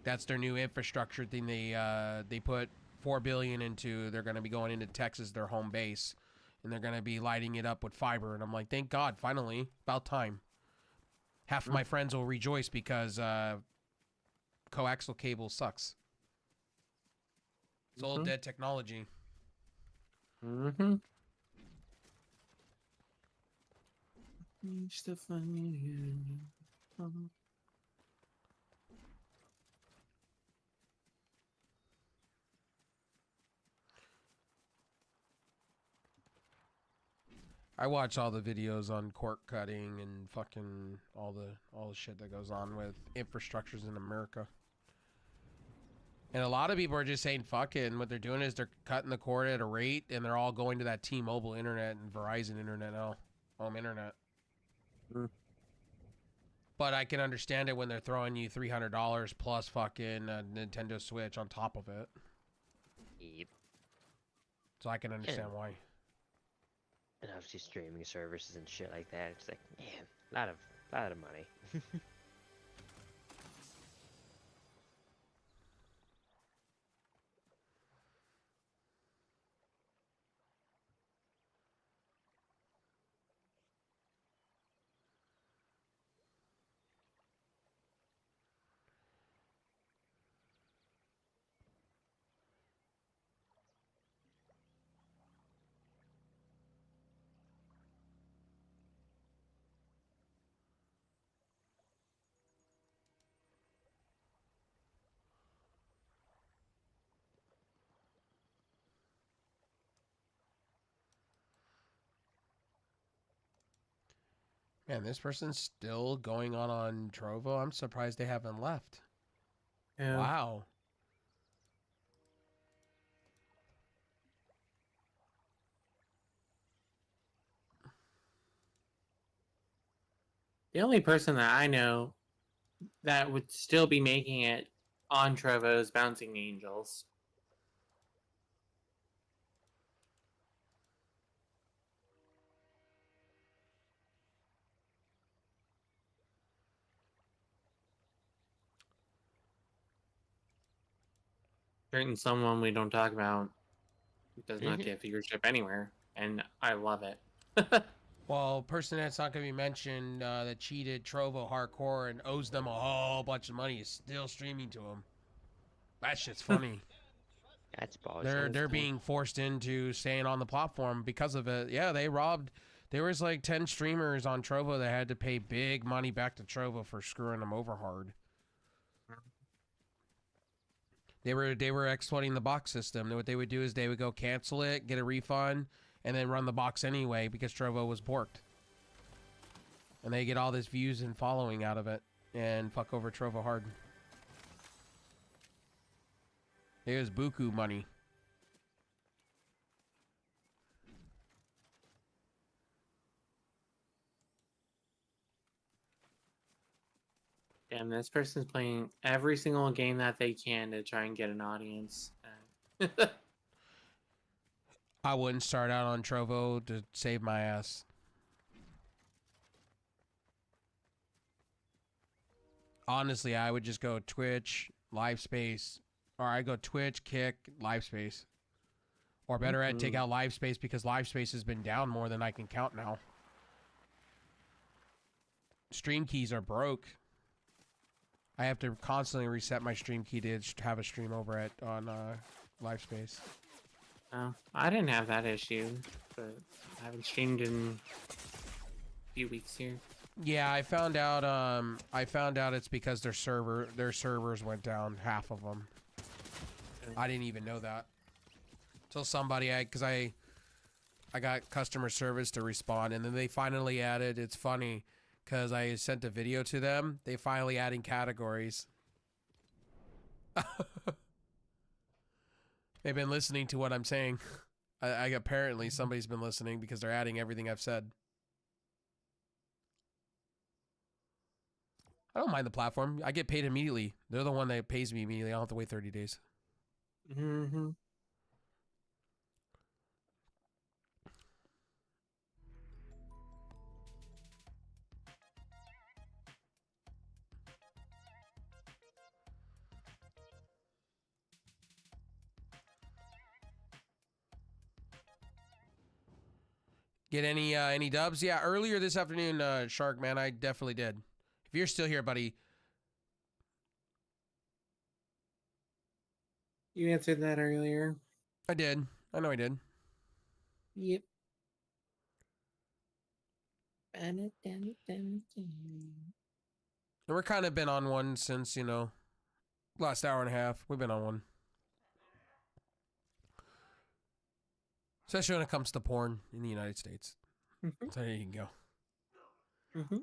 That's their new infrastructure thing. They put $4 billion into. They're going to be going into Texas, their home base, and they're going to be lighting it up with fiber. And I'm like, thank God, finally, about time. Half of my friends will rejoice because coaxial cable sucks. It's old dead technology. Mm-hmm. I watch all the videos on cork cutting and fucking all the shit that goes on with infrastructures in America. And a lot of people are just saying fuck it, and what they're doing is they're cutting the cord at a rate, and they're all going to that T-Mobile internet and Verizon internet now, home internet. But I can understand it when they're throwing you $300 plus fucking Nintendo Switch on top of it. Yep. So I can understand why. And obviously streaming services and shit like that. It's like, man, a lot of money. Man, this person's still going on Trovo. I'm surprised they haven't left. Yeah. Wow. The only person that I know that would still be making it on Trovo is Bouncing Angels. Certain someone we don't talk about does not get viewership anywhere, and I love it. Well, person that's not going to be mentioned that cheated Trovo hardcore and owes them a whole bunch of money is still streaming to them. That shit's funny. That's balls. They're being forced into staying on the platform because of it. Yeah, they robbed. There was like 10 streamers on Trovo that had to pay big money back to Trovo for screwing them over hard. They were exploiting the box system. What they would do is they would go cancel it, get a refund, and then run the box anyway because Trovo was borked. And they get all this views and following out of it and fuck over Trovo hard. It was buku money. Damn, this person's playing every single game that they can to try and get an audience. I wouldn't start out on Trovo to save my ass. Honestly, I would just go Twitch, LiveSpace, or I go Twitch, Kick, LiveSpace. Or better yet, take out LiveSpace because LiveSpace has been down more than I can count now. stream keys are broke. I have to constantly reset my stream key to have a stream over at on LiveSpace. Oh, I didn't have that issue, but I haven't streamed in a few weeks here. Yeah, I found out. It's because their servers went down, half of them. I didn't even know that till somebody, because I got customer service to respond, and then they finally added. It's funny because I sent a video to them. They finally adding categories. They've been listening to what I'm saying. I apparently somebody's been listening because they're adding everything I've said. I don't mind the platform. I get paid immediately. They're the one that pays me immediately. I don't have to wait 30 days. Mm-hmm. Get any dubs? Yeah, earlier this afternoon, Shark Man, I definitely did. If you're still here, buddy. You answered that earlier. I did. I know I did. Yep. And we're kind of been on one since, last hour and a half. We've been on one. Especially when it comes to porn in the United States. Mm-hmm. So there you can go. Mm-hmm.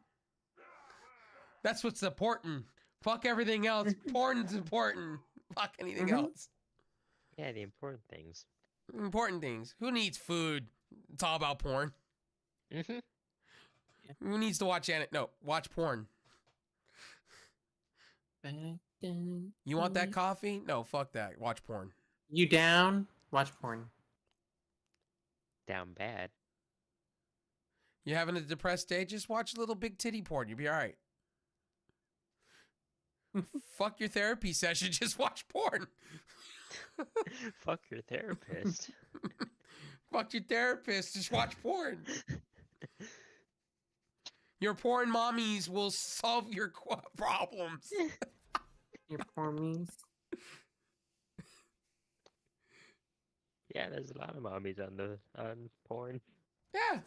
That's what's important. Fuck everything else. Porn's important. Fuck anything else. Yeah, the important things. Important things. Who needs food? It's all about porn. Mm-hmm. Who needs to watch watch porn. You want that coffee? No, fuck that. Watch porn. You down? Watch porn. Down bad. You having a depressed day? Just watch a little big titty porn. You'll be all right. Fuck your therapy session. Just watch porn. Fuck your therapist. Fuck your therapist. Just watch porn. Your porn mommies will solve your problems. Your pornies. Yeah, there's a lot of mommies on porn. Yeah.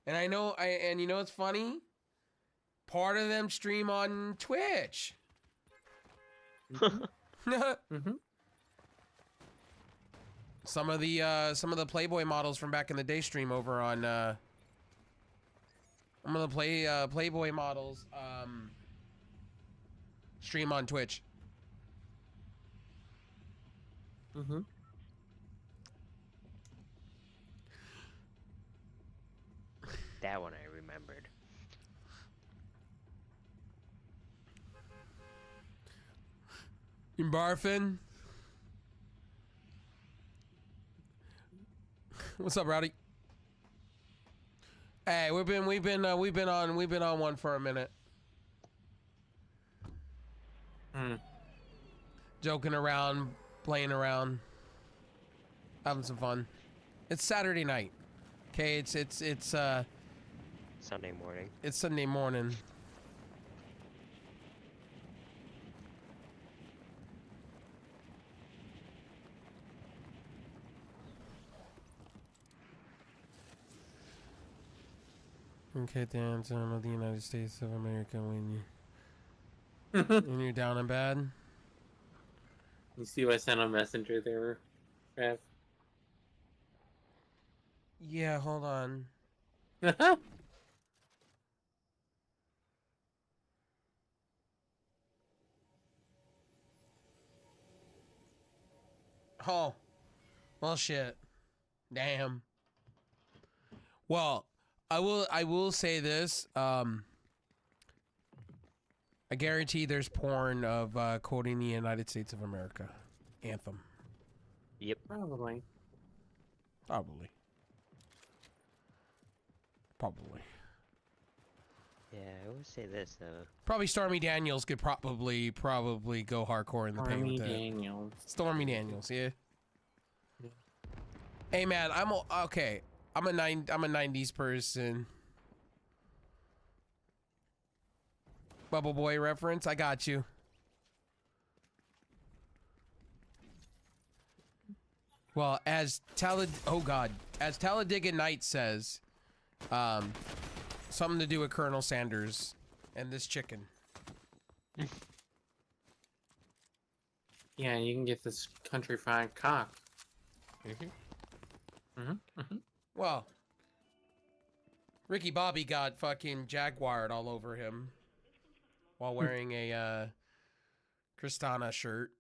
And and you know what's funny? Part of them stream on Twitch. Mm-hmm. Some of the Playboy models from back in the day stream over on some of the Playboy models stream on Twitch. Mm-hmm. That one I remembered. You barfing? What's up, Rowdy? Hey, we've been on one for a minute. Joking around, playing around, having some fun. It's Saturday night. Okay, it's Sunday morning. It's Sunday morning. Okay, Dan, son of the United States of America, when you're down and bad. You see what I sent on Messenger there, Rev? Yeah, hold on. Oh, well, shit. Damn. Well, I will say this. I guarantee there's porn of quoting the United States of America anthem. Yep. Probably. Probably. Yeah, I would say this though. Probably Stormy Daniels could probably go hardcore in the paint with Stormy that. Daniels. Stormy Daniels, yeah. Yeah. Hey man, okay. I'm a 90s person. Bubble Boy reference, I got you. Well, as Talladega Nights says, something to do with Colonel Sanders and this chicken. Yeah, you can get this country fried cock. Well, Ricky Bobby got fucking jaguared all over him while wearing a Kristana shirt.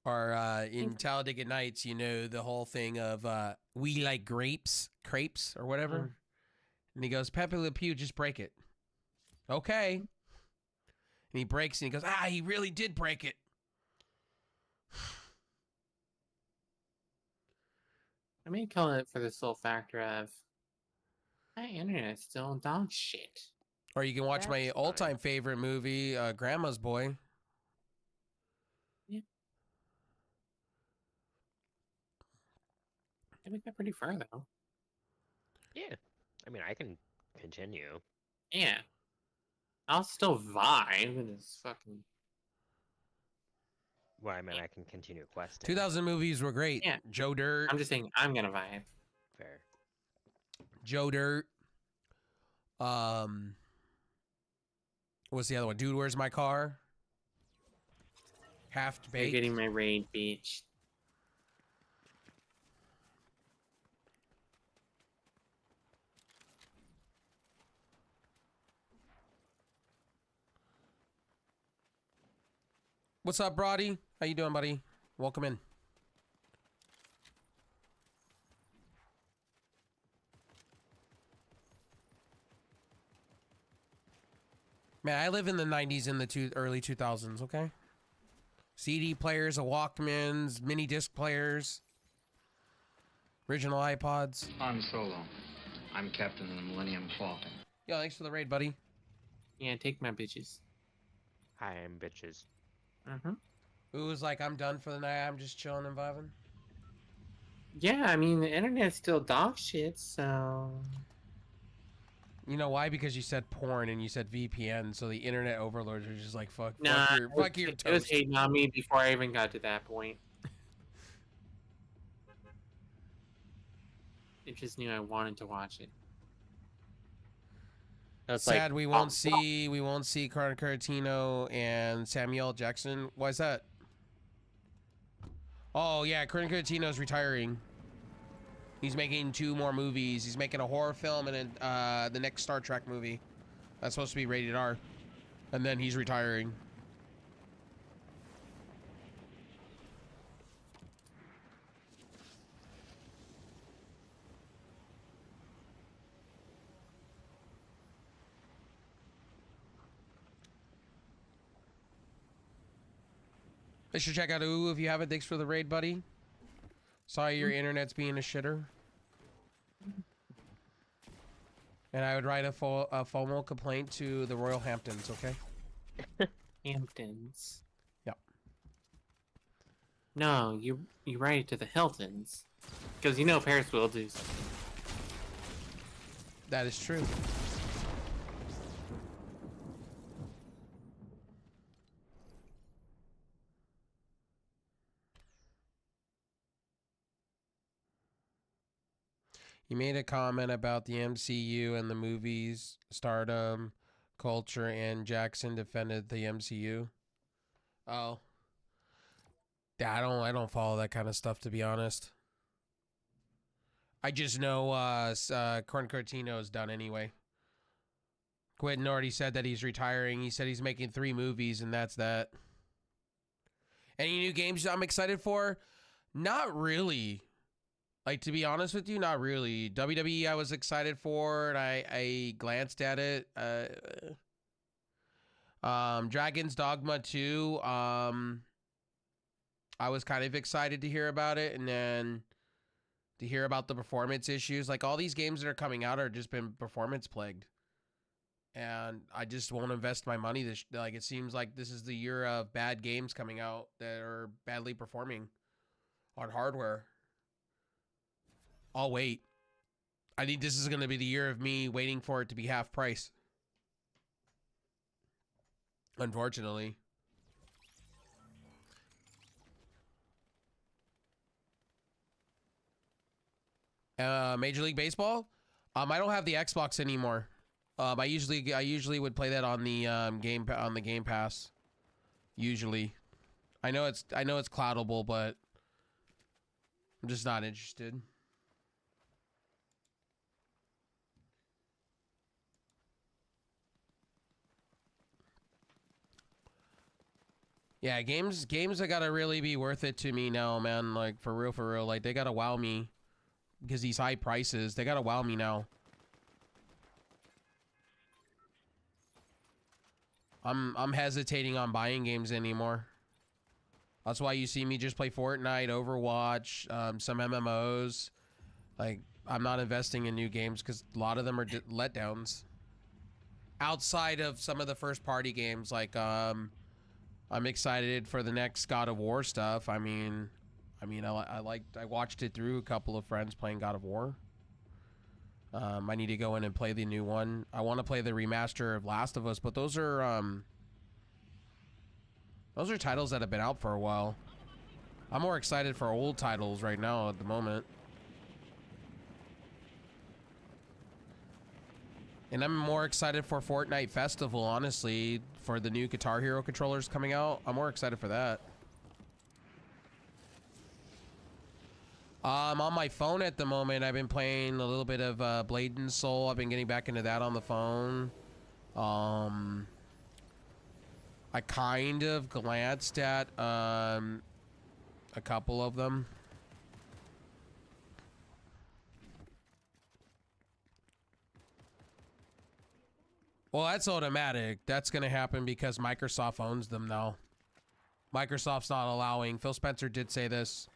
Or in Talladega Nights, you know, the whole thing of we like crepes or whatever. And he goes, Pepe Le Pew, just break it. Okay. And he breaks and he goes, he really did break it. I may call it for the sole factor of my internet's still dog shit. Or you can watch my all-time favorite movie, Grandma's Boy. Yeah. I think that pretty far though. Yeah. I mean, I can continue. Yeah. I'll still vibe with this fucking. Well, I mean, I can continue questing. 2000 movies were great. Yeah. Joe Dirt. I'm just saying I'm gonna vibe. Fair. Joe Dirt. What's the other one? Dude, Where's My Car? Half You're Baked. getting my raid, bitch. What's up, Brody? How you doing, buddy? Welcome in. Man, I live in the 90s and the early 2000s, okay? CD players, Walkmans, mini disc players, original iPods. Han Solo. I'm Captain of the Millennium Falcon. Yo, thanks for the raid, buddy. Yeah, take my bitches. Hi, I'm bitches. Who's like, I'm done for the night, I'm just chilling and vibing? Yeah, I mean, the internet's still dog shit, so. You know why? Because you said porn and you said VPN, so the internet overlords are just like, fuck your It was toast. hating on me before I even got to that point. It just knew I wanted to watch it. That's Sad we won't see Quentin Tarantino and Samuel L. Jackson. Why is that? Oh yeah, Quentin Tarantino's retiring. He's making 2 more movies. He's making a horror film and the next Star Trek movie. That's supposed to be rated R. And then he's retiring. I should check out Ooh if you haven't. Thanks for the raid, buddy. Sorry your internet's being a shitter. And I would write a formal complaint to the Royal Hamptons, okay? Hamptons. Yep. No, you write it to the Hiltons. Because you know Paris will do so. That is true. You made a comment about the MCU and the movies, stardom, culture, and Jackson defended the MCU. Oh. Yeah, I don't follow that kind of stuff, to be honest. I just know Quentin Tarantino is done anyway. Quentin already said that he's retiring. He said he's making 3 movies, and that's that. Any new games I'm excited for? Not really. Like, to be honest with you, not really. WWE I was excited for, and I glanced at it. Dragon's Dogma 2, I was kind of excited to hear about it, and then to hear about the performance issues. Like all these games that are coming out are just been performance plagued. And I just won't invest my money this like it seems like this is the year of bad games coming out that are badly performing on hardware. I'll wait. I think this is going to be the year of me waiting for it to be half price. Unfortunately. Major League Baseball? I don't have the Xbox anymore. I usually would play that on the Game Pass. Usually. I know it's cloudable, but I'm just not interested. Yeah, games that gotta really be worth it to me now, man. Like for real. Like they gotta wow me because these high prices. They gotta wow me now. I'm hesitating on buying games anymore. That's why you see me just play Fortnite, Overwatch, some MMOs. Like I'm not investing in new games because a lot of them are letdowns. Outside of some of the first party games, like I'm excited for the next God of War stuff. I watched it through a couple of friends playing God of War. I need to go in and play the new one. I want to play the remaster of Last of Us, but those are titles that have been out for a while. I'm more excited for old titles right now at the moment. And I'm more excited for Fortnite Festival, honestly, for the new Guitar Hero controllers coming out. I'm more excited for that. On my phone at the moment, I've been playing a little bit of Blade and Soul. I've been getting back into that on the phone. I kind of glanced at a couple of them. Well, that's automatic. That's going to happen because Microsoft owns them now. Microsoft's not allowing. Phil Spencer did say this.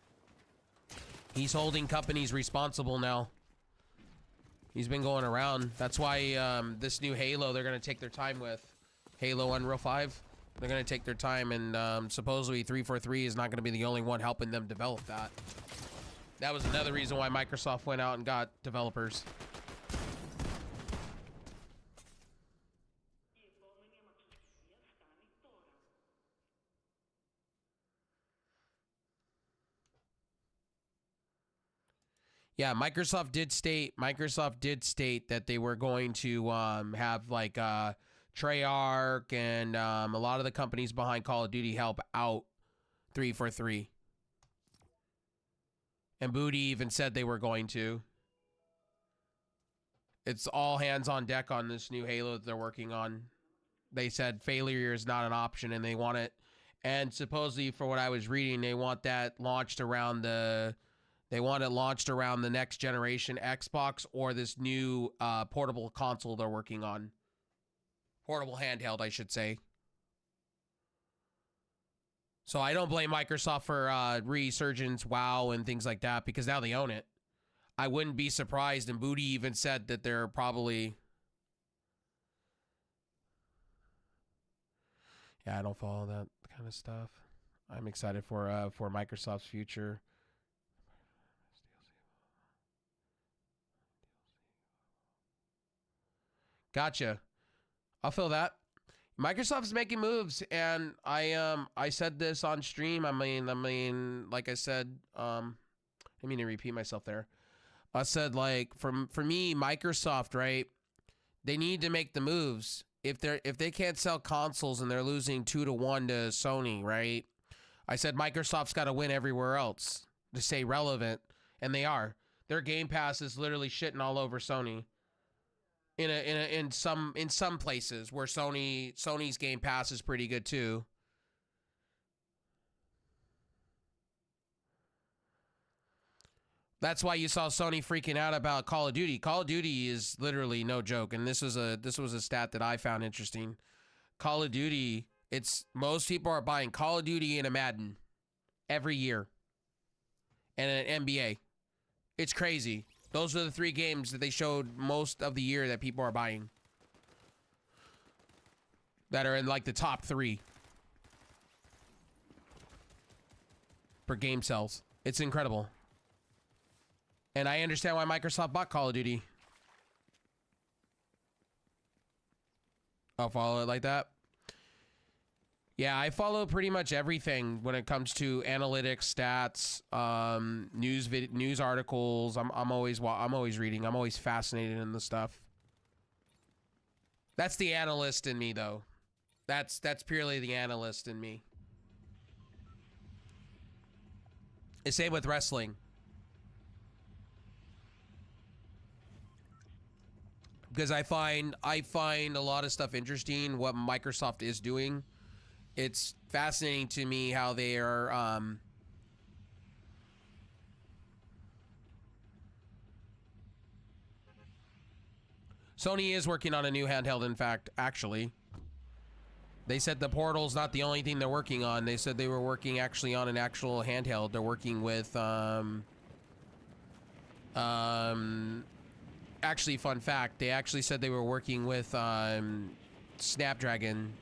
He's holding companies responsible now. He's been going around. That's why this new Halo, they're going to take their time with. Halo Unreal 5. They're going to take their time, and supposedly 343 is not going to be the only one helping them develop that. That was another reason why Microsoft went out and got developers. Yeah, Microsoft did state that they were going to have like Treyarch and a lot of the companies behind Call of Duty help out 343. And Booty even said they were going to. It's all hands on deck on this new Halo that they're working on. They said failure is not an option and they want it. And supposedly, for what I was reading, they want that launched around the... They want it launched around the next generation Xbox or this new portable console they're working on. Portable handheld, I should say. So I don't blame Microsoft for resurgence, WoW, and things like that, because now they own it. I wouldn't be surprised, and Booty even said that they're probably... Yeah, I don't follow that kind of stuff. I'm excited for Microsoft's future. Gotcha. I'll feel that. Microsoft's making moves, and I said this on stream. I mean, like I said, I mean to repeat myself there. I said, like, for me, Microsoft, right? They need to make the moves. If they can't sell consoles and they're losing 2-1 to Sony, right? I said Microsoft's got to win everywhere else to stay relevant, and they are. Their Game Pass is literally shitting all over Sony. In some places where Sony's Game Pass is pretty good too. That's why you saw Sony freaking out about Call of Duty. Call of Duty is literally no joke, and this was a stat that I found interesting. Call of Duty, most people are buying Call of Duty and a Madden every year, and an NBA It's crazy. Those are the 3 games that they showed most of the year that people are buying. That are in like the top 3 for game sales. It's incredible. And I understand why Microsoft bought Call of Duty. I'll follow it like that. Yeah, I follow pretty much everything when it comes to analytics, stats, news articles. I'm always reading. I'm always fascinated in the stuff. That's the analyst in me, though. That's purely the analyst in me. The same with wrestling. Because I find a lot of stuff interesting, what Microsoft is doing. It's fascinating to me how they are Sony is working on a new handheld, in fact, actually. They said the Portal's not the only thing they're working on. They said they were working actually on an actual handheld. They're working with actually, fun fact, they actually said they were working with Snapdragon.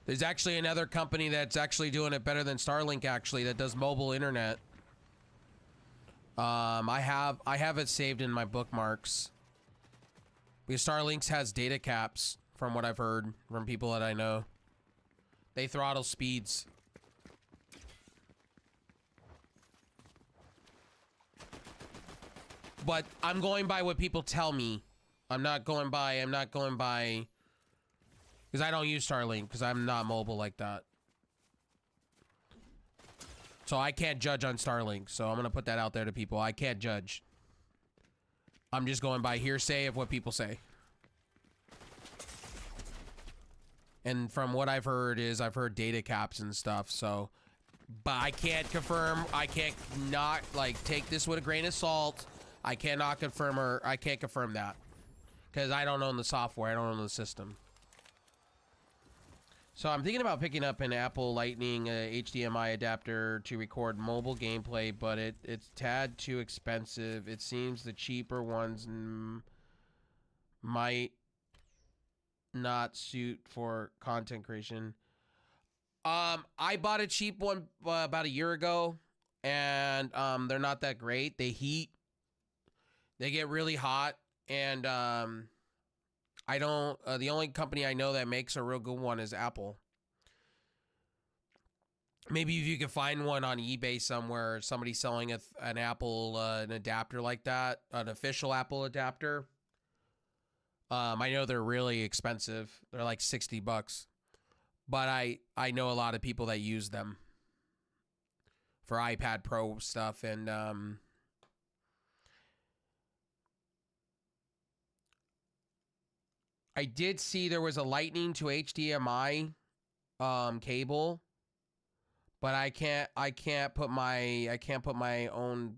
There's actually another company that's actually doing it better than Starlink, actually, that does mobile internet. I have it saved in my bookmarks. Because Starlinks has data caps, from what I've heard from people that I know. They throttle speeds. But I'm going by what people tell me. I'm not going by, because I don't use Starlink, because I'm not mobile like that. So I can't judge on Starlink, so I'm going to put that out there to people. I can't judge. I'm just going by hearsay of what people say. And from what I've heard is, I've heard data caps and stuff, so... But I can't confirm, I can't not, like, take this with a grain of salt. I cannot confirm, or I can't confirm that. Because I don't own the software, I don't own the system. So I'm thinking about picking up an Apple Lightning HDMI adapter to record mobile gameplay, but it's tad too expensive. It seems the cheaper ones might not suit for content creation. I bought a cheap one about a year ago, and they're not that great. They heat. They get really hot, and I don't, the only company I know that makes a real good one is Apple. Maybe if you can find one on eBay somewhere, somebody selling an Apple, an adapter like that, an official Apple adapter. I know they're really expensive. They're like $60. But I know a lot of people that use them for iPad Pro stuff, and I did see there was a Lightning to HDMI cable, but I can't put my own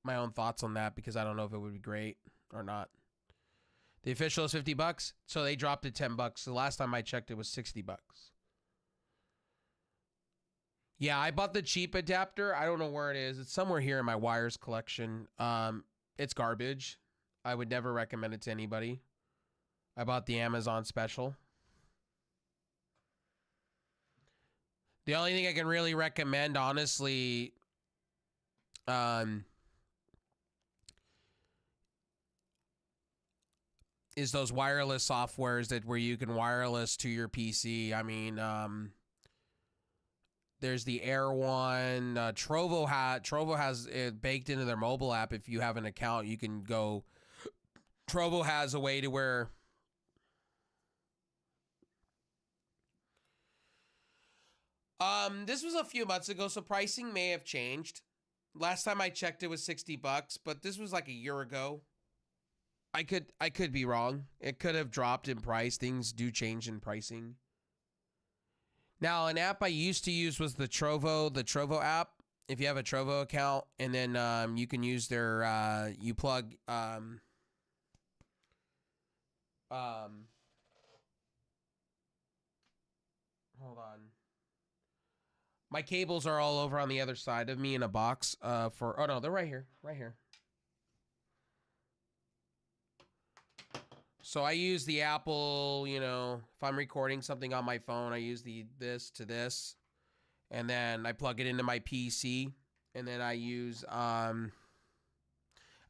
thoughts on that because I don't know if it would be great or not. The official is $50, so they dropped it $10. The last time I checked, it was $60. Yeah, I bought the cheap adapter. I don't know where it is. It's somewhere here in my wires collection. It's garbage. I would never recommend it to anybody. I bought the Amazon special. The only thing I can really recommend, honestly, is those wireless softwares where you can wireless to your PC. I mean, there's the Air one. Trovo has it baked into their mobile app. If you have an account, you can go. Trovo has a way to where this was a few months ago, so pricing may have changed. Last time I checked, it was $60, but this was like a year ago. I could be wrong. It could have dropped in price. Things do change in pricing. Now, an app I used to use was the Trovo app. If you have a Trovo account, and then you can use their you plug Hold on. My cables are all over on the other side of me in a box. For oh no, they're right here, right here. So I use the Apple. You know, if I'm recording something on my phone, I use this to this, and then I plug it into my PC, and then I use the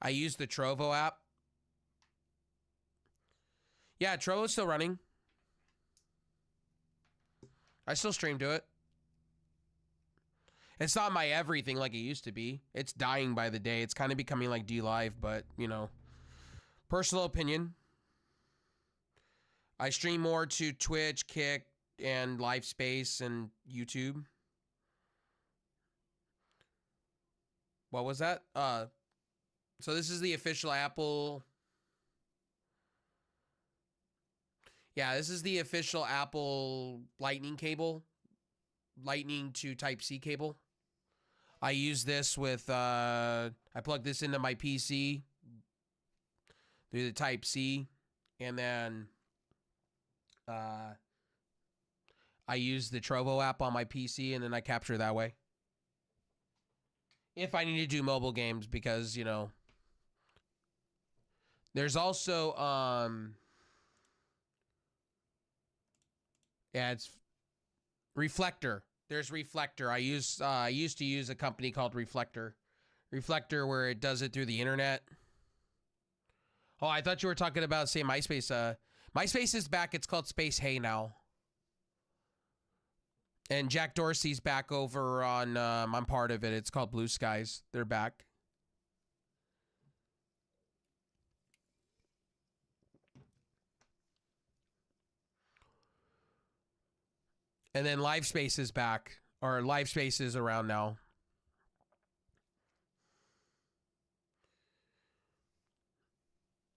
Trovo app. Yeah, Trovo's still running. I still stream to it. It's not my everything like it used to be. It's dying by the day. It's kind of becoming like D-Live, but, you know, personal opinion. I stream more to Twitch, Kick, and LiveSpace and YouTube. What was that? So this is the official Apple. Yeah, this is the official Apple Lightning cable. Lightning to Type-C cable. I use this with, I plug this into my PC through the Type-C, and then I use the Trovo app on my PC, and then I capture that way. If I need to do mobile games, because, you know, there's also, yeah, it's Reflector. There's Reflector. I used to use a company called Reflector. Reflector, where it does it through the internet. Oh, I thought you were talking about, say, MySpace. MySpace is back. It's called Space Hey now. And Jack Dorsey's back over on, I'm part of it. It's called Blue Skies. They're back. And then LiveSpace is back, or LiveSpace is around now.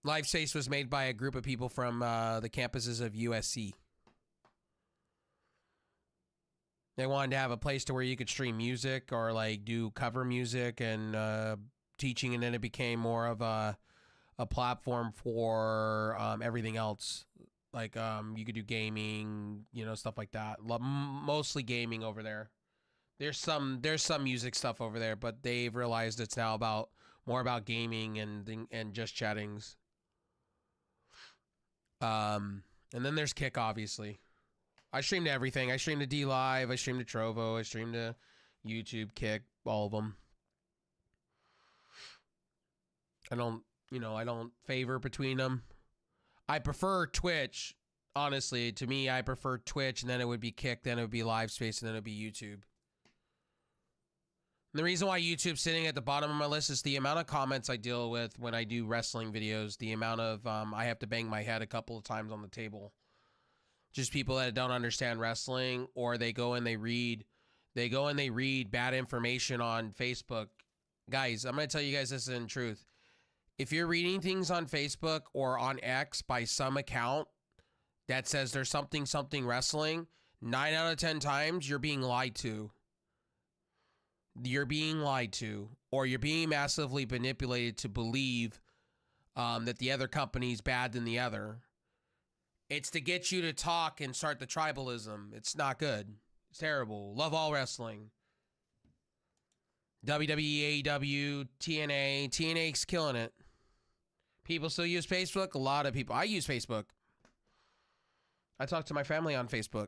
LiveSpace was made by a group of people from the campuses of USC. They wanted to have a place to where you could stream music or like do cover music and teaching, and then it became more of a platform for everything else. Like you could do gaming, you know, stuff like that. Mostly gaming over there. There's some music stuff over there, but they've realized it's now more about gaming and just chattings. And then there's Kick, obviously. I stream to everything. I stream to D-Live. I stream to Trovo. I stream to YouTube, Kick, all of them. I don't favor between them. I prefer Twitch. Honestly, to me, I prefer Twitch, and then it would be Kick, then it would be LiveSpace, and then it would be YouTube. And the reason why YouTube's sitting at the bottom of my list is the amount of comments I deal with when I do wrestling videos, the amount of, I have to bang my head a couple of times on the table. Just people that don't understand wrestling, or they go and they read bad information on Facebook. Guys, I'm going to tell you guys this in truth. If you're reading things on Facebook or on X by some account that says there's something wrestling, 9 out of 10 times you're being lied to. You're being lied to, or you're being massively manipulated to believe that the other company's bad than the other. It's to get you to talk and start the tribalism. It's not good. It's terrible. Love all wrestling. WWE, AEW, TNA. TNA's killing it. People still use Facebook? A lot of people. I use Facebook. I talk to my family on Facebook.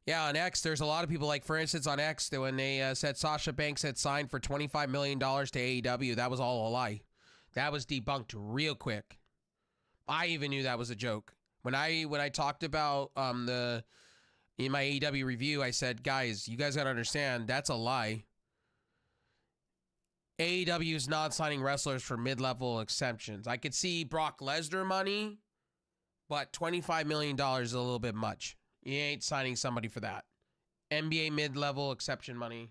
Yeah, on X, there's a lot of people, like, for instance, on X, that when they said Sasha Banks had signed for $25 million to AEW, that was all a lie. That was debunked real quick. I even knew that was a joke. When I talked about in my AEW review, I said, guys, you guys gotta understand, that's a lie. AEW is not signing wrestlers for mid-level exceptions. I could see Brock Lesnar money, but $25 million is a little bit much. You ain't signing somebody for that. NBA mid-level exception money.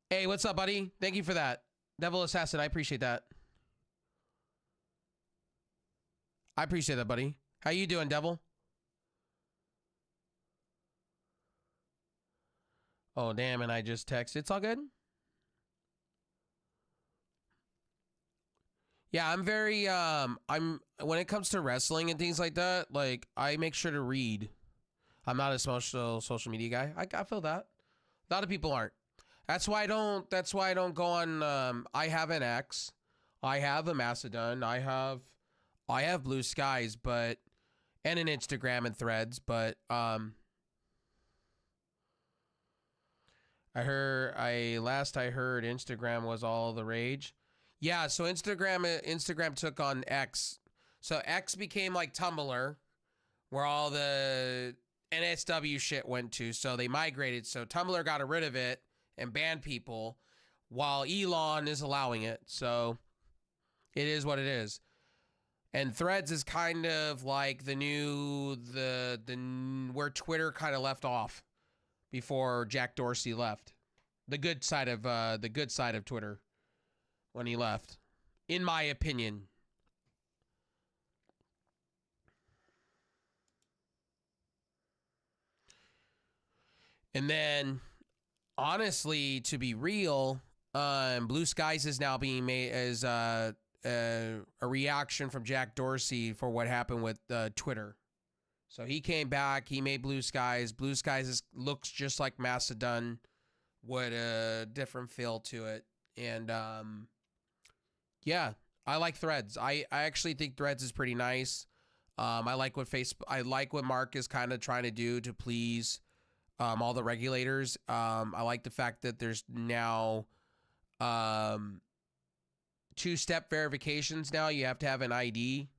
Hey, what's up, buddy? Thank you for that. Devil Assassin, I appreciate that. I appreciate that, buddy. How you doing, Devil? Oh, damn, and I just texted. It's all good? Yeah, I'm very I'm when it comes to wrestling and things like that, like I make sure to read. I'm not a social media guy. I feel that. A lot of people aren't. That's why I don't go on I have an X. I have a Macedon. I have Blue Skies, but and an Instagram and Threads, but I heard Instagram was all the rage. Yeah, so Instagram took on X. So X became like Tumblr, where all the NSW shit went to. So they migrated. So Tumblr got rid of it and banned people, while Elon is allowing it. So it is what it is. And Threads is kind of like the new where Twitter kind of left off before Jack Dorsey left. The good side of Twitter when he left, in my opinion. And then, honestly, to be real, Blue Skies is now being made as a reaction from Jack Dorsey for what happened with Twitter. So he came back, he made Blue Skies. Blue Skies looks just like Macedon, with a different feel to it. And yeah, I like Threads. I actually think Threads is pretty nice. I like what Mark is kind of trying to do to please all the regulators. I like the fact that there's now two-step verifications now. You have to have an ID.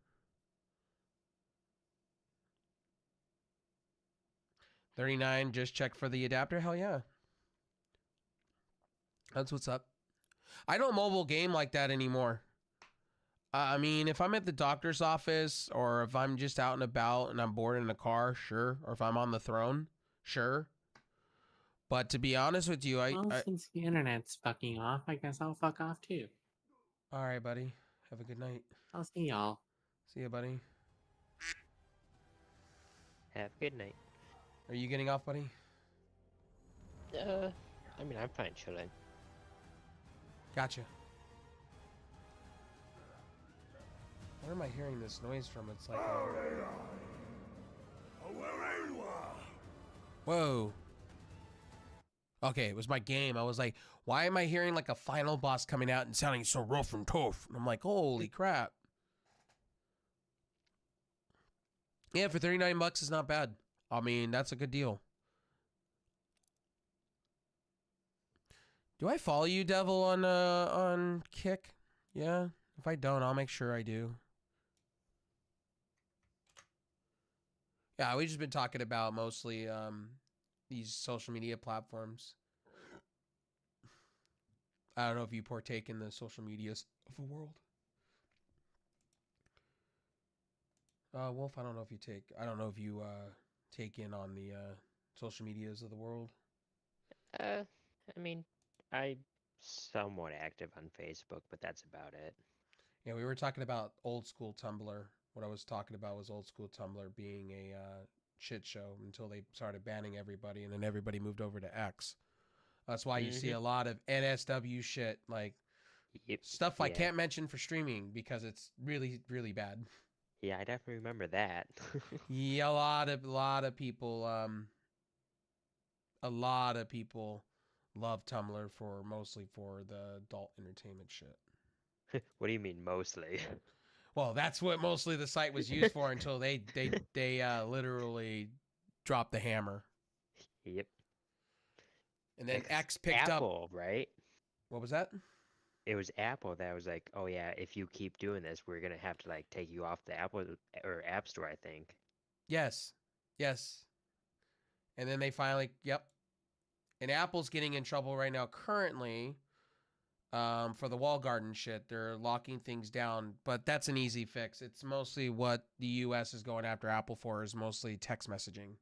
$39, just check for the adapter. Hell yeah. That's what's up. I don't mobile game like that anymore. I mean, if I'm at the doctor's office or if I'm just out and about and I'm bored in a car, sure. Or if I'm on the throne, sure. But to be honest with you, since the internet's fucking off, I guess I'll fuck off too. All right, buddy. Have a good night. I'll see y'all. See ya, buddy. Have a good night. Are you getting off, buddy? I mean, I'm fine chilling. Gotcha. Where am I hearing this noise from? It's like whoa. Okay, it was my game. I was like, why am I hearing like a final boss coming out and sounding so rough and tough? And I'm like, holy crap. Yeah, for $39 is not bad. I mean, that's a good deal. Do I follow you, Devil, on Kick? Yeah. If I don't, I'll make sure I do. Yeah, we've just been talking about mostly these social media platforms. I don't know if you partake in the social medias of the world. Wolf, I don't know if you take in on the social medias of the world. I mean, I'm somewhat active on Facebook, but that's about it. Yeah, we were talking about old school Tumblr. What I was talking about was old school Tumblr being a shit show until they started banning everybody, and then everybody moved over to X. That's why you see a lot of NSW shit, like stuff I can't mention for streaming because it's really, really bad. Yeah, I definitely remember that. Yeah, a lot of people love Tumblr mostly for the adult entertainment shit. What do you mean mostly? Well, that's what mostly the site was used for until they literally dropped the hammer. Yep. And then X picked Apple, right? What was that? It was Apple that was like, "Oh yeah, if you keep doing this, we're gonna have to like take you off the Apple or App Store." I think. Yes. And then they finally, yep. And Apple's getting in trouble right now currently for the wall garden shit. They're locking things down, but that's an easy fix. It's mostly what the US is going after Apple for is mostly text messaging.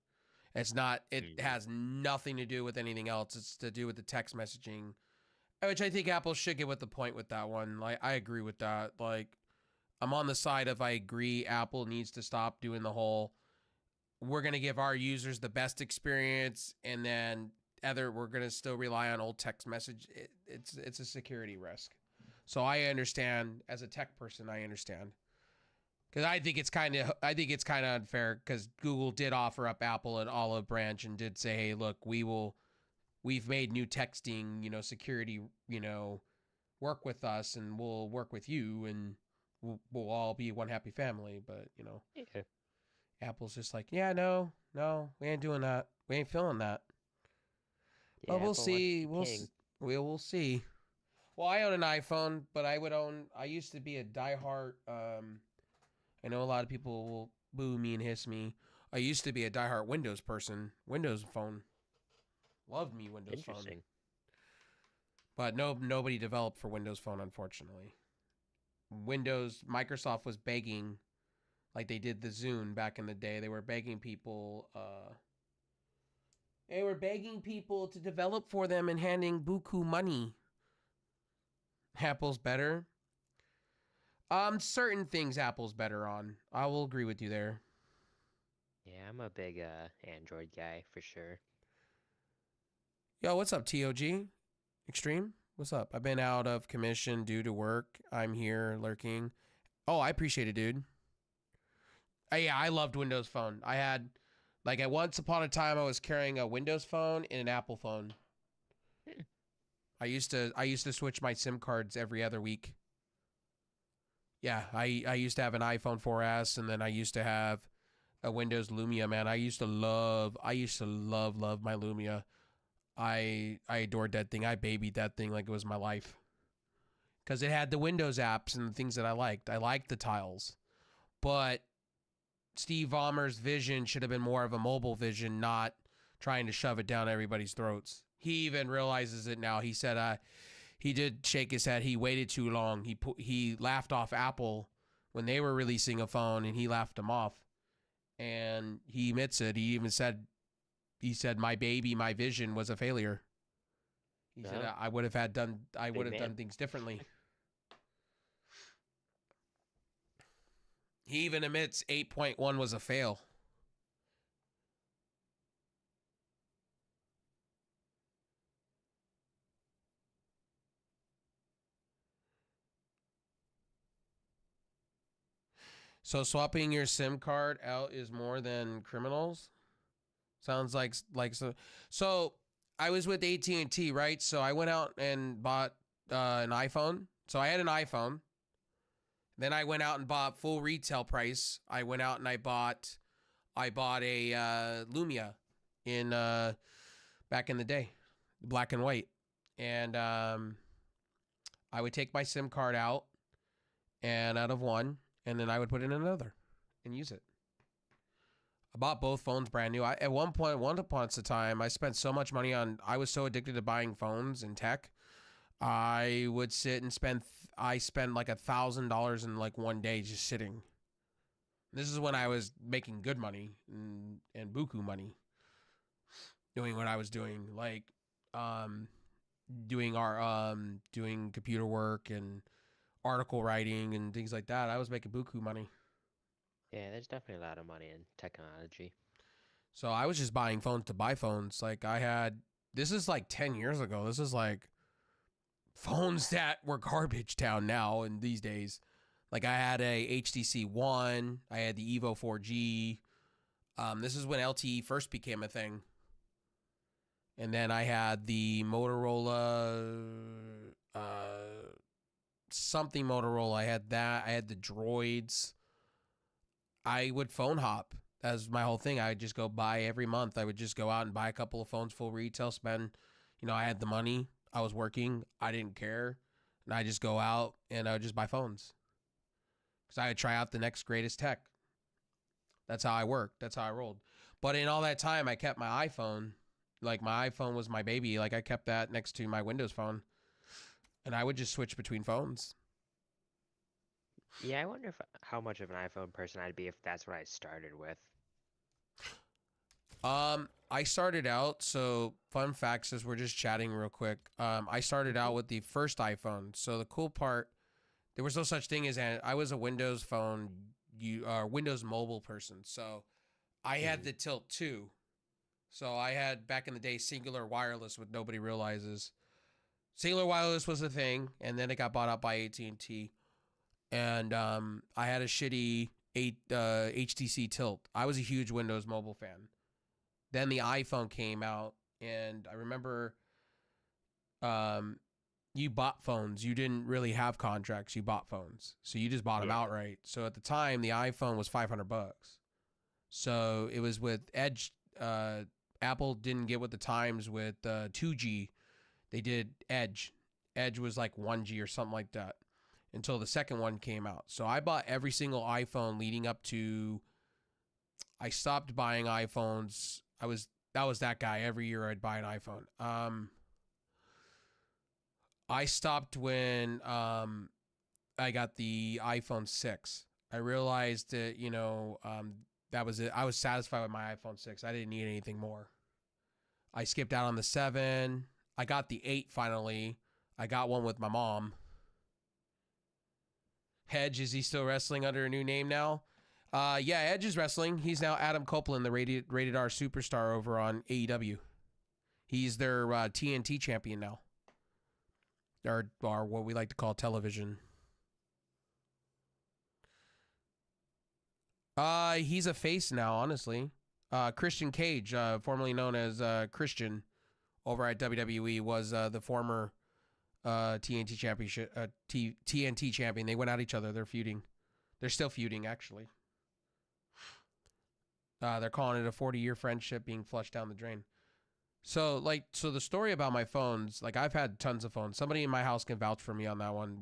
It's not, it has nothing to do with anything else. It's to do with the text messaging, which I think Apple should get with the point with that one. Like, I agree with that. Like, I'm on the side of I agree Apple needs to stop doing the whole, we're going to give our users the best experience, and then we're going to still rely on old text message. It's a security risk. So I understand as a tech person. I understand because I think it's kind of unfair because Google did offer up Apple an olive branch and did say, hey, look, we've made new texting, security, work with us and we'll work with you and we'll all be one happy family. But Yeah. Apple's just like, yeah, no, we ain't doing that. We ain't feeling that. Yeah, But we'll Apple wants to see. be king. We'll see. Well, I own an iPhone, but I used to be a diehard. I know a lot of people will boo me and hiss me. I used to be a diehard Windows person. Windows phone. Loved me Windows phone. Interesting. But nobody developed for Windows phone, unfortunately. Microsoft was begging, like they did the Zune back in the day. They were begging people. They were begging people to develop for them and handing buku money. Apple's better. Certain things Apple's better on. I will agree with you there. Yeah, I'm a big Android guy for sure. Yo, what's up, TOG? Extreme? What's up? I've been out of commission due to work. I'm here lurking. Oh, I appreciate it, dude. Yeah, I loved Windows Phone. I had, like, at once upon a time, I was carrying a Windows Phone and an Apple phone. I used to switch my SIM cards every other week. Yeah, I used to have an iPhone 4S, and then I used to have a Windows Lumia. Man, I used to love my Lumia. I adored that thing. I babied that thing like it was my life. Because it had the Windows apps and the things that I liked. I liked the tiles. But Steve Ballmer's vision should have been more of a mobile vision, not trying to shove it down everybody's throats. He even realizes it now. He said he did shake his head. He waited too long. He laughed off Apple when they were releasing a phone, and he laughed them off. And he admits it. He even said, my baby, my vision was a failure. He said I would have done things differently. He even admits 8.1 was a fail. So swapping your SIM card out is more than criminals? Sounds like so. So I was with AT&T, right? So I went out and bought an iPhone. So I had an iPhone. Then I went out and bought full retail price. I went out and I bought a Lumia in back in the day, black and white. And I would take my SIM card out of one, and then I would put in another and use it. I bought both phones brand new. At one point, once upon a time, I spent so much money I was so addicted to buying phones and tech. I would sit and spend like $1,000 in like one day just sitting. This is when I was making good money and buku money. Doing what I was doing, like doing computer work and article writing and things like that. I was making buku money. Yeah, there's definitely a lot of money in technology. So I was just buying phones to buy phones. Like this is like 10 years ago. This is like phones that were garbage town now in these days. Like I had a HTC One. I had the Evo 4G. This is when LTE first became a thing. And then I had the Motorola, something Motorola. I had that. I had the Droids. I would phone hop. That was my whole thing. I would just go buy every month. I would just go out and buy a couple of phones, full retail, spend, I had the money. I was working. I didn't care. And I just go out and I would just buy phones. Because I would try out the next greatest tech. That's how I worked. That's how I rolled. But in all that time, I kept my iPhone. Like my iPhone was my baby. Like I kept that next to my Windows phone. And I would just switch between phones. Yeah, I wonder how much of an iPhone person I'd be if that's what I started with. I started out, so fun facts as we're just chatting real quick. I started out with the first iPhone. So the cool part, there was no such thing as I was a Windows phone, Windows mobile person. So I had the Tilt 2. So I had back in the day singular wireless, what nobody realizes. Cellular wireless was a thing, and then it got bought out by AT&T. And I had a shitty HTC Tilt. I was a huge Windows Mobile fan. Then the iPhone came out, and I remember you bought phones. You didn't really have contracts. You bought phones. So you just bought them outright. So at the time, the iPhone was $500. So it was with Edge. Apple didn't get with the times with 2G. They did Edge. Edge was like 1G or something like that until the second one came out. So I bought every single iPhone leading up to. I stopped buying iPhones. That was that guy. Every year I'd buy an iPhone. I stopped when I got the iPhone 6. I realized that, that was it. I was satisfied with my iPhone 6. I didn't need anything more. I skipped out on the 7. I got the 8 finally. I got one with my mom. Hedge, is he still wrestling under a new name now? Yeah, Edge is wrestling. He's now Adam Copeland, the rated R superstar over on AEW. He's their TNT champion now. Or what we like to call television. He's a face now, honestly. Christian Cage, formerly known as Christian, over at WWE, was the former TNT championship TNT champion. They went at each other. They're feuding. They're still feuding, actually. They're calling it a 40-year friendship being flushed down the drain. So the story about my phones, like I've had tons of phones. Somebody in my house can vouch for me on that one.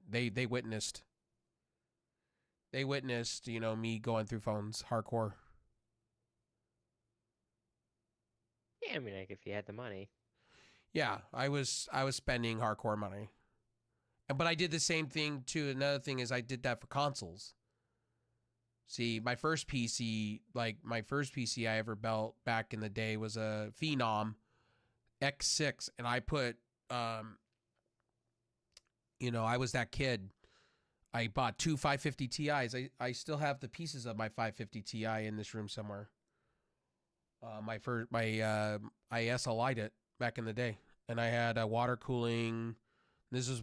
They witnessed. They witnessed, me going through phones hardcore. Yeah, I mean, like if you had the money. Yeah, I was spending hardcore money. But I did the same thing too. Another thing is I did that for consoles. See, my first PC I ever built back in the day was a Phenom X6, and I put I was that kid. I bought 2 550 Ti's. I still have the pieces of my 550 Ti in this room somewhere. I SLI'd it back in the day, and I had water cooling. This is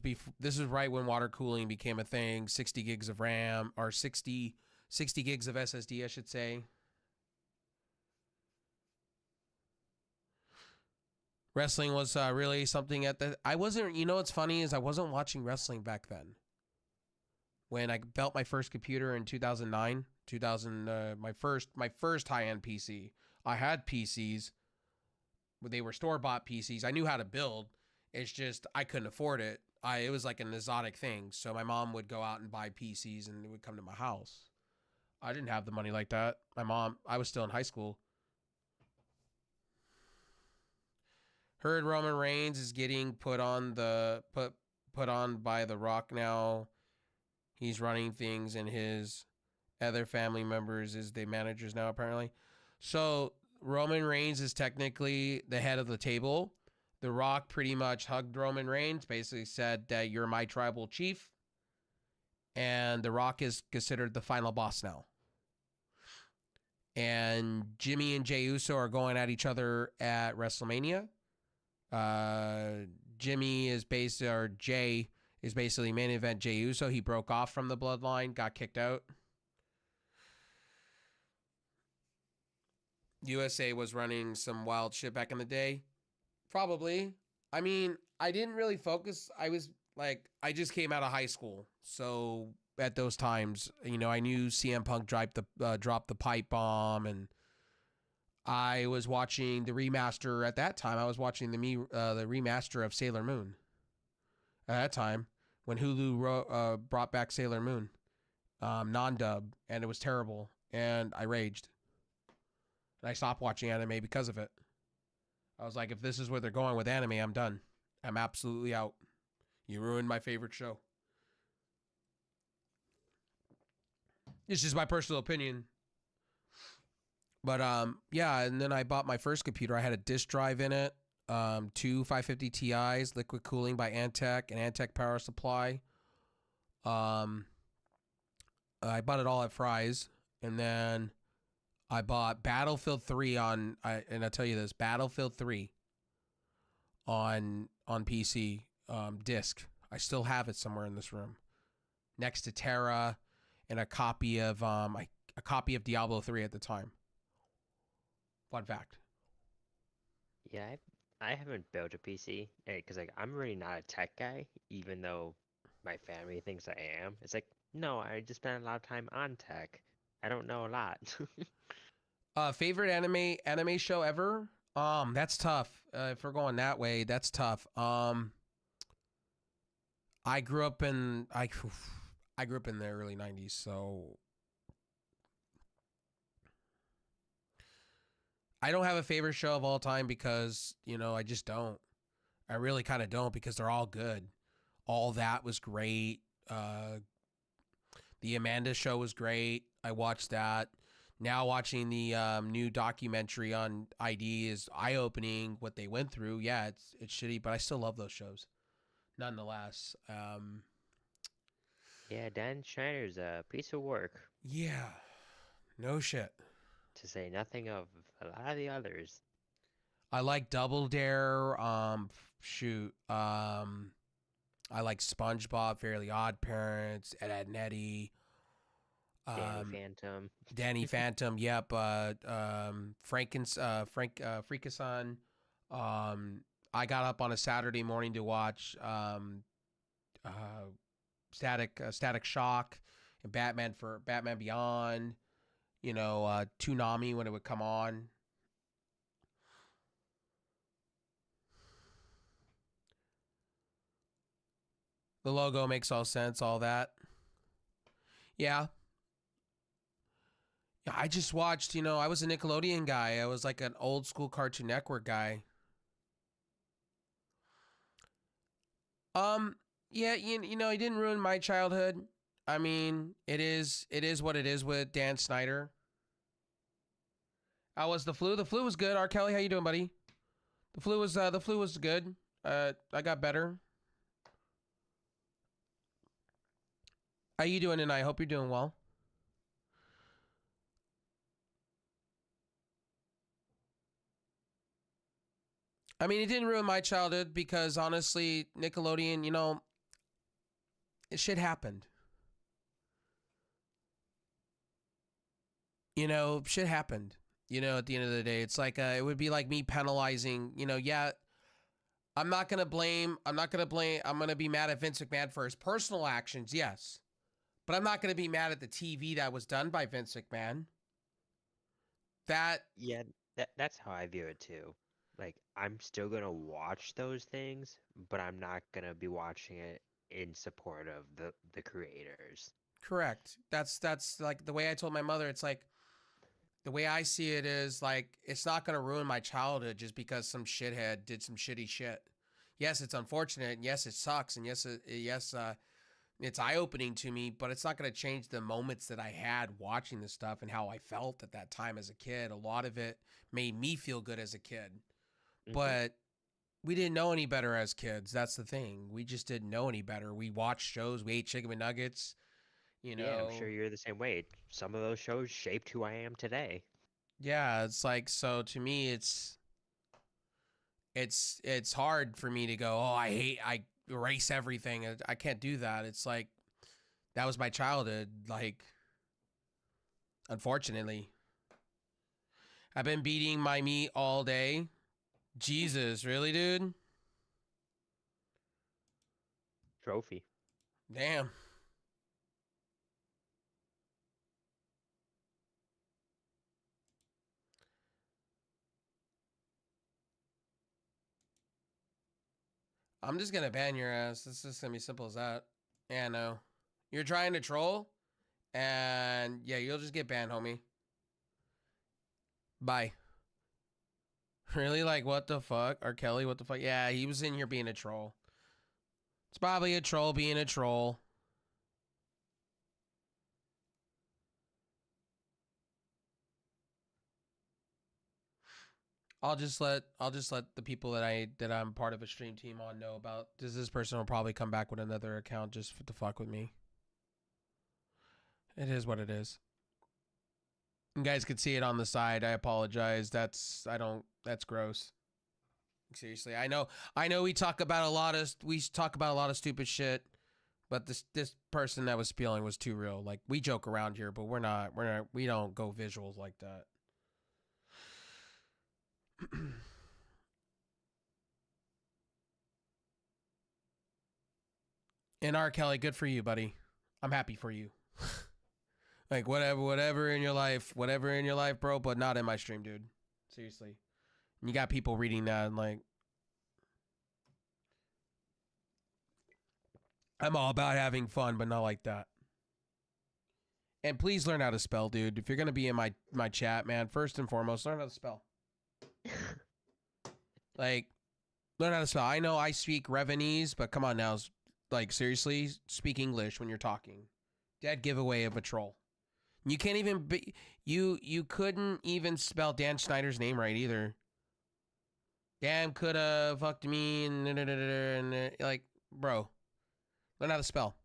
right when water cooling became a thing. 60 gigs of RAM, or 60 gigs of SSD, I should say. Wrestling was really something I wasn't, what's funny is I wasn't watching wrestling back then. When I built my first computer in 2009, my first high-end PC. I had PCs, but they were store-bought PCs. I knew how to build. It's just I couldn't afford it. It was like an exotic thing. So my mom would go out and buy PCs, and it would come to my house. I didn't have the money like that. I was still in high school. Heard Roman Reigns is getting put on by The Rock now. He's running things, and his other family members is the managers now, apparently. So Roman Reigns is technically the head of the table. The Rock pretty much hugged Roman Reigns, basically said that you're my tribal chief. And The Rock is considered the final boss now. And Jimmy and Jey Uso are going at each other at WrestleMania. Jay is basically main event Jey Uso. He broke off from the bloodline, got kicked out. USA was running some wild shit back in the day. Probably. I mean, I didn't really focus. I just came out of high school. So at those times, I knew CM Punk dropped the pipe bomb, and I was watching the remaster at that time. I was watching the remaster of Sailor Moon. At that time, when Hulu brought back Sailor Moon, non-dub, and it was terrible, and I raged. And I stopped watching anime because of it. I was like, if this is where they're going with anime, I'm done. I'm absolutely out. You ruined my favorite show. It's just my personal opinion. But yeah, and then I bought my first computer. I had a disk drive in it. 2 550 Ti's, liquid cooling by Antec, and Antec power supply. I bought it all at Fry's, and then I bought Battlefield 3 and I'll tell you this, Battlefield 3 on PC. disc. I still have it somewhere in this room, next to Terra, and a copy of Diablo 3 at the time. Fun fact. Yeah, I haven't built a PC because like I'm really not a tech guy, even though my family thinks I am. It's like no, I just spend a lot of time on tech. I don't know a lot. Favorite anime show ever? That's tough. If we're going that way, that's tough. I grew up in I grew up in the early 90s, so I don't have a favorite show of all time because, I just don't. I really kind of don't because they're all good. All That was great. The Amanda Show was great. I watched that. Now watching the new documentary on ID is eye-opening. What they went through, yeah, it's shitty, but I still love those shows, nonetheless. Yeah, Dan Schneider's a piece of work, Yeah, no shit. to say nothing of a lot of the others. I like Double Dare. Shoot. I like SpongeBob, Fairly Odd Parents, Ed, Edd and Eddy. Danny Phantom. Danny Phantom, yep. Freakason. I got up on a Saturday morning to watch Static Shock and Batman Beyond. Toonami when it would come on. The logo makes all sense, all that. Yeah. Yeah, I just watched, I was a Nickelodeon guy. I was like an old school Cartoon Network guy. Yeah, it didn't ruin my childhood. I mean, it is what it is with Dan Snyder. How was the flu? The flu was good. R. Kelly, how you doing, buddy? The flu was good. I got better. How you doing tonight? I hope you're doing well. I mean, it didn't ruin my childhood because honestly, Nickelodeon, shit happened. Shit happened. At the end of the day, it's like it would be like me penalizing. Yeah, I'm gonna be mad at Vince McMahon for his personal actions. Yes, but I'm not gonna be mad at the TV that was done by Vince McMahon. Yeah, that's how I view it too. Like I'm still gonna watch those things, but I'm not gonna be watching it in support of the creators. Correct. That's like the way I told my mother. It's like the way I see it is like it's not gonna ruin my childhood just because some shithead did some shitty shit. Yes, it's unfortunate. And yes, it sucks. And yes, it's eye-opening to me, but it's not going to change the moments that I had watching this stuff and how I felt at that time as a kid. A lot of it made me feel good as a kid, but we didn't know any better as kids. That's the thing. We just didn't know any better. We watched shows. We ate chicken McNuggets. Yeah, I'm sure you're the same way. Some of those shows shaped who I am today. Yeah, it's like, so to me, it's hard for me to go, oh, I erase everything. I can't do that. It's like, that was my childhood. Like, unfortunately, I've been beating my meat all day. Jesus, really, dude? Trophy. Damn. I'm just gonna ban your ass. It's just gonna be simple as that. Yeah, no. You're trying to troll, and yeah, you'll just get banned, homie. Bye. Really? Like, what the fuck? R. Kelly, what the fuck? Yeah, he was in here being a troll. It's probably a troll being a troll. I'll just let the people that I'm part of a stream team on know about. This person will probably come back with another account just to fuck with me. It is what it is. You guys could see it on the side. I apologize. That's gross. Seriously, I know we talk about a lot of stupid shit, but this person that was spilling was too real. Like, we joke around here, but we don't go visuals like that. And R. Kelly, good for you, buddy. I'm happy for you. Like, whatever in your life, bro, but not in my stream, dude. Seriously. You got people reading that and like, I'm all about having fun, but not like that. And please learn how to spell, dude. If you're gonna be in my chat, man, first and foremost, learn how to spell. Like, learn how to spell. I know I speak Revenese, but come on now, like, seriously, speak English when you're talking. Dead giveaway of a troll. You can't even be, you couldn't even spell Dan Schneider's name right either. Dan coulda fucked me and like, bro, learn how to spell.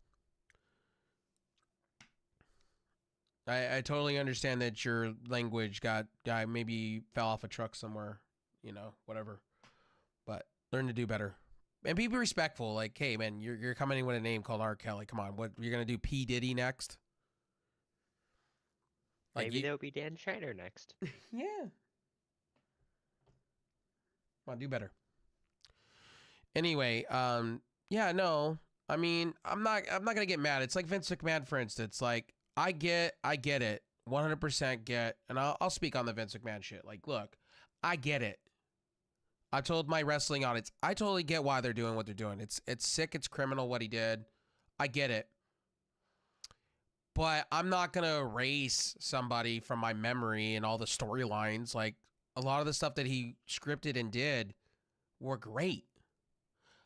I totally understand that your language got maybe fell off a truck somewhere, you know, whatever. But learn to do better. And be respectful. Like, hey man, you're coming in with a name called R. Kelly. Come on, what, you're gonna do P. Diddy next? Like, Maybe there'll be Dan Schneider next. Yeah. Come on, do better. Anyway, yeah, no. I mean, I'm not gonna get mad. It's like Vince McMahon, for instance. Like, I get it. 100% get, and I'll speak on the Vince McMahon shit. Like, look, I get it. I told my wrestling audience, I totally get why they're doing what they're doing. It's sick, it's criminal what he did. I get it. But I'm not going to erase somebody from my memory and all the storylines. Like, a lot of the stuff that he scripted and did were great.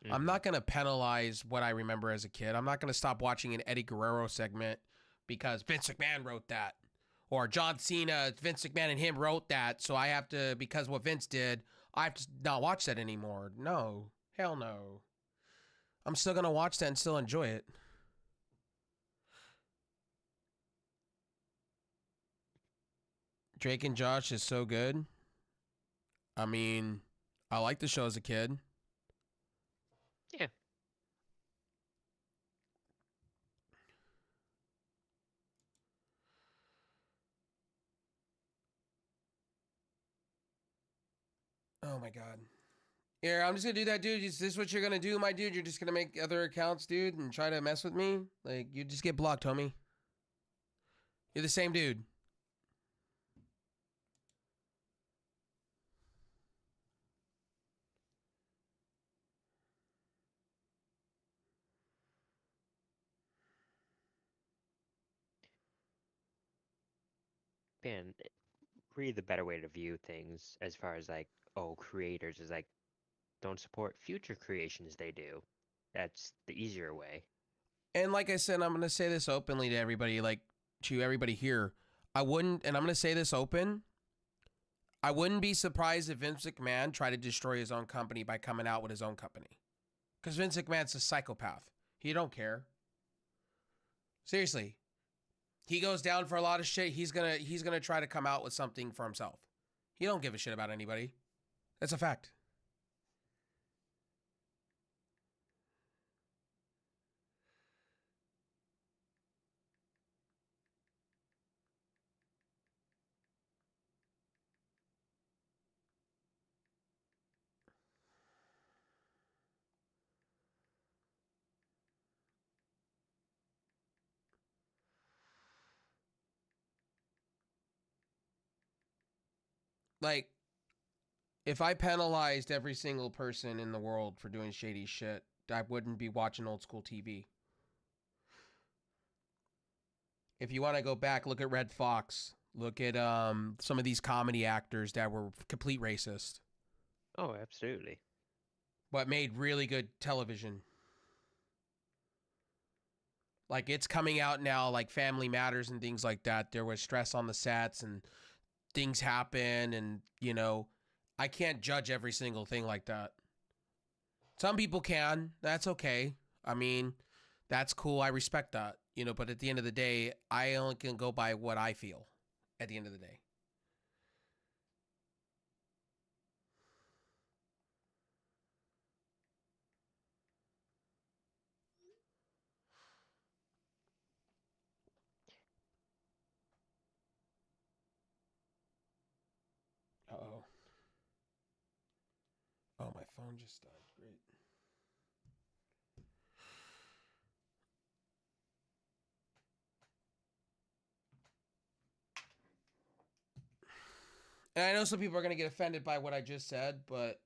Mm-hmm. I'm not going to penalize what I remember as a kid. I'm not going to stop watching an Eddie Guerrero segment because Vince McMahon wrote that. Or John Cena, Vince McMahon and him wrote that, so I have to, because what Vince did, I have to not watch that anymore. No. Hell no. I'm still going to watch that and still enjoy it. Drake and Josh is so good. I mean, I liked the show as a kid. Yeah. Oh my god. Here, I'm just gonna do that, dude. Is this what you're gonna do, my dude? You're just gonna make other accounts, dude, and try to mess with me? Like, you just get blocked, homie. You're the same dude. Man, really the better way to view things as far as like, oh, creators is like, don't support future creations they do. That's the easier way. And like I said, I'm going to say this openly to everybody, like to everybody here. I wouldn't, and I'm going to say this open. I wouldn't be surprised if Vince McMahon tried to destroy his own company by coming out with his own company. Because Vince McMahon's a psychopath. He don't care. Seriously. He goes down for a lot of shit. He's gonna try to come out with something for himself. He don't give a shit about anybody. That's a fact. Like, if I penalized every single person in the world for doing shady shit, I wouldn't be watching old school TV. If you want to go back, look at Red Fox. Look at some of these comedy actors that were complete racist, Oh, absolutely. but made really good television. Like, it's coming out now, like Family Matters and things like that. There was stress on the sets and things happen, and, you know, I can't judge every single thing like that. Some people can. That's okay. I mean, that's cool. I respect that. You know, but at the end of the day, I only can go by what I feel at the end of the day. Mine just died. Great. And I know some people are going to get offended by what I just said, but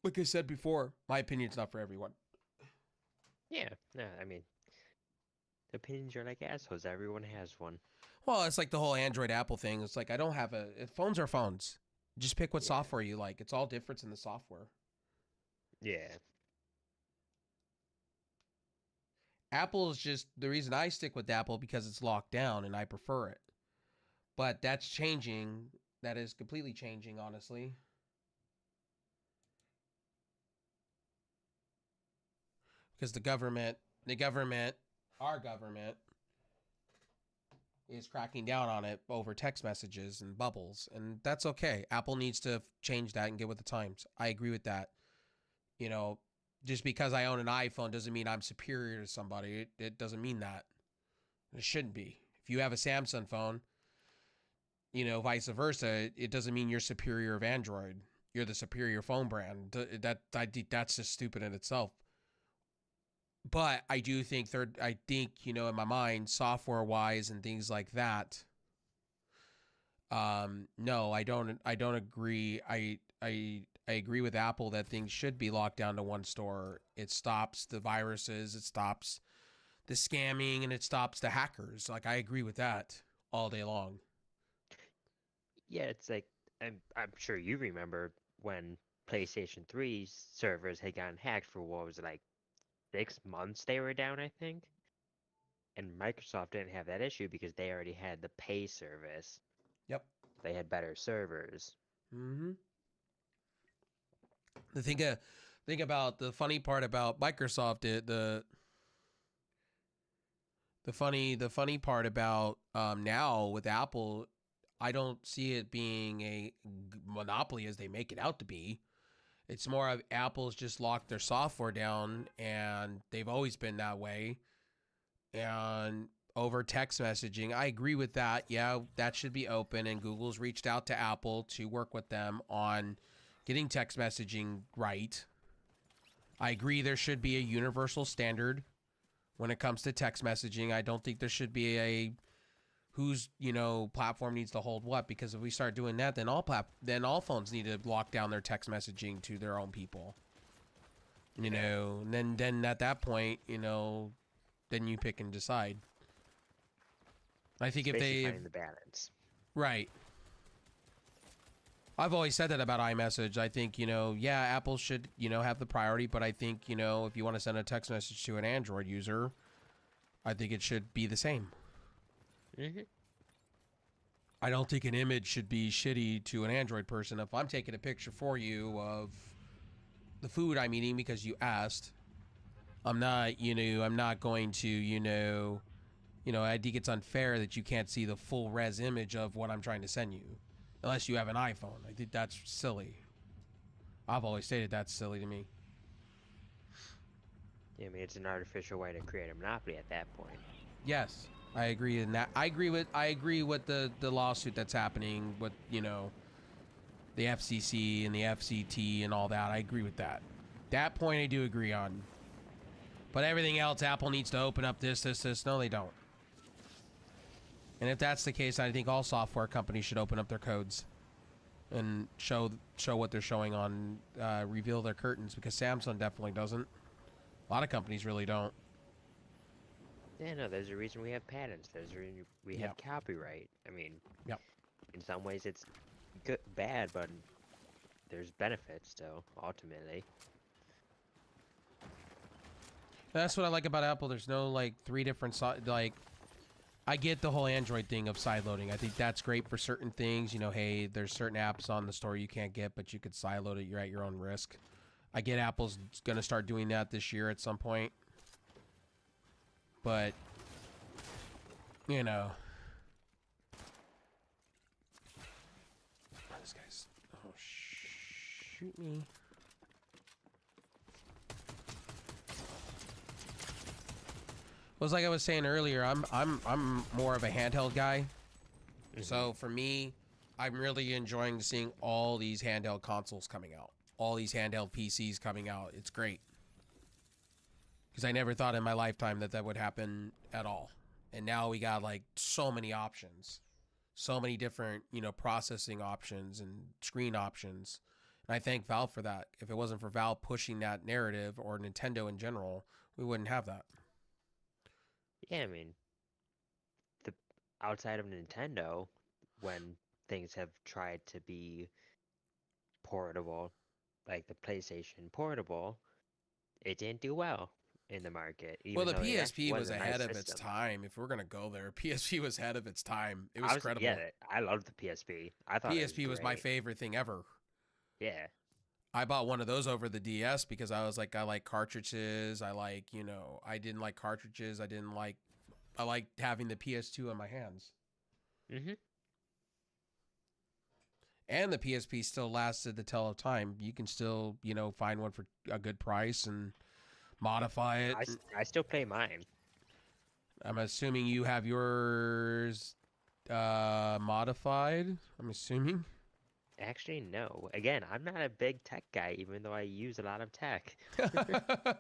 like I said before, my opinion's not for everyone. Yeah, no, I mean, opinions are like assholes. Everyone has one. Well, it's like the whole Android Apple thing. It's like I don't have phones are phones. Just pick what Yeah. software you like. It's all difference in the software. Yeah. Apple is just the reason I stick with Apple because it's locked down and I prefer it. But that's changing. That is completely changing, honestly. Because our government, is cracking down on it over text messages and bubbles. And that's okay. Apple needs to change that and get with the times. I agree with that. You know, just because I own an iPhone doesn't mean I'm superior to somebody. It doesn't mean that. It shouldn't be. If you have a Samsung phone, you know, vice versa, it doesn't mean you're superior of Android. You're the superior phone brand. That's just stupid in itself. But I do think you know, in my mind, software wise and things like that. No, I don't agree. I agree with Apple that things should be locked down to one store. It stops the viruses, it stops the scamming, and it stops the hackers. Like, I agree with that all day long. Yeah, it's like I'm sure you remember when PlayStation 3 servers had gotten hacked for what was it, like 6 months they were down, I think. And Microsoft didn't have that issue because they already had the pay service. Yep. They had better servers. Mm-hmm. The thing about the funny part about Microsoft, the funny part about now with Apple, I don't see it being a monopoly as they make it out to be. It's more of Apple's just locked their software down, and they've always been that way. And over text messaging, I agree with that. Yeah, that should be open, and Google's reached out to Apple to work with them on getting text messaging right. I agree there should be a universal standard when it comes to text messaging. I don't think there should be a whose, you know, platform needs to hold what, because if we start doing that, then all phones need to lock down their text messaging to their own people. You know, and then at that point, you know, then you pick and decide. I think if they finding the balance. Right. I've always said that about iMessage. I think, you know, yeah, Apple should, you know, have the priority, but I think, you know, if you want to send a text message to an Android user, I think it should be the same. Mm-hmm. I don't think an image should be shitty to an Android person. If I'm taking a picture for you of the food I'm eating because you asked, I'm not going to, I think it's unfair that you can't see the full res image of what I'm trying to send you. Unless you have an iPhone. I think that's silly. I've always stated that's silly to me. Yeah, I mean, it's an artificial way to create a monopoly at that point. Yes, I agree in that. I agree with the lawsuit that's happening with, you know, the FCC and the FCT and all that. I agree with that. That point I do agree on. But everything else, Apple needs to open up this. No, they don't. And if that's the case, I think all software companies should open up their codes and show what they're showing on, reveal their curtains, because Samsung definitely doesn't. A lot of companies really don't. Yeah, no, there's a reason we have patents. There's a reason we have copyright. I mean, in some ways it's good, bad, but there's benefits still, ultimately. That's what I like about Apple. There's no, like, 3 different, like, I get the whole Android thing of sideloading. I think that's great for certain things. You know, hey, there's certain apps on the store you can't get, but you could sideload it. You're at your own risk. I get Apple's going to start doing that this year at some point. But, you know. This guy's... Oh, shoot me. It was like I was saying earlier, I'm more of a handheld guy. Mm-hmm. So for me, I'm really enjoying seeing all these handheld consoles coming out. all these handheld PCs coming out. It's great. Because I never thought in my lifetime that would happen at all. And now we got like so many options. So many different, processing options and screen options. And I thank Valve for that. If it wasn't for Valve pushing that narrative, or Nintendo in general, we wouldn't have that. Yeah, I mean, the outside of Nintendo, when things have tried to be portable, like the PlayStation Portable, it didn't do well in the market. Well, Even the though it actually PSP was was a ahead nice of its system. time. If we're gonna go there, PSP was ahead of its time. It was incredible. Yeah, I loved the PSP. I thought PSP was my great. favorite thing ever. Yeah. I bought one of those over the DS because I was like, I like cartridges. I like, I didn't like cartridges. I liked having the PS2 in my hands. Mm-hmm. And the PSP still lasted the tell of time. You can still, find one for a good price and modify it. I still play mine. I'm assuming you have yours modified. I'm assuming. Actually, no. Again, I'm not a big tech guy, even though I use a lot of tech. Because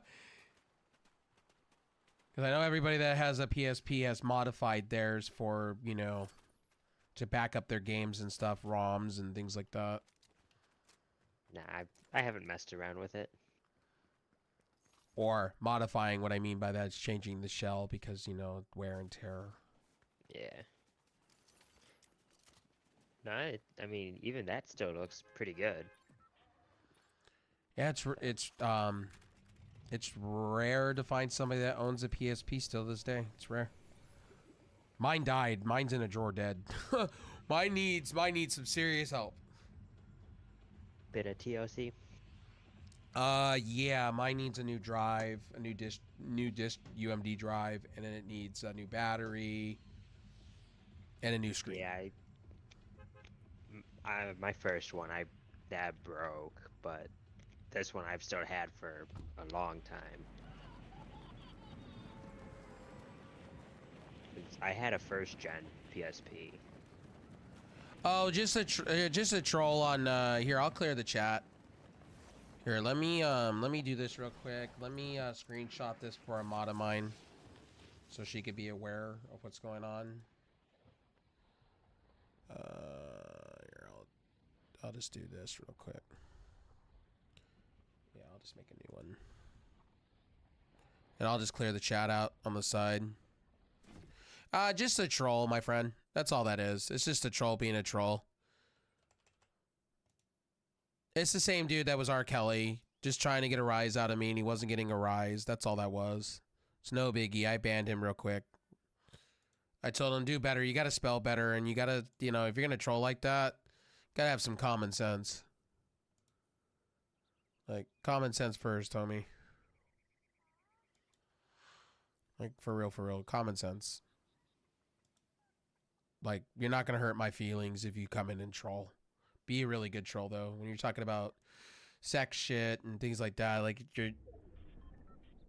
I know everybody that has a PSP has modified theirs for, to back up their games and stuff, ROMs and things like that. Nah, I haven't messed around with it. Or modifying, what I mean by that is changing the shell because, wear and tear. Yeah. No, I mean, even that still looks pretty good. Yeah, it's rare to find somebody that owns a PSP still this day. It's rare. Mine died. Mine's in a drawer dead. Mine needs some serious help. Bit of TOC. Yeah, mine needs a new drive, a new disk UMD drive, and then it needs a new battery and a new screen. Yeah, my first one, that broke, but this one I've still had for a long time. I had a first gen PSP. Oh, just a troll on here. I'll clear the chat. Here, let me do this real quick. Let me screenshot this for a mod of mine, so she could be aware of what's going on. Here, I'll just do this real quick. Yeah, I'll just make a new one, and I'll just clear the chat out on the side. Just a troll, my friend. That's all that is. It's just a troll being a troll. It's the same dude that was R. Kelly, just trying to get a rise out of me, and he wasn't getting a rise. That's all that was. It's no biggie. I banned him real quick. I told him, do better. You got to spell better, and you got to, if you're going to troll like that, got to have some common sense. Like, common sense first, homie. Like, for real, common sense. Like, you're not going to hurt my feelings if you come in and troll. Be a really good troll, though. When you're talking about sex shit and things like that, like,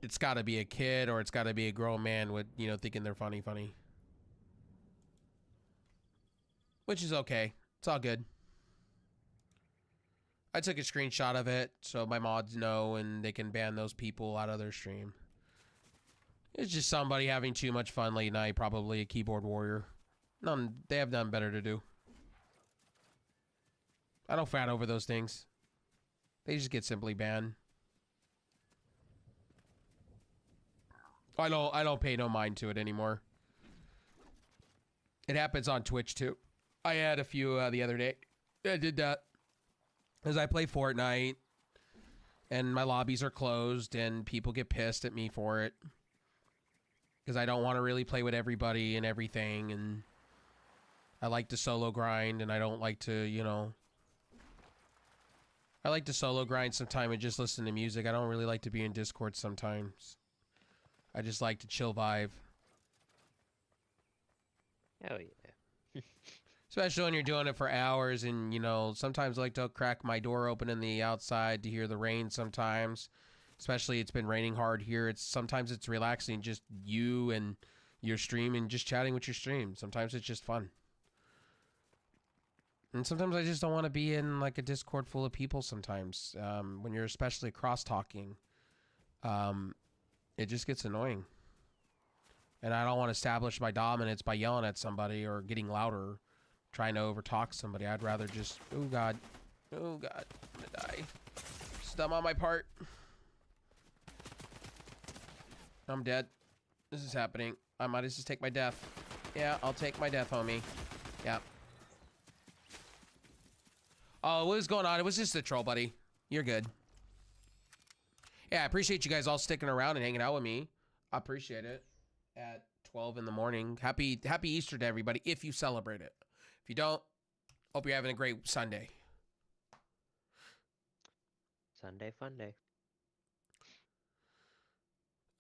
it's got to be a kid or it's got to be a grown man with, thinking they're funny. Which is okay. It's all good. I took a screenshot of it so my mods know and they can ban those people out of their stream. It's just somebody having too much fun late night, probably a keyboard warrior. They have nothing better to do. I don't fret over those things. They just get simply banned. I don't pay no mind to it anymore. It happens on Twitch too. I had a few the other day. I did that as I play Fortnite, and my lobbies are closed, and people get pissed at me for it because I don't want to really play with everybody and everything, and I like to solo grind, and I don't like to, I like to solo grind sometime and just listen to music. I don't really like to be in Discord sometimes. I just like to chill vibe. Hell yeah. Especially when you're doing it for hours and, sometimes I like to crack my door open in the outside to hear the rain sometimes. Especially it's been raining hard here. Sometimes it's relaxing, just you and your stream and just chatting with your stream. Sometimes it's just fun. And sometimes I just don't want to be in like a Discord full of people sometimes. When you're especially cross-talking, it just gets annoying. And I don't want to establish my dominance by yelling at somebody or getting louder, trying to overtalk somebody. I'd rather just, oh God, I'm gonna die. Just dumb on my part. I'm dead. This is happening. I might as well just take my death. Yeah, I'll take my death, homie. Yeah. Oh, what was going on? It was just a troll, buddy. You're good. Yeah, I appreciate you guys all sticking around and hanging out with me. I appreciate it. At 12 in the morning. Happy Easter to everybody if you celebrate it. If you don't, hope you're having a great Sunday. Sunday fun day.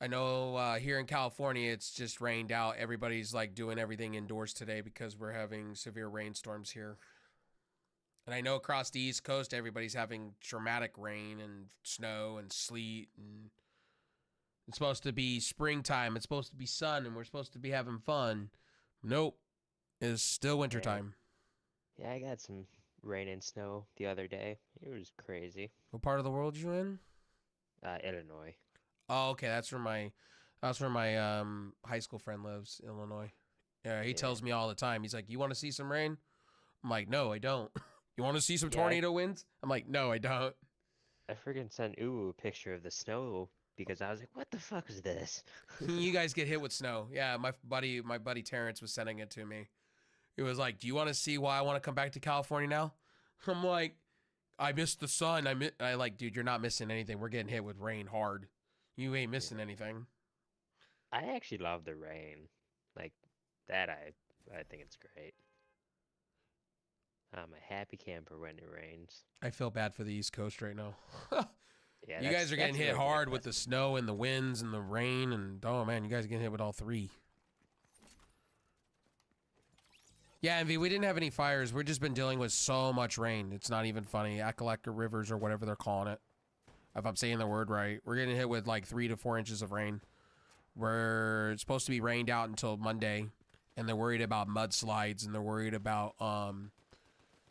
I know here in California, it's just rained out. Everybody's like doing everything indoors today because we're having severe rainstorms here. And I know across the East Coast, everybody's having traumatic rain and snow and sleet. And it's supposed to be springtime. It's supposed to be sun, and we're supposed to be having fun. Nope. It's still wintertime. Yeah, I got some rain and snow the other day. It was crazy. What part of the world you in? Illinois. Oh, okay. That's where my high school friend lives, Illinois. Yeah, he tells me all the time. He's like, "You want to see some rain?" I'm like, "No, I don't." You want to see some tornado winds? I'm like, "No, I don't." I freaking sent Uwu a picture of the snow because I was like, "What the fuck is this?" You guys get hit with snow. Yeah, my buddy Terrence was sending it to me. It was like, "Do you want to see why I want to come back to California now?" I'm like, "I missed the sun. I like, dude, you're not missing anything. We're getting hit with rain hard. You ain't missing anything." I actually love the rain. Like that I think it's great. I'm a happy camper when it rains. I feel bad for the East Coast right now. Yeah, you guys are getting hit hard with the snow and the winds and the rain, and oh man, you guys are getting hit with all three. Yeah, Envy, we didn't have any fires. We've just been dealing with so much rain. It's not even funny. Akalaka rivers or whatever they're calling it. If I'm saying the word right. We're getting hit with like 3 to 4 inches of rain. We're supposed to be rained out until Monday, and they're worried about mudslides, and they're worried about,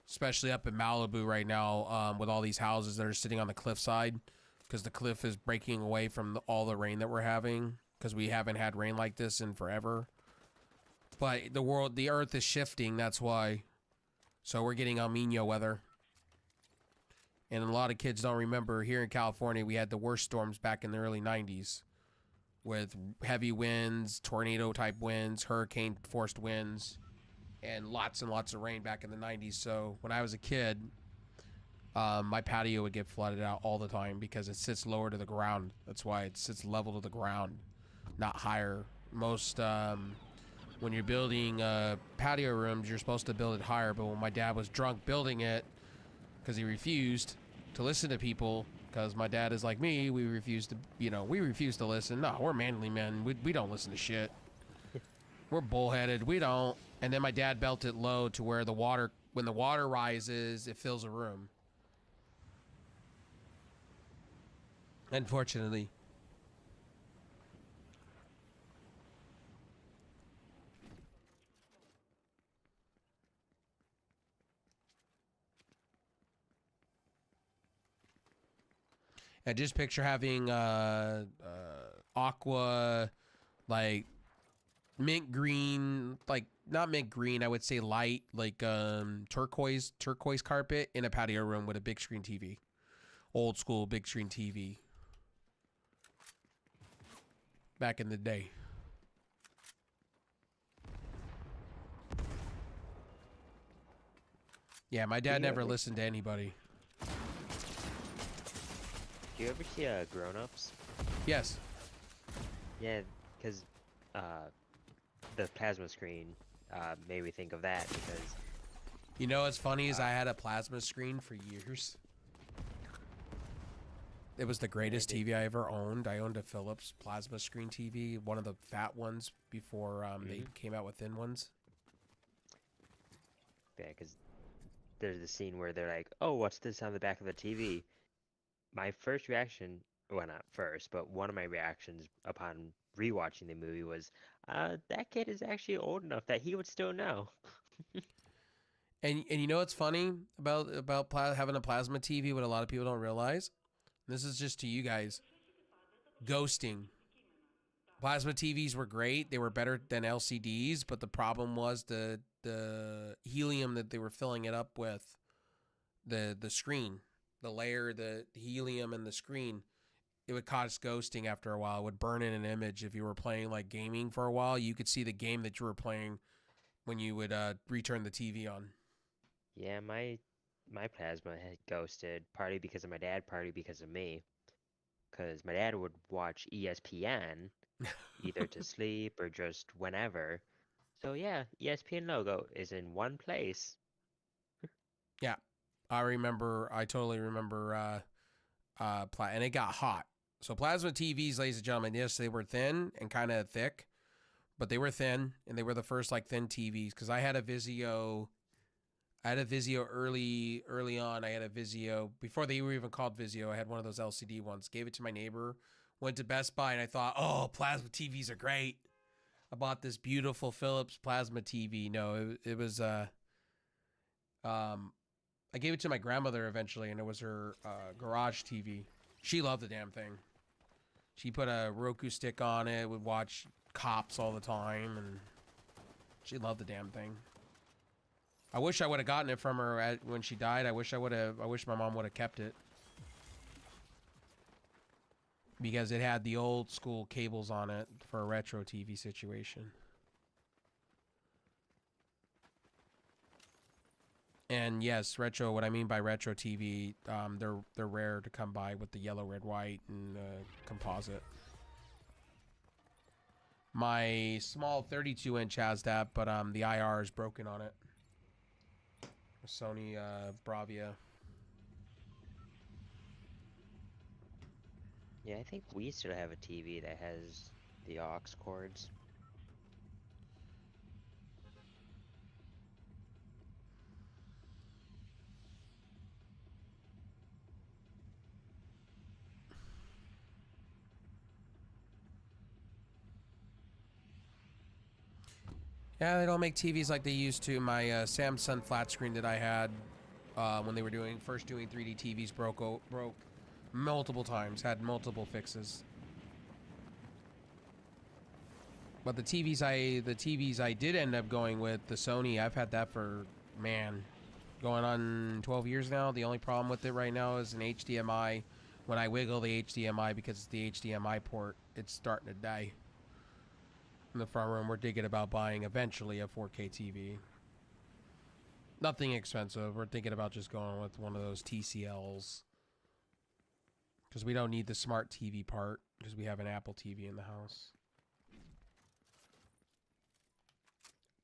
especially up in Malibu right now, with all these houses that are sitting on the cliffside, because the cliff is breaking away from all the rain that we're having, because we haven't had rain like this in forever. But the earth is shifting, that's why. So we're getting El Nino weather. And a lot of kids don't remember, here in California, we had the worst storms back in the early 90s. With heavy winds, tornado-type winds, hurricane-forced winds, and lots of rain back in the 90s. So when I was a kid, my patio would get flooded out all the time because it sits lower to the ground. That's why it sits level to the ground, not higher. Most... when you're building patio rooms, you're supposed to build it higher. But when my dad was drunk building it, because he refused to listen to people, because my dad is like me, we refuse to listen. No, we're manly men. We don't listen to shit. We're bullheaded. We don't. And then my dad built it low to where when the water rises, it fills a room. Unfortunately. And just picture having aqua, like mint green, like not mint green, I would say light, like turquoise carpet in a patio room with a big screen TV, old school big screen TV. Back in the day. Yeah, my dad never listened to anybody. Do you ever see Grown Ups? Yes. Yeah, because the plasma screen made me think of that because... You know what's funny is I had a plasma screen for years. It was the greatest TV I ever owned. I owned a Philips plasma screen TV, one of the fat ones before they came out with thin ones. Yeah, because there's the scene where they're like, "Oh, what's this on the back of the TV?" My first reaction, well, not first, but one of my reactions upon rewatching the movie was, that kid is actually old enough that he would still know. And you know what's funny about having a plasma TV? What a lot of people don't realize. This is just to you guys. Ghosting. Plasma TVs were great. They were better than LCDs, but the problem was the helium that they were filling it up with. The screen, the layer, the helium and the screen, it would cause ghosting after a while. It would burn in an image. If you were playing like gaming for a while, you could see the game that you were playing when you would return the TV on. Yeah, my plasma had ghosted, partly because of my dad, partly because of me. Because my dad would watch ESPN either to sleep or just whenever. So yeah, ESPN logo is in one place. Yeah, I totally remember. And it got hot. So plasma TVs, ladies and gentlemen, yes, they were thin and kind of thick, but they were thin, and they were the first like thin TVs. Because I had a Vizio. Early on. I had a Vizio before they were even called Vizio. I had one of those LCD ones. Gave it to my neighbor. Went to Best Buy and I thought, oh, plasma TVs are great. I bought this beautiful Philips plasma TV. No, it was I gave it to my grandmother eventually, and it was her garage TV. She loved the damn thing. She put a Roku stick on it. Would watch Cops all the time, and she loved the damn thing. I wish I would have gotten it from her when she died. I wish my mom would have kept it. Because it had the old school cables on it for a retro TV situation. And yes, retro, what I mean by retro TV, they're rare to come by with the yellow, red, white, and composite. My small 32-inch has that, but the IR is broken on it. Sony Bravia. Yeah, I think we still have a TV that has the aux cords. Yeah, they don't make TVs like they used to. My Samsung flat screen that I had when they were first doing 3D TVs broke multiple times. Had multiple fixes. But the TVs I did end up going with, the Sony, I've had that for, man, going on 12 years now. The only problem with it right now is an HDMI. When I wiggle the HDMI, because it's the HDMI port, it's starting to die. In the front room, we're thinking about buying eventually a 4K TV. Nothing expensive. We're thinking about just going with one of those TCLs. Because we don't need the smart TV part, because we have an Apple TV in the house.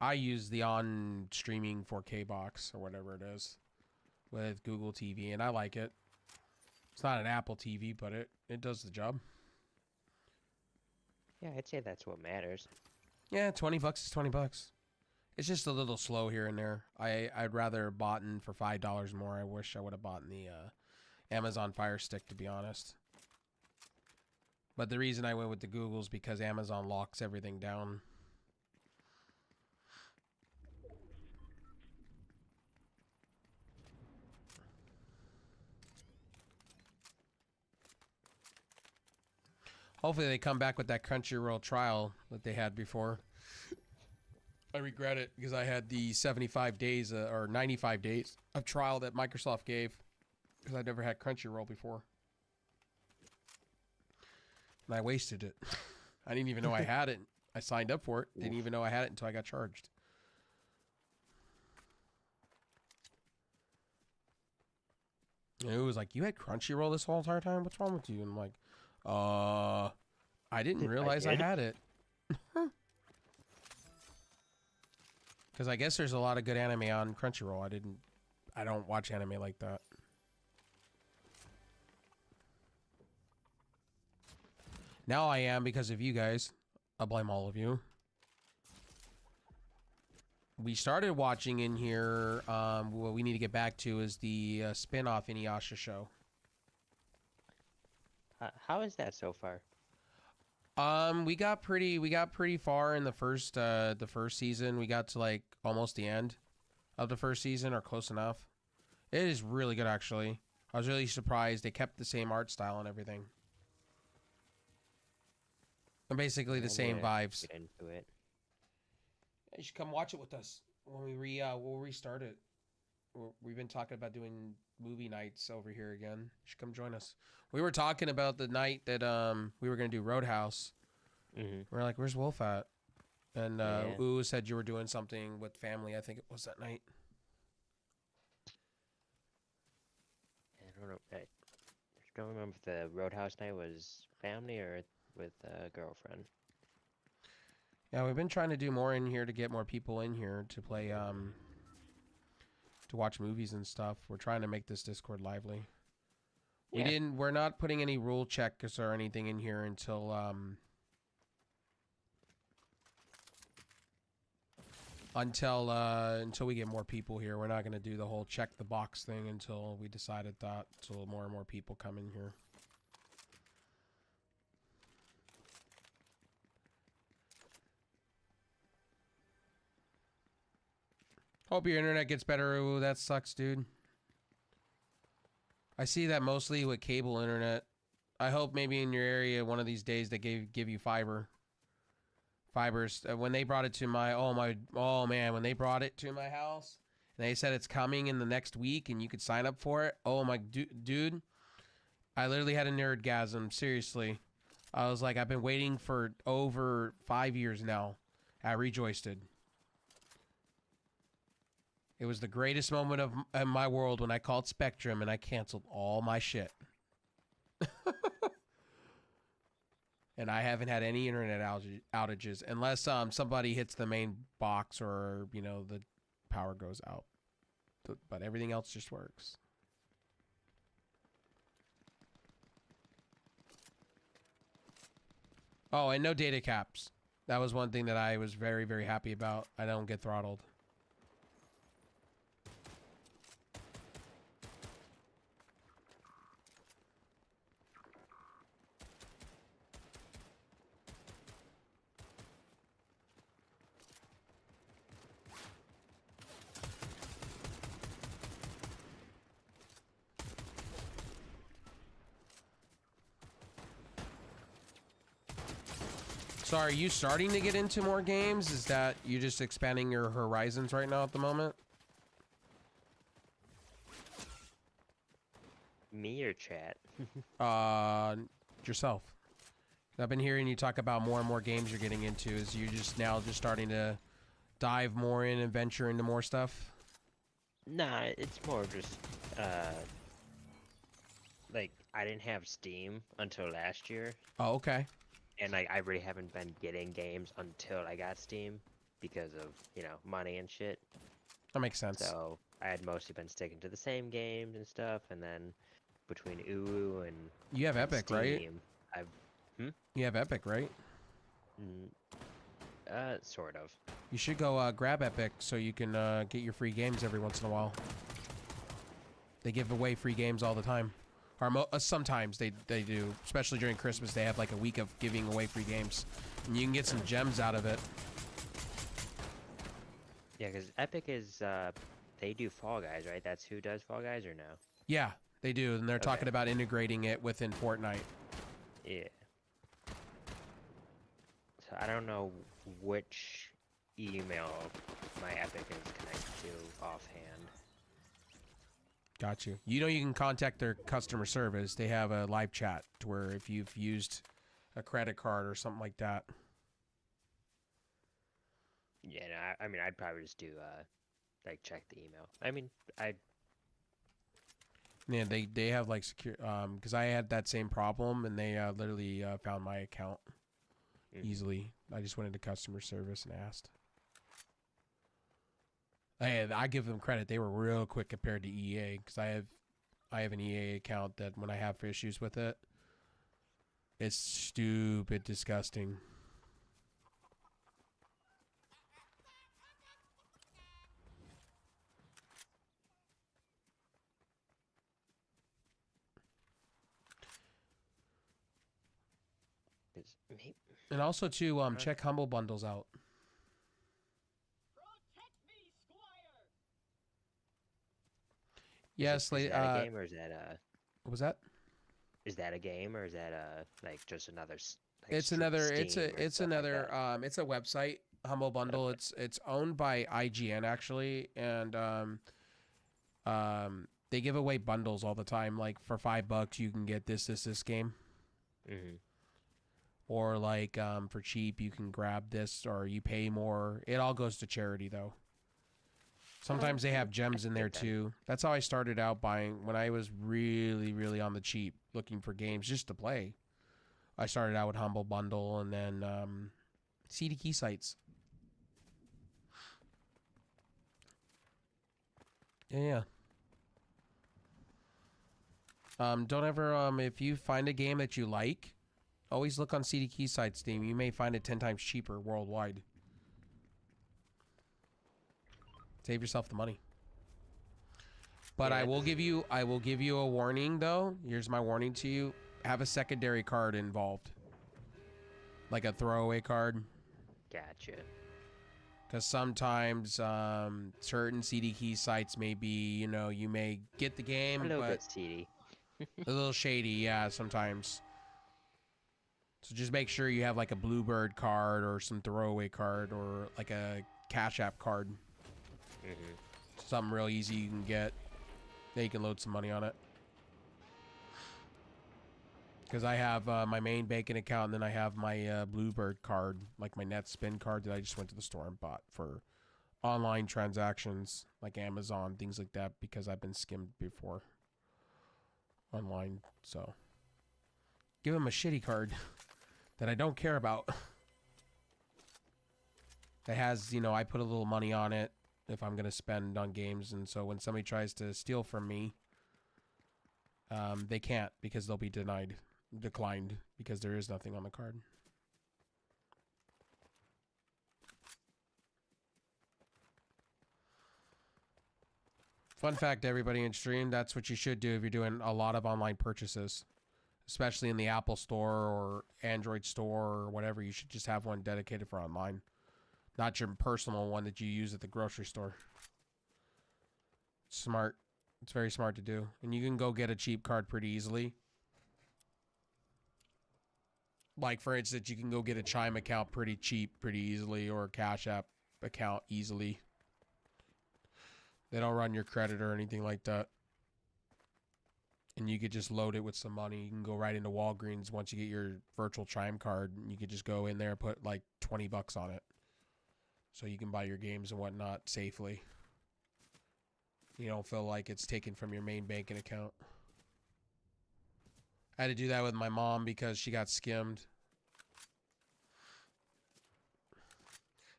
I use the on-streaming 4K box, or whatever it is, with Google TV, and I like it. It's not an Apple TV, but it does the job. Yeah, I'd say that's what matters. Yeah, $20 is $20. It's just a little slow here and there. I'd rather bought in for $5 more. I wish I would have bought in the Amazon Fire Stick, to be honest. But the reason I went with the Google is because Amazon locks everything down. Hopefully they come back with that Crunchyroll trial that they had before. I regret it because I had the 75 days or 95 days of trial that Microsoft gave because I'd never had Crunchyroll before. And I wasted it. I didn't even know I had it. I signed up for it. Didn't even know I had it until I got charged. And it was like, you had Crunchyroll this whole entire time? What's wrong with you? And I'm like, I didn't realize I had it. Because I guess there's a lot of good anime on Crunchyroll. I don't watch anime like that. Now I am because of you guys. I blame all of you. We started watching in here. What we need to get back to is the spin-off Inuyasha show. How is that so far? We got pretty far in the first season. We got to like almost the end. of the first season are close enough. It is really good, actually. I was really surprised they kept the same art style and everything. And basically the same vibes. Get into it. You should come watch it with us when we'll restart it. We've been talking about doing movie nights over here again. You should come join us. We were talking about the night that we were gonna do Roadhouse. We're like, "Where's Wolf at?" And Ooh said you were doing something with family. I think it was that night. I don't know. I don't remember if the Roadhouse night was family or with a girlfriend. Yeah, we've been trying to do more in here to get more people in here to play to watch movies and stuff. We're trying to make this Discord lively. Yeah. We're not putting any rule checks or anything in here until until we get more people here. We're not going to do the whole check the box thing until we decided that, until more and more people come in here. Hope your internet gets better. Ooh, that sucks, dude. I see that mostly with cable internet. I hope maybe in your area one of these days they give you fiber. Fibers. When they brought it to when they brought it to my house and they said it's coming in the next week and you could sign up for it. Oh my dude. I literally had a nerdgasm, seriously. I was like, I've been waiting for over 5 years now at Rejoiced. It was the greatest moment of my world when I called Spectrum and I canceled all my shit. And I haven't had any internet outages unless somebody hits the main box or, you know, the power goes out. But everything else just works. Oh, and no data caps. That was one thing that I was very, very happy about. I don't get throttled. So are you starting to get into more games? Is that you just expanding your horizons right now at the moment? Me or chat? Yourself. I've been hearing you talk about more and more games you're getting into. Is you just starting to dive more in and venture into more stuff? Nah, it's more just like I didn't have Steam until last year. Oh, okay. And like I really haven't been getting games until I got Steam because of, you know, money and shit. That makes sense. So I had mostly been sticking to the same games and stuff, and then between Uwu and you have Epic, Steam, right? You have Epic, right? Sort of. You should go grab Epic so you can get your free games every once in a while. They give away free games all the time. Or sometimes they do, especially during Christmas. They have like a week of giving away free games, and you can get some gems out of it. Yeah, because Epic is they do Fall Guys, right? That's who does Fall Guys, or no? Yeah, they do, and they're talking about integrating it within Fortnite. Yeah. So I don't know which email my Epic is connected to offhand. Got you. You know you can contact their customer service. They have a live chat to where if you've used a credit card or something like that. Yeah, no, I mean, I'd probably just do, like, check the email. I mean, Yeah, they have, like, secure, because I had that same problem, and they literally found my account easily. I just went into customer service and asked. I give them credit. They were real quick compared to EA, because I have an EA account that when I have issues with it, it's stupid disgusting. And also to check Humble Bundles out. Yes, Is that a game or is that what was that? is that a game or is that like just another like It's another. Steam or It's stuff like another. that? It's a website. Humble Bundle. Okay. It's owned by IGN actually, and they give away bundles all the time. Like for $5, you can get this game, Mhm. or like for cheap, you can grab this, or you pay more. It all goes to charity though. Sometimes they have gems in there too. That's how I started out buying when I was really, really on the cheap, looking for games just to play. I started out with Humble Bundle and then CD key sites. Yeah. Don't ever if you find a game that you like, always look on CD key sites, Steam. You may find it 10 times cheaper worldwide. Save yourself the money. But Yeah, I will give you a warning though. Here's my warning to you. Have a secondary card involved. Like a throwaway card. Gotcha. Because sometimes certain CD key sites may be, you may get the game, A little but bit seedy. a little shady, yeah, sometimes. So just make sure you have like a Bluebird card or some throwaway card or like a Cash App card. Mhm. Something real easy you can get. Then you can load some money on it. Because I have my main banking account, and then I have my Bluebird card, like my Net Spin card that I just went to the store and bought for online transactions, like Amazon, things like that, because I've been skimmed before online. So give them a shitty card that I don't care about. That has, I put a little money on it if I'm going to spend on games, and so when somebody tries to steal from me, they can't because they'll be declined because there is nothing on the card. Fun fact, everybody in stream, that's what you should do if you're doing a lot of online purchases, especially in the Apple Store or Android Store or whatever. You should just have one dedicated for online, not your personal one that you use at the grocery store. Smart. It's very smart to do. And you can go get a cheap card pretty easily. Like, for instance, you can go get a Chime account pretty cheap, pretty easily, or a Cash App account easily. They don't run your credit or anything like that. And you could just load it with some money. You can go right into Walgreens once you get your virtual Chime card. And you could just go in there and put like $20 on it. So you can buy your games and whatnot safely. You don't feel like it's taken from your main banking account. I had to do that with my mom because she got skimmed.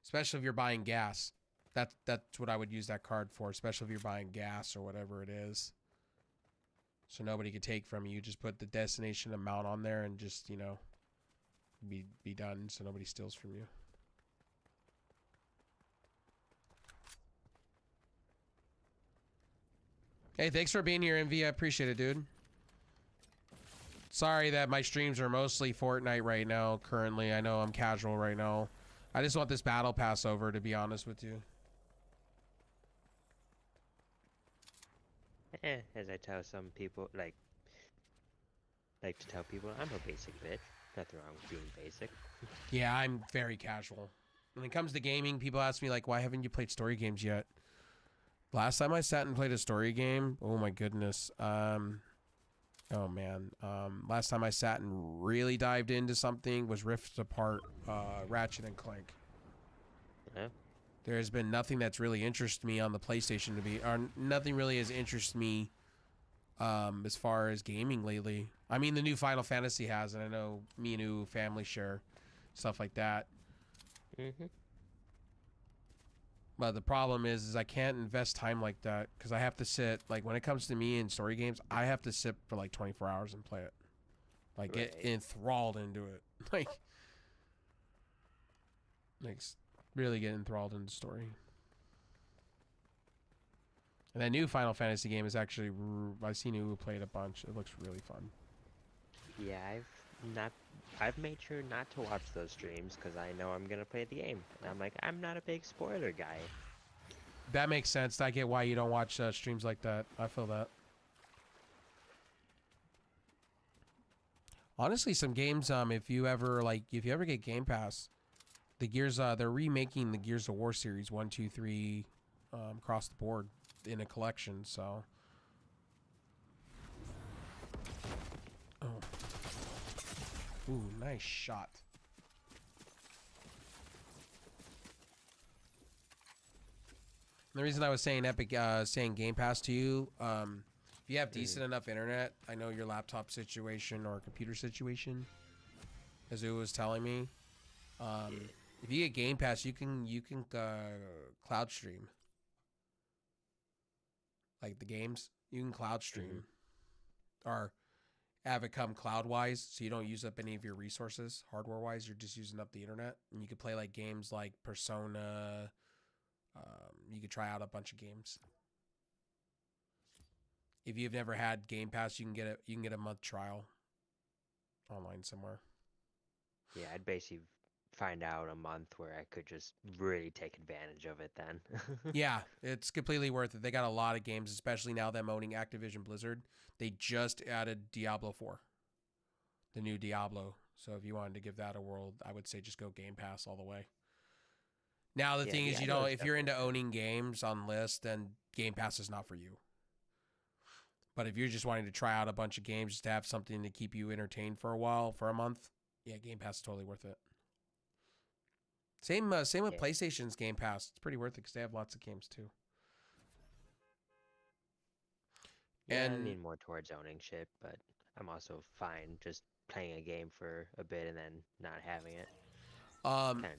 Especially if you're buying gas. That's what I would use that card for, especially if you're buying gas or whatever it is. So nobody could take from you. You just put the destination amount on there and just, be done so nobody steals from you. Hey, thanks for being here, MV. I appreciate it, dude. Sorry that my streams are mostly Fortnite right now, currently. I know I'm casual right now. I just want this battle pass over, to be honest with you. As I tell some people, like to tell people, I'm a basic bitch. Nothing wrong with being basic. Yeah, I'm very casual. When it comes to gaming, people ask me, like, why haven't you played story games yet? Last time I sat and played a story game, oh my goodness. Oh man. Last time I sat and really dived into something was Rift Apart, Ratchet and Clank. Yeah. There has been nothing that's really interested me on the PlayStation or nothing really has interested me as far as gaming lately. I mean, the new Final Fantasy has, and I know me and new family share stuff like that. Mm-hmm. But the problem is I can't invest time like that because I have to sit, like when it comes to me in story games, I have to sit for like 24 hours and play it. Like get enthralled into it. like really get enthralled in the story. And that new Final Fantasy game is actually, I've seen you play it a bunch. It looks really fun. Yeah, I've made sure not to watch those streams because I know I'm gonna play the game. And I'm like, I'm not a big spoiler guy. That makes sense. I get why you don't watch streams like that. I feel that. Honestly, some games, if you ever get Game Pass, the Gears, they're remaking the Gears of War series 1, 2, 3, across the board in a collection. So, oh, ooh, nice shot. The reason I was saying saying Game Pass to you, if you have decent enough internet, I know your laptop situation or computer situation, as it was telling me. If you get Game Pass, you can cloud stream, like the games. You can cloud stream, or have it come cloud wise, so you don't use up any of your resources hardware wise. You're just using up the internet, and you can play like games like Persona. You could try out a bunch of games. If you've never had Game Pass, you can get a month trial online somewhere. Yeah, I'd basically find out a month where I could just really take advantage of it then. Yeah, it's completely worth it. They got a lot of games, especially now them owning Activision Blizzard. They just added Diablo 4, the new Diablo. So if you wanted to give that a whirl, I would say just go Game Pass all the way. Now the thing is, you don't. If you're into owning games on list, then Game Pass is not for you. But if you're just wanting to try out a bunch of games just to have something to keep you entertained for a while, for a month, yeah, Game Pass is totally worth it. Same with PlayStation's Game Pass. It's pretty worth it because they have lots of games too. Yeah, And I lean more towards owning shit, but I'm also fine just playing a game for a bit and then not having it.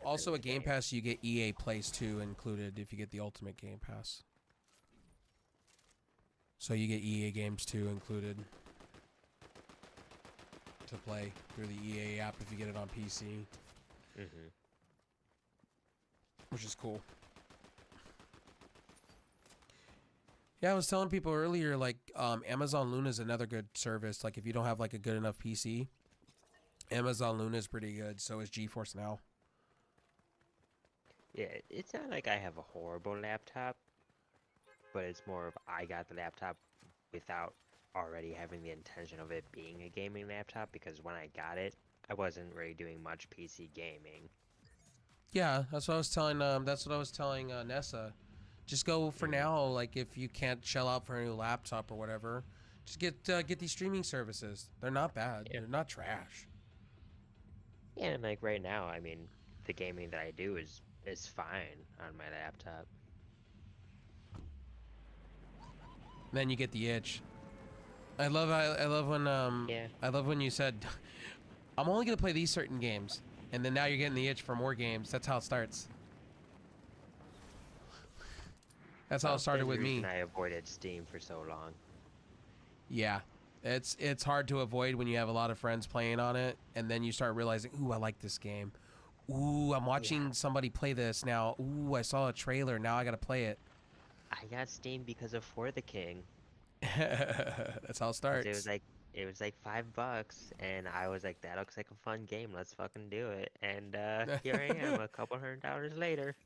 Also at Game Pass, you get EA Plays 2 included if you get the Ultimate Game Pass. So you get EA games too included to play through the EA app if you get it on PC. Which is cool. Yeah, I was telling people earlier, like, Amazon Luna is another good service. Like, if you don't have, like, a good enough PC, Amazon Luna is pretty good. So is GeForce Now. Yeah, it's not like I have a horrible laptop, but it's more of I got the laptop without already having the intention of it being a gaming laptop, because when I got it, I wasn't really doing much PC gaming. Yeah, that's what I was telling. Nessa. Just go for now. Like, if you can't shell out for a new laptop or whatever, just get these streaming services. They're not bad. Yeah. They're not trash. Yeah, and like right now, I mean, the gaming that I do is fine on my laptop. Then you get the itch. I love when I love when you said, I'm only gonna play these certain games, and then now you're getting the itch for more games. That's how it starts. That's how it started with me. I avoided Steam for so long. Yeah, it's hard to avoid when you have a lot of friends playing on it, and then you start realizing, ooh, I like this game. Ooh, I'm watching somebody play this now. Ooh, I saw a trailer. Now I gotta play it. I got Steam because of For the King. That's how it starts. It was like $5, and I was like, that looks like a fun game. Let's fucking do it. And here I am, a couple $100 later.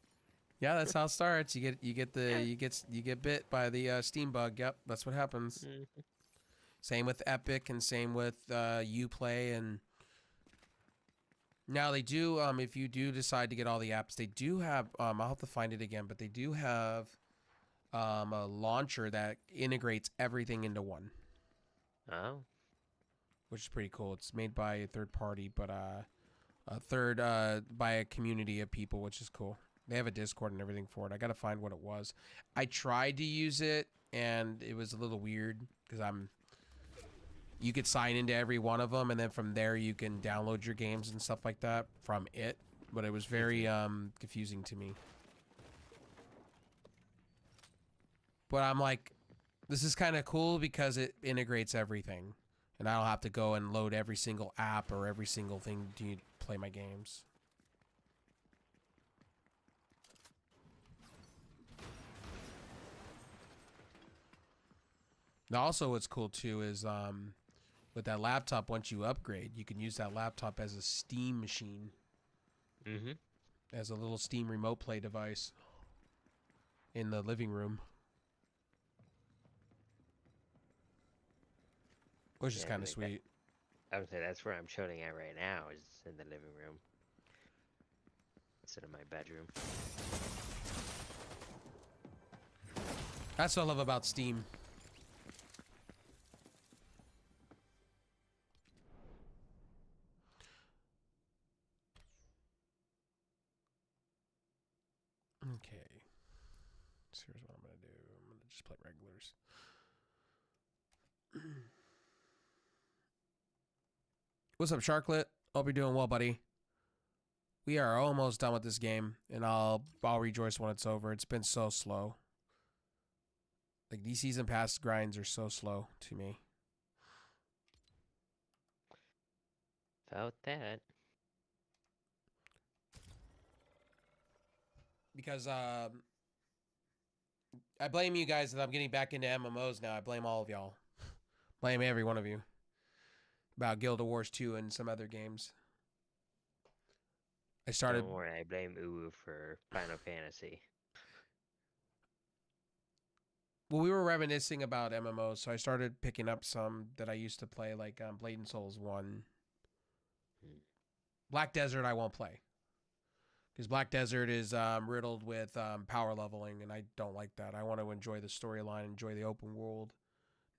Yeah, that's how it starts. You get bit by the Steam bug. Yep, that's what happens. Same with Epic, and same with Uplay, and now they do. If you do decide to get all the apps, they do have. I'll have to find it again, but they do have a launcher that integrates everything into one. Oh. Which is pretty cool. It's made by a third party, but by a community of people, which is cool. They have a Discord and everything for it. I gotta find what it was. I tried to use it, and it was a little weird because you could sign into every one of them, and then from there you can download your games and stuff like that from it. But it was very confusing to me. But I'm like, this is kind of cool because it integrates everything, and I don't have to go and load every single app or every single thing to play my games. Now, also what's cool too is with that laptop, once you upgrade, you can use that laptop as a Steam machine. As a little Steam remote play device. in the living room, which is Yeah, kind of like sweet. I would say that's where I'm shooting at right now, is in the living room instead of my bedroom. That's what I love about Steam. Okay. So here's what I'm gonna do. I'm gonna just play regulars. What's up, Sharklet? Hope you're doing well, buddy. We are almost done with this game, and I'll rejoice when it's over. It's been so slow. Like, these season pass grinds are so slow to me. Felt that. Because I blame you guys that I'm getting back into MMOs now. I blame all of y'all. Blame every one of you. About Guild Wars 2 and some other games. I started... Don't worry, I blame Uwu for Final Fantasy. Well, we were reminiscing about MMOs, so I started picking up some that I used to play, like Blade and Souls 1. Black Desert I won't play. Because Black Desert is riddled with power leveling, and I don't like that. I want to enjoy the storyline, enjoy the open world,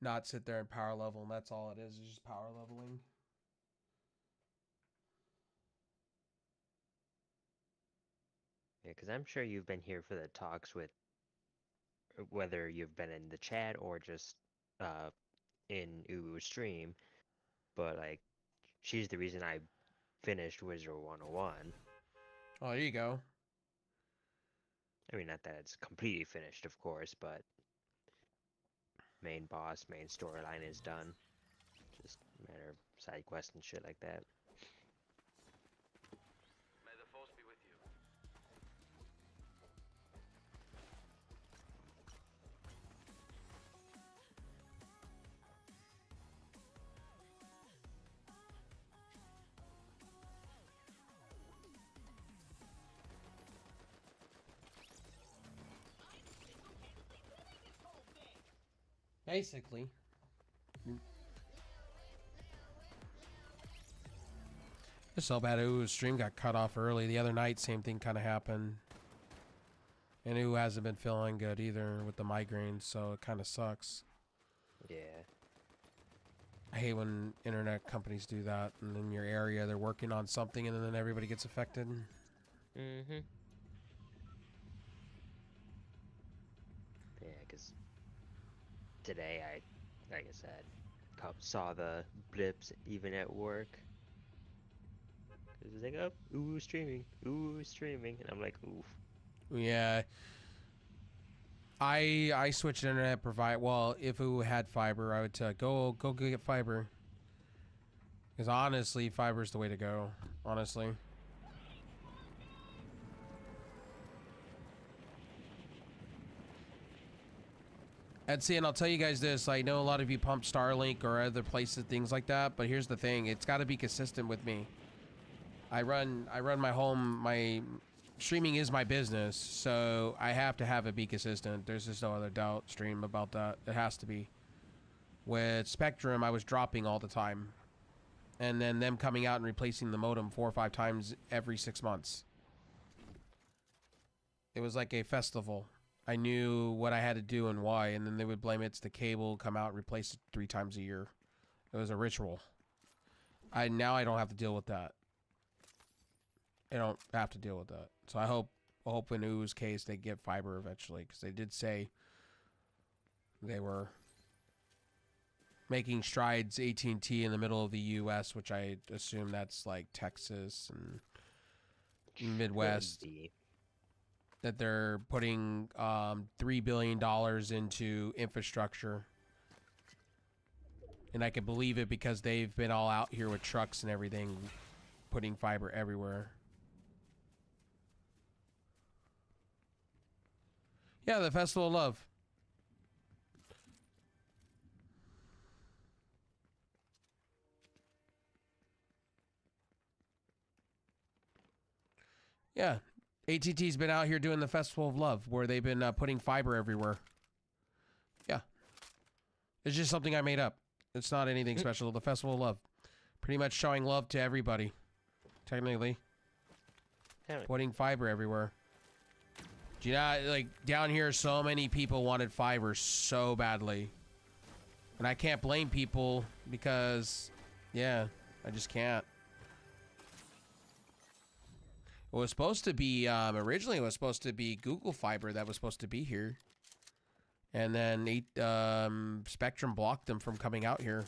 not sit there and power level, and that's all it is just power leveling. Yeah, because I'm sure you've been here for the talks with, whether you've been in the chat or just in Uwu's stream, but like, she's the reason I finished Wizard 101. Oh, there you go. I mean, not that it's completely finished, of course, but main boss, main storyline is done. Just a matter of side quests and shit like that. May the force be with you. Basically. It's so bad. Ooh, stream got cut off early. The other night, same thing kind of happened. And Ooh hasn't been feeling good either with the migraines, so it kind of sucks. Yeah. I hate when internet companies do that, and in your area they're working on something, and then everybody gets affected. Mm-hmm. Yeah, because today like I said, saw the blips even at work. Cause it's like, oh, ooh, streaming, and I'm like, oof. Yeah. I switched internet provide. Well, if Ooh had fiber, I would tell go get fiber. Because honestly, fiber's the way to go. Honestly. And see, and I'll tell you guys this, I know a lot of you pump Starlink or other places, things like that, but here's the thing, it's got to be consistent with me. I run my home, my streaming is my business, so I have to have it be consistent. There's just no other doubt, stream, about that. It has to be. With Spectrum, I was dropping all the time. And then them coming out and replacing the modem 4 or 5 times every 6 months. It was like a festival. I knew what I had to do and why, and then they would blame it's the cable, come out, replace it 3 times a year. It was a ritual. Now I don't have to deal with that. I don't have to deal with that. So I hope in Ooh's case they get fiber eventually, because they did say they were making strides AT&T in the middle of the U.S., which I assume that's like Texas and Midwest. That they're putting $3 billion into infrastructure. And I can believe it because they've been all out here with trucks and everything, putting fiber everywhere. Yeah, the Festival of Love. Yeah, AT&T's been out here doing the Festival of Love, where they've been putting fiber everywhere. Yeah. It's just something I made up. It's not anything special. The Festival of Love. Pretty much showing love to everybody. Technically. Putting fiber everywhere. Do you know, like, down here, so many people wanted fiber so badly. And I can't blame people because, yeah, I just can't. It was supposed to be, originally it was supposed to be Google Fiber that was supposed to be here. And then Spectrum blocked them from coming out here.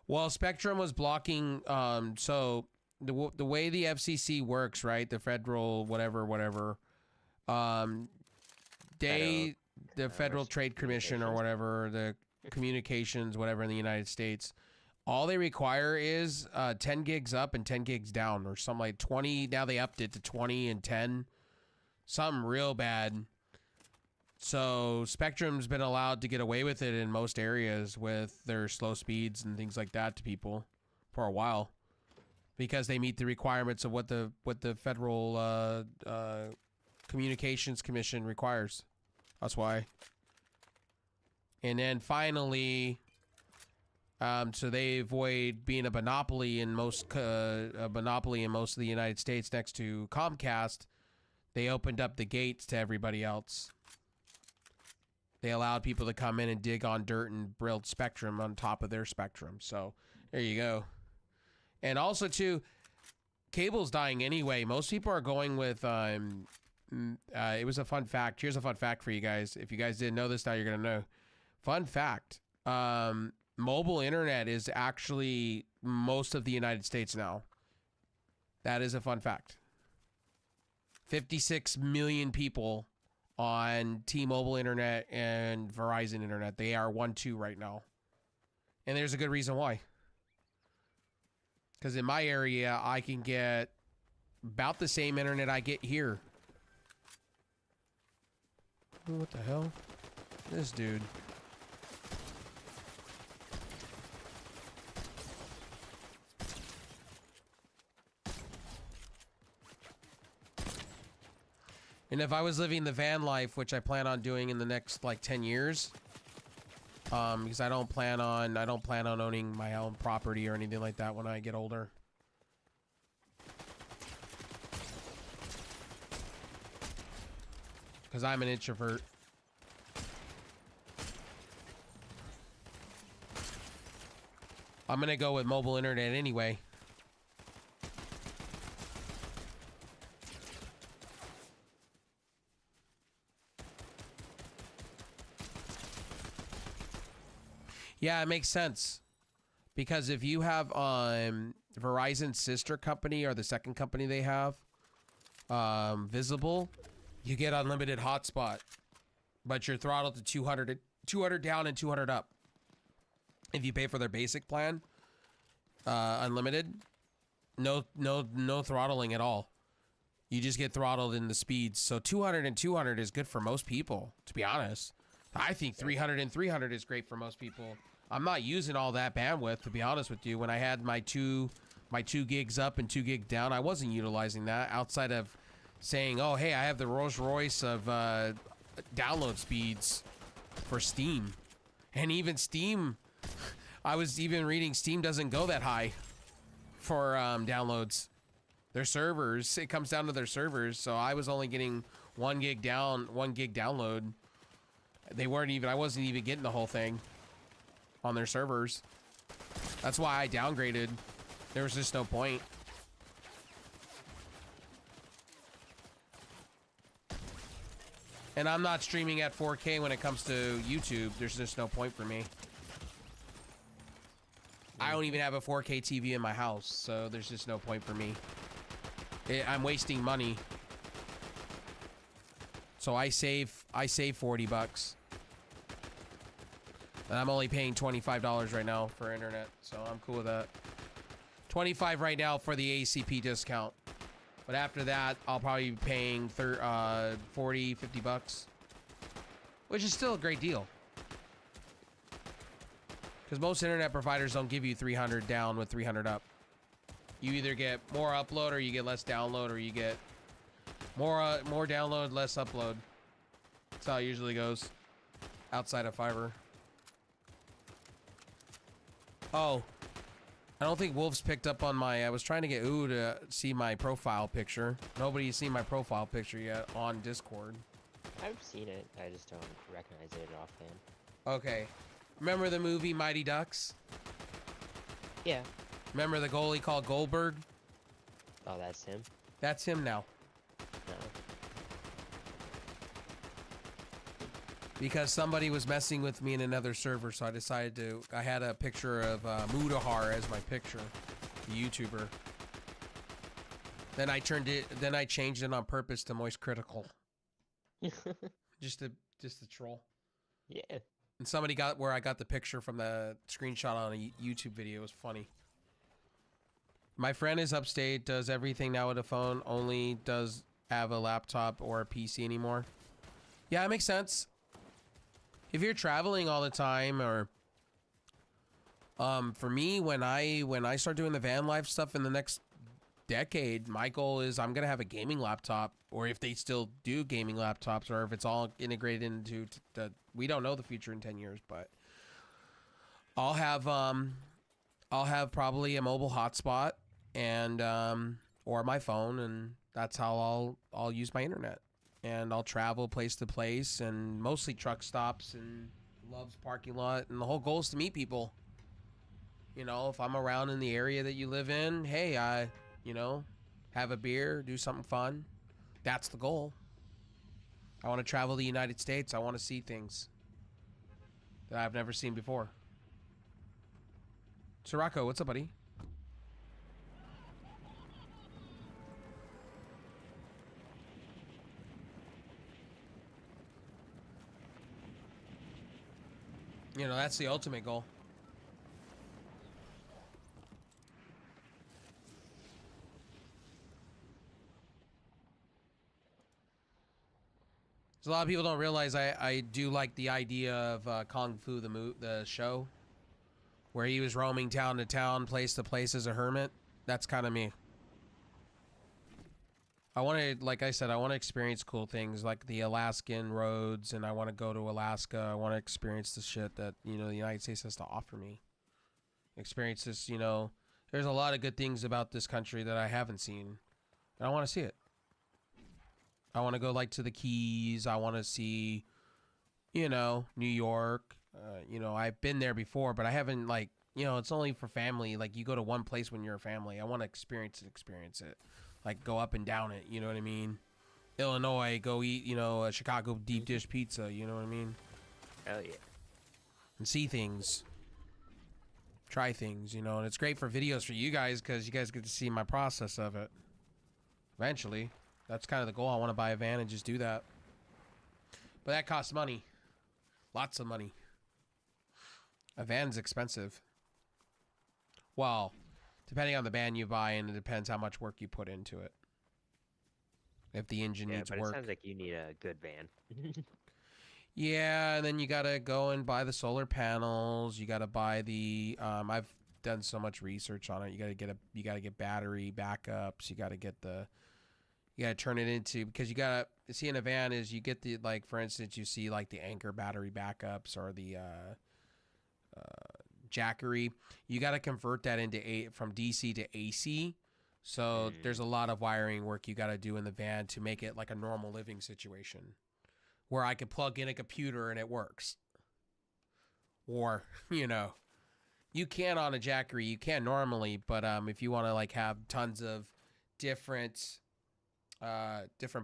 Well, Spectrum was blocking, so the way the FCC works, right? The federal whatever, the Federal Trade Commission or whatever, the communications, whatever in the United States, all they require is 10 gigs up and 10 gigs down, or something like 20. Now they upped it to 20 and 10, something real bad. So Spectrum's been allowed to get away with it in most areas with their slow speeds and things like that to people for a while, because they meet the requirements of what the Federal Communications Commission requires. That's why. And then finally, so they avoid being a monopoly in most of the United States next to Comcast. They opened up the gates to everybody else. They allowed people to come in and dig on dirt and build Spectrum on top of their Spectrum. So there you go. And also too, cable's dying anyway. Most people are going with it was a fun fact. Here's a fun fact for you guys. If you guys didn't know this, now you're gonna know. Fun fact. Mobile internet is actually most of the United States now. That is a fun fact. 56 million people on T-Mobile internet and Verizon internet. They are 1-2 right now. And there's a good reason why. Because in my area, I can get about the same internet I get here. Ooh, what the hell? This dude. And if I was living the van life, which I plan on doing in the next like 10 years, because I don't plan on owning my own property or anything like that when I get older. Because I'm an introvert. I'm gonna go with mobile internet anyway. Yeah, it makes sense. Because if you have Verizon's sister company or the second company they have, Visible, you get unlimited hotspot. But you're throttled to 200 down and 200 up. If you pay for their basic plan, unlimited, no throttling at all. You just get throttled in the speeds. So 200 and 200 is good for most people, to be honest. I think 300 and 300 is great for most people. I'm not using all that bandwidth, to be honest with you. When I had my two gigs up and 2 gig down, I wasn't utilizing that outside of saying, oh, hey, I have the Rolls Royce of download speeds for Steam. And even Steam, I was even reading Steam doesn't go that high for downloads. Their servers, it comes down to their servers. So I was only getting 1 gig down, 1 gig download. I wasn't even getting the whole thing on their servers. That's why I downgraded. There was just no point. And I'm not streaming at 4K when it comes to YouTube. There's just no point for me. I don't even have a 4K TV in my house, so there's just no point for me. I'm wasting money. So I save 40 bucks. And I'm only paying $25 right now for internet, so I'm cool with that. 25 right now for the ACP discount. But after that, I'll probably be paying 40, 50 bucks. which is still a great deal. Because most internet providers don't give you 300 down with 300 up. You either get more upload or you get less download, or you get more download, less upload. That's how it usually goes outside of fiber. Oh, I don't think Wolf's picked up on my... I was trying to get Ooh to see my profile picture. Nobody's seen my profile picture yet on Discord. I've seen it. I just don't recognize it offhand. Okay. Remember the movie Mighty Ducks? Yeah. Remember the goalie called Goldberg? Oh, that's him? That's him now. No. Because somebody was messing with me in another server, so I decided to... I had a picture of Mudahar as my picture. The YouTuber. Then I changed it on purpose to Moist Critical. just to troll. Yeah. And somebody got where I got the picture from the screenshot on a YouTube video. It was funny. My friend is upstate, does everything now with a phone, only does have a laptop or a PC anymore. Yeah, it makes sense. If you're traveling all the time, or for me, when I start doing the van life stuff in the next decade, my goal is I'm gonna have a gaming laptop, or if they still do gaming laptops, or if it's all integrated into the, we don't know the future in 10 years, but I'll have probably a mobile hotspot and or my phone, and that's how I'll use my internet. And I'll travel place to place, and mostly truck stops and Love's parking lot, and the whole goal is to meet people. You know, if I'm around in the area that you live in, hey, you know, have a beer, do something fun. That's the goal. I want to travel the United States. I want to see things that I've never seen before. Sirocco, what's up, buddy? You know, that's the ultimate goal. So a lot of people don't realize I do like the idea of Kung Fu the show, where he was roaming town to town, place to place as a hermit. That's kind of me. I want to, like I said, I want to experience cool things like the Alaskan roads, and I want to go to Alaska. I want to experience the shit that, you know, the United States has to offer me. Experience this, you know, there's a lot of good things about this country that I haven't seen, and I want to see it. I want to go like to the Keys. I want to see, you know, New York. You know, I've been there before, but I haven't, like, you know, it's only for family. Like, you go to one place when you're a family. I want to experience it. Like, go up and down it, you know what I mean? Illinois, go eat, you know, a Chicago deep dish pizza, you know what I mean? Hell yeah. And see things. Try things, you know, and it's great for videos for you guys because you guys get to see my process of it. Eventually. That's kind of the goal. I want to buy a van and just do that. But that costs money. Lots of money. A van's expensive. Well, depending on the van you buy, and it depends how much work you put into it. If the engine needs but work. It sounds like you need a good van. Yeah, and then you gotta go and buy the solar panels. You gotta buy the. I've done so much research on it. You gotta get battery backups. You gotta get the. You gotta turn it into, because you gotta see in a van is you get the, like, for instance, you see like the Anchor battery backups or the Jackery. You gotta convert that into from DC to AC. So there's a lot of wiring work you gotta do in the van to make it like a normal living situation, where I could plug in a computer and it works. Or, you know, you can on a Jackery, you can normally, but if you want to like have tons of different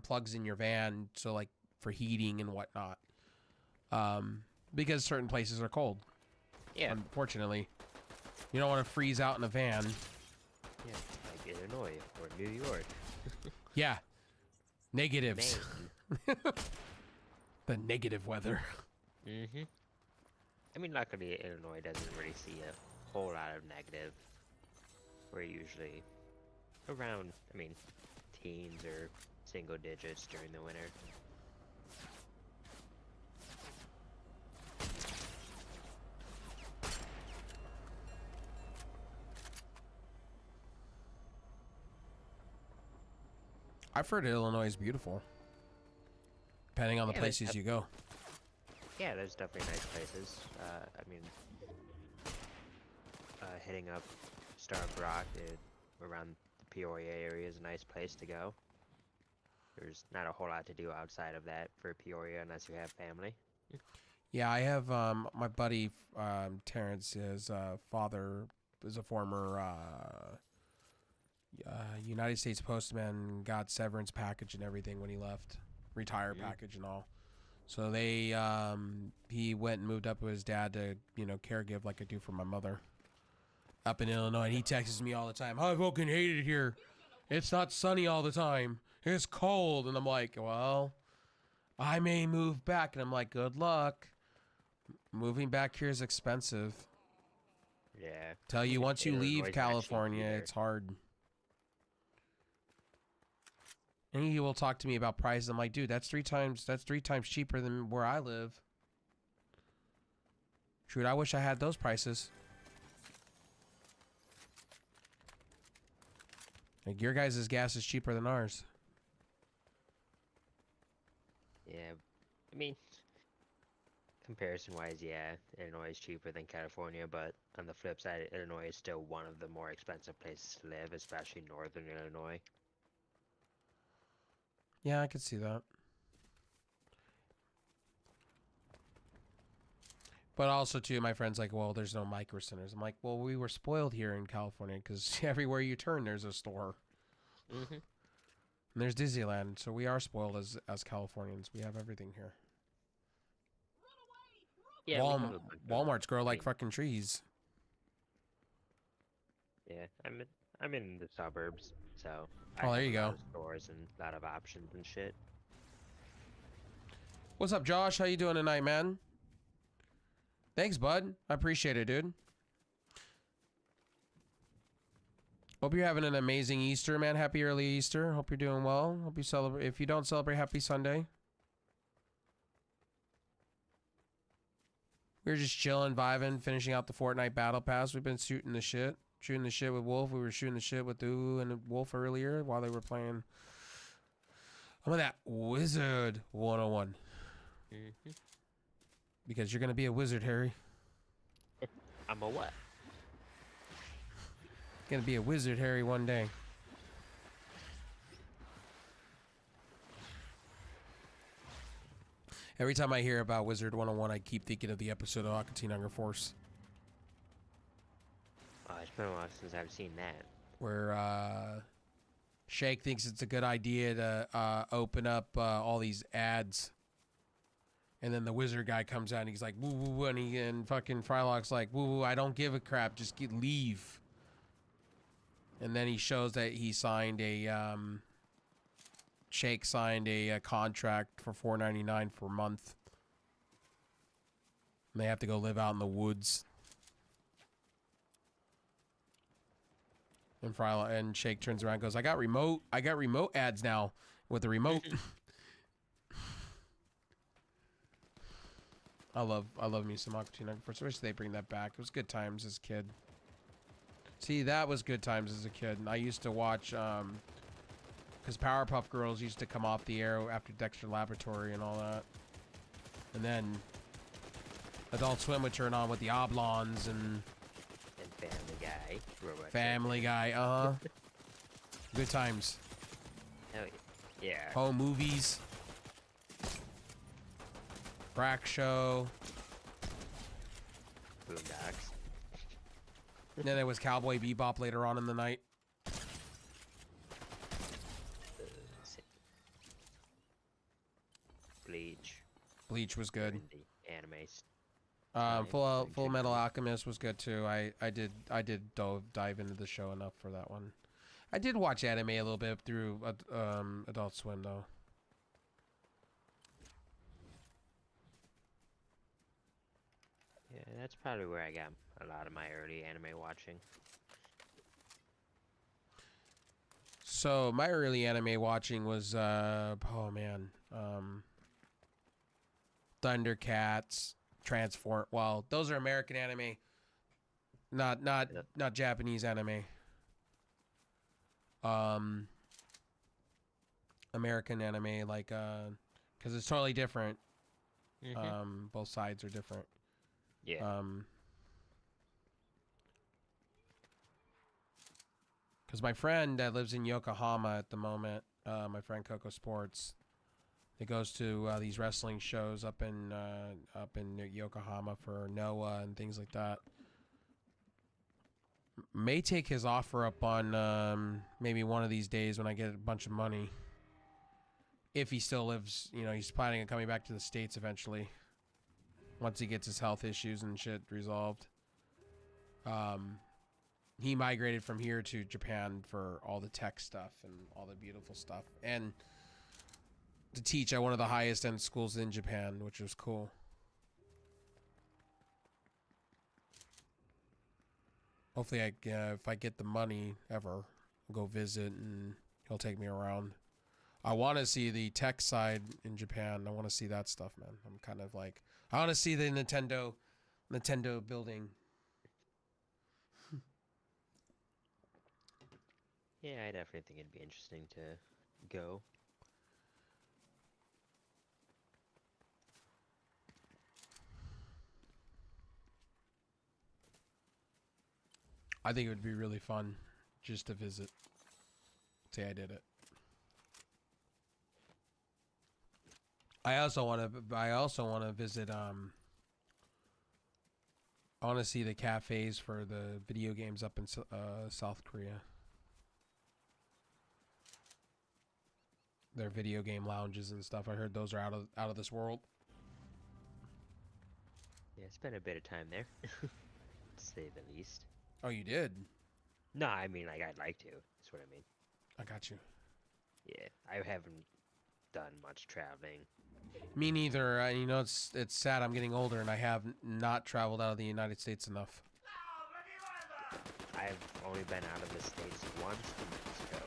plugs in your van, so like for heating and whatnot, because certain places are cold. Yeah. Unfortunately, you don't want to freeze out in a van. Yeah, like Illinois or New York. Yeah, negatives. The negative weather. Mm-hmm. I mean, luckily Illinois doesn't really see a whole lot of negative. We're usually around, I mean, teens or single digits during the winter. I've heard Illinois is beautiful, depending on the Yeah, places you go. Yeah, there's definitely nice places. I mean, hitting up Starved Rock around the Peoria area is a nice place to go. There's not a whole lot to do outside of that for Peoria unless you have family. Yeah, I have my buddy Terrence. His father is a former United States postman. Got severance package and everything when he left, retire package and all. So they he went and moved up with his dad to caregive like I do for my mother up in Illinois. And he texts me all the time. I fucking hate it here. It's not sunny all the time. It's cold. And I'm like, well, I may move back. And I'm like, good luck. Moving back here is expensive. Yeah. Tell you, once you Illinois leave is not cheap California, either. it's hard. And he will talk to me about prices. I'm like, dude, that's three times cheaper than where I live. Shoot, I wish I had those prices. Like, your guys' gas is cheaper than ours. Yeah, I mean, comparison-wise, yeah, Illinois is cheaper than California, but on the flip side, Illinois is still one of the more expensive places to live, especially northern Illinois. Yeah, I could see that. But also, too, my friend's like, well, there's no micro centers. I'm like, well, we were spoiled here in California because everywhere you turn, there's a store. Mm-hmm. And there's Disneyland, so we are spoiled as Californians. We have everything here. Yeah, we have a bunch of- Walmarts grow like mean- fucking trees. Yeah, I'm in the suburbs, so Oh, there have you a lot go. of stores and a lot of options and shit. What's up, Josh? How you doing tonight, man? Thanks, bud. I appreciate it, dude. Hope you're having an amazing Easter, man. Happy early Easter. Hope you're doing well. Hope you celebrate. If you don't celebrate, happy Sunday. We were just chilling, vibing, finishing out the Fortnite Battle Pass. We've been shooting the shit with Wolf. We were shooting the shit with Ooh and Wolf earlier while they were playing. I'm on that Wizard 101. Mm-hmm. Because you're gonna be a wizard, Harry. I'm a what? Gonna be a wizard, Harry, one day. Every time I hear about Wizard 101, I keep thinking of the episode of Aquatine Hunger Force. Oh, it's been a while since I've seen that. Where Shake thinks it's a good idea to open up all these ads. And then the wizard guy comes out and he's like, woo woo woo, and fucking Frylock's like, woo woo, I don't give a crap, just leave. And then he shows that he signed a Shake signed a contract for $4.99 per month. And they have to go live out in the woods. And Frylock and Shake turns around and goes, I got remote ads now with the remote. I love me some Aquatine Hunger Force. I wish they bring that back. It was good times as a kid. See, that was good times as a kid. And I used to watch, because Powerpuff Girls used to come off the air after Dexter Laboratory and all that. And then Adult Swim would turn on with the Oblongs and Family Guy. Family Guy, good times. Hell yeah. Home movies. Crack Show. Boondocks. And then there was Cowboy Bebop later on in the night. Bleach. Bleach was good. The anime. Full Metal Alchemist was good too. I did dive into the show enough for that one. I did watch anime a little bit through Adult Swim though. Yeah, that's probably where I got a lot of my early anime watching. So my early anime watching was Thundercats, Transform. Well, those are American anime, not Japanese anime. American anime, like because it's totally different. Both sides are different. Yeah. Because my friend that lives in Yokohama at the moment, my friend Coco Sports, he goes to these wrestling shows up in Yokohama for Noah and things like that. May take his offer up on maybe one of these days when I get a bunch of money. If he still lives, you know, he's planning on coming back to the States eventually. Once he gets his health issues and shit resolved. He migrated from here to Japan for all the tech stuff and all the beautiful stuff. And to teach at one of the highest end schools in Japan, which was cool. Hopefully, if I get the money ever, I'll go visit and he'll take me around. I want to see the tech side in Japan. I want to see that stuff, man. I'm kind of like, I want to see the Nintendo building. Yeah, I definitely think it'd be interesting to go. I think it would be really fun just to visit. Say I did it. I also want to visit I want to see the cafes for the video games up in South Korea. Their video game lounges and stuff. I heard those are out of this world. Yeah, spent a bit of time there, to say the least. Oh, you did? No, I mean, like, I'd like to. That's what I mean. I got you. Yeah, I haven't done much traveling. Me neither. You know, it's sad. I'm getting older, and I have not traveled out of the United States enough. I've only been out of the States once to Mexico,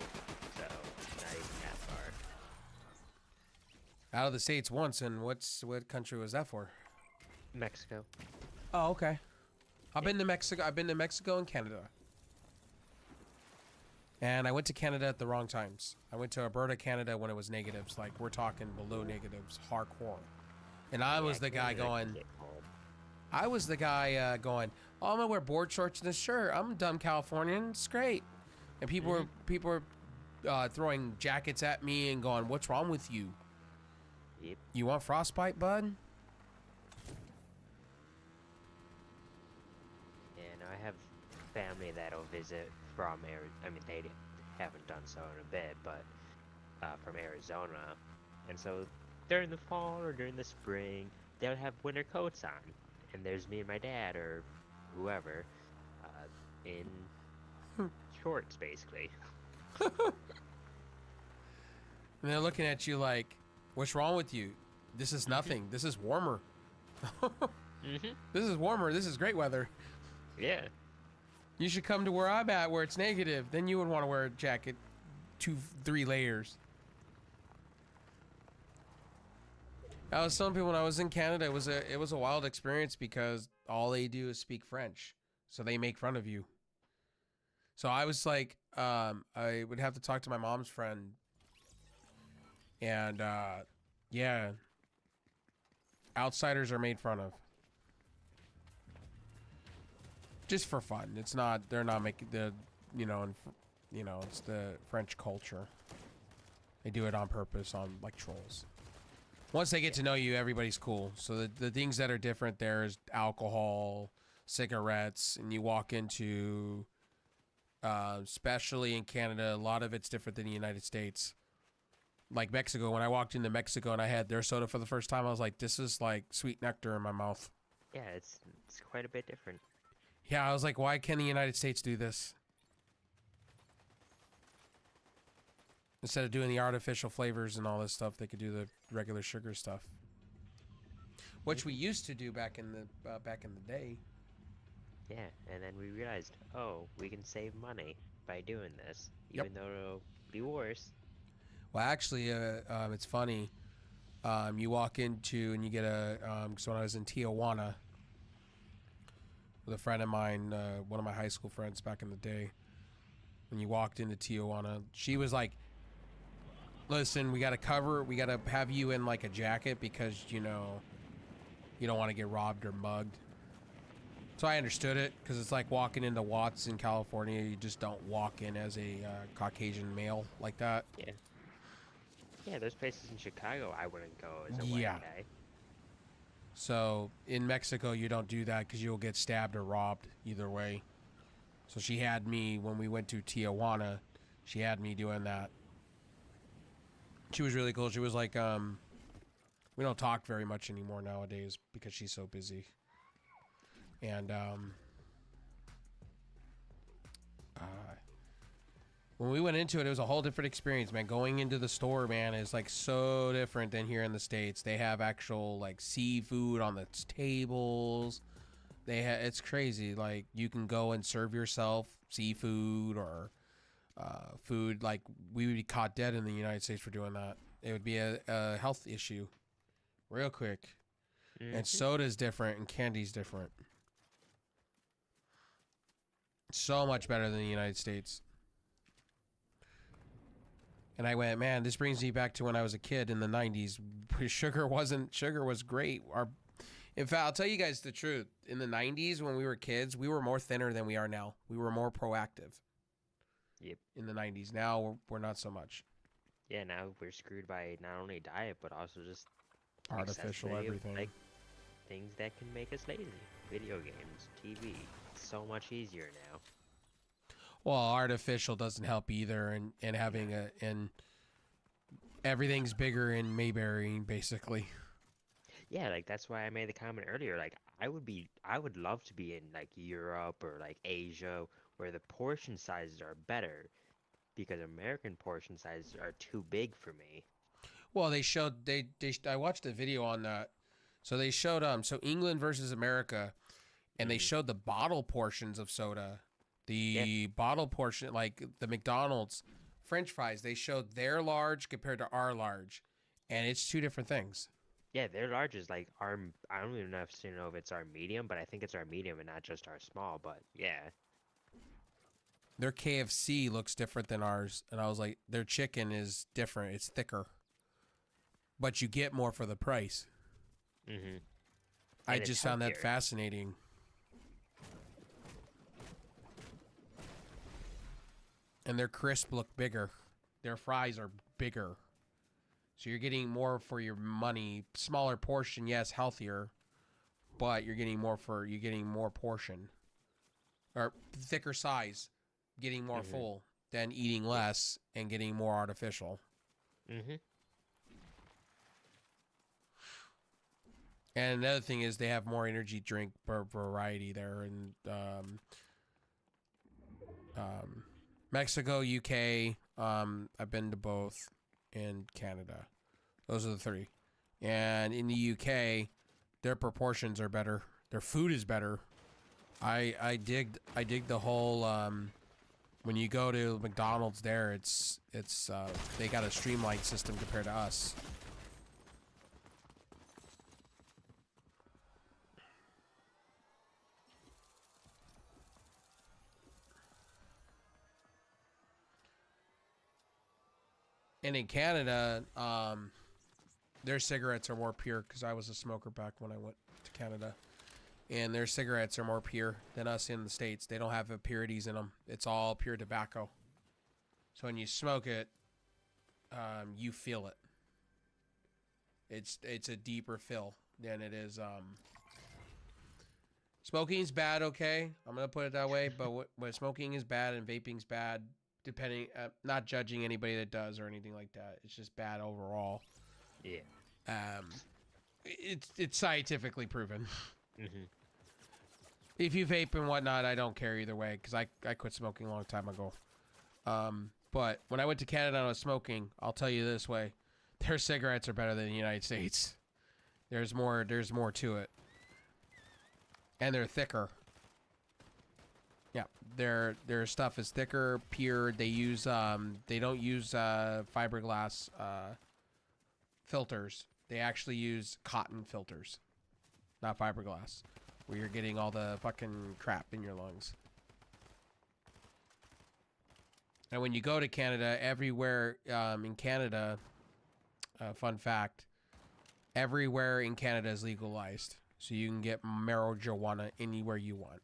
so not even that far. Out of the States once, and what country was that for? Mexico. Oh, okay. I've been to Mexico. I've been to Mexico and Canada. And I went to Canada at the wrong times. I went to Alberta, Canada when it was negatives. Like, we're talking below negatives, hardcore. And I was the guy going... I was the guy going, oh, I'm going to wear board shorts and a shirt. I'm a dumb Californian. It's great. And people were throwing jackets at me and going, what's wrong with you? Yep. You want frostbite, bud? Yeah, no, I have family that'll visit from I mean, they haven't done so in a bit, but from Arizona. And so during the fall or during the spring, they'll have winter coats on. And there's me and my dad or whoever in shorts, basically. And they're looking at you like, what's wrong with you? This is nothing. This is warmer. This is warmer. This is great weather. Yeah. You should come to where I'm at, where it's negative. Then you would want to wear a jacket, 2-3 layers. I was telling people when I was in Canada, it was a wild experience because all they do is speak French, so they make fun of you. So I was like, I would have to talk to my mom's friend, and yeah, outsiders are made fun of. Just for fun. It's not, they're not making the, it's the French culture. They do it on purpose on like trolls. Once they get to know you, everybody's cool. So the things that are different there is alcohol, cigarettes, and you walk into, especially in Canada, a lot of it's different than the United States. Like Mexico, when I walked into Mexico and I had their soda for the first time, I was like, this is like sweet nectar in my mouth. Yeah, it's quite a bit different. Yeah, I was like, why can't the United States do this? Instead of doing the artificial flavors and all this stuff, they could do the regular sugar stuff, which we used to do back in the day. Yeah, and then we realized, oh, we can save money by doing this, even though it'll be worse. Well, actually, it's funny. You walk into and you get so when I was in Tijuana with a friend of mine, one of my high school friends back in the day, when you walked into Tijuana, she was like, listen, we gotta have you in like a jacket because you know you don't want to get robbed or mugged. So I understood it because it's like walking into Watts in California. You just don't walk in as a Caucasian male like that. Yeah. Yeah, there's places in Chicago I wouldn't go as a white Yeah. guy. So in Mexico, you don't do that because you'll get stabbed or robbed either way. So she had me when we went to Tijuana. She had me doing that. She was really cool. She was like, we don't talk very much anymore nowadays because she's so busy. And when we went into it, it was a whole different experience, man. Going into the store, man, is like so different than here in the States. They have actual like seafood on the tables. It's crazy. Like you can go and serve yourself seafood or food. Like we would be caught dead in the United States for doing that. It would be a health issue real quick. And soda's different and candy's different. So much better than the United States. And I went, man, this brings me back to when I was a kid in the 90s. Sugar was great. In fact, I'll tell you guys the truth. In the 90s, when we were kids, we were more thinner than we are now. We were more proactive. Yep. In the 90s. Now, we're not so much. Yeah, now we're screwed by not only diet, but also just Artificial accessibility of, everything. like, things that can make us lazy. Video games, TV. It's so much easier now. Well, artificial doesn't help either, and having and everything's bigger in Mayberry, basically. Yeah, like that's why I made the comment earlier. Like I would love to be in like Europe or like Asia where the portion sizes are better, because American portion sizes are too big for me. Well, I watched a video on that. So they showed so England versus America, and they showed the bottle portions of soda. The bottle portion, like the McDonald's French fries, they showed their large compared to our large, and it's two different things. Yeah, their large is like our. I don't even know if it's our medium, but I think it's our medium and not just our small. But yeah, Their KFC looks different than ours, and I was like, their chicken is different. It's thicker, but you get more for the price. I just found that fascinating. And their crisp look bigger. Their fries are bigger. So you're getting more for your money. Smaller portion, yes, healthier, but you're getting more portion. Or thicker size, getting more full than eating less and getting more artificial. And another thing is they have more energy drink variety there, and Mexico, UK, I've been to both, and Canada. Those are the three. And in the UK, their proportions are better. Their food is better. I dig the whole when you go to McDonald's there, it's they got a streamlined system compared to us. And in Canada, their cigarettes are more pure, because I was a smoker back when I went to Canada. And their cigarettes are more pure than us in the States. They don't have impurities in them. It's all pure tobacco. So when you smoke it, you feel it. It's a deeper feel than it is. Smoking's bad, okay? I'm going to put it that way. But when smoking is bad and vaping's bad, depending, not judging anybody that does or anything like that. It's just bad overall. Yeah. It's scientifically proven. If you vape and whatnot, I don't care either way, because I quit smoking a long time ago. But when I went to Canada and I was smoking, I'll tell you this way, their cigarettes are better than the United States. There's more to it. And they're thicker. Yeah, their stuff is thicker, pure. They use they don't use fiberglass filters. They actually use cotton filters, not fiberglass, where you're getting all the fucking crap in your lungs. And when you go to Canada, everywhere in Canada, fun fact, everywhere in Canada is legalized. So you can get marijuana anywhere you want.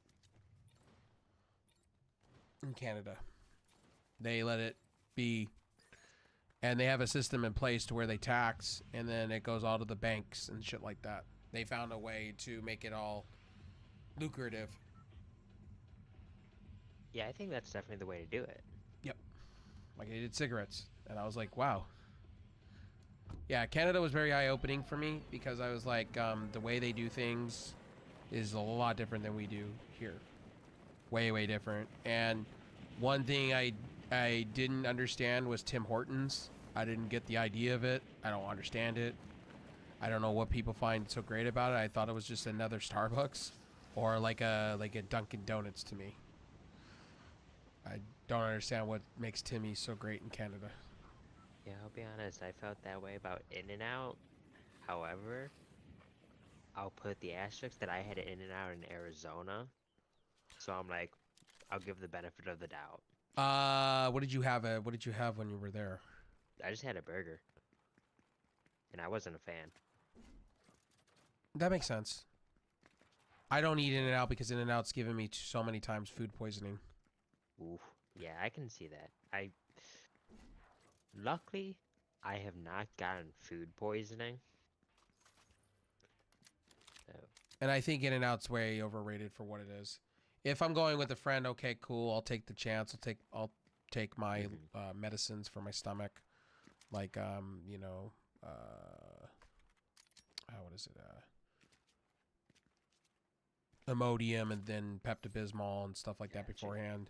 In Canada. They let it be. And they have a system in place to where they tax, and then it goes all to the banks and shit like that. They found a way to make it all lucrative. Yeah, I think that's definitely the way to do it. Yep. Like they did cigarettes. And I was like, wow. Yeah, Canada was very eye-opening for me because I was like, the way they do things is a lot different than we do here. Way, way different. And one thing I didn't understand was Tim Hortons. I didn't get the idea of it. I don't understand it. I don't know what people find so great about it. I thought it was just another Starbucks or like a Dunkin' Donuts to me. I don't understand what makes Timmy's so great in Canada. Yeah, I'll be honest, I felt that way about In-N-Out. However, I'll put the asterisk that I had In-N-Out in Arizona. So I'm like, I'll give the benefit of the doubt. What did you have? What did you have when you were there? I just had a burger. And I wasn't a fan. That makes sense. I don't eat In-N-Out because In-N-Out's given me so many times food poisoning. Oof. Yeah, I can see that. Luckily, I have not gotten food poisoning. So. And I think In-N-Out's way overrated for what it is. If I'm going with a friend, okay, cool. I'll take the chance. I'll take my medicines for my stomach, like you know, what is it? Imodium and then Pepto-Bismol and stuff like that beforehand,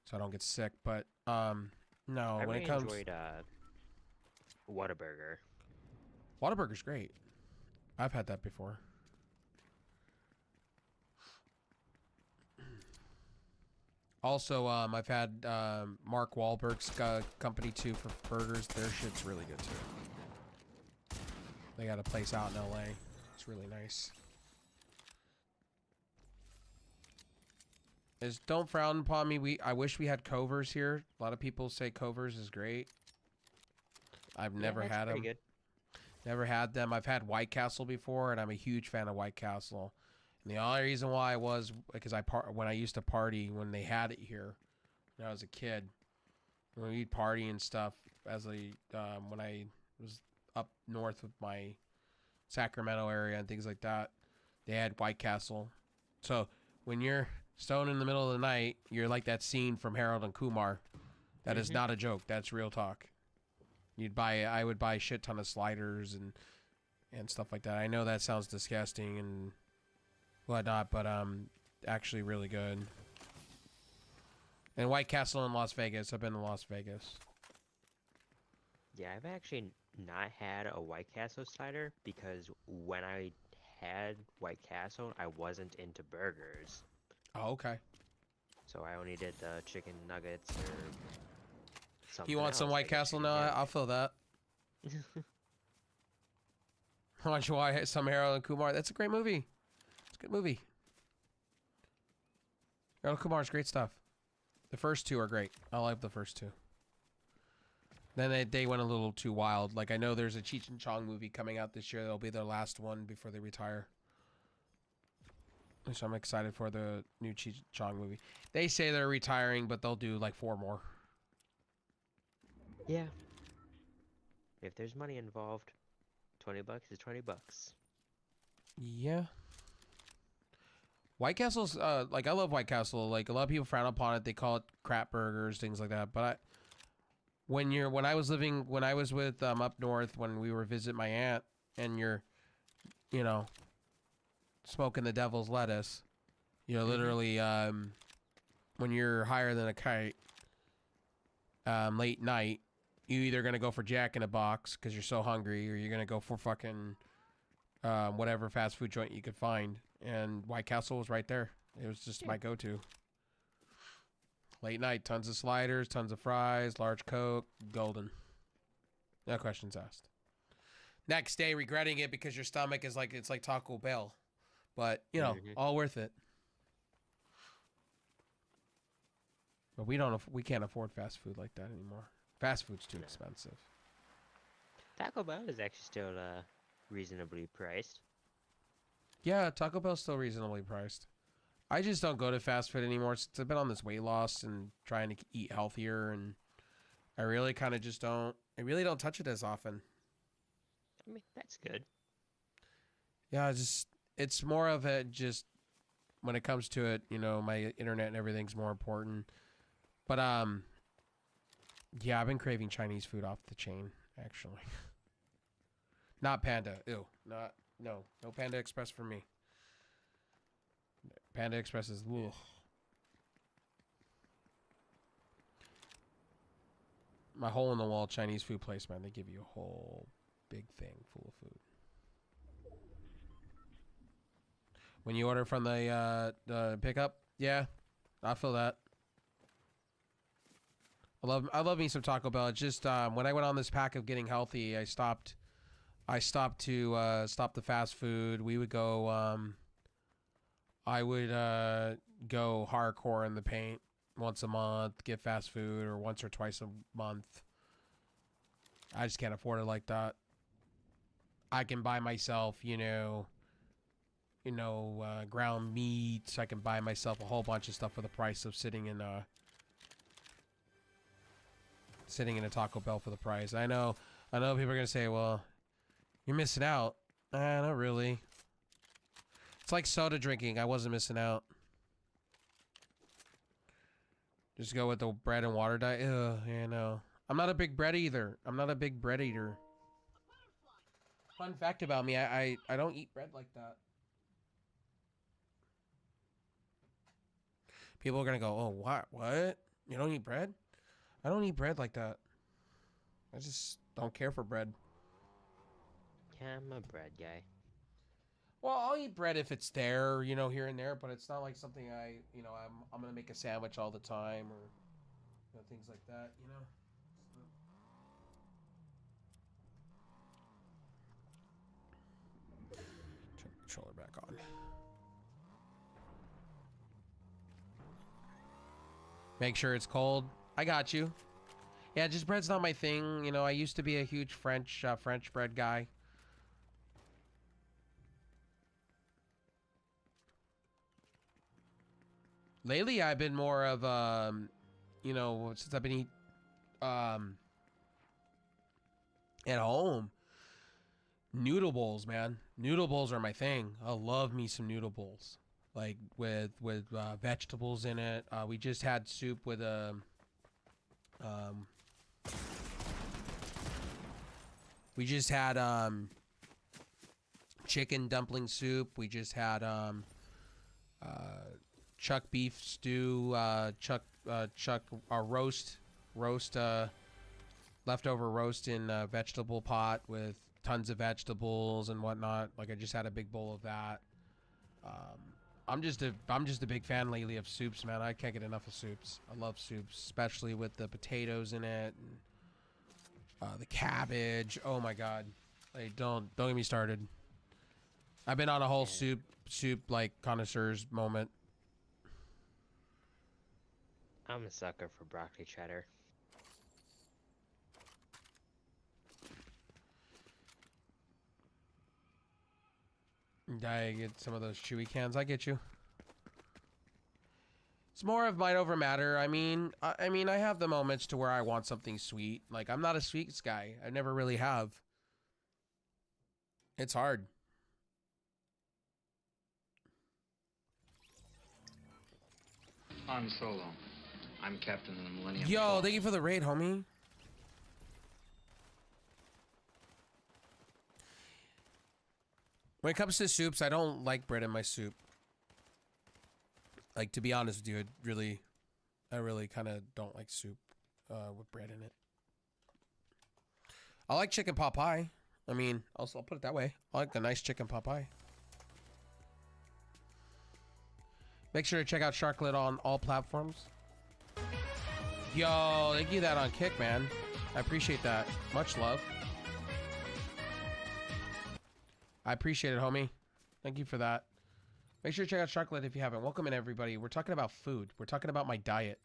so I don't get sick. But no, I when really it comes, enjoyed Whataburger. Whataburger's great. I've had that before. Also, I've had Mark Wahlberg's company too for burgers. Their shit's really good too. They got a place out in LA. It's really nice. Don't frown upon me. I wish we had Covers here. A lot of people say Covers is great. I've never had them. Good. Never had them. I've had White Castle before, and I'm a huge fan of White Castle. And the only reason why was because when I used to party when they had it here, when I was a kid, when we'd party and stuff. When I was up north with my Sacramento area and things like that, they had White Castle. So when you're stoned in the middle of the night, you're like that scene from Harold and Kumar. That is not a joke. That's real talk. I would buy a shit ton of sliders and stuff like that. I know that sounds disgusting and whatnot, but actually really good. And White Castle in Las Vegas. I've been to Las Vegas. Yeah, I've actually not had a White Castle slider because when I had White Castle, I wasn't into burgers. Oh, okay. So I only did the chicken nuggets or something. You want some White Castle now? I'll fill that. Why don't you watch some Harold and Kumar? That's a great movie. It's a good movie. Harold and Kumar's great stuff. The first two are great. I like the first two. Then they went a little too wild. Like, I know there's a Cheech and Chong movie coming out this year. That'll be their last one before they retire. So I'm excited for the new Cheech and Chong movie. They say they're retiring, but they'll do like 4 more. Yeah. If there's money involved, $20 is $20. Yeah. White Castle's like, I love White Castle. Like, a lot of people frown upon it. They call it crap burgers, things like that. But when I was with up north, when we were visit my aunt, and you're, you know, smoking the devil's lettuce, you know, literally, when you're higher than a kite, late night, you either gonna go for Jack in a Box because you're so hungry, or you're gonna go for fucking whatever fast food joint you could find. And White Castle was right there. It was just my go-to. Late night, tons of sliders, tons of fries, large Coke, golden. No questions asked. Next day, regretting it because your stomach is like, it's like Taco Bell. But, you know, all worth it. But we can't afford fast food like that anymore. Fast food's too expensive. Taco Bell is actually still reasonably priced. Yeah, Taco Bell's still reasonably priced. I just don't go to fast food anymore since I've been on this weight loss and trying to eat healthier, and I really kind of just don't. I really don't touch it as often. I mean, that's good. Yeah, it's more of a just when it comes to it, you know, my internet and everything's more important. But yeah, I've been craving Chinese food off the chain actually. Not Panda. Ew. No Panda Express for me. Panda Express is ugh. My hole in the wall Chinese food place, man. They give you a whole big thing full of food. When you order from the pickup, yeah, I feel that. I love me some Taco Bell. It's just when I went on this pack of getting healthy, I stopped to stop the fast food. We would go. I would go hardcore in the paint once a month, get fast food, or once or twice a month. I just can't afford it like that. I can buy myself, ground meats. I can buy myself a whole bunch of stuff for the price of sitting in a Taco Bell for the price. I know people are gonna say, well, you're missing out. Not really. It's like soda drinking. I wasn't missing out. Just go with the bread and water diet. Ugh, yeah, no. I'm not a big bread either. I'm not a big bread eater. Fun fact about me, I don't eat bread like that. People are gonna go, oh, what? You don't eat bread? I don't eat bread like that. I just don't care for bread. Yeah, I'm a bread guy. Well, I'll eat bread if it's there, here and there, but it's not like something I'm gonna make a sandwich all the time or things like that, Turn the controller back on. Make sure it's cold. I got you. Yeah, just bread's not my thing. I used to be a huge French bread guy. Lately, I've been more of since I've been at home, noodle bowls, man. Noodle bowls are my thing. I love me some noodle bowls, like with vegetables in it. We just had soup with we just had chicken dumpling soup. We just had chuck beef stew, chuck roast, leftover roast in a vegetable pot with tons of vegetables and whatnot. Like I just had a big bowl of that. I'm just a big fan lately of soups, man. I can't get enough of soups. I love soups, especially with the potatoes in it and the cabbage. Oh my god, like don't get me started. I've been on a whole soup like connoisseurs moment. I'm a sucker for broccoli cheddar. I get some of those chewy cans. I get you. It's more of mind over matter. I mean, I have the moments to where I want something sweet. Like I'm not a sweets guy. I never really have. It's hard. Han Solo. I'm Captain of the Millennium Yo, Falcon. thank you for the raid, homie. When it comes to soups, I don't like bread in my soup. Like, to be honest with you, I really kind of don't like soup with bread in it. I like chicken pot pie. I mean, I'll put it that way. I like a nice chicken pot pie. Make sure to check out Sharklet on all platforms. Yo, thank you that on Kick, man. I appreciate that. Much love. I appreciate it, homie. Thank you for that. Make sure to check out Sharklet if you haven't. Welcome in, everybody. We're talking about food. We're talking about my diet.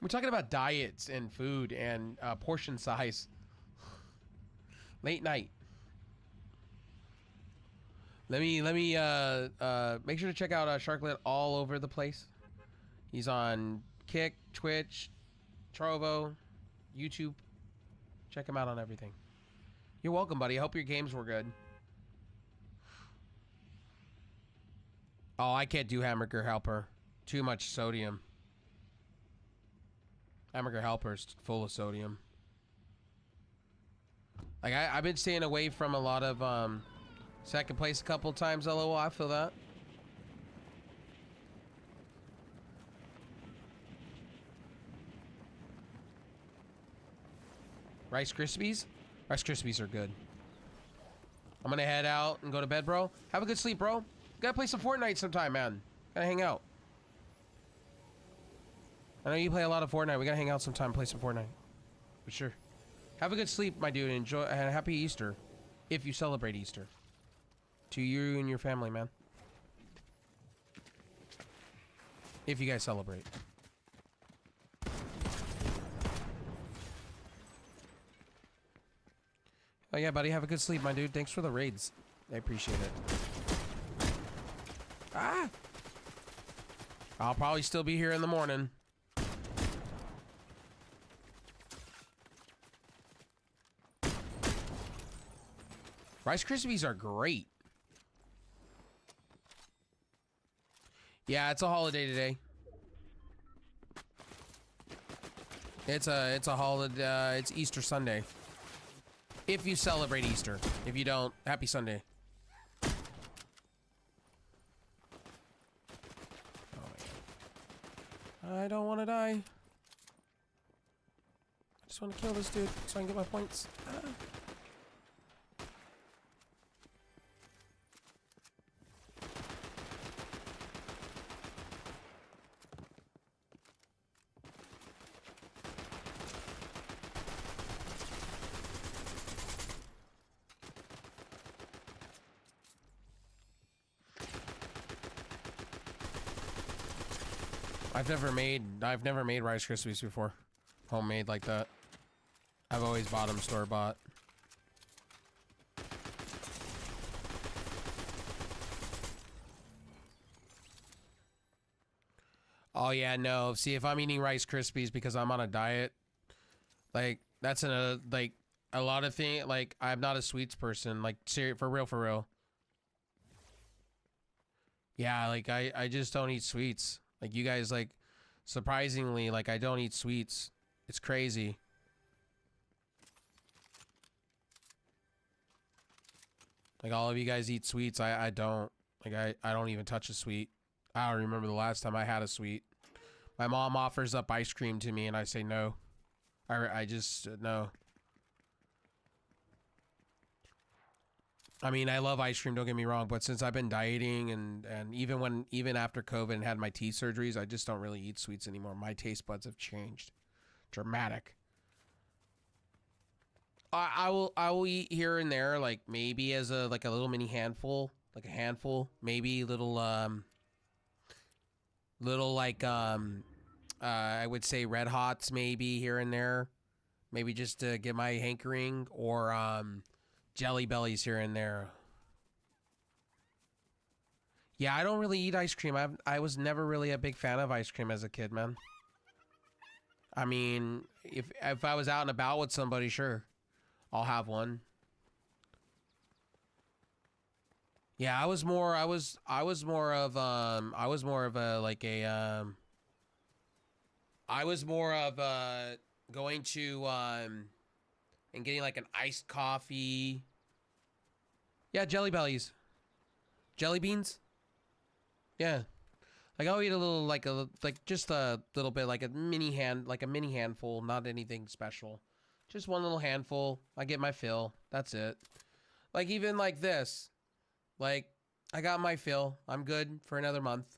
We're talking about diets and food and portion size. Late night. Let me make sure to check out Sharklet all over the place. He's on Kick, Twitch, Trovo, YouTube. Check him out on everything. You're welcome, buddy. I hope your games were good. Oh, I can't do Hamburger Helper. Too much sodium. Hamburger Helper's full of sodium. Like, I've been staying away from a lot of second place a couple times, LOL. I feel that. Rice Krispies? Rice Krispies are good. I'm gonna head out and go to bed, bro. Have a good sleep, bro. Gotta play some Fortnite sometime, man. Gotta hang out. I know you play a lot of Fortnite. We gotta hang out sometime and play some Fortnite. For sure. Have a good sleep, my dude. Enjoy and happy Easter. If you celebrate Easter. To you and your family, man. If you guys celebrate. Oh yeah, buddy. Have a good sleep, my dude. Thanks for the raids. I appreciate it. Ah! I'll probably still be here in the morning. Rice Krispies are great. Yeah, it's a holiday today. It's a holiday. It's Easter Sunday. If you celebrate Easter. If you don't, happy Sunday. Oh my God. I don't want to die. I just want to kill this dude so I can get my points. Ah. I've never made Rice Krispies before. Homemade like that. I've always bought them store-bought. Oh yeah, no. See, if I'm eating Rice Krispies because I'm on a diet, like that's a lot of thing. Like I'm not a sweets person. Like for real. Yeah, like I just don't eat sweets. Like you guys, like surprisingly, like I don't eat sweets. It's crazy. Like all of you guys eat sweets. I don't. Like I don't even touch a sweet. I don't remember the last time I had a sweet. My mom offers up ice cream to me and I say no. I just no. I mean, I love ice cream, don't get me wrong, but since I've been dieting and even after COVID and had my teeth surgeries, I just don't really eat sweets anymore. My taste buds have changed. Dramatic. I will eat here and there, like maybe as a little mini handful, like a handful, maybe little I would say Red Hots maybe here and there, maybe just to get my hankering, or Jelly Bellies here and there. Yeah, I don't really eat ice cream. I was never really a big fan of ice cream as a kid, man. I mean, if I was out and about with somebody, sure, I'll have one. Yeah, I was more of going to and getting like an iced coffee. Yeah, Jelly Bellies. Jelly beans? Yeah. Like I'll eat a little just a little bit, like a mini handful, not anything special. Just one little handful. I get my fill. That's it. Like even like this. Like I got my fill. I'm good for another month.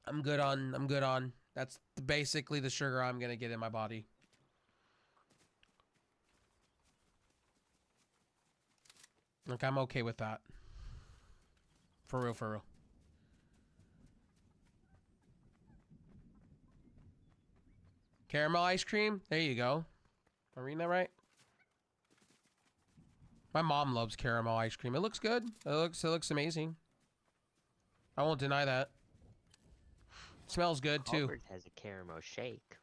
I'm good on. That's basically the sugar I'm gonna get in my body. Like I'm okay with that. For real. Caramel ice cream? There you go. Am I reading that right? My mom loves caramel ice cream. It looks good. It looks amazing. I won't deny that. It smells good too. Culver's has a caramel shake.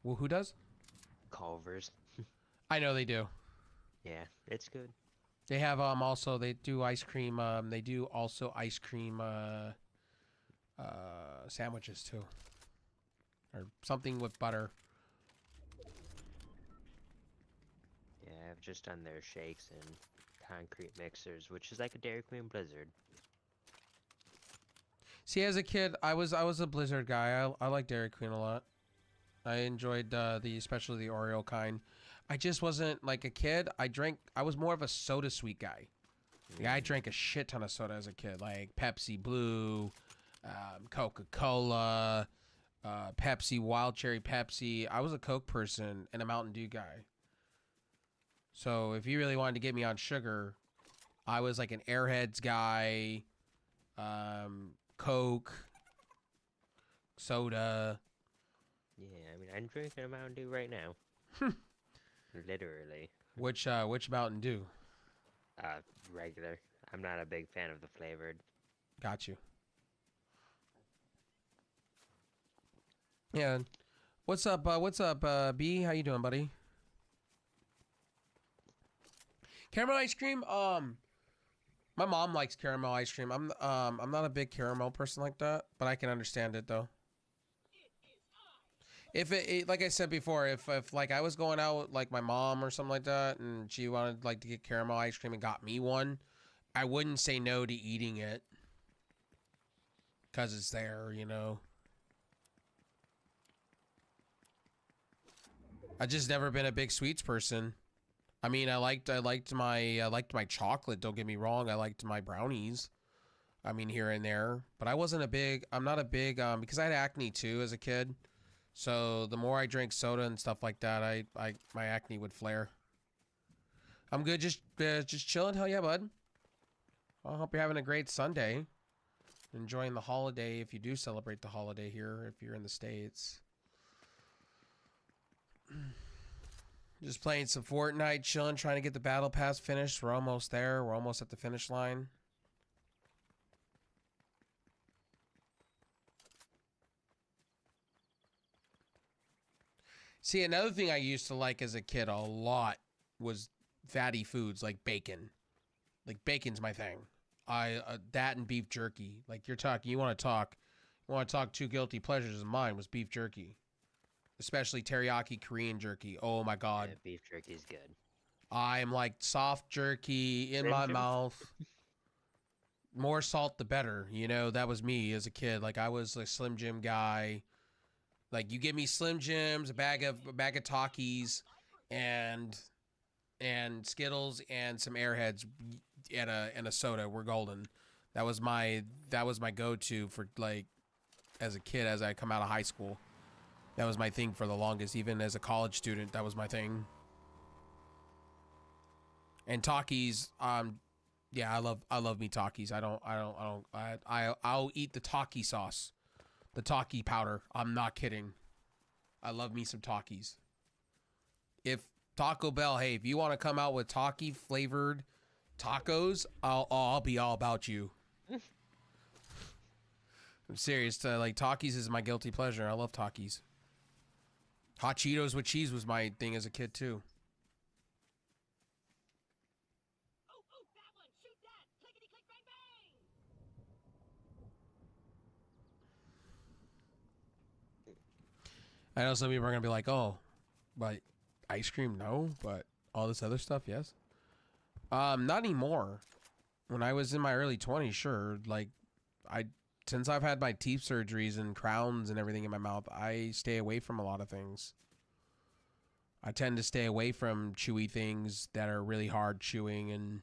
Well, who does? Culver's. I know they do. Yeah, it's good. They have also they do ice cream. They do also ice cream sandwiches too, or something with butter. Yeah, I've just done their shakes and concrete mixers, which is like a Dairy Queen Blizzard. See, as a kid, I was a Blizzard guy. I like Dairy Queen a lot. I enjoyed especially the Oreo kind. I just wasn't like a kid. I was more of a soda sweet guy. Like, I drank a shit ton of soda as a kid, like Pepsi Blue, Coca-Cola, Pepsi, Wild Cherry Pepsi. I was a Coke person and a Mountain Dew guy. So if you really wanted to get me on sugar, I was like an Airheads guy, Coke, soda. Yeah, I mean, I'm drinking a Mountain Dew right now. Literally. Which Mountain Dew? Regular. I'm not a big fan of the flavored. Got you. Yeah. What's up, B? How you doing, buddy? Caramel ice cream? My mom likes caramel ice cream. I'm not a big caramel person like that, but I can understand it though. If it like I said before, if like I was going out with like my mom or something like that, and she wanted like to get caramel ice cream and got me one, I wouldn't say no to eating it, cause it's there, you know. I just never been a big sweets person. I mean, I liked my chocolate. Don't get me wrong. I liked my brownies. I mean, here and there, but I'm not a big because I had acne too as a kid. So the more I drank soda and stuff like that, my acne would flare. I'm good, just chilling. Hell yeah, bud. I hope you're having a great Sunday. Enjoying the holiday if you do celebrate the holiday here, if you're in the States. Just playing some Fortnite, chilling, trying to get the battle pass finished. We're almost there. We're almost at the finish line. See, another thing I used to like as a kid a lot was fatty foods like bacon. Like bacon's my thing. That and beef jerky. Like you want to talk two guilty pleasures of mine was beef jerky. Especially teriyaki Korean jerky. Oh my god. Yeah, beef jerky is good. I'm like soft jerky in Slim my Jim? mouth. More salt the better. You know, that was me as a kid. Like I was a Slim Jim guy. Like you give me Slim Jims, a bag of Takis, and Skittles and some Airheads and a soda. We're golden. That was my go-to for like as a kid as I come out of high school. That was my thing for the longest. Even as a college student, that was my thing. And Takis, yeah, I love me Takis. I'll eat the Taki sauce, the Taki powder. I'm not kidding. I love me some Takis. If Taco Bell, hey, if you want to come out with Taki flavored tacos, I'll be all about you. I'm serious. Like Takis is my guilty pleasure. I love Takis. Hot Cheetos with cheese was my thing as a kid too. I know some people are gonna be like, "Oh, but ice cream, no, but all this other stuff, yes." Not anymore. When I was in my early 20s, sure. Like, since I've had my teeth surgeries and crowns and everything in my mouth, I stay away from a lot of things. I tend to stay away from chewy things that are really hard chewing, and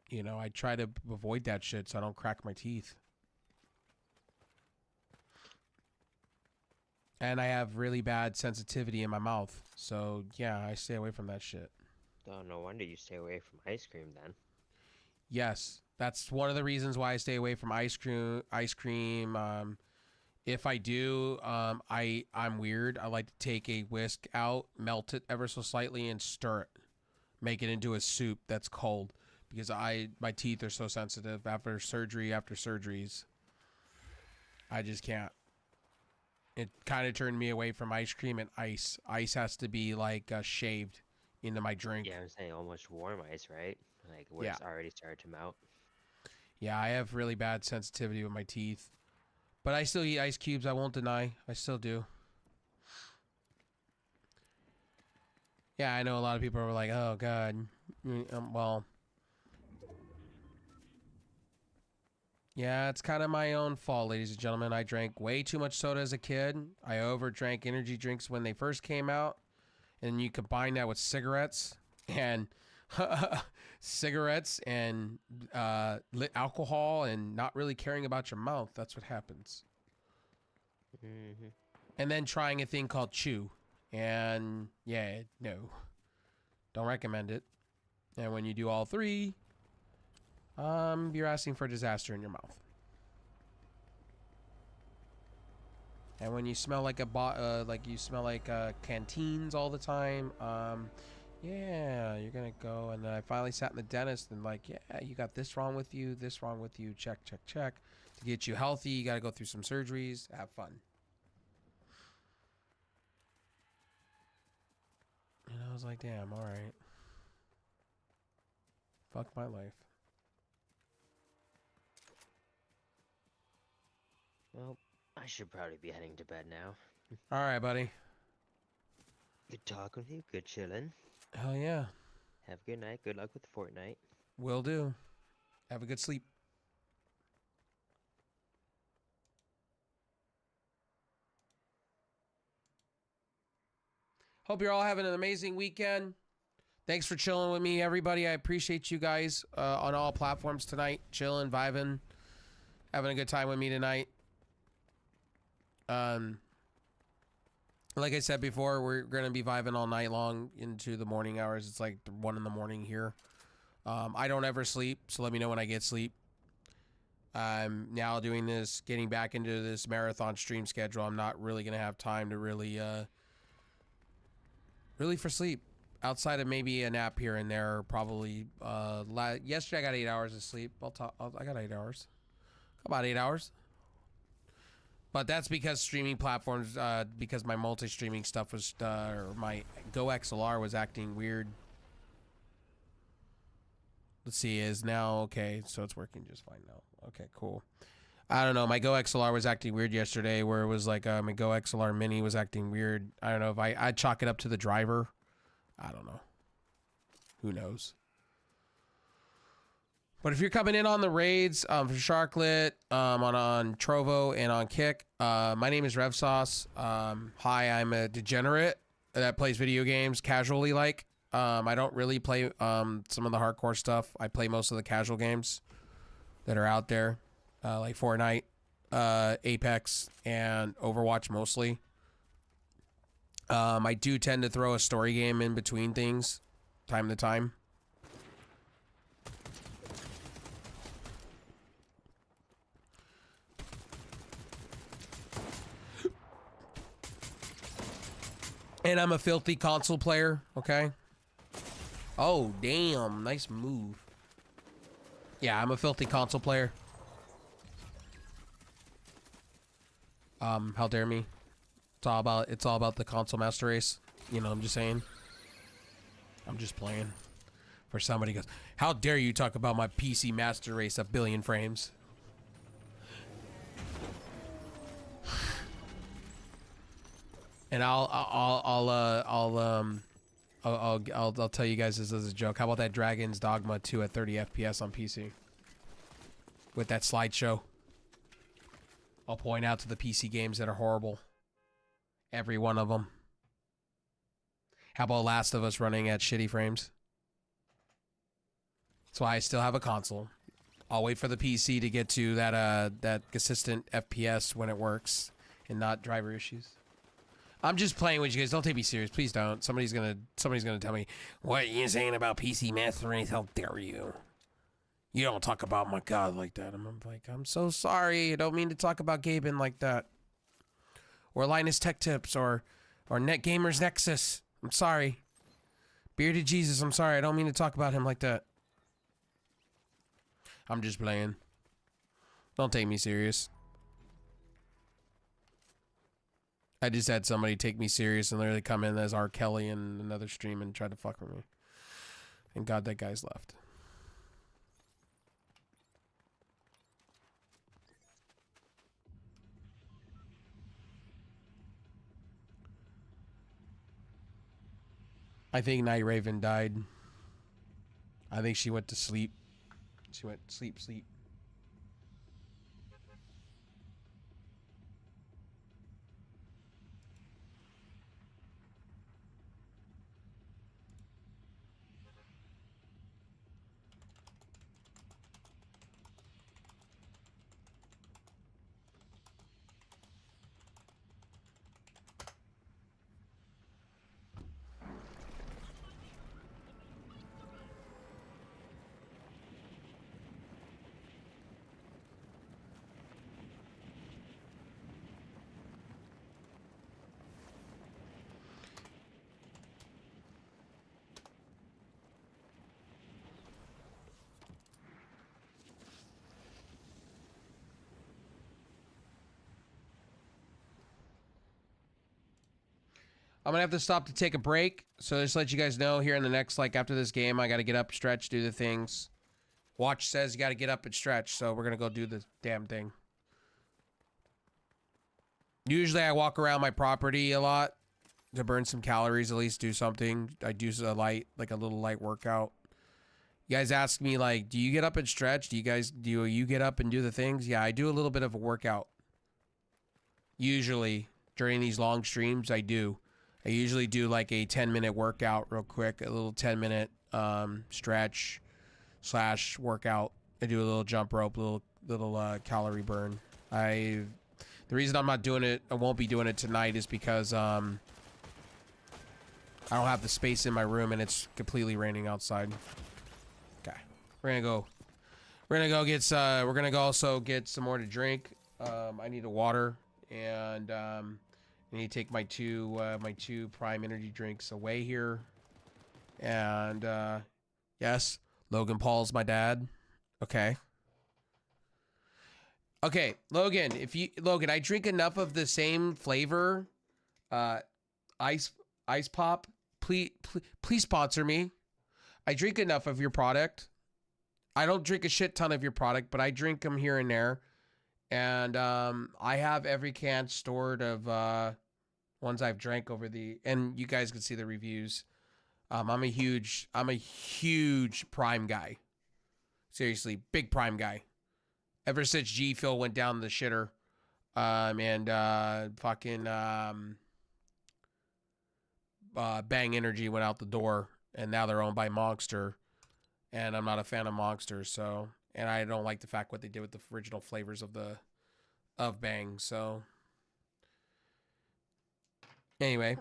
you know, I try to avoid that shit so I don't crack my teeth. And I have really bad sensitivity in my mouth, so yeah, I stay away from that shit. Oh, no wonder you stay away from ice cream then. Yes, that's one of the reasons why I stay away from ice cream. If I do, I'm weird. I like to take a whisk out, melt it ever so slightly, and stir it. Make it into a soup that's cold because my teeth are so sensitive after surgeries. I just can't. It kind of turned me away from ice cream and ice. Ice has to be like shaved into my drink. Yeah, I'm saying almost warm ice, right? Like where it's already started to melt. Yeah, I have really bad sensitivity with my teeth. But I still eat ice cubes, I won't deny. I still do. Yeah, I know a lot of people are like, oh, God. Well. Yeah, it's kind of my own fault, ladies and gentlemen. I drank way too much soda as a kid. I overdrank energy drinks when they first came out. And you combine that with cigarettes and cigarettes and alcohol and not really caring about your mouth. That's what happens. Mm-hmm. And then trying a thing called chew. And yeah, no. Don't recommend it. And when you do all three, you're asking for disaster in your mouth. And when you smell like canteens all the time, yeah, you're gonna go. And I finally sat in the dentist and like, yeah, you got this wrong with you, check, check, check. To get you healthy, you gotta go through some surgeries. Have fun. And I was like, damn, all right. Fuck my life. Well, I should probably be heading to bed now. All right, buddy. Good talking with you. Good chilling. Hell yeah. Have a good night. Good luck with Fortnite. Will do. Have a good sleep. Hope you're all having an amazing weekend. Thanks for chilling with me, everybody. I appreciate you guys on all platforms tonight. Chilling, vibing, having a good time with me tonight. Like I said before, we're going to be vibing all night long into the morning hours. It's like 1 in the morning here. I don't ever sleep, so let me know when I get sleep. I'm now doing this, getting back into this marathon stream schedule. I'm not really going to have time to really for sleep. Outside of maybe a nap here and there, probably. Yesterday I got 8 hours of sleep. I got 8 hours. About 8 hours. But that's because streaming platforms, because my multi-streaming stuff was, or my Go XLR was acting weird. Let's see, is now, okay, so it's working just fine now. Okay, cool. I don't know, my Go XLR was acting weird yesterday, where it was like, my Go XLR Mini was acting weird. I don't know if I'd chalk it up to the driver. I don't know. Who knows? But if you're coming in on the raids for Sharklet, on Trovo, and on Kick, my name is RevSauce. Hi, I'm a degenerate that plays video games casually like. I don't really play some of the hardcore stuff. I play most of the casual games that are out there, like Fortnite, Apex, and Overwatch mostly. I do tend to throw a story game in between things, time to time. And I'm a filthy console player, okay? Oh, damn. Nice move. Yeah, I'm a filthy console player. How dare me? It's all about the console master race. You know, I'm just saying. I'm just playing. For somebody goes, how dare you talk about my PC master race of billion frames? And I'll tell you guys this as a joke. How about that Dragon's Dogma 2 at 30 FPS on PC? With that slideshow. I'll point out to the PC games that are horrible. Every one of them. How about Last of Us running at shitty frames? That's why I still have a console. I'll wait for the PC to get to that consistent FPS when it works and not driver issues. I'm just playing with you guys. Don't take me serious. Please don't. Somebody's gonna tell me, what are you saying about PC Master Race? How dare you? You don't talk about my God like that. I'm like, I'm so sorry. I don't mean to talk about Gaben like that. or Linus Tech Tips or Net Gamers Nexus. I'm sorry. Bearded Jesus, I'm sorry. I don't mean to talk about him like that. I'm just playing. Don't take me serious. I just had somebody take me serious and literally come in as R. Kelly in another stream and try to fuck with me. And God, that guy's left. I think Night Raven died. I think she went to sleep. She went sleep. I'm gonna have to stop to take a break. So just let you guys know here in the next, like after this game, I gotta get up, stretch, do the things. Watch says you gotta get up and stretch, so we're gonna go do the damn thing. Usually I walk around my property a lot to burn some calories, at least do something. I do a little light workout. You guys ask me like, do you get up and stretch? Do you get up and do the things? Yeah, I do a little bit of a workout. Usually during these long streams, I do. I usually do like a 10-minute workout real quick, a little 10-minute stretch / workout. I do a little jump rope, little calorie burn. The reason I'm not doing it, I won't be doing it tonight, is because I don't have the space in my room and it's completely raining outside. Okay, we're gonna go we're gonna go also get some more to drink. I need a water, and I need to take my two prime energy drinks away here. And yes, Logan Paul's my dad. Okay, Logan, Logan, I drink enough of the same flavor ice pop. Please sponsor me. I drink enough of your product. I don't drink a shit ton of your product, but I drink them here and there. And I have every can stored of ones I've drank over and you guys can see the reviews. I'm a huge Prime guy. Seriously, big Prime guy. Ever since G Phil went down the shitter, Bang Energy went out the door, and now they're owned by Monster, and I'm not a fan of Monster, so, and I don't like the fact what they did with the original flavors of Bang. So anyway,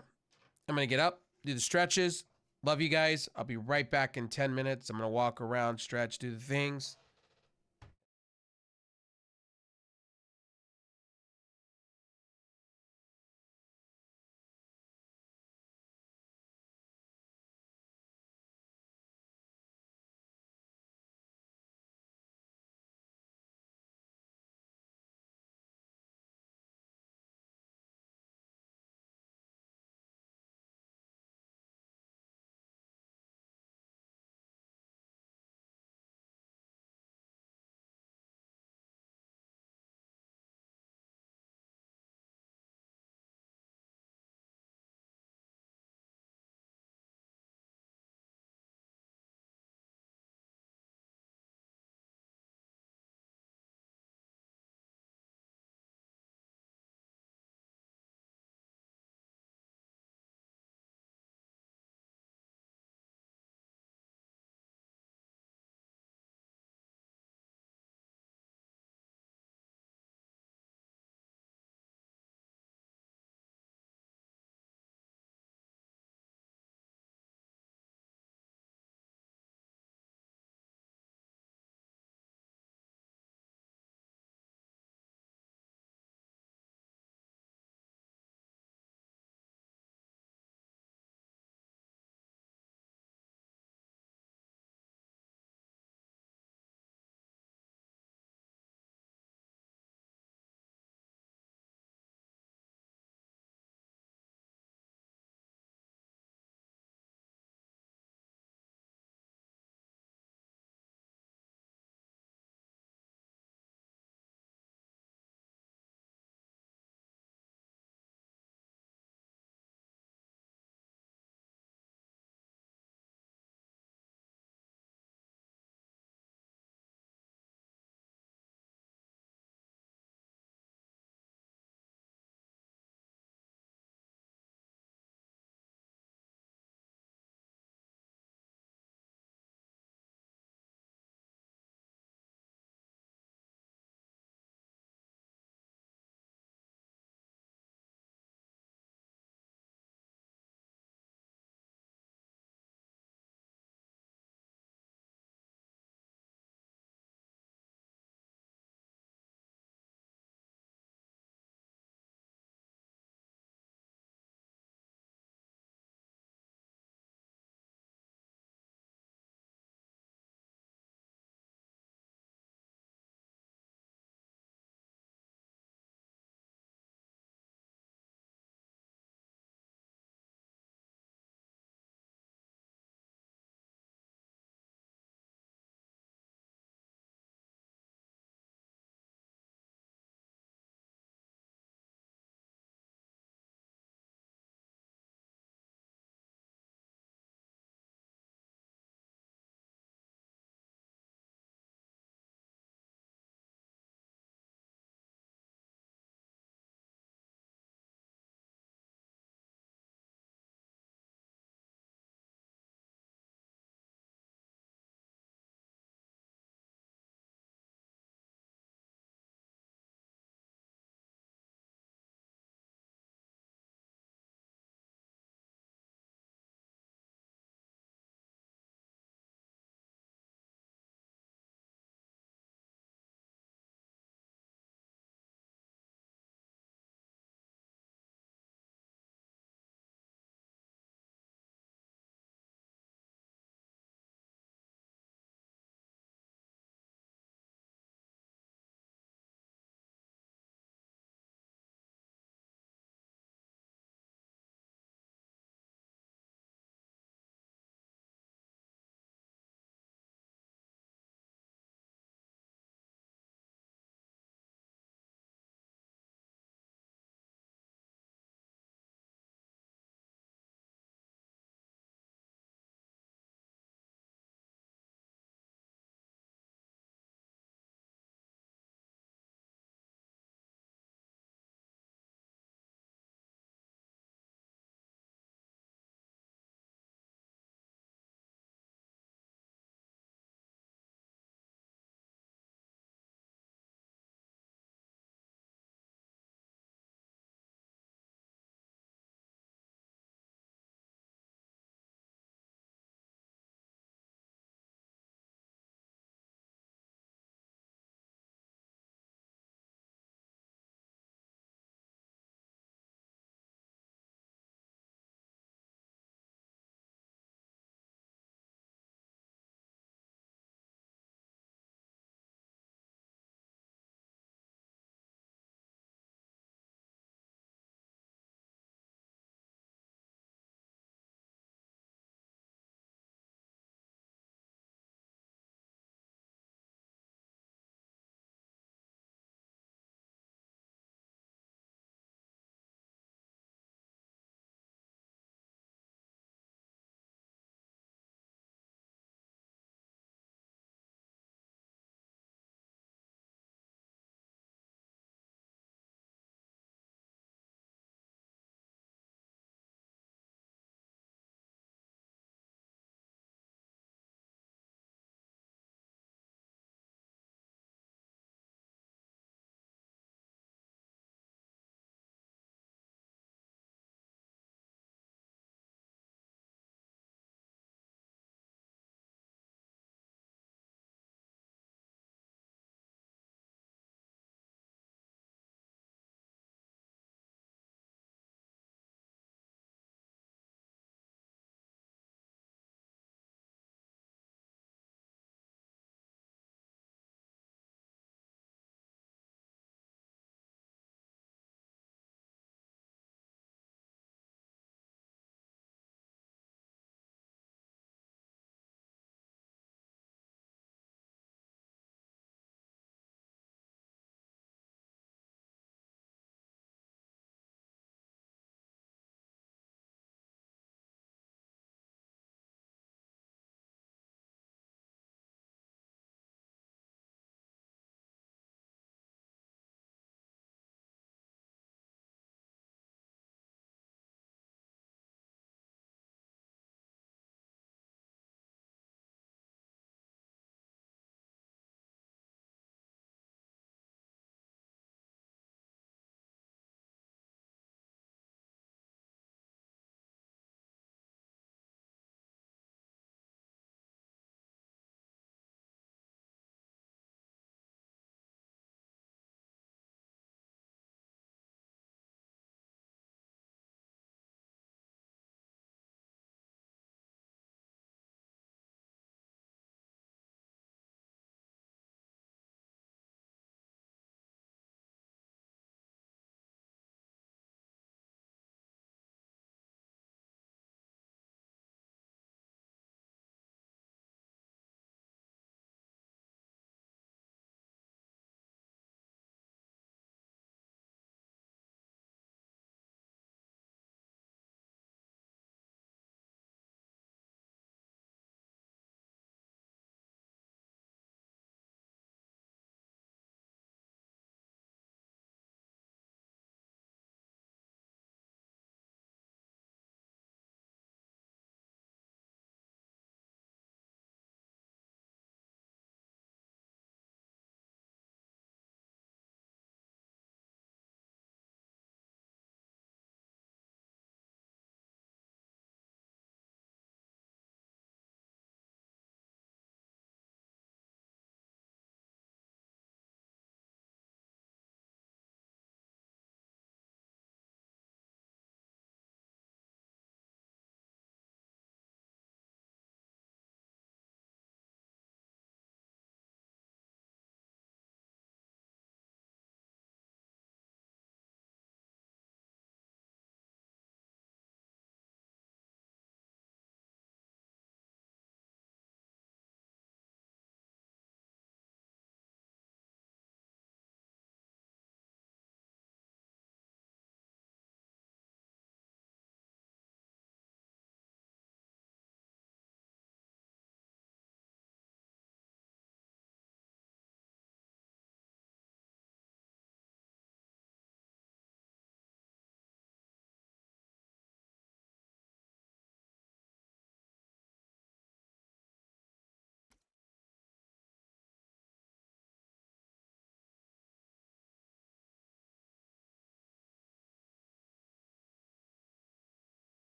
I'm gonna get up, do the stretches. Love you guys. I'll be right back in 10 minutes. I'm gonna walk around, stretch, do the things.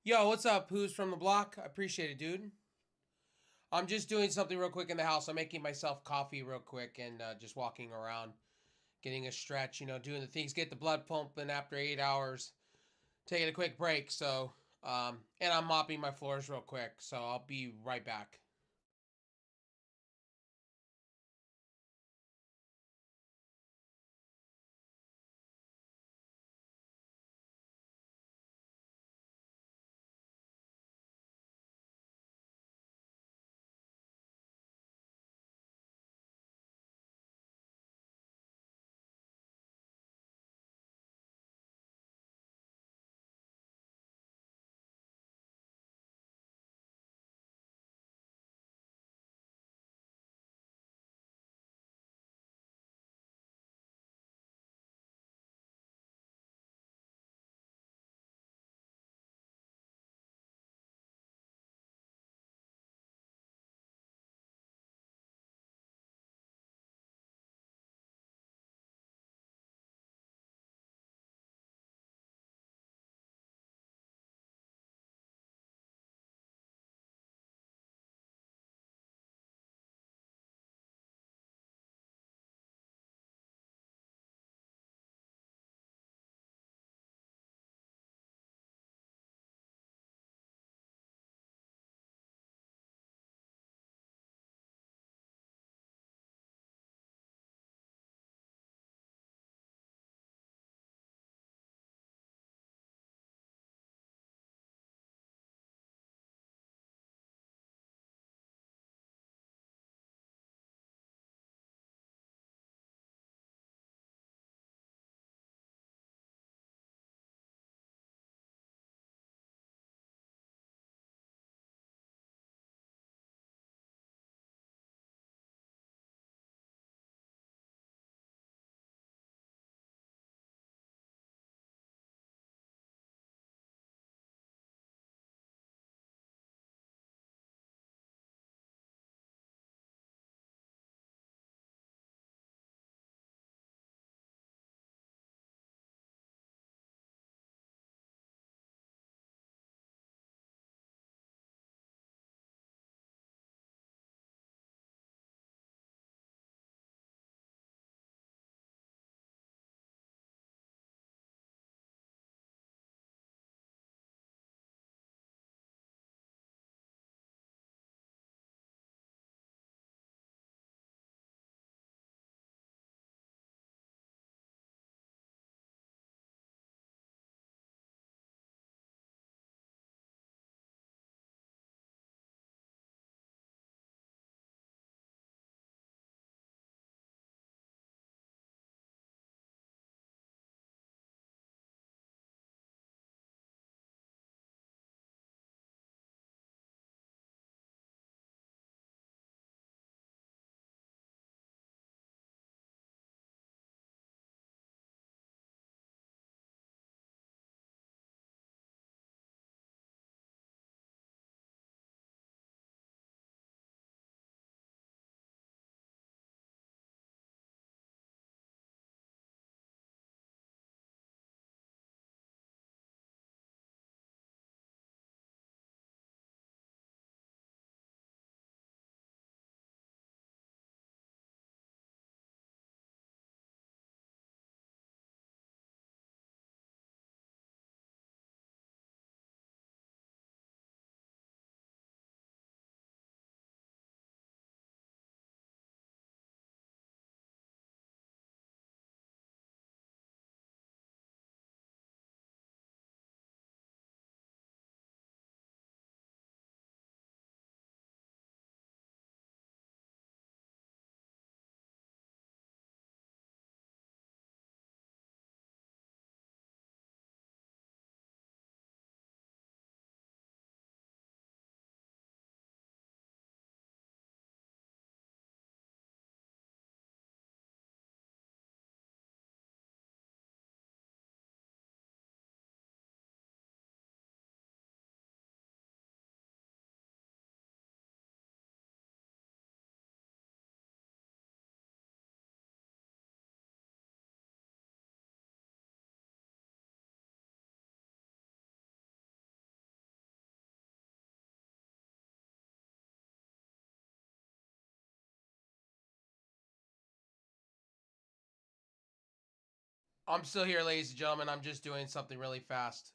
Yo, what's up? Who's from the block? I appreciate it, dude. I'm just doing something real quick in the house. I'm making myself coffee real quick and just walking around, getting a stretch, doing the things, get the blood pumping after 8 hours, taking a quick break. So, and I'm mopping my floors real quick. So I'll be right back. I'm still here, ladies and gentlemen. I'm just doing something really fast.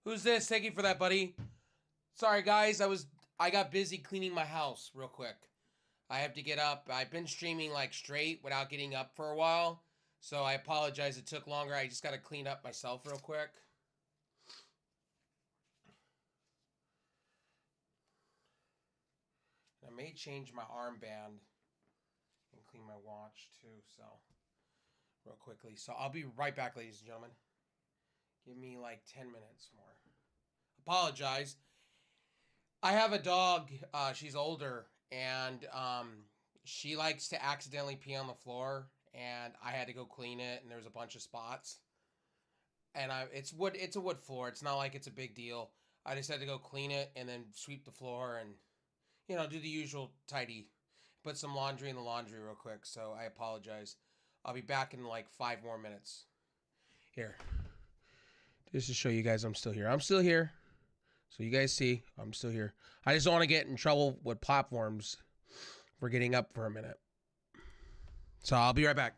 Who's this? Thank you for that, buddy. Sorry, guys. I got busy cleaning my house real quick. I have to get up. I've been streaming like straight without getting up for a while. So I apologize. It took longer. I just got to clean up myself real quick. I may change my armband and clean my watch too. So real quickly. So I'll be right back, ladies and gentlemen. Give me like 10 minutes more. Apologize. I have a dog. She's older, and she likes to accidentally pee on the floor, and I had to go clean it, and there's a bunch of spots. And it's wood. It's a wood floor. It's not like it's a big deal. I just had to go clean it and then sweep the floor and do the usual tidy. Put some laundry in the laundry real quick. So I apologize. I'll be back in like 5 more minutes. Here, just to show you guys I'm still here. I'm still here. So you guys see, I'm still here. I just don't want to get in trouble with platforms for getting up for a minute. So I'll be right back.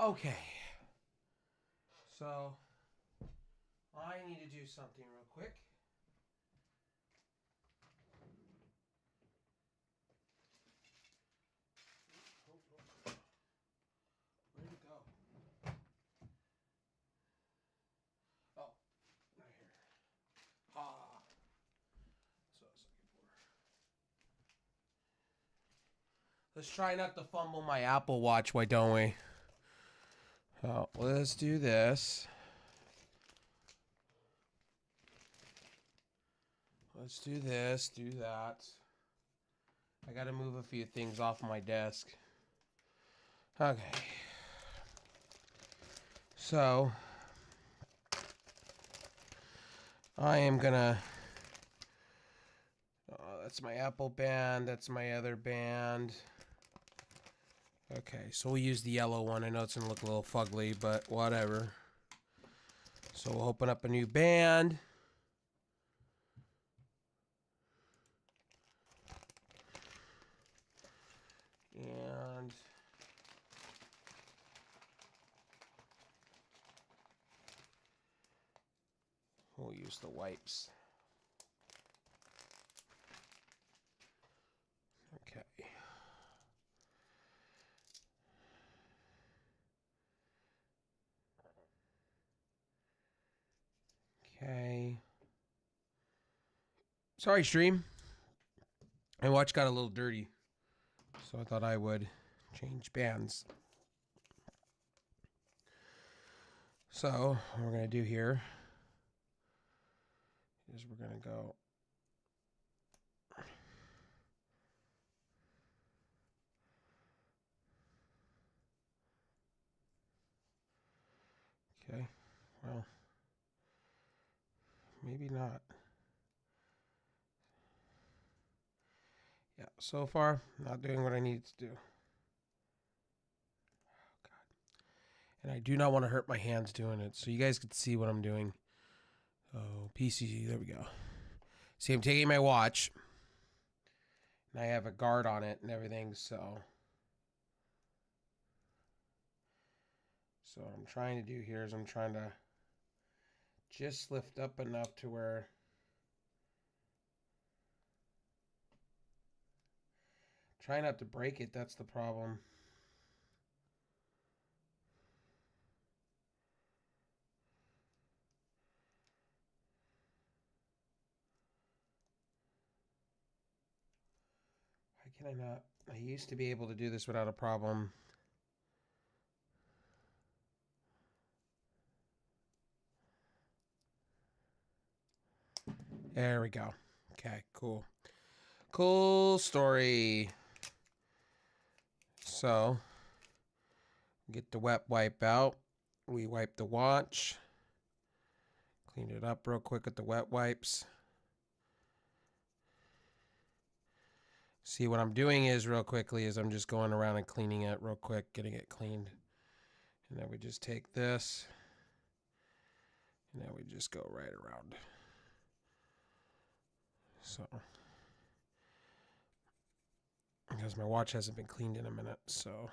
Okay. So, I need to do something real quick. Where'd it go? Oh, right here. Ah. That's what I was looking for. Let's try not to fumble my Apple Watch, why don't we? Oh, let's do this. Let's do this, do that. I gotta move a few things off my desk. Okay. So, I am gonna... that's my Apple band, that's my other band. Okay, so we'll use the yellow one. I know it's gonna look a little fugly, but whatever. So we'll open up a new band. And we'll use the wipes. Okay. Okay. Sorry, stream. My watch got a little dirty, so I thought I would change bands. So what we're gonna do here is we're gonna go okay, well, maybe not. Yeah, so far, not doing what I need to do. Oh, God. And I do not want to hurt my hands doing it, so you guys can see what I'm doing. Oh, PC, there we go. See, I'm taking my watch, and I have a guard on it and everything, so... So what I'm trying to do here is I'm trying to just lift up enough to where try not to break it, that's the problem. Why can I not? I used to be able to do this without a problem. There we go. Okay, cool. Cool story. So, get the wet wipe out. We wipe the watch. Clean it up real quick with the wet wipes. See, what I'm doing is real quickly is I'm just going around and cleaning it real quick, getting it cleaned. And then we just take this. And then we just go right around. So, because my watch hasn't been cleaned in a minute, so.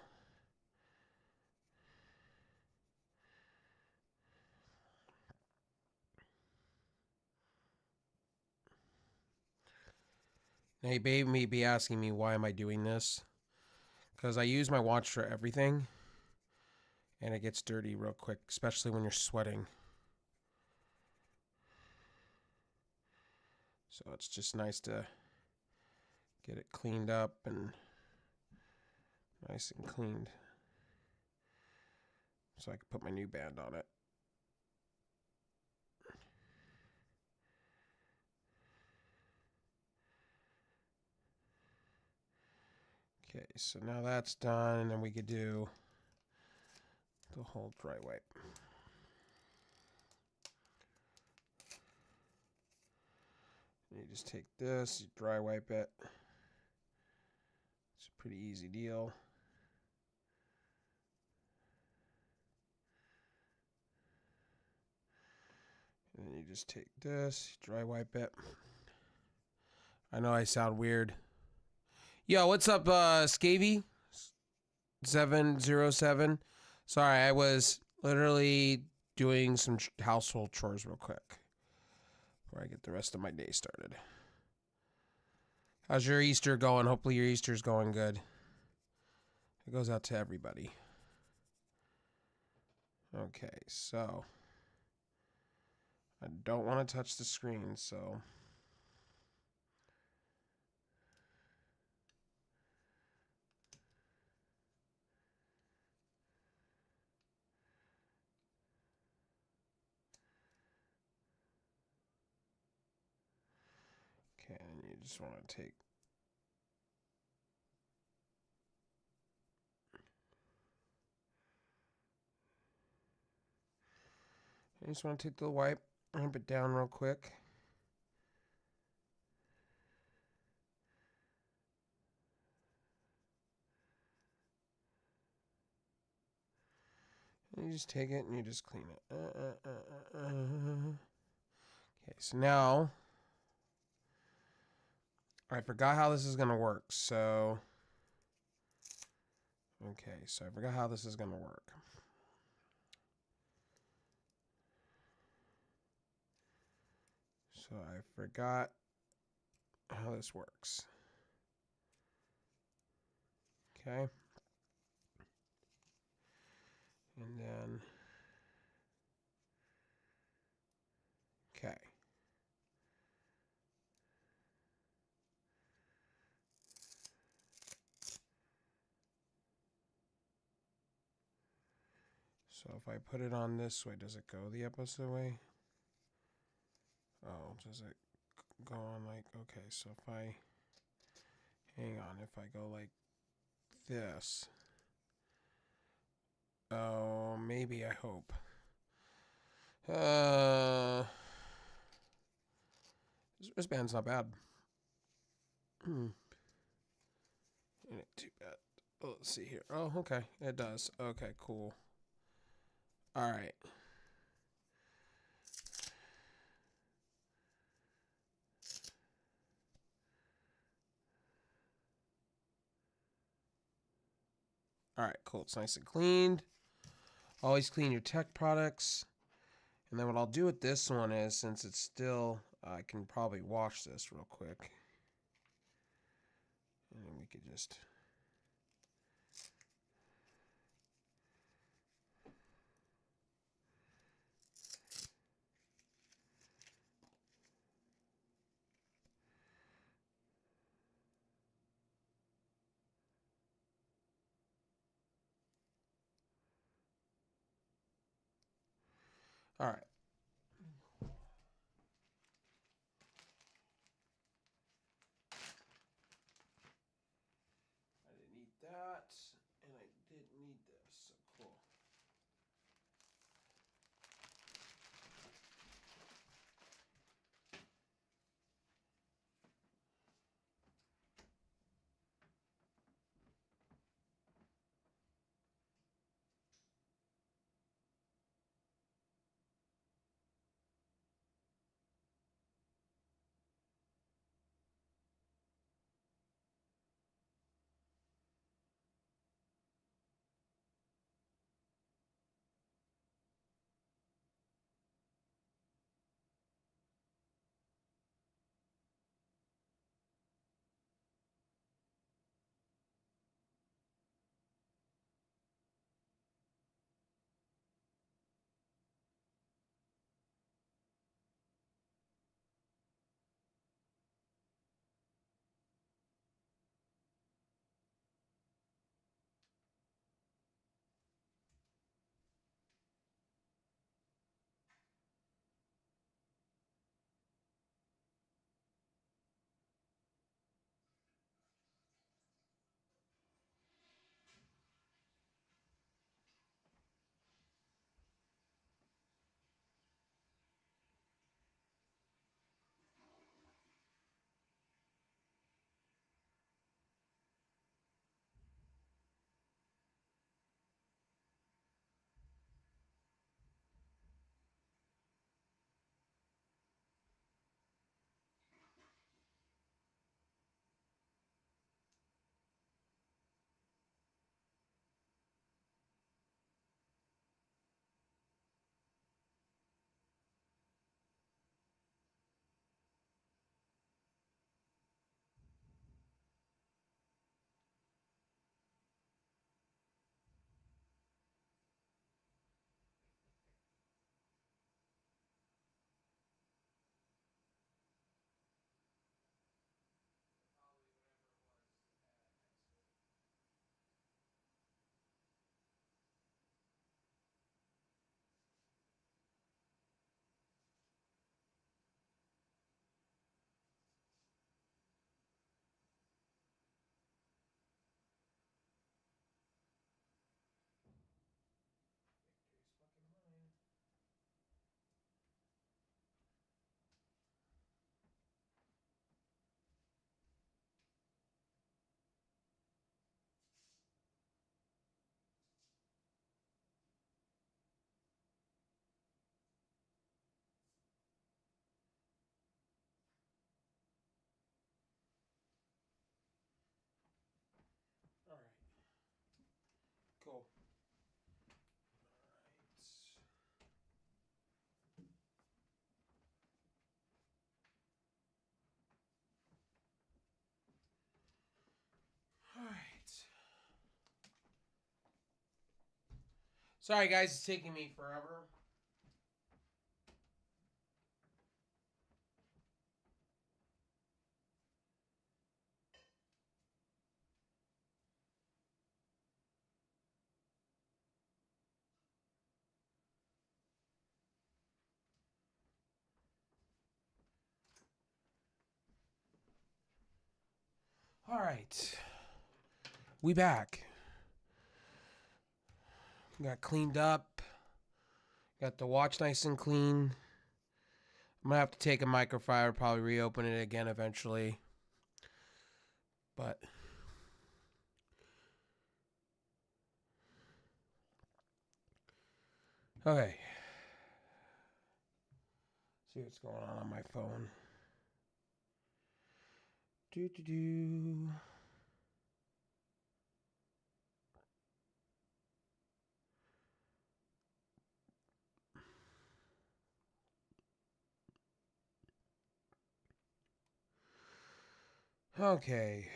Now, you may be asking me, why am I doing this? Because I use my watch for everything, and it gets dirty real quick, especially when you're sweating. So it's just nice to get it cleaned up and nice and cleaned. So I can put my new band on it. Okay, so now that's done, and then we could do the whole dry wipe. You just take this, you dry wipe it. It's a pretty easy deal. And then you just take this, dry wipe it. I know I sound weird. Yo, what's up, Scavy? 707. Sorry, I was literally doing some household chores real quick before I get the rest of my day started. How's your Easter going? Hopefully your Easter's going good. It goes out to everybody. Okay, so I don't want to touch the screen, so okay, and you just want to take the wipe, wipe it down real quick. And you just take it and you just clean it. Okay, so now I forgot how this is gonna work. So okay, so I forgot how this is gonna work. So I forgot how this works. Okay. And then, okay. So if I put it on this way, does it go the opposite way? Oh, does it go on like, okay, so if I, hang on, if I go like this. Oh, maybe, I hope. This wristband's not bad. It ain't too bad. Oh, let's see here. Oh, okay. It does. Okay, cool. All right. All right, cool. It's nice and cleaned. Always clean your tech products. And then what I'll do with this one is, since it's still, I can probably wash this real quick. And then we could just... All right. I didn't need that, and I did need this, so cool. Sorry, guys, it's taking me forever. All right. We back. Got cleaned up. Got the watch nice and clean. I'm gonna have to take a microfiber, probably reopen it again eventually. But okay. See what's going on my phone. Do do do. Okay.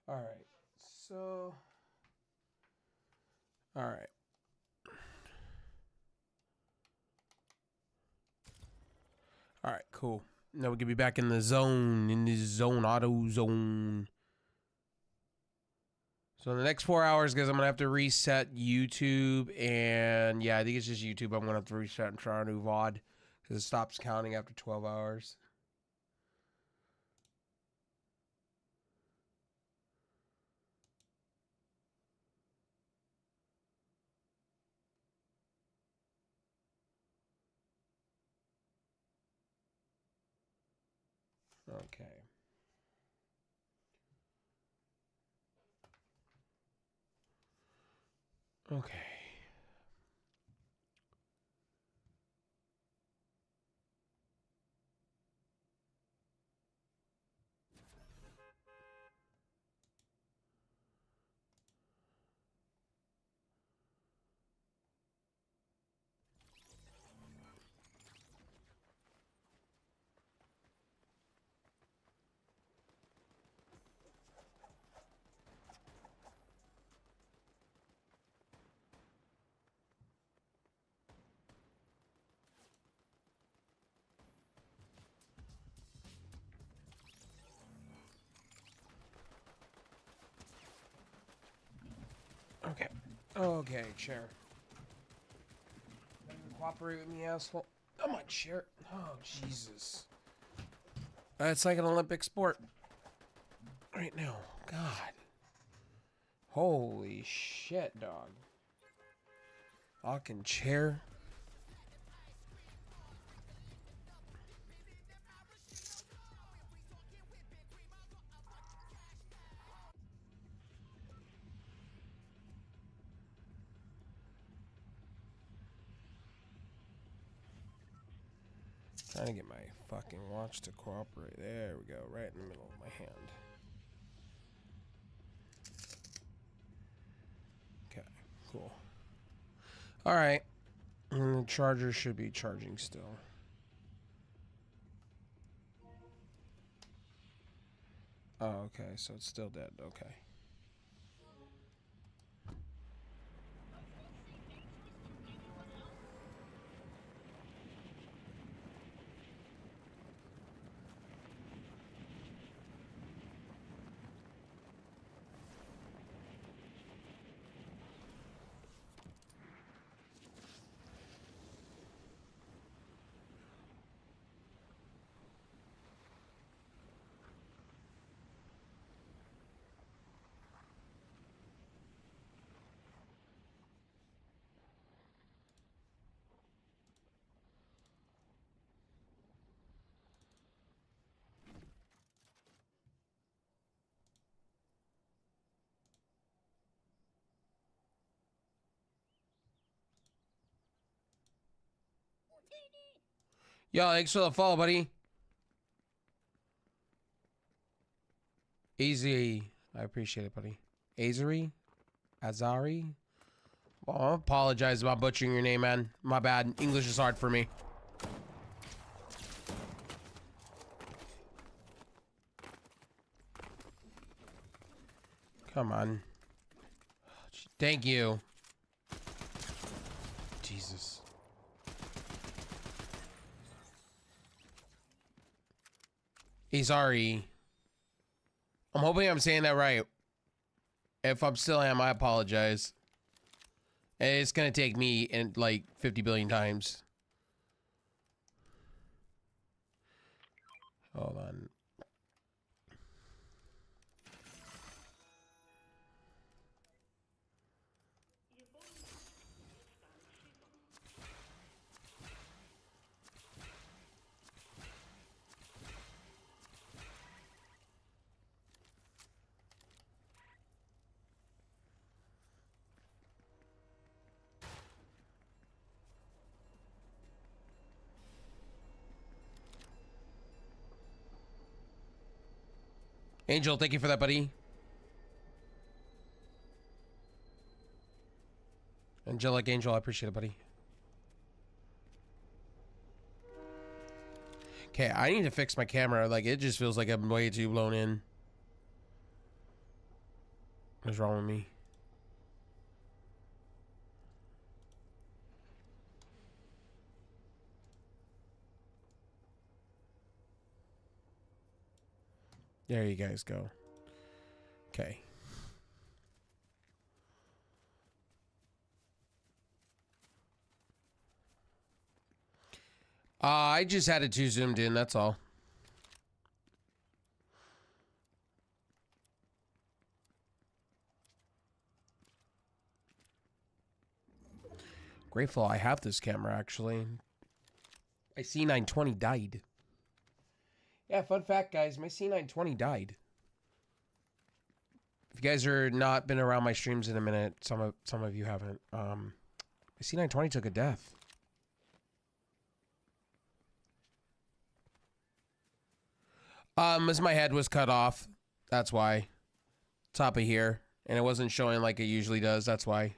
All right. So. All right. All right. Cool. Now we can be back in the zone, auto zone. So in the next 4 hours, guys, I'm gonna have to reset YouTube, and yeah, I think it's just YouTube. I'm gonna have to reset and try a new VOD because it stops counting after 12 hours. Okay. Okay. Okay. Okay, chair. Cooperate with me, asshole. I'm on chair. Oh, Jesus. It's like an Olympic sport. Right now. God. Holy shit, dog. Fucking chair. Trying to get my fucking watch to cooperate. There we go. Right in the middle of my hand. Okay. Cool. Alright. And the charger should be charging still. Oh, okay. So it's still dead. Okay. Yo, thanks for the follow, buddy. Easy. I appreciate it, buddy. Azari? Azari? Well, I apologize about butchering your name, man. My bad. English is hard for me. Come on. Thank you. Jesus. Azari. I'm hoping I'm saying that right. If I'm still am, I apologize. And it's gonna take me in like 50 billion times. Hold on. Angel, thank you for that, buddy. Angelic Angel, I appreciate it, buddy. Okay, I need to fix my camera. Like, it just feels like I'm way too blown in. What's wrong with me? There you guys go. Okay. I just had it too zoomed in, that's all. Grateful I have this camera, actually. My C920 died. Yeah, fun fact, guys. My C920 died. If you guys are not been around my streams in a minute, some of you haven't. My C920 took a death. As my head was cut off. That's why. Top of here. And it wasn't showing like it usually does. That's why.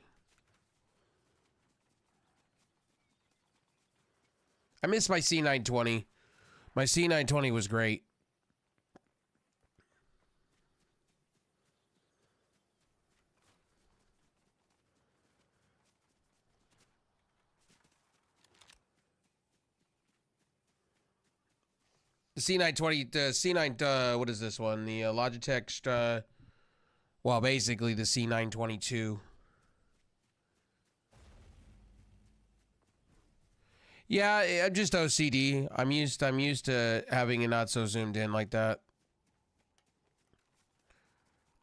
I miss my C920. My C920 was great. The C920, the C9, what is this one? The Logitech, well, basically the C922. Yeah, I'm just OCD. I'm used to having it not so zoomed in like that.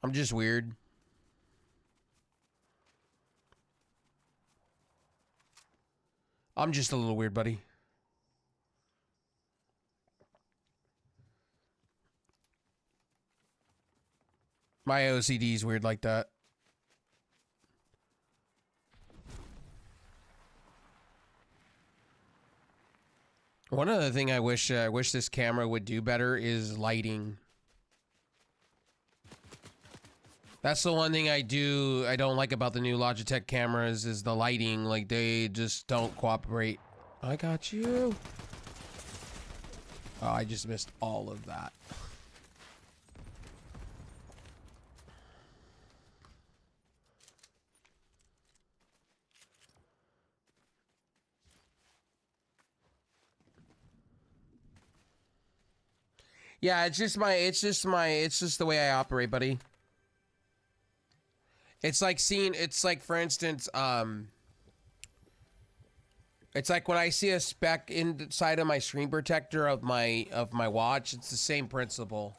I'm just weird. I'm just a little weird, buddy. My OCD is weird like that. One other thing I wish this camera would do better is lighting. That's the one thing I don't like about the new Logitech cameras is the lighting. Like, they just don't cooperate. I got you. Oh, I just missed all of that. Yeah, it's just the way I operate, buddy. It's like for instance, it's like when I see a speck inside of my screen protector of my watch, it's the same principle.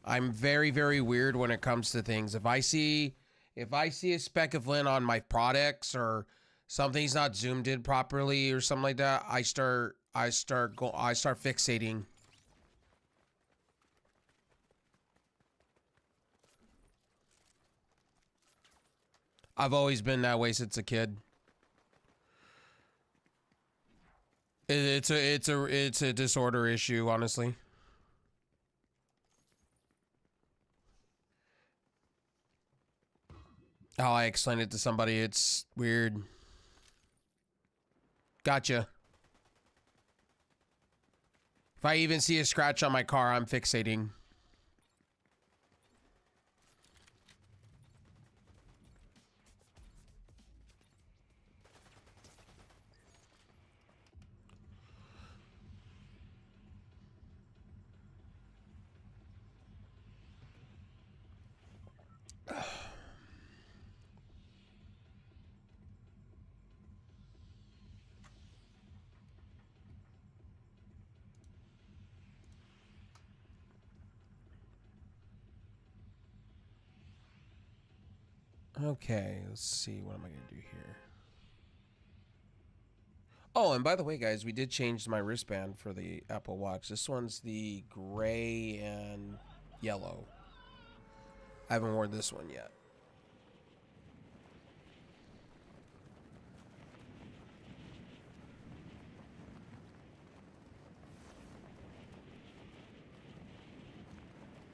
I'm very, very weird when it comes to things. If I see a speck of lint on my products or something's not zoomed in properly or something like that, I start fixating. I've always been that way since a kid. It's a disorder issue, honestly. how I explain it to somebody. It's weird. Gotcha. If I even see a scratch on my car, I'm fixating. Okay, let's see. What am I going to do here? Oh, and by the way, guys, we did change my wristband for the Apple Watch. This one's the gray and yellow. I haven't worn this one yet.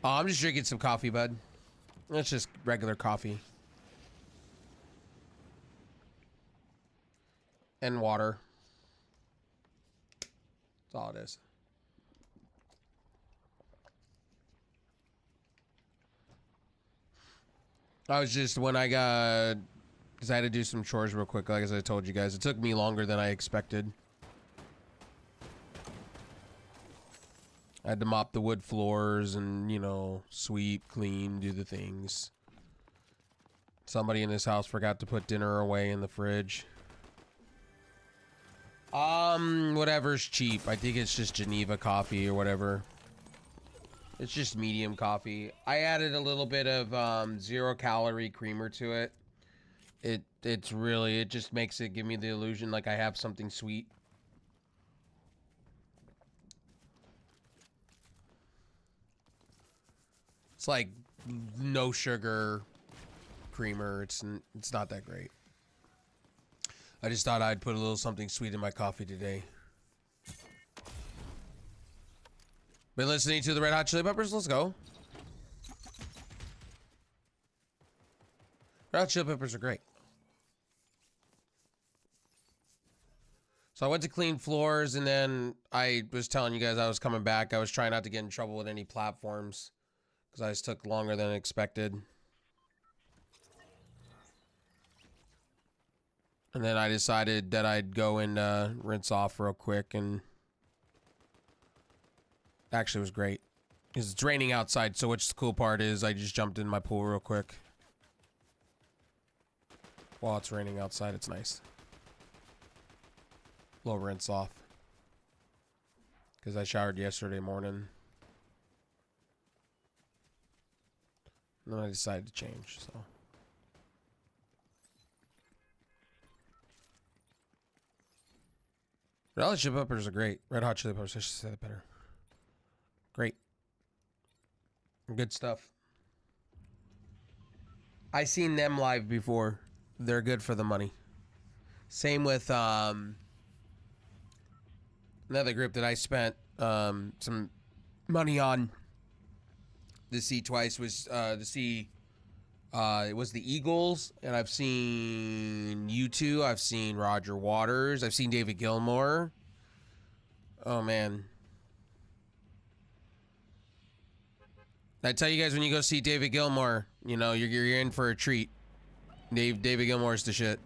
Oh, I'm just drinking some coffee, bud. It's just regular coffee. And water. That's all it is. I was just, when I got, because I had to do some chores real quick, like as I told you guys. It took me longer than I expected. I had to mop the wood floors and, you know, sweep, clean, do the things. Somebody in this house forgot to put dinner away in the fridge. Whatever's cheap. I think it's just Geneva coffee or whatever. It's just medium coffee. I added a little bit of 0-calorie creamer to it. It's really, it just makes it give me the illusion like I have something sweet. It's like no sugar creamer. It's not that great. I just thought I'd put a little something sweet in my coffee today. Been listening to the Red Hot Chili Peppers? Let's go. Red Hot Chili Peppers are great. So I went to clean floors, and then I was telling you guys I was coming back. I was trying not to get in trouble with any platforms because I just took longer than expected. And then I decided that I'd go and rinse off real quick, and actually it was great. Because it's raining outside, so which the cool part is I just jumped in my pool real quick. While it's raining outside, it's nice. Little rinse off. Because I showered yesterday morning. And then I decided to change, so. Red Hot Chili Peppers are great. Red Hot Chili Peppers, I should say that better. Great. Good stuff. I seen them live before. They're good for the money. Same with another group that I spent some money on to see twice was to see it was the Eagles, and I've seen U2, I've seen Roger Waters, I've seen David Gilmour. Oh man. I tell you guys, when you go see David Gilmour, you know, you're in for a treat. David Gilmour's the shit.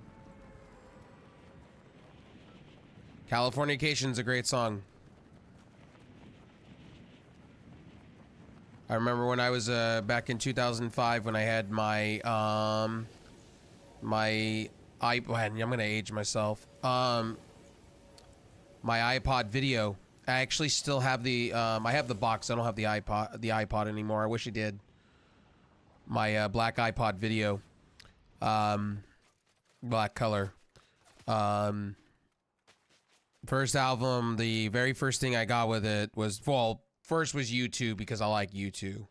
Californication's a great song. I remember when I was back in 2005 when I had my my iPod. I'm gonna age myself. My iPod video. I actually still have the I have the box. I don't have the iPod anymore. I wish I did. My black iPod video. Black color. First album, the very first thing I got with it was, well, first was U2 because I like U2.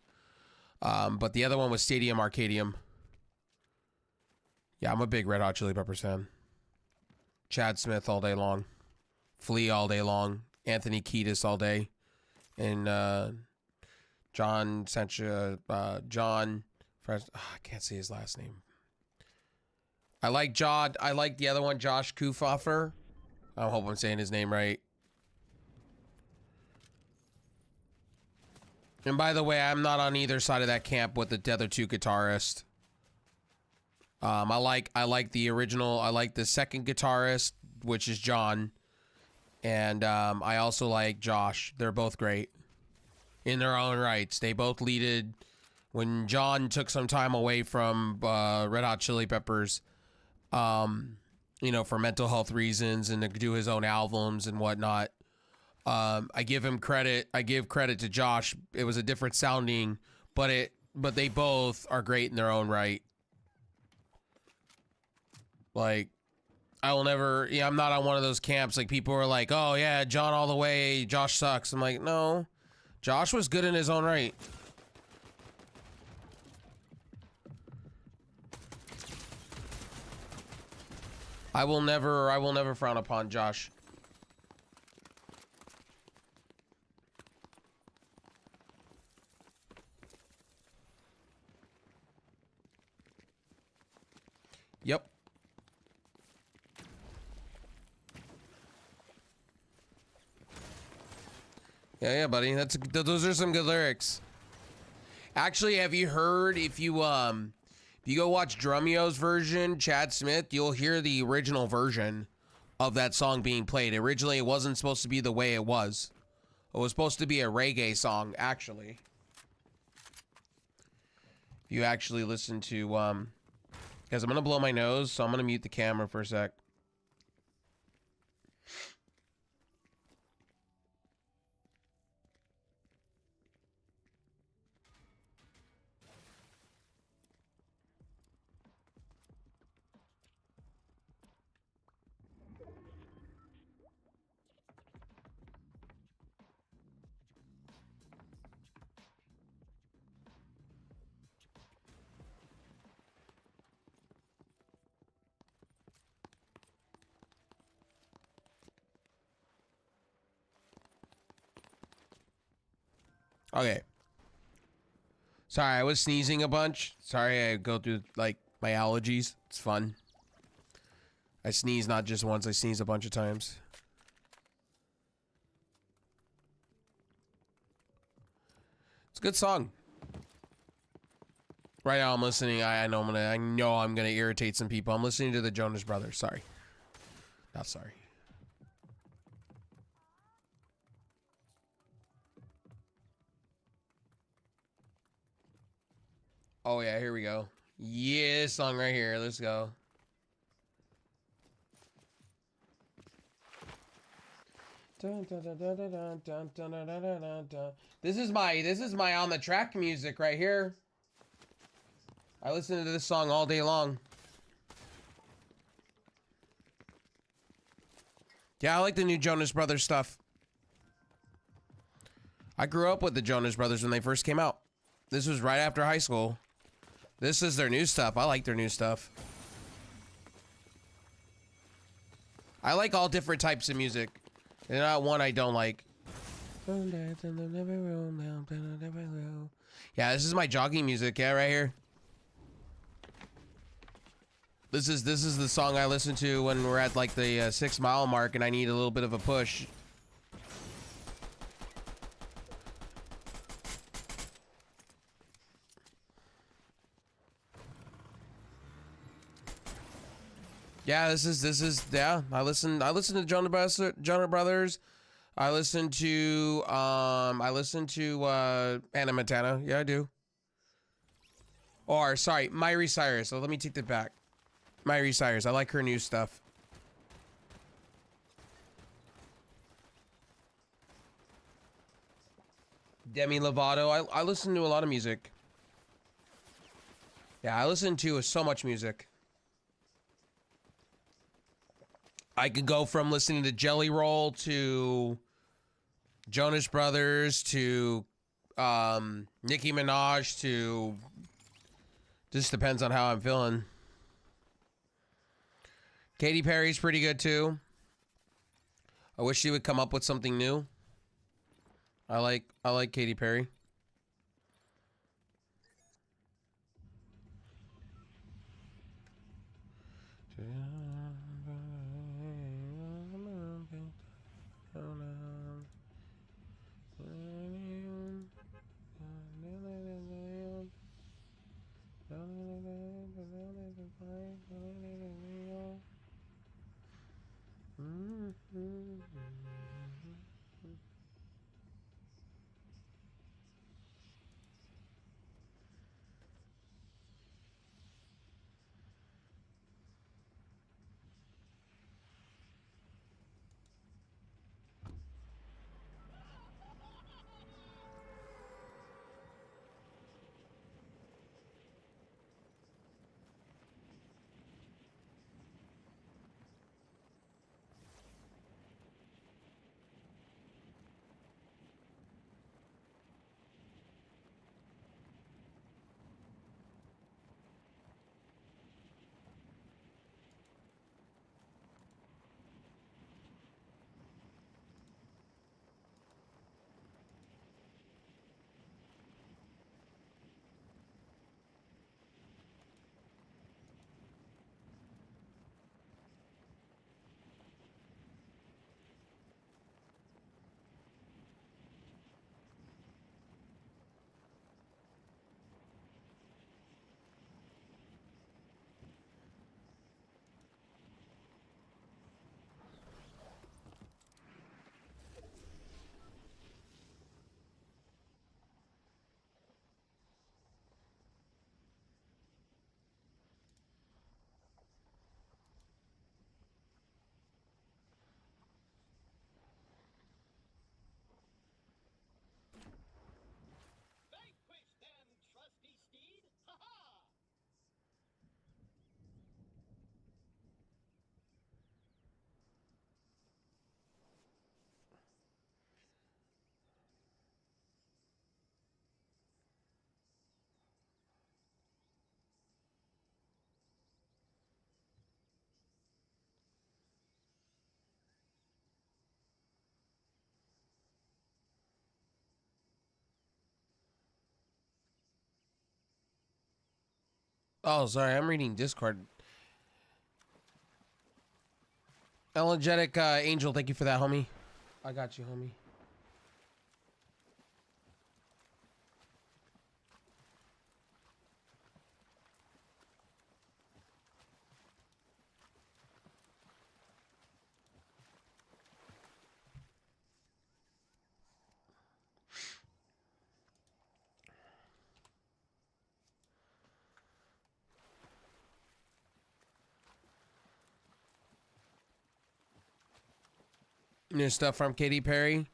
But the other one was Stadium Arcadium. Yeah, I'm a big Red Hot Chili Peppers fan. Chad Smith all day long. Flea all day long. Anthony Kiedis all day. And John Sencha, I can't say his last name. I like the other one, Josh Kufoffer. I hope I'm saying his name right. And by the way, I'm not on either side of that camp with the other two guitarists. I like the original. I like the second guitarist, which is John, and I also like Josh. They're both great in their own rights. They both leaded when John took some time away from Red Hot Chili Peppers, you know, for mental health reasons and to do his own albums and whatnot. I give him credit. I give credit to Josh. It was a different sounding, but they both are great in their own right. Like, I will never, yeah, I'm not on one of those camps. Like, people are like, oh yeah, John all the way, Josh sucks. I'm like, no, Josh was good in his own right. I will never frown upon Josh. Yep. Yeah, buddy. Those are some good lyrics. Actually, have you heard, if you go watch Drumio's version, Chad Smith, you'll hear the original version of that song being played. Originally, it wasn't supposed to be the way it was. It was supposed to be a reggae song, actually. If you actually listen to, guys, I'm gonna blow my nose, so I'm gonna mute the camera for a sec. Okay. Sorry, I was sneezing a bunch. Sorry, I go through, like, my allergies. It's fun. I sneeze not just once, I sneeze a bunch of times. It's a good song. Right now I'm listening, I know I'm gonna irritate some people. I'm listening to the Jonas Brothers, sorry. Not sorry. Oh yeah, here we go. Yeah, this song right here. Let's go. This is my on the track music right here. I listen to this song all day long. Yeah, I like the new Jonas Brothers stuff. I grew up with the Jonas Brothers when they first came out. This was right after high school. This is their new stuff. I like their new stuff. I like all different types of music. There's not one I don't like. Yeah, this is my jogging music. Yeah, right here. This is the song I listen to when we're at like the 6 mile mark and I need a little bit of a push. Yeah, this is yeah. I listen to Jonas Brothers. I listen to Hannah Montana. Yeah, I do. Or sorry, Miley Cyrus. So let me take that back. Miley Cyrus. I like her new stuff. Demi Lovato. I listen to a lot of music. Yeah, I listen to so much music. I could go from listening to Jelly Roll to Jonas Brothers to Nicki Minaj to just depends on how I'm feeling. Katy Perry's pretty good too. I wish she would come up with something new. I like Katy Perry. Oh, sorry, I'm reading Discord. Elegetic Angel, thank you for that, homie. I got you, homie. New stuff from Katy Perry.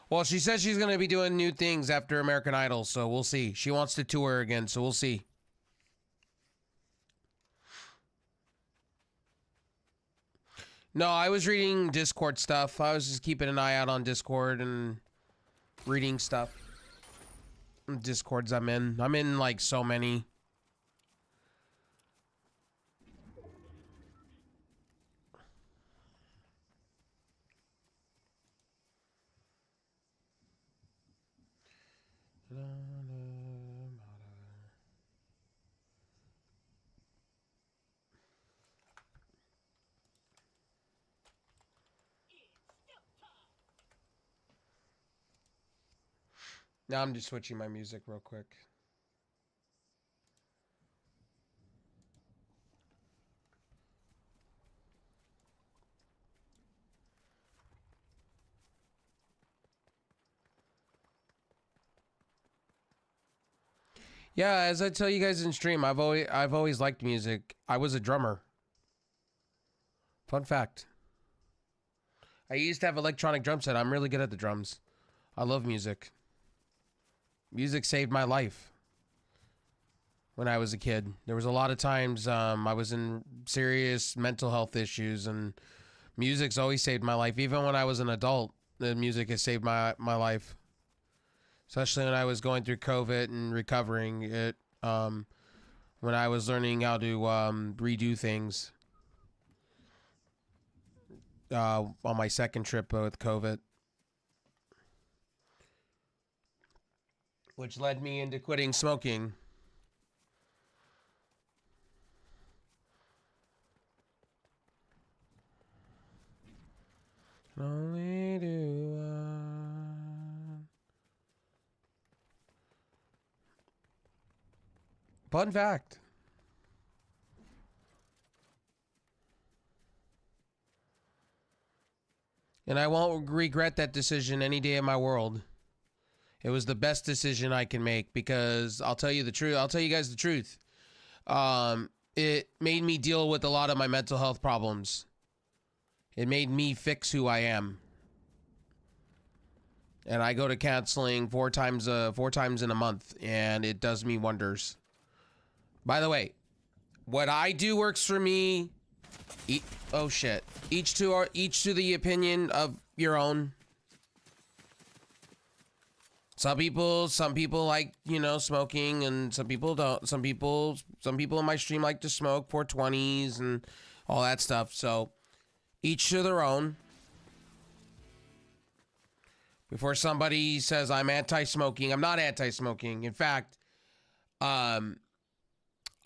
Well, she says she's going to be doing new things after American Idol, so we'll see. She wants to tour again, so we'll see. No, I was reading Discord stuff. I was just keeping an eye out on Discord and reading stuff. Discords I'm in. I'm in like so many. Now I'm just switching my music real quick. Yeah, as I tell you guys in stream, I've always liked music. I was a drummer. Fun fact. I used to have electronic drum set. I'm really good at the drums. I love music. Music saved my life when I was a kid. There was a lot of times I was in serious mental health issues, and music's always saved my life. Even when I was an adult, the music has saved my life. Especially when I was going through COVID and recovering it. When I was learning how to redo things on my second trip with COVID. which led me into quitting smoking. Only do Fun fact. And I won't regret that decision any day of my world. It was the best decision I can make because I'll tell you the truth. I'll tell you guys the truth. It made me deal with a lot of my mental health problems. It made me fix who I am. And I go to counseling four times in a month, and it does me wonders. By the way, what I do works for me. Oh shit! Each to the opinion of your own. Some people like, you know, smoking, and some people don't. Some people in my stream like to smoke 420s and all that stuff. So, each to their own. Before somebody says I'm anti-smoking, I'm not anti-smoking. In fact, I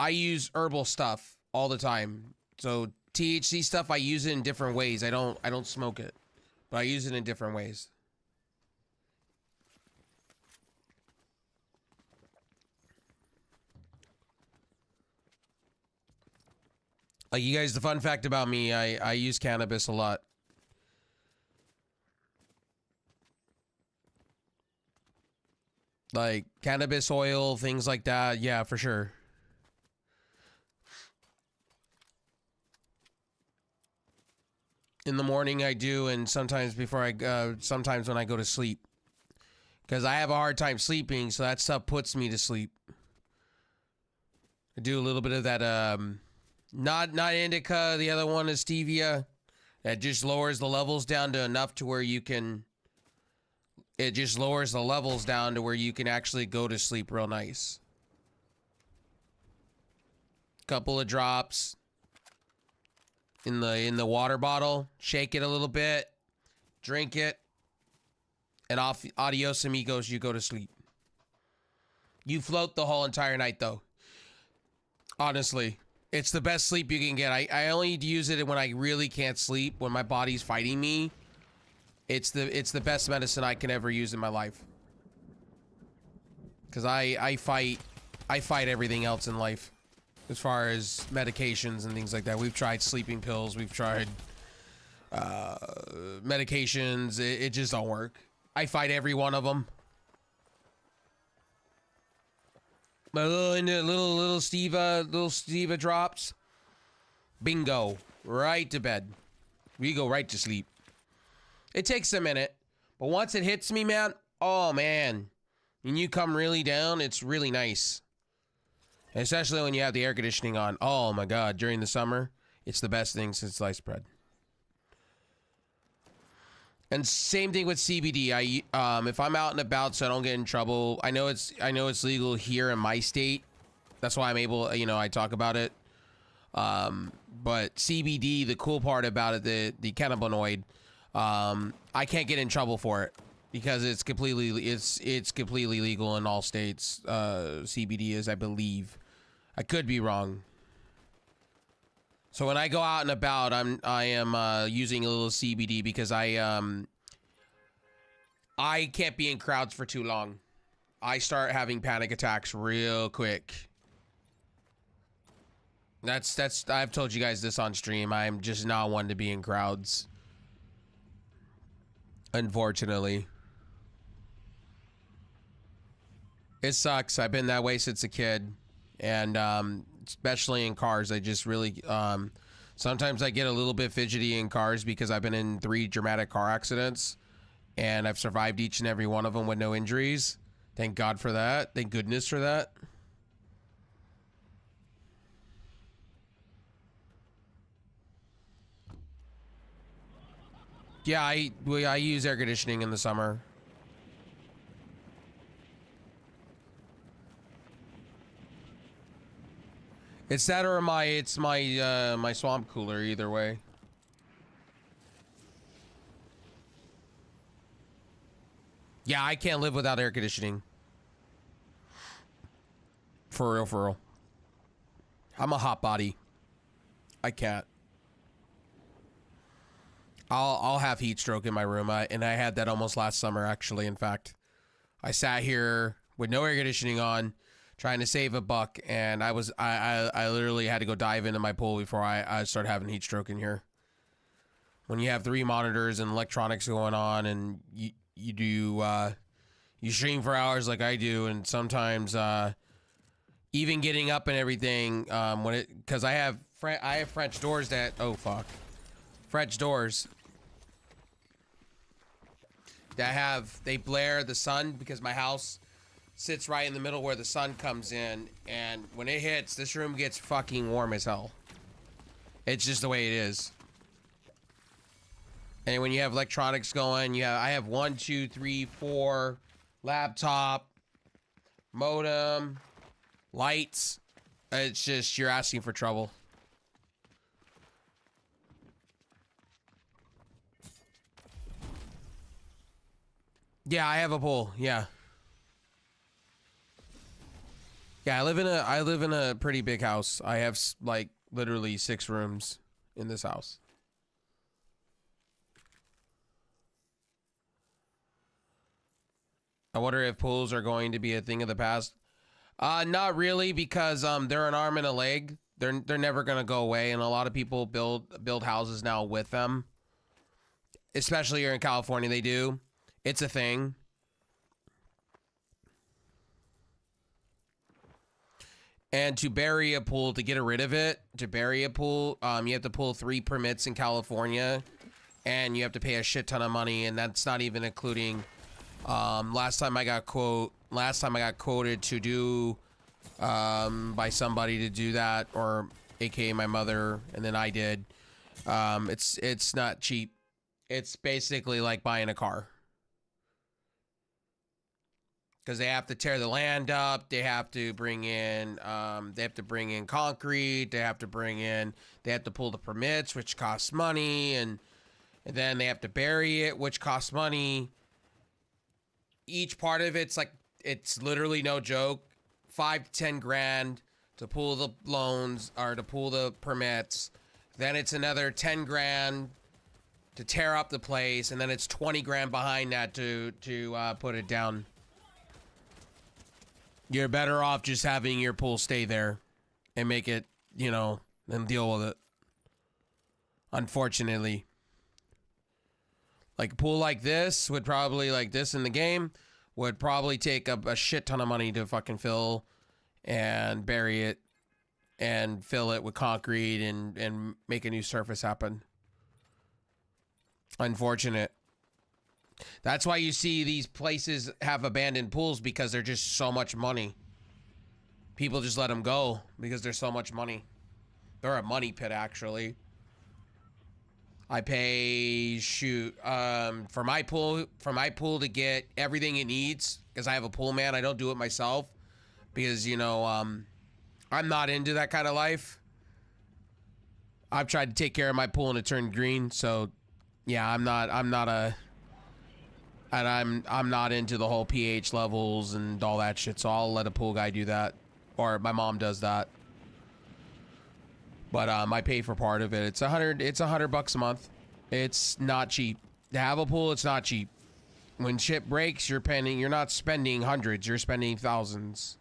use herbal stuff all the time. So THC stuff, I use it in different ways. I don't smoke it, but I use it in different ways. Like, you guys, the fun fact about me, I use cannabis a lot. Like cannabis oil, things like that. Yeah, for sure. In the morning I do, and sometimes sometimes when I go to sleep. Because I have a hard time sleeping, so that stuff puts me to sleep. I do a little bit of that, not indica, the other one is stevia. That just lowers the levels down to enough to where you can... It just lowers the levels down to where you can actually go to sleep real nice. Couple of drops in the water bottle. Shake it a little bit. Drink it. And off, adios amigos, you go to sleep. You float the whole entire night though. Honestly. It's the best sleep you can get. I only use it when I really can't sleep. When my body's fighting me. It's the best medicine I can ever use in my life. Cause I fight everything else in life. As far as medications and things like that. We've tried sleeping pills, we've tried medications, it just don't work. I fight every one of them. My little Steva drops. Bingo. Right to bed. We go right to sleep. It takes a minute, but once it hits me, man, oh man, when you come really down, it's really nice. Especially when you have the air conditioning on. Oh my god, during the summer, it's the best thing since sliced bread. And same thing with CBD. If I'm out and about so I don't get in trouble, I know it's legal here in my state. That's why I'm able, you know, I talk about it. But CBD, the cool part about it, the cannabinoid, I can't get in trouble for it because it's completely legal in all states. CBD is, I believe. I could be wrong. So when I go out and about, I am using a little CBD because I can't be in crowds for too long. I start having panic attacks real quick. That's I've told you guys this on stream. I'm just not one to be in crowds. Unfortunately. It sucks. I've been that way since a kid. And especially in cars, I just really sometimes I get a little bit fidgety in cars because I've been in 3 dramatic car accidents and I've survived each and every one of them with no injuries. Thank God for that. Thank goodness for that. Yeah, I use air conditioning in the summer. It's that or my swamp cooler, either way. Yeah, I can't live without air conditioning. For real, for real. I'm a hot body. I can't. I'll have heat stroke in my room, and I had that almost last summer. Actually, in fact, I sat here with no air conditioning on, trying to save a buck, and I literally had to go dive into my pool before I started having heat stroke in here. When you have 3 monitors and electronics going on, and you stream for hours like I do, and sometimes even getting up and everything, because I have French doors that French doors that they blare the sun, because my house sits right in the middle where the sun comes in, and when it hits, this room gets fucking warm as hell. It's just the way it is. And when you have electronics going, I have 1, 2, 3, 4 laptop, modem, lights. It's just, you're asking for trouble. Yeah, I have a pool. Yeah. Yeah, I live in a pretty big house. I have like literally 6 rooms in this house. I wonder if pools are going to be a thing of the past. Not really, because they're an arm and a leg. They're never gonna go away, and a lot of people build houses now with them. Especially here in California, they do. It's a thing. And to bury a pool, to get rid of it, you have to pull 3 permits in California, and you have to pay a shit ton of money, and that's not even including. Last time I got quoted to do, by somebody to do that, or AKA my mother, and then I did. It's not cheap. It's basically like buying a car. Because they have to tear the land up, they have to bring in concrete, they have to pull the permits, which costs money, and then they have to bury it, which costs money. Each part of it's literally no joke, 5 to 10 grand to pull the loans or to pull the permits. Then it's another 10 grand to tear up the place, and then it's 20 grand behind that to put it down. You're better off just having your pool stay there and make it, and deal with it. Unfortunately. Like a pool like this would probably, like this in the game, would probably take a shit ton of money to fucking fill and bury it and fill it with concrete and make a new surface happen. Unfortunate. That's why you see these places have abandoned pools, because they're just so much money. People just let them go because there's so much money. They're a money pit, actually. I pay for my pool to get everything it needs, because I have a pool man. I don't do it myself because I'm not into that kind of life. I've tried to take care of my pool and it turned green, so yeah, I'm not into the whole pH levels and all that shit, so I'll let a pool guy do that, or my mom does that. But I pay for part of it. It's $100 a month. It's not cheap to have a pool. It's not cheap. When shit breaks, you're not spending hundreds, you're spending thousands.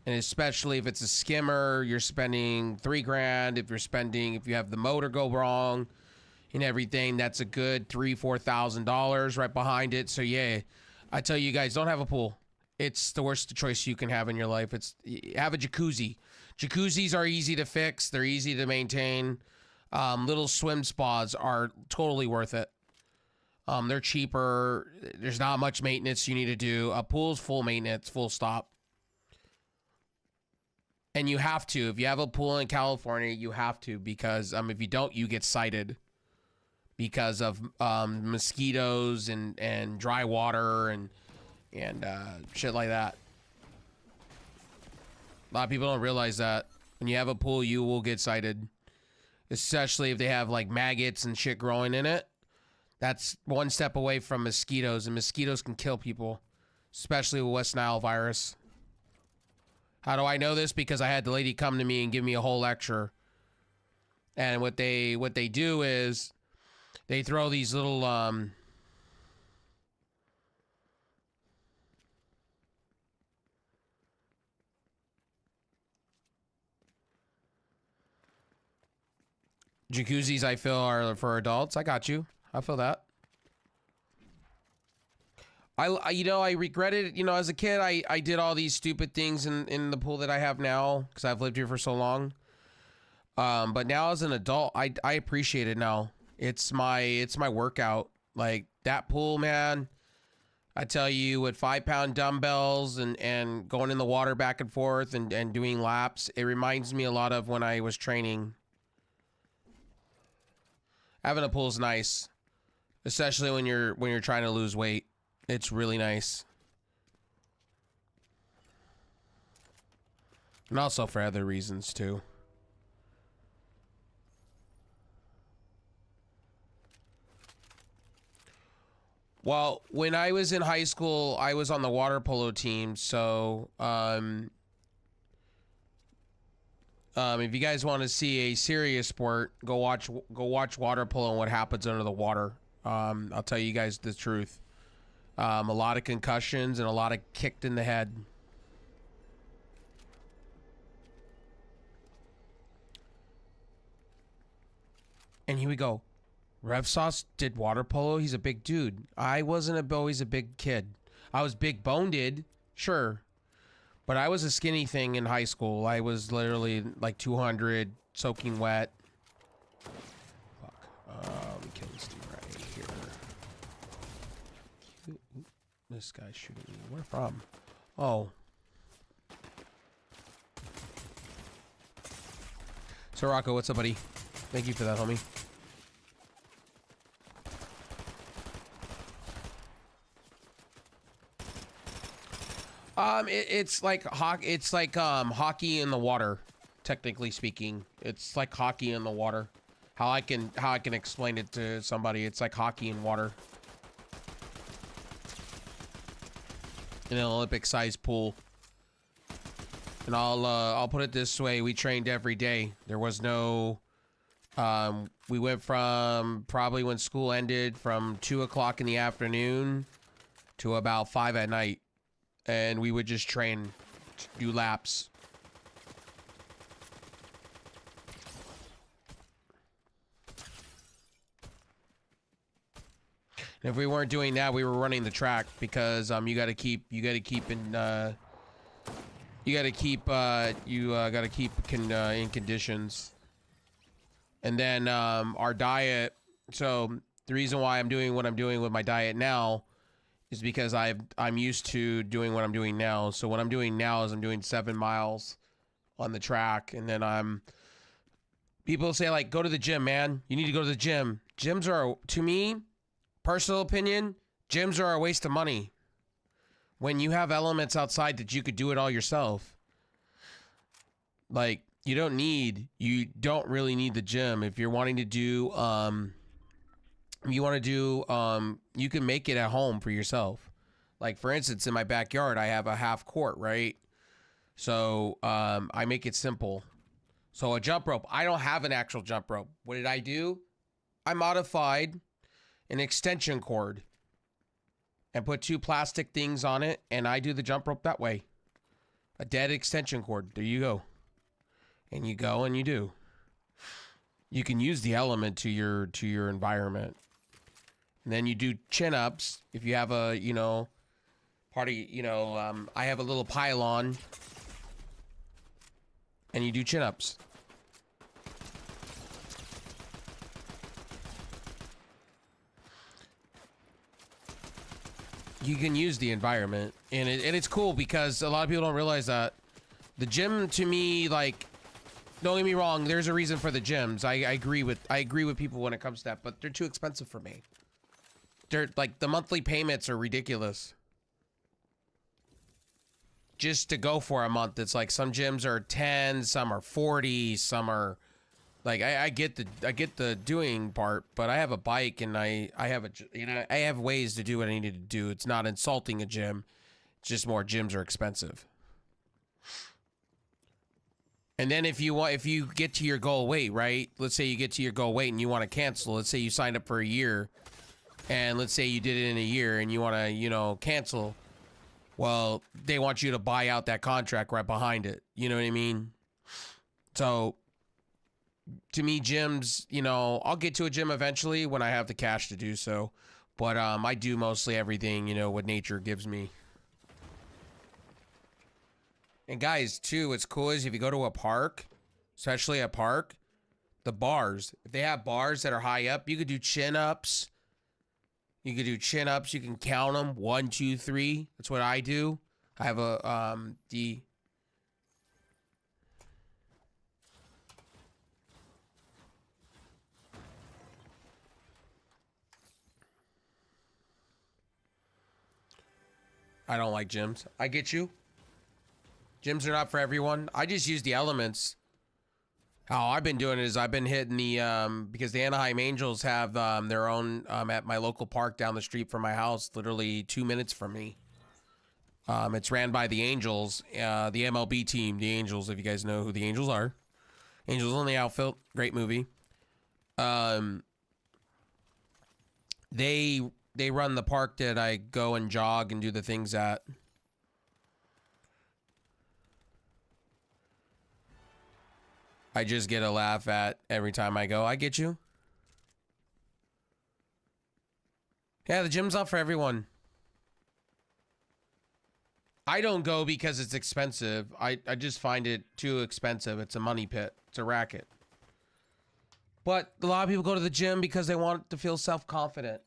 And especially if it's a skimmer, you're spending $3 grand. If you have the motor go wrong and everything, that's a good $3,000-$4,000 right behind it. So yeah, I tell you guys, don't have a pool. It's the worst choice you can have in your life. Have a jacuzzi. Jacuzzis are easy to fix. They're easy to maintain. Little swim spas are totally worth it. They're cheaper. There's not much maintenance you need to do. A pool's full maintenance, full stop. And you have to. If you have a pool in California, you have to, because if you don't, you get cited because of mosquitoes and dry water and shit like that. A lot of people don't realize that when you have a pool, you will get cited, especially if they have like maggots and shit growing in it. That's one step away from mosquitoes, and mosquitoes can kill people, especially with West Nile virus. How do I know this? Because I had the lady come to me and give me a whole lecture. And what they do is they throw these little jacuzzis, I feel, are for adults. I got you. I feel that. I regretted, as a kid, I did all these stupid things in the pool that I have now because I've lived here for so long. But now as an adult, I appreciate it now. It's my workout. Like that pool, man. I tell you, with 5-pound dumbbells and going in the water back and forth and doing laps, it reminds me a lot of when I was training. Having a pool is nice, especially when you're trying to lose weight. It's really nice. And also for other reasons too. Well, when I was in high school, I was on the water polo team, so if you guys want to see a serious sport, go watch water polo and what happens under the water. I'll tell you guys the truth. A lot of concussions and a lot of kicked in the head. And here we go. Rev Sauce did water polo. He's a big dude. I wasn't always a big kid. I was big boned, sure. But I was a skinny thing in high school. I was literally like 200, soaking wet. Fuck. Let me kill this dude right here. Ooh, this guy's shooting me. Where from? Oh. So Rocco, what's up, buddy? Thank you for that, homie. It's like hockey in the water, technically speaking. It's like hockey in the water. How I can explain it to somebody? It's like hockey in water. In an Olympic-sized pool. And I'll put it this way: we trained every day. There was no. We went from probably when school ended from 2 o'clock in the afternoon to about 5 at night. And we would just train, do laps. And if we weren't doing that, we were running the track because you got to keep in conditions. And then our diet. So the reason why I'm doing what I'm doing with my diet now is because I'm used to doing what I'm doing now. So what I'm doing now is I'm doing 7 miles on the track, and then people say, like, go to the gym, man. You need to go to the gym. Gyms are, to me, personal opinion, gyms are a waste of money. When you have elements outside that you could do it all yourself. Like, you don't really need the gym. If you're wanting to do you can make it at home for yourself. Like, for instance, in my backyard, I have a half court, right? So I make it simple. So a jump rope, I don't have an actual jump rope. What did I do? I modified an extension cord and put 2 plastic things on it, and I do the jump rope that way. A dead extension cord. There you go. And you go and you do. You can use the element to your environment. And then you do chin-ups. If you have a, I have a little pylon. And you do chin-ups. You can use the environment. And it's cool because a lot of people don't realize that. The gym, to me, like, don't get me wrong, there's a reason for the gyms. I agree with people when it comes to that, but they're too expensive for me. They're like, the monthly payments are ridiculous. Just to go for a month, it's like some gyms are 10, some are 40, some are like, I get the doing part, but I have a bike and I have ways to do what I need to do. It's not insulting a gym. It's just more gyms are expensive. And then if you get to your goal weight, right? Let's say you get to your goal weight and you want to cancel. Let's say you signed up for a year, and let's say you did it in a year and you want to, you know, cancel. Well, they want you to buy out that contract right behind it. You know what I mean? So, to me, gyms, you know, I'll get to a gym eventually when I have the cash to do so. But I do mostly everything, you know, what nature gives me. And guys, too, what's cool is if you go to a park, especially a park, the bars, if they have bars that are high up, you could do chin-ups. You could do chin-ups. You can count them. 1, 2, 3. That's what I do. I have a, I don't like gyms. I get you. Gyms are not for everyone. I just use the elements. How I've been doing it is I've been hitting the, because the Anaheim Angels have their own at my local park down the street from my house, literally 2 minutes from me. It's ran by the Angels, the MLB team, the Angels, if you guys know who the Angels are. Angels on the Outfield, great movie. They run the park that I go and jog and do the things at. I just get a laugh at every time I go. I get you. Yeah, the gym's not for everyone. I don't go because it's expensive. I just find it too expensive. It's a money pit. It's a racket. But a lot of people go to the gym because they want to feel self-confident.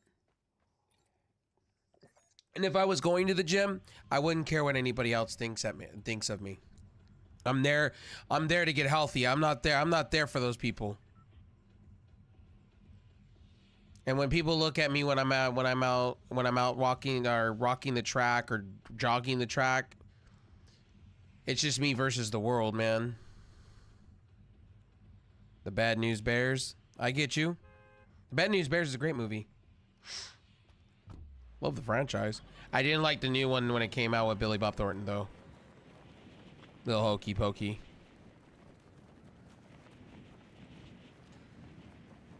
And if I was going to the gym, I wouldn't care what anybody else thinks of me. I'm there to get healthy. I'm not there for those people. And when people look at me when I'm out walking or rocking the track or jogging the track, it's just me versus the world, man. The Bad News Bears. I get you. The Bad News Bears is a great movie. Love the franchise. I didn't like the new one when it came out with Billy Bob Thornton, though. Little hokey pokey.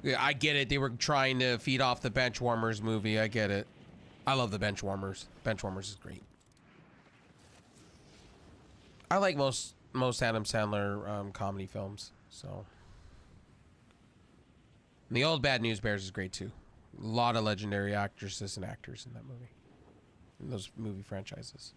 Yeah, I get it. They were trying to feed off the Benchwarmers movie. I get it. I love the Benchwarmers. Benchwarmers is great. I like most Adam Sandler comedy films. So, and the old Bad News Bears is great too. A lot of legendary actresses and actors in that movie. In those movie franchises.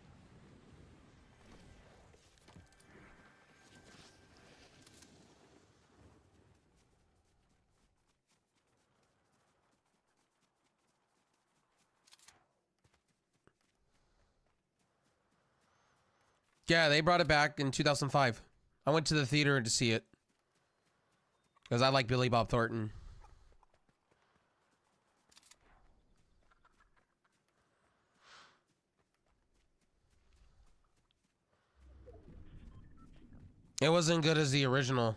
Yeah, they brought it back in 2005. I went to the theater to see it. Because I like Billy Bob Thornton. It wasn't good as the original.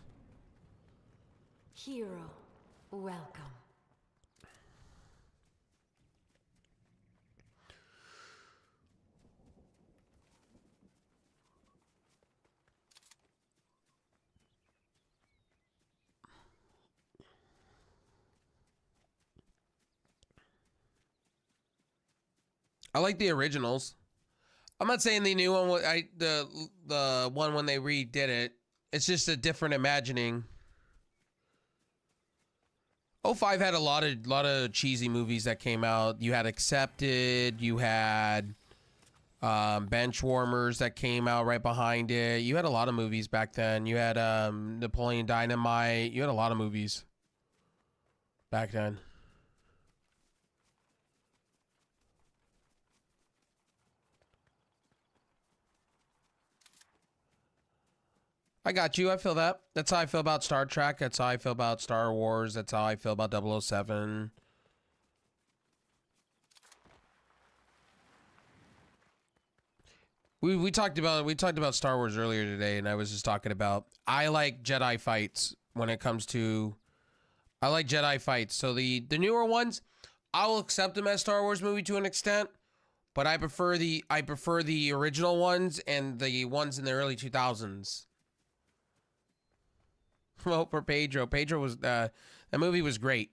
Hero, welcome. I like the originals. I'm not saying the new one. The one when they redid it. It's just a different imagining. 05 had a lot of cheesy movies that came out. You had Accepted. You had Benchwarmers that came out right behind it. You had a lot of movies back then. You had Napoleon Dynamite. You had a lot of movies back then. I got you. I feel that. That's how I feel about Star Trek. That's how I feel about Star Wars. That's how I feel about 007. We talked about Star Wars earlier today, and I was just talking about I like Jedi fights when it comes to I like Jedi fights. So the newer ones, I will accept them as Star Wars movie to an extent, but I prefer the original ones and the ones in the early 2000s. vote for Pedro. Pedro was that movie was great.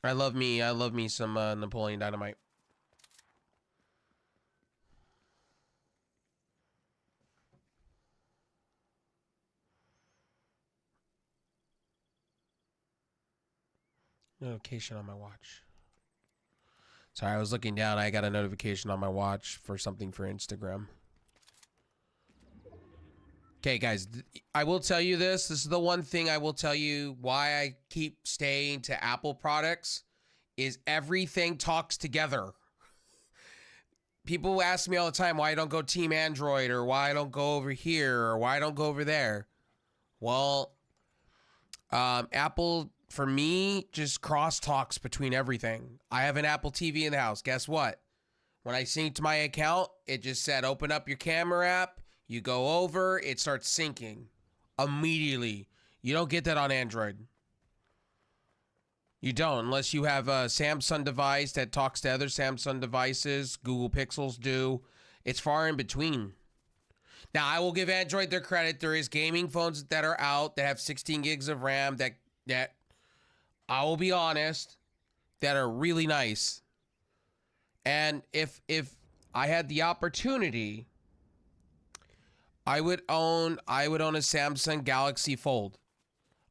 I love me some Napoleon Dynamite. Notification on my watch. Sorry, I was looking down. I got a notification on my watch for something for Instagram. Okay, guys, I will tell you this. This is the one thing I will tell you why I keep staying to Apple products is everything talks together. People ask me all the time why I don't go Team Android or why I don't go over here or why I don't go over there. Well, Apple, for me, just cross talks between everything. I have an Apple TV in the house. Guess what? When I synced my account, it just said, open up your camera app. You go over, it starts syncing immediately. You don't get that on Android. You don't, unless you have a Samsung device that talks to other Samsung devices. Google Pixels do. It's far in between. Now, I will give Android their credit. There is gaming phones that are out that have 16 gigs of RAM that I will be honest, that are really nice. And if I had the opportunity, I would own a Samsung Galaxy Fold.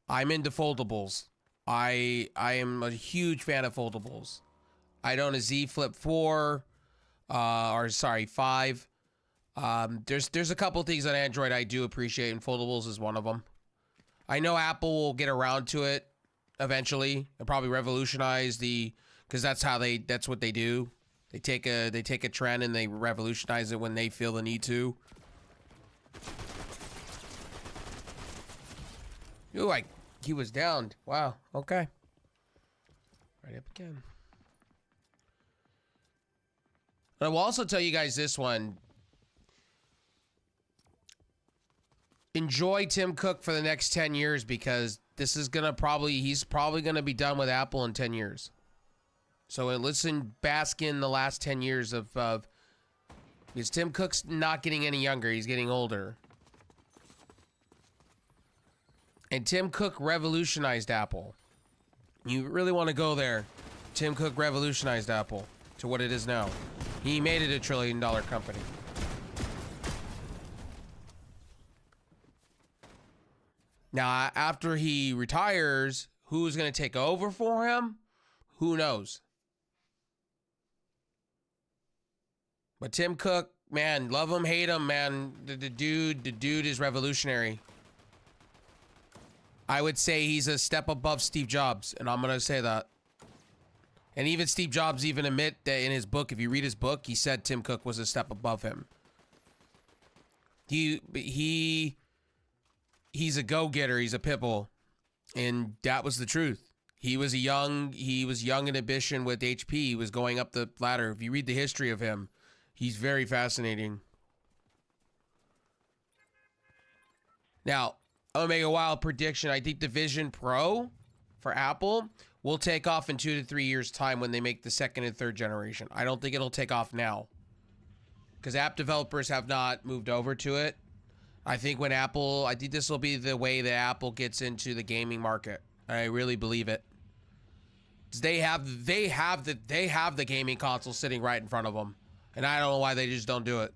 I'm into foldables. I am a huge fan of foldables. I'd own a Z Flip 4, 5. There's a couple things on Android I do appreciate, and foldables is one of them. I know Apple will get around to it eventually and probably revolutionize because that's what they do. They take a trend and they revolutionize it when they feel the need to. Ooh, he was downed. Wow. Okay. Right up again. I will also tell you guys this one. Enjoy Tim Cook for the next 10 years because he's probably gonna be done with Apple in 10 years. So listen, bask in the last 10 years of because Tim Cook's not getting any younger, he's getting older. And Tim Cook revolutionized Apple. You really want to go there. Tim Cook revolutionized Apple to what it is now. He made it $1 trillion company. Now, after he retires, who's going to take over for him? Who knows? But Tim Cook, man, love him, hate him, man. The dude is revolutionary. I would say he's a step above Steve Jobs, and I'm going to say that. And even Steve Jobs even admit that in his book, if you read his book, he said Tim Cook was a step above him. He's a go-getter, he's a pitbull, and that was the truth. He was young in ambition with HP. He was going up the ladder. If you read the history of him, he's very fascinating. Now, I'm gonna make a wild prediction. I think the Vision Pro for Apple will take off in 2 to 3 years' time when they make the second and third generation. I don't think it'll take off now because app developers have not moved over to it. I think this will be the way that Apple gets into the gaming market. I really believe it. They have the gaming console sitting right in front of them, and I don't know why they just don't do it.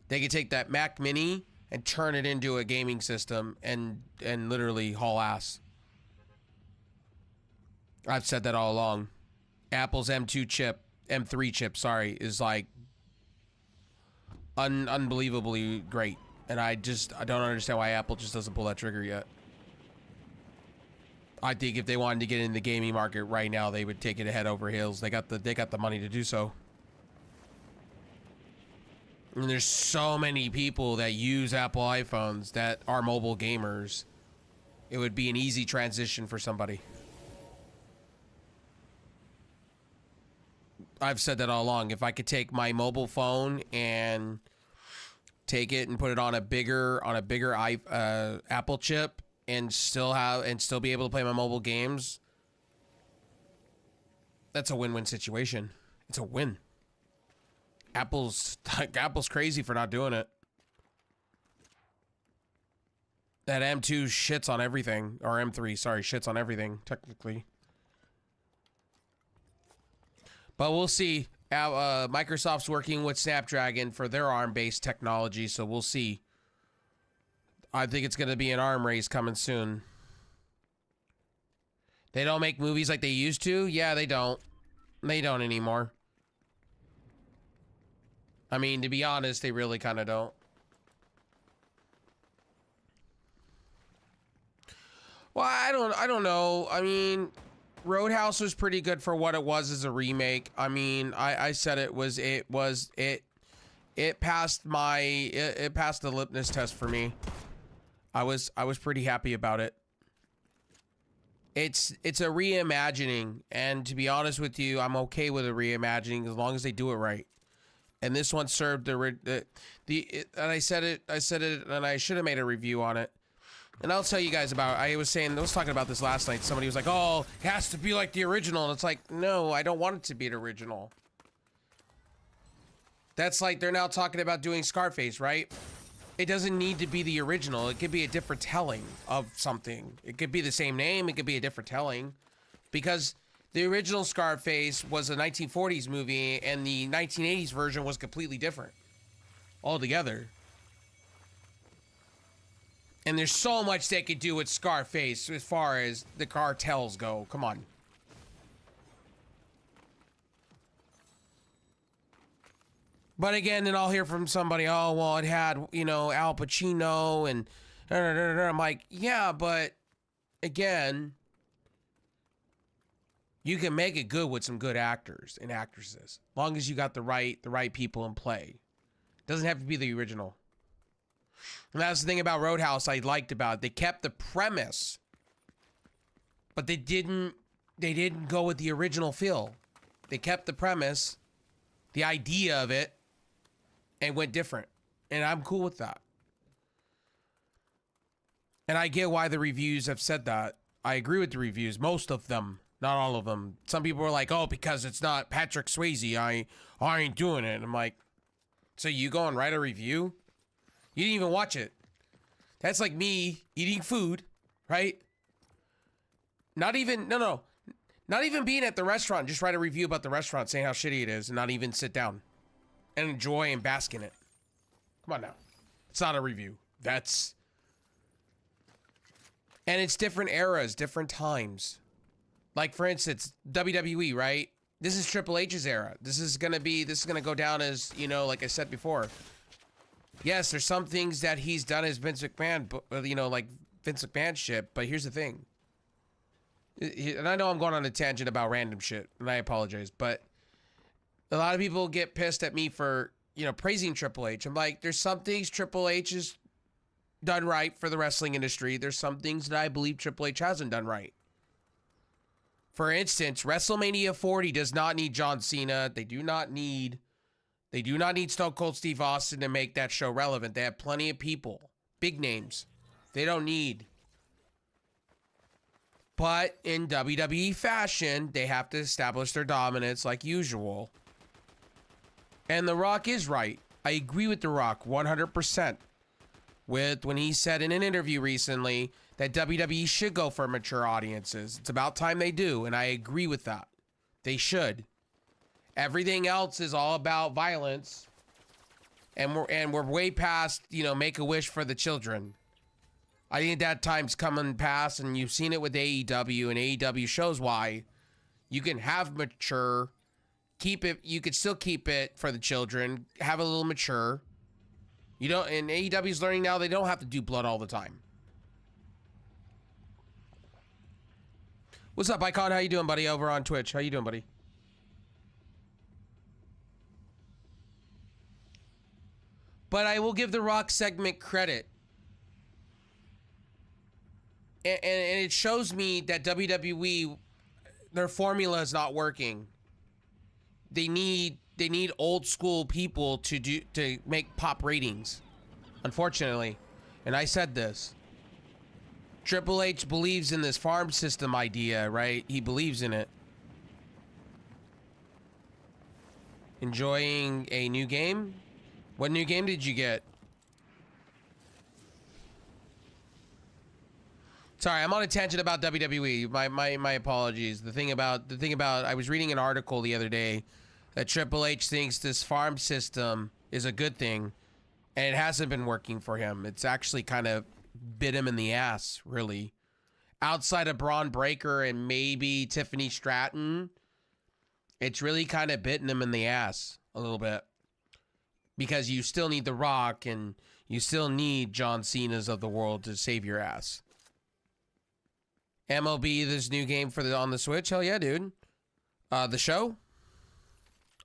They can take that Mac Mini and turn it into a gaming system and literally haul ass. I've said that all along. Apple's M3 chip, is like unbelievably great. And I don't understand why Apple just doesn't pull that trigger yet. I think if they wanted to get in the gaming market right now, they would take it head over heels. They got the money to do so. And there's so many people that use Apple iPhones that are mobile gamers. It would be an easy transition for somebody. I've said that all along. If I could take my mobile phone and take it and put it on a bigger Apple chip and still be able to play my mobile games, that's a win-win situation. It's a win. Apple's crazy for not doing it. That M2 shits on everything, or M3, sorry, shits on everything, technically. But we'll see. Microsoft's working with Snapdragon for their ARM-based technology, so we'll see. I think it's going to be an ARM race coming soon. They don't make movies like they used to? Yeah, they don't. They don't anymore. I mean, to be honest, they really kind of don't. Well, I don't know. I mean, Roadhouse was pretty good for what it was as a remake. I mean, I said it passed it passed the litmus test for me. I was pretty happy about it. It's a reimagining, and to be honest with you, I'm okay with a reimagining as long as they do it right. And this one served and I said it, and I should have made a review on it. And I'll tell you guys about, I was talking about this last night. Somebody was like, oh, it has to be like the original. And it's like, no, I don't want it to be an original. That's like, they're now talking about doing Scarface, right? It doesn't need to be the original. It could be a different telling of something. It could be the same name. It could be a different telling. Because the original Scarface was a 1940s movie, and the 1980s version was completely different altogether. And there's so much they could do with Scarface as far as the cartels go. Come on. But again, then I'll hear from somebody, oh, well, it had, you know, Al Pacino and... I'm like, yeah, but again, you can make it good with some good actors and actresses. As long as you got the right people in play. Doesn't have to be the original. And that's the thing about Roadhouse I liked about it. They kept the premise, but they didn't go with the original feel. They kept the premise, the idea of it, and went different. And I'm cool with that. And I get why the reviews have said that. I agree with the reviews, most of them, not all of them. Some people were like, oh, because it's not Patrick Swayze, I ain't doing it. And I'm like, so you go and write a review? You didn't even watch it. That's like me eating food, right? Not even being at the restaurant. Just write a review about the restaurant saying how shitty it is and not even sit down and enjoy and bask in it. Come on now. It's not a review. And it's different eras, different times. Like, for instance, WWE, right? This is Triple H's era. This is gonna go down as, you know, like I said before. Yes, there's some things that he's done as Vince McMahon, but, you know, like Vince McMahon shit. But here's the thing. And I know I'm going on a tangent about random shit, and I apologize. But a lot of people get pissed at me for, you know, praising Triple H. I'm like, there's some things Triple H has done right for the wrestling industry. There's some things that I believe Triple H hasn't done right. For instance, WrestleMania 40 does not need John Cena. They do not need Stone Cold Steve Austin to make that show relevant. They have plenty of people, big names. They don't need. But in WWE fashion, they have to establish their dominance like usual. And The Rock is right. I agree with The Rock 100%. With when he said in an interview recently that WWE should go for mature audiences. It's about time they do, and I agree with that. They should. Everything else is all about violence, and we're way past, you know, Make-A-Wish for the children. I think that time's coming past, and you've seen it with AEW, and AEW shows why. You can have mature, keep it. You could still keep it for the children. Have a little mature. You don't, and AEW's learning now they don't have to do blood all the time. What's up, Icon? How you doing, buddy? Over on Twitch. How you doing, buddy? But I will give the Rock segment credit. And it shows me that WWE, their formula is not working. They need old school people to make pop ratings. Unfortunately. And I said this. Triple H believes in this farm system idea, right? He believes in it. Enjoying a new game? What new game did you get? Sorry, I'm on a tangent about WWE. My apologies. The thing about I was reading an article the other day that Triple H thinks this farm system is a good thing, and it hasn't been working for him. It's actually kind of bit him in the ass, really. Outside of Braun Breaker and maybe Tiffany Stratton, it's really kind of bitten him in the ass a little bit. Because you still need The Rock and you still need John Cena's of the world to save your ass. MLB, this new game on the Switch? Hell yeah, dude. The Show?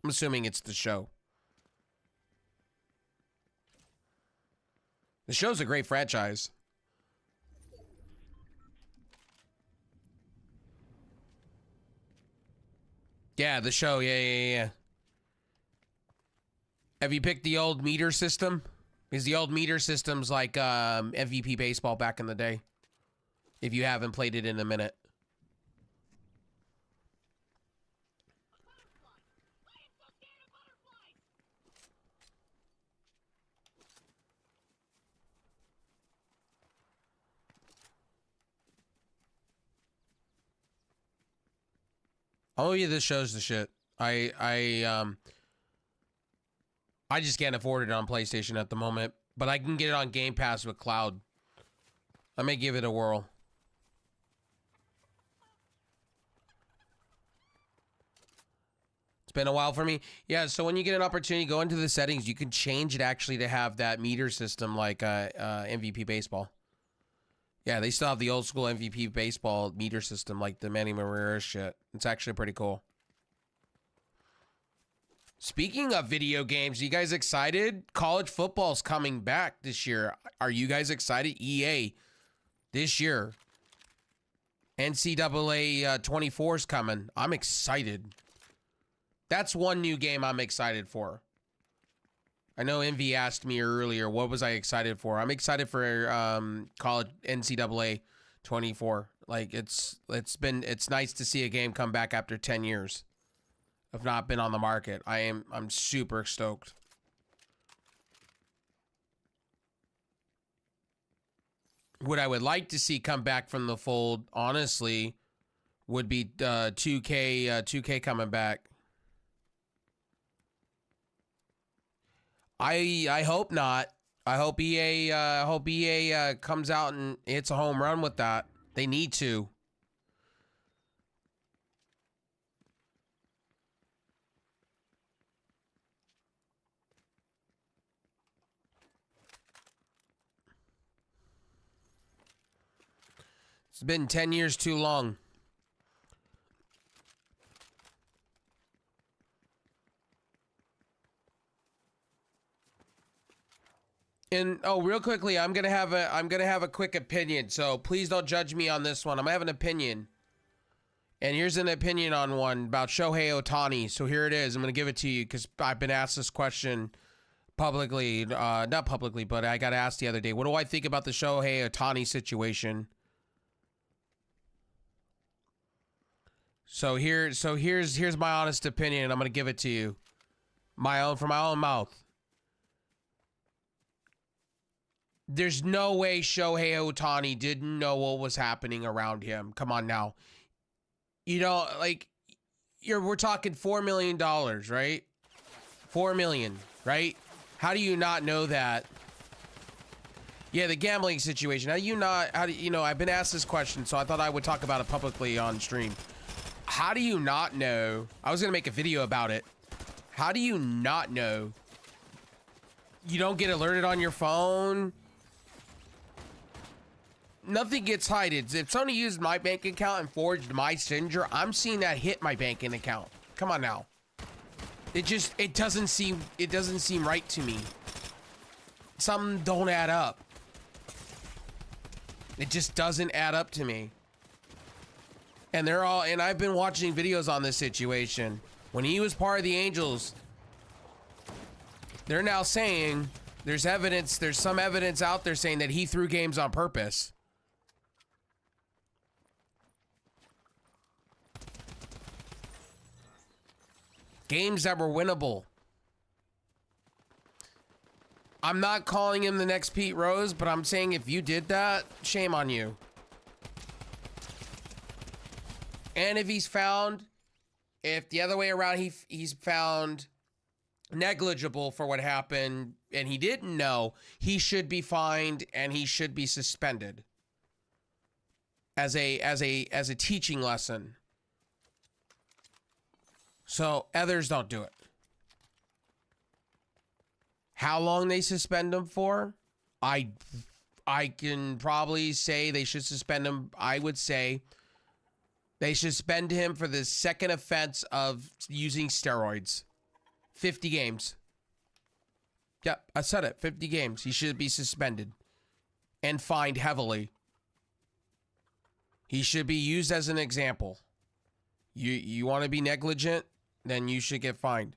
I'm assuming it's The Show. The Show's a great franchise. Yeah, The Show. Yeah. Have you picked the old meter system? Because the old meter system's like MVP baseball back in the day. If you haven't played it in a minute. Oh yeah, this shows the shit. I just can't afford it on PlayStation at the moment, but I can get it on Game Pass with Cloud. I may give it a whirl. It's been a while for me. Yeah, so when you get an opportunity, go into the settings. You can change it actually to have that meter system like MVP Baseball. Yeah, they still have the old school MVP Baseball meter system like the Manny Ramirez shit. It's actually pretty cool. Speaking of video games, are you guys excited? College football's coming back this year. Are you guys excited? EA this year. NCAA 24 is coming. I'm excited. That's one new game I'm excited for. I know Envy asked me earlier, what was I excited for? I'm excited for college NCAA 24. Like it's nice to see a game come back after 10 years of not been on the market. I'm super stoked. What I would like to see come back from the fold, honestly, would be 2K coming back. I hope not. I hope EA comes out and hits a home run with that. They need to. It's been 10 years too long. And oh, real quickly, I'm gonna have a quick opinion. So please don't judge me on this one. I'm gonna have an opinion. And here's an opinion on one about Shohei Ohtani. So here it is. I'm gonna give it to you because I've been asked this question publicly, not publicly, but I got asked the other day. What do I think about the Shohei Ohtani situation? So here's my honest opinion, and I'm gonna give it to you, from my own mouth. There's no way Shohei Ohtani didn't know what was happening around him. Come on now. You know, like, we're talking $4 million, right? $4 million, right? How do you not know that? Yeah, the gambling situation. How do you know, I've been asked this question, so I thought I would talk about it publicly on stream. How do you not know? I was going to make a video about it. How do you not know? You don't get alerted on your phone? Nothing gets hidden. If somebody used my bank account and forged my signature, I'm seeing that hit my banking account. Come on now. It doesn't seem right to me. Something don't add up. It just doesn't add up to me. And I've been watching videos on this situation. When he was part of the Angels, they're now saying there's some evidence out there saying that he threw games on purpose. Games that were winnable. I'm not calling him the next Pete Rose, but I'm saying if you did that, shame on you. And if he's found, if the other way around, he's found negligible for what happened and he didn't know, he should be fined and he should be suspended as a teaching lesson. So others don't do it. How long they suspend him for? I can probably say they should suspend him. I would say they should suspend him for the second offense of using steroids. 50 games. Yep, I said it. 50 games. He should be suspended and fined heavily. He should be used as an example. You want to be negligent, then you should get fined.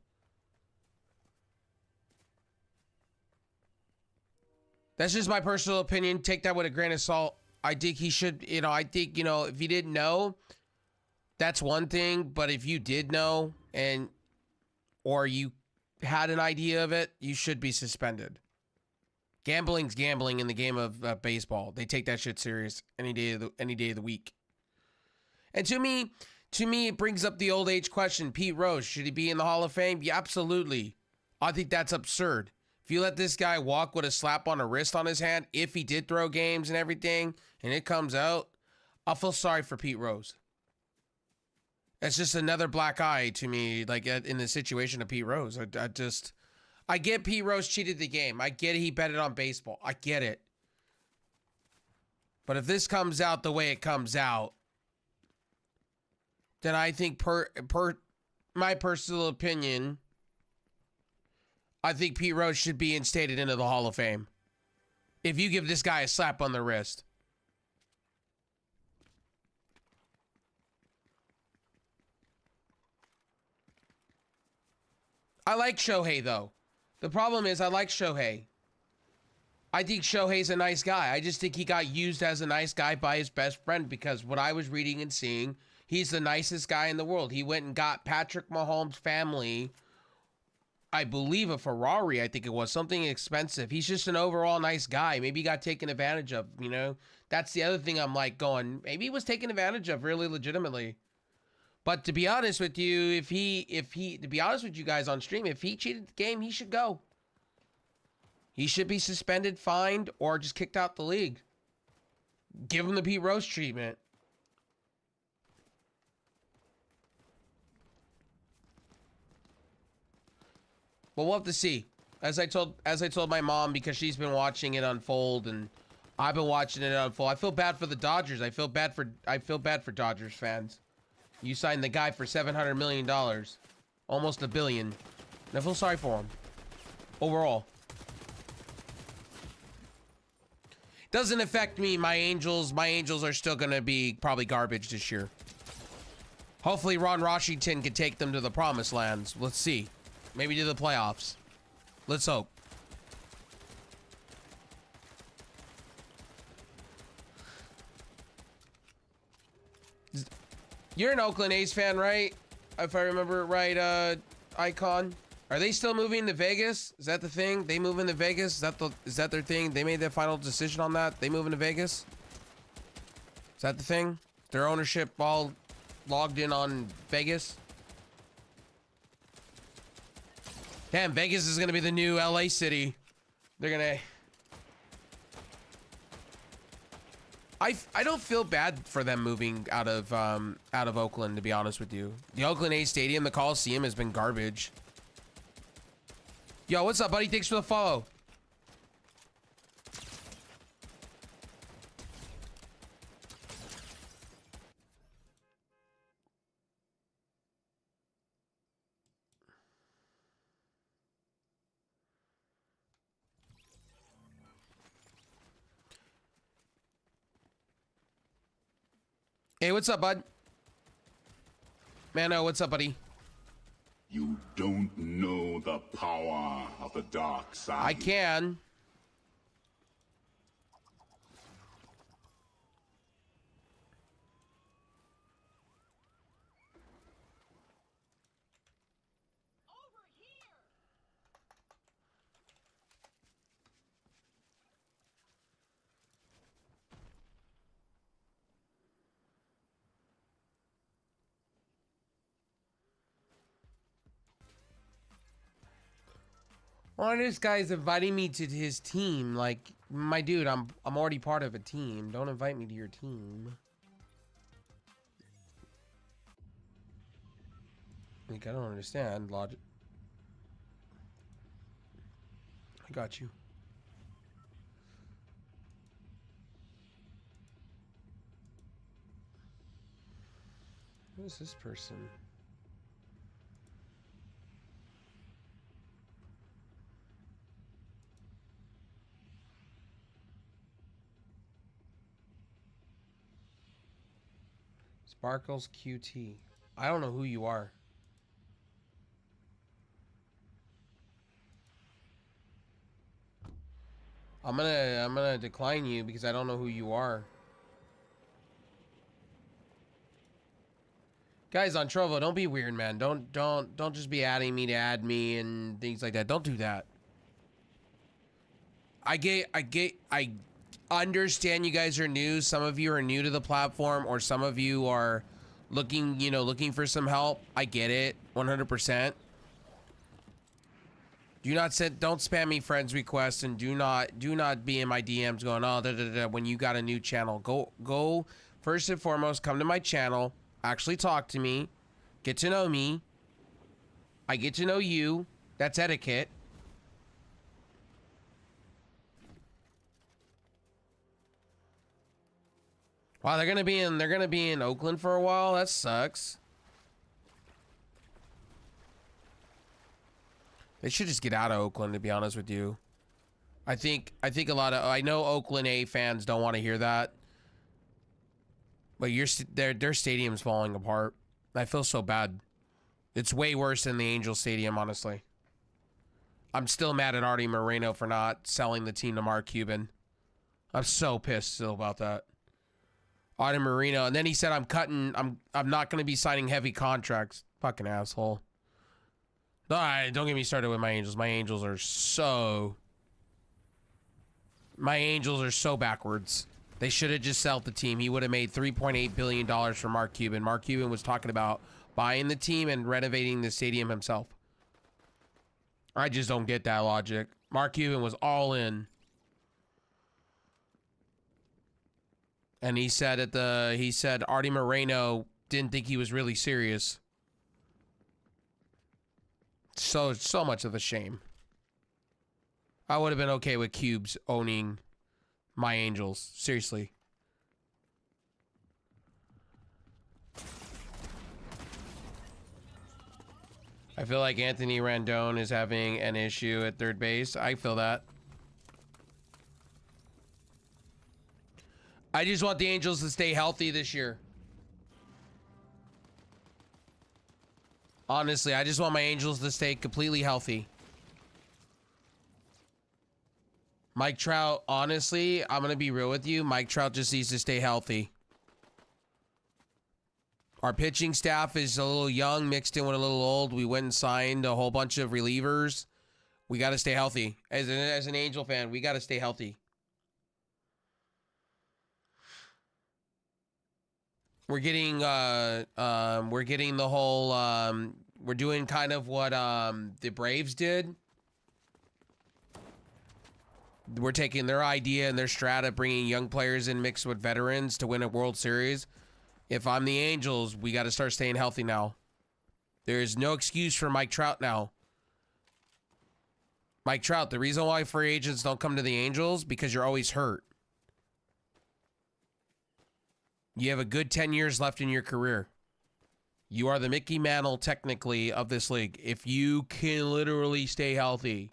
That's just my personal opinion. Take that with a grain of salt. I think he should, if you didn't know, that's one thing. But if you did know or you had an idea of it, you should be suspended. Gambling's gambling in the game of baseball. They take that shit serious any day of the week. And to me, it brings up the old age question. Pete Rose, should he be in the Hall of Fame? Yeah, absolutely. I think that's absurd. If you let this guy walk with a slap on the wrist on his hand, if he did throw games and everything, and it comes out, I'll feel sorry for Pete Rose. That's just another black eye to me, like in the situation of Pete Rose. I get Pete Rose cheated the game. I get it, he betted on baseball. I get it. But if this comes out the way it comes out, then I think per my personal opinion, I think Pete Rose should be instated into the Hall of Fame. If you give this guy a slap on the wrist. I like Shohei, though. The problem is I like Shohei. I think Shohei's a nice guy. I just think he got used as a nice guy by his best friend because what I was reading and seeing, he's the nicest guy in the world. He went and got Patrick Mahomes' family, I believe a Ferrari, I think it was, something expensive. He's just an overall nice guy. Maybe he got taken advantage of, That's the other thing I'm like going, maybe he was taken advantage of really legitimately. But to be honest with you, to be honest with you guys on stream, if he cheated the game, he should go. He should be suspended, fined, or just kicked out the league. Give him the Pete Rose treatment. But we'll have to see. As I told my mom, because she's been watching it unfold, and I've been watching it unfold. I feel bad for the Dodgers. I feel bad for Dodgers fans. You signed the guy for $700 million, almost $1 billion. And I feel sorry for him. Overall, doesn't affect me. My Angels are still gonna be probably garbage this year. Hopefully, Ron Washington can take them to the promised lands. Let's see. Maybe to the playoffs. Let's hope. You're an Oakland A's fan, right? If I remember it right, Icon. Are they still moving to Vegas? Is that the thing? They move into Vegas? Is that their thing? They made their final decision on that? They move into Vegas? Is that the thing? Their ownership all logged in on Vegas? Damn, Vegas is gonna be the new LA city. They're gonna... I don't feel bad for them moving out of Oakland, to be honest with you. The Oakland A's stadium, the Coliseum, has been garbage. Yo, what's up, buddy? Thanks for the follow. Hey, what's up, bud? Mano, what's up, buddy? You don't know the power of the dark side. I can. Why this guy's inviting me to his team? Like, my dude, I'm already part of a team. Don't invite me to your team. Like, I don't understand logic. I got you. Who is this person? Sparkles QT. I don't know who you are. I'm gonna decline you because I don't know who you are. Guys on Trovo, don't be weird, man. Don't just be adding me to add me and things like that. Don't do that. I understand you guys are new. Some of you are new to the platform, or some of you are looking, looking for some help. I get it, 100%. Don't spam me friends requests, and do not be in my DMs going, oh, da, da, da, when you got a new channel. Go first and foremost, come to my channel, actually talk to me, get to know me. I get to know you. That's etiquette. Wow, they're gonna be in Oakland for a while. That sucks. They should just get out of Oakland, to be honest with you. I think I know Oakland A fans don't want to hear that. But their stadium's falling apart. I feel so bad. It's way worse than the Angels Stadium, honestly. I'm still mad at Artie Moreno for not selling the team to Mark Cuban. I'm so pissed still about that. Artie Moreno, and then he said I'm not going to be signing heavy contracts. Fucking asshole. All right, don't get me started with my Angels. My Angels are so backwards. They should have just sold the team. He would have made $3.8 billion for Mark Cuban. Mark Cuban was talking about buying the team and renovating the stadium himself. I just don't get that logic. Mark Cuban was all in. And he said Artie Moreno didn't think he was really serious. So much of a shame. I would have been okay with Cubes owning my Angels. Seriously. I feel like Anthony Rendon is having an issue at third base. I feel that. I just want the Angels to stay healthy this year. Honestly, I just want my Angels to stay completely healthy. Mike Trout, honestly, I'm going to be real with you. Mike Trout just needs to stay healthy. Our pitching staff is a little young, mixed in with a little old. We went and signed a whole bunch of relievers. We got to stay healthy. As an Angel fan, we got to stay healthy. We're getting the whole, we're doing kind of what the Braves did. We're taking their idea and their strat of bringing young players in mixed with veterans to win a World Series. If I'm the Angels, we got to start staying healthy now. There is no excuse for Mike Trout now. Mike Trout, the reason why free agents don't come to the Angels, because you're always hurt. You have a good 10 years left in your career. You are the Mickey Mantle, technically, of this league. If you can literally stay healthy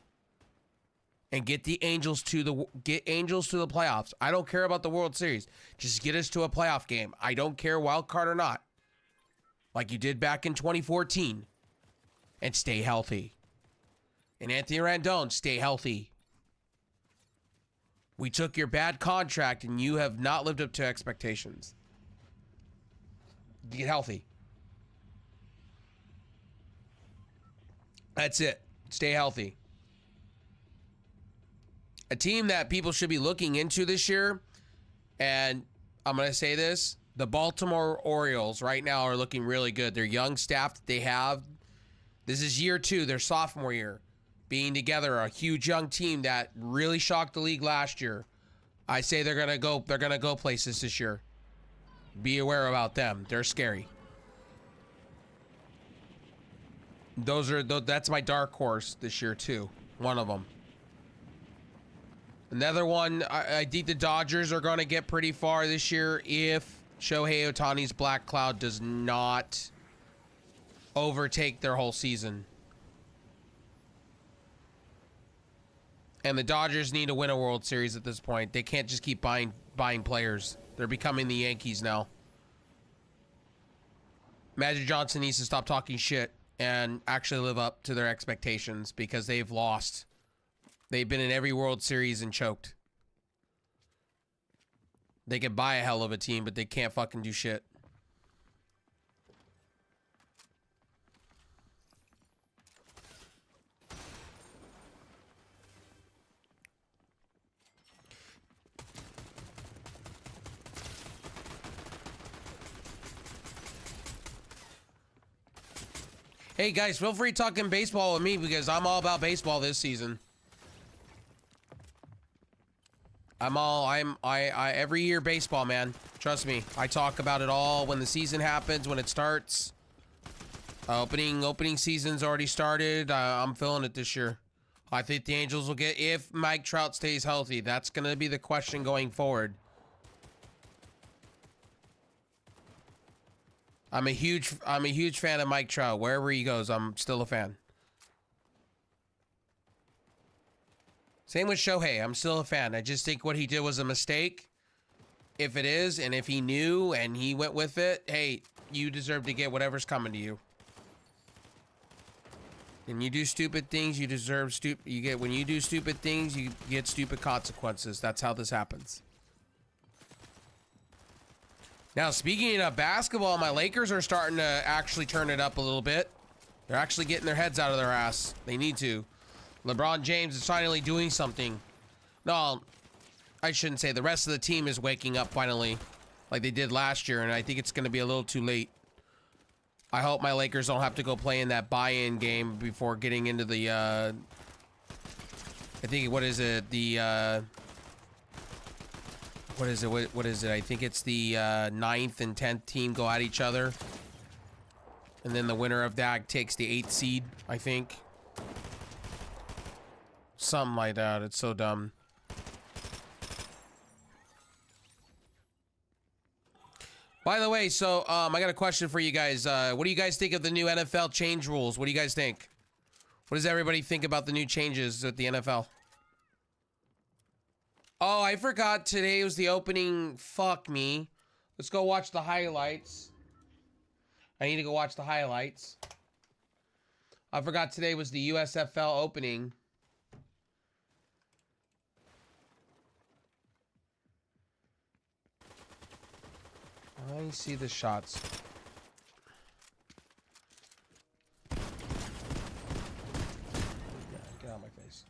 and get the Angels to the playoffs. I don't care about the World Series. Just get us to a playoff game. I don't care wild card or not. Like you did back in 2014. And stay healthy. And Anthony Rendon, stay healthy. We took your bad contract and you have not lived up to expectations. Get healthy. That's it. Stay healthy. A team that people should be looking into this year, and I'm going to say this, the Baltimore Orioles right now are looking really good. Their young staff that they have, this is year 2, their sophomore year. being together, a huge young team that really shocked the league last year. I say they're gonna go places this year. Be aware about them. They're scary. That's my dark horse this year too. One of them. Another one, I think the Dodgers are gonna get pretty far this year if Shohei Ohtani's Black Cloud does not overtake their whole season. And the Dodgers need to win a World Series at this point. They can't just keep buying players. They're becoming the Yankees now. Magic Johnson needs to stop talking shit and actually live up to their expectations because they've lost. They've been in every World Series and choked. They can buy a hell of a team, but they can't fucking do shit. Hey guys, feel free talking baseball with me because I'm all about baseball this season. I every year baseball, man. Trust me. I talk about it all when the season happens, when it starts. Opening season's already started. I'm feeling it this year. I think the Angels will get, if Mike Trout stays healthy, that's going to be the question going forward. I'm a huge fan of Mike Trout. Wherever he goes, I'm still a fan. Same with Shohei. I'm still a fan. I just think what he did was a mistake. If it is, and if he knew and he went with it, hey, you deserve to get whatever's coming to you. And you do stupid things, you deserve when you do stupid things, you get stupid consequences. That's how this happens. Now, speaking of basketball, my Lakers are starting to actually turn it up a little bit. They're actually getting their heads out of their ass. They need to. LeBron James is finally doing something. No, I shouldn't say. The rest of the team is waking up finally, like they did last year, and I think it's going to be a little too late. I hope my Lakers don't have to go play in that buy-in game before getting into the, I think, what is it? The, what is it? What is it? I think it's the 9th and 10th team go at each other. And then the winner of that takes the 8th seed, I think. Something like that. It's so dumb. By the way, so I got a question for you guys. What do you guys think of the new NFL change rules? What do you guys think? What does everybody think about the new changes at the NFL? Oh, I forgot today was the opening. Fuck me. Let's go watch the highlights. I need to go watch the highlights. I forgot today was the USFL opening. I see the shots. Get out of my face.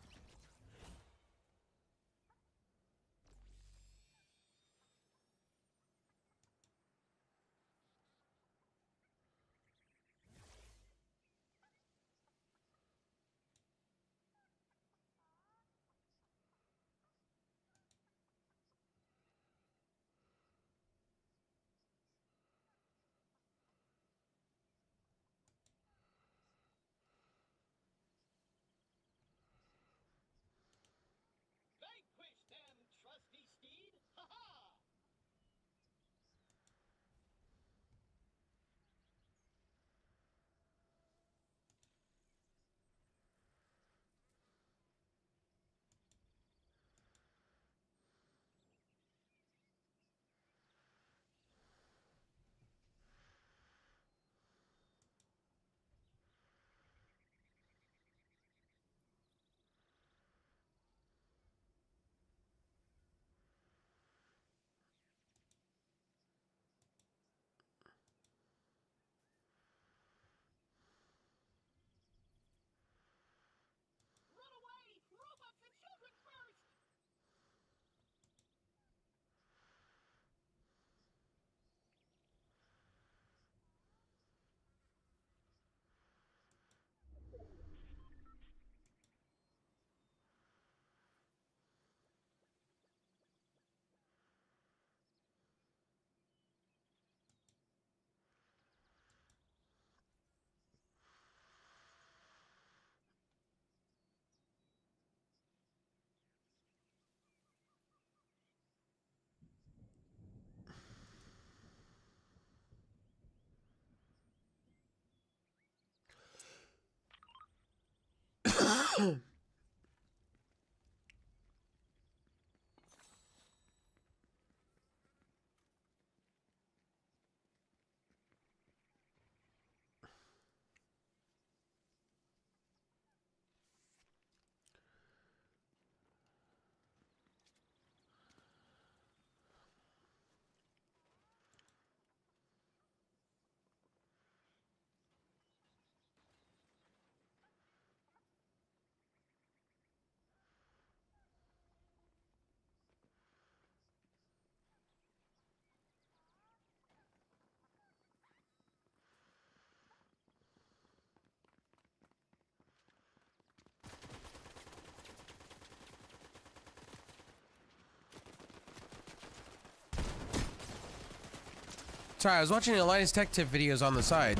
Sorry, I was watching the Linus Tech Tip videos on the side.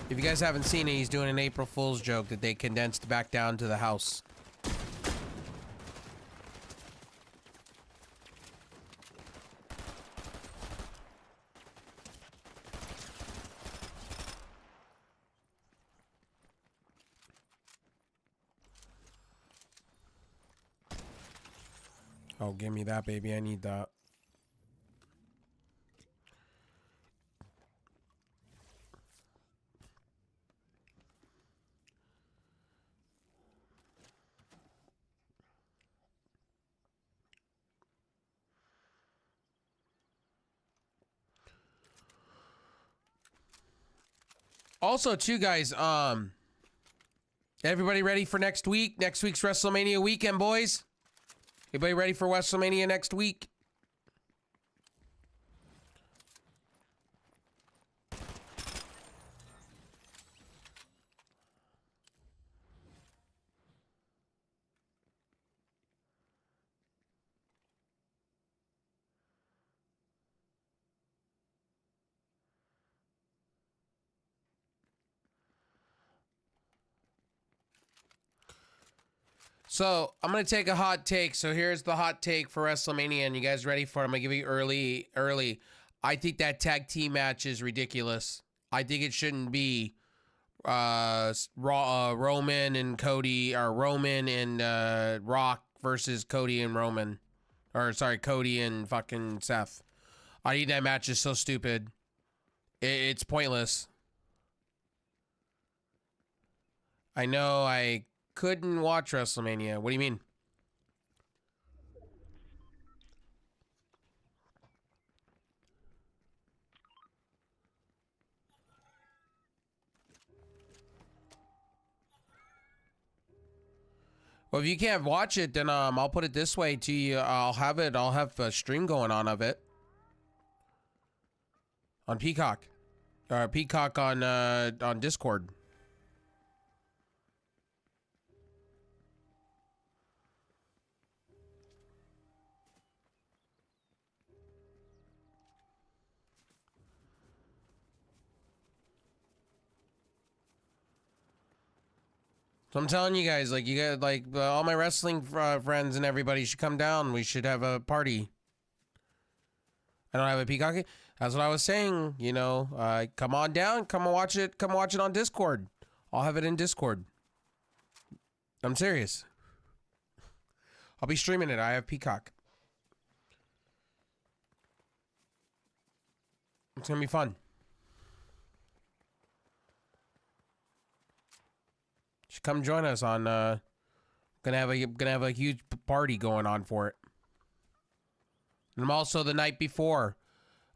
If you guys haven't seen it, he's doing an April Fool's joke that they condensed back down to the house. Oh, give me that, baby. I need that. Also, too, guys, everybody ready for next week? Next week's WrestleMania weekend, boys? Everybody ready for WrestleMania next week? So, I'm going to take a hot take. So, here's the hot take for WrestleMania, and you guys ready for it? I'm going to give you early. I think that tag team match is ridiculous. I think it shouldn't be Roman and Cody, or Roman and Rock versus Cody and Roman. Or, sorry, Cody and fucking Seth. I think that match is so stupid. It's pointless. I know I couldn't watch WrestleMania. What do you mean? Well, if you can't watch it, then I'll put it this way to you. I'll have a stream going on of it on Peacock. Peacock on Discord. So I'm telling you guys, like, you got, like, all my wrestling friends and everybody should come down. We should have a party. I don't have a Peacock. That's what I was saying. You know, come on down. Come and watch it. Come watch it on Discord. I'll have it in Discord. I'm serious. I'll be streaming it. I have Peacock. It's gonna be fun. Should come join us on. Gonna have a huge party going on for it. And I'm also the night before.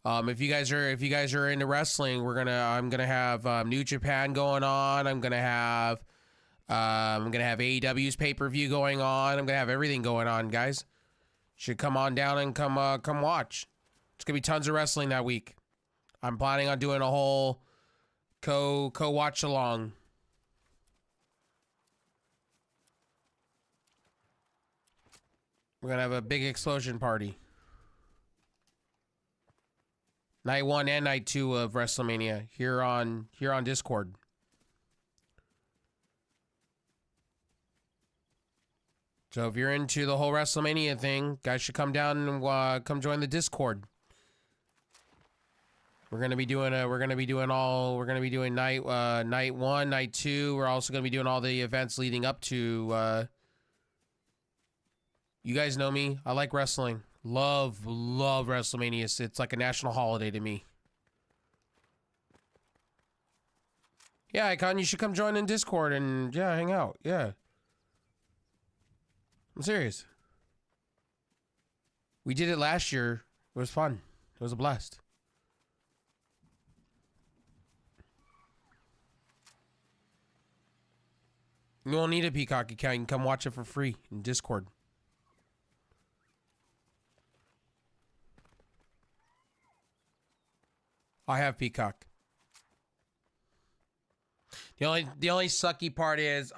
If you guys are into wrestling, I'm gonna have New Japan going on. I'm gonna have AEW's pay-per-view going on. I'm gonna have everything going on, guys. Should come on down and come watch. It's gonna be tons of wrestling that week. I'm planning on doing a whole co-watch along. We're gonna have a big explosion party. Night 1 and night 2 of WrestleMania here on Discord. So if you're into the whole WrestleMania thing, guys should come down and come join the Discord. We're gonna be doing night night 1, night 2. We're also gonna be doing all the events leading up to. You guys know me. I like wrestling. Love WrestleMania. It's like a national holiday to me. Yeah, Icon, you should come join in Discord and yeah, hang out. Yeah. I'm serious. We did it last year. It was fun. It was a blast. You won't need a Peacock account. You can come watch it for free in Discord. I have Peacock. The only sucky part is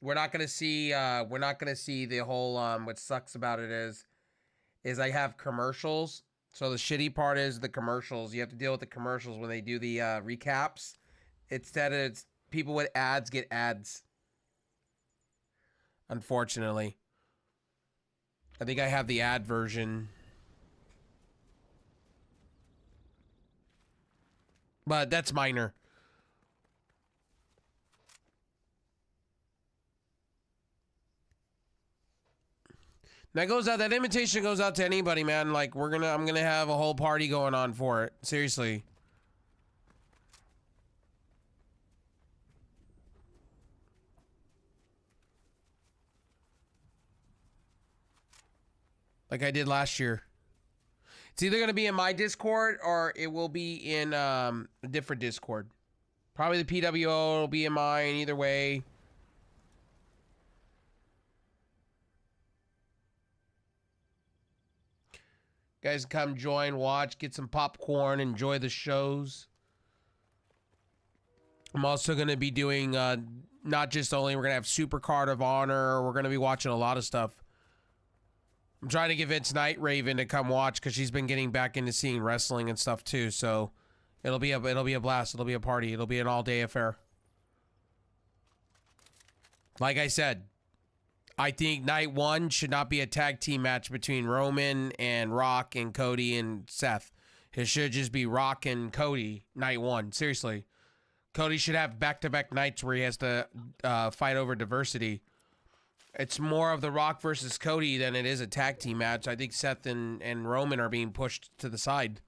we're not gonna see the whole what sucks about it is I have commercials. So the shitty part is the commercials. You have to deal with the commercials when they do the recaps. Instead of it's people with ads get ads. Unfortunately. I think I have the ad version. But that's minor. That invitation goes out to anybody, man. Like I'm gonna have a whole party going on for it. Seriously. Like I did last year. It's either gonna be in my Discord or it will be in a different Discord. Probably the PWO will be in mine, either way. Guys, come join, watch, get some popcorn, enjoy the shows. I'm also going to be doing, not just only, we're going to have Super Card of Honor. We're going to be watching a lot of stuff. I'm trying to get Vince Night Raven to come watch because she's been getting back into seeing wrestling and stuff too. So it'll be a blast. It'll be a party. It'll be an all-day affair. Like I said, I think night 1 should not be a tag team match between Roman and Rock and Cody and Seth. It should just be Rock and Cody night 1. Seriously. Cody should have back-to-back nights where he has to fight over diversity. It's more of the Rock versus Cody than it is a tag team match. I think Seth and Roman are being pushed to the side.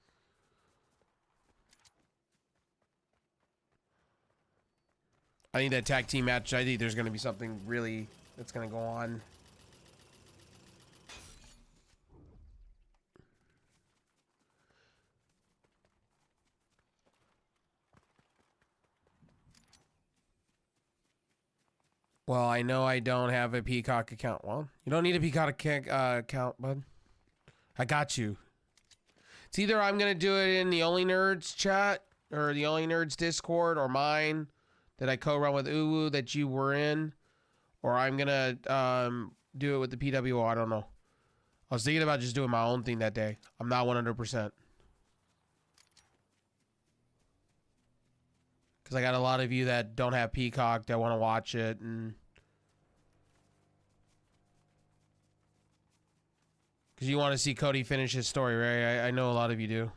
I think that tag team match, I think there's going to be something really that's going to go on. Well, I know I don't have a Peacock account. Well, you don't need a Peacock account, bud. I got you. It's either I'm going to do it in the Only Nerds chat or the Only Nerds Discord or mine that I co-run with Uwu that you were in, or I'm going to do it with the PWO. I don't know. I was thinking about just doing my own thing that day. I'm not 100%. Because I got a lot of you that don't have Peacock that want to watch it, and because you want to see Cody finish his story, right? I know a lot of you do.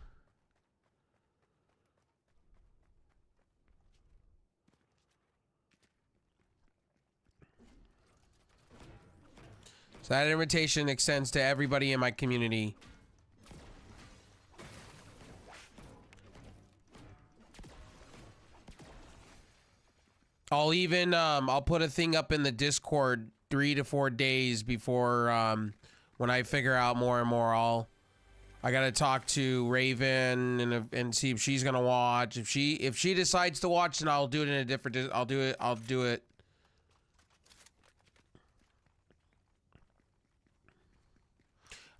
So that invitation extends to everybody in my community. I'll even I'll put a thing up in the Discord 3 to 4 days before when I figure out more and more. I gotta talk to Raven and see if she's gonna watch. If she decides to watch, then I'll do it in a different. I'll do it.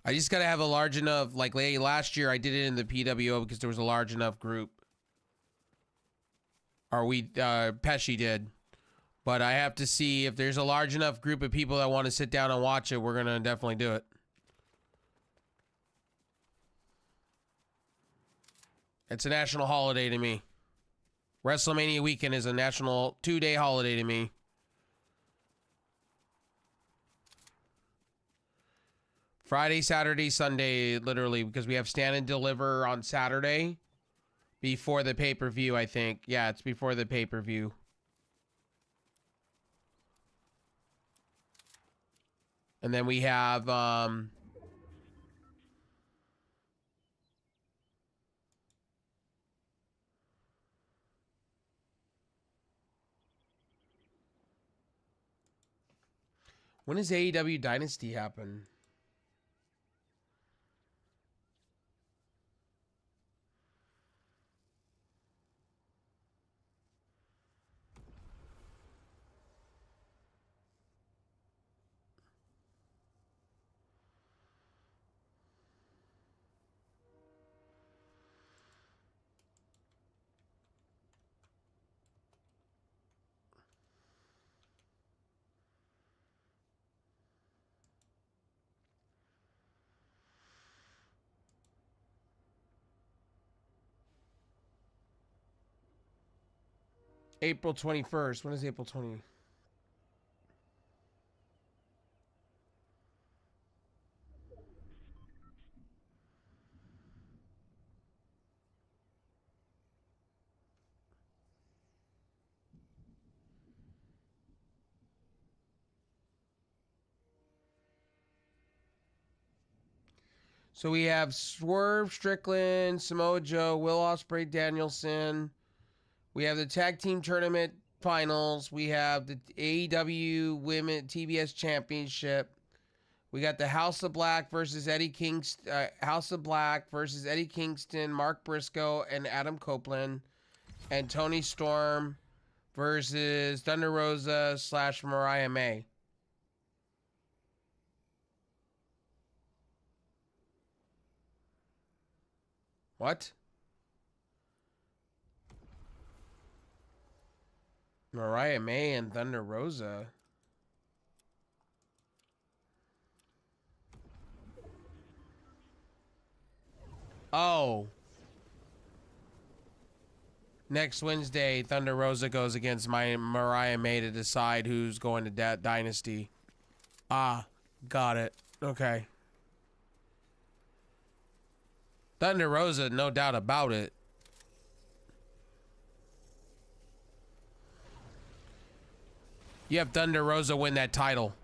I just gotta have a large enough. Like last year, I did it in the PWO because there was a large enough group. Or Pesci did. But I have to see if there's a large enough group of people that want to sit down and watch it. We're gonna definitely do it. It's a national holiday to me. WrestleMania weekend is a national 2-day holiday to me. Friday, Saturday, Sunday, literally, because we have Stand and Deliver on Saturday. Before the pay-per-view, I think. Yeah, it's before the pay-per-view. And then we have when does AEW Dynasty happen? April 21st. When is April 20? So we have Swerve Strickland, Samoa Joe, Will Ospreay, Danielson. We have the tag team tournament finals. We have the AEW Women TBS Championship. We got the House of Black versus Eddie Kingston. House of Black versus Eddie Kingston, Mark Briscoe, and Adam Copeland, and Tony Storm versus Thunder Rosa / Mariah May. What? Mariah May and Thunder Rosa. Oh. Next Wednesday, Thunder Rosa goes against Mariah May to decide who's going to Dynasty. Ah, got it. Okay. Thunder Rosa, no doubt about it. You have Thunder Rosa win that title.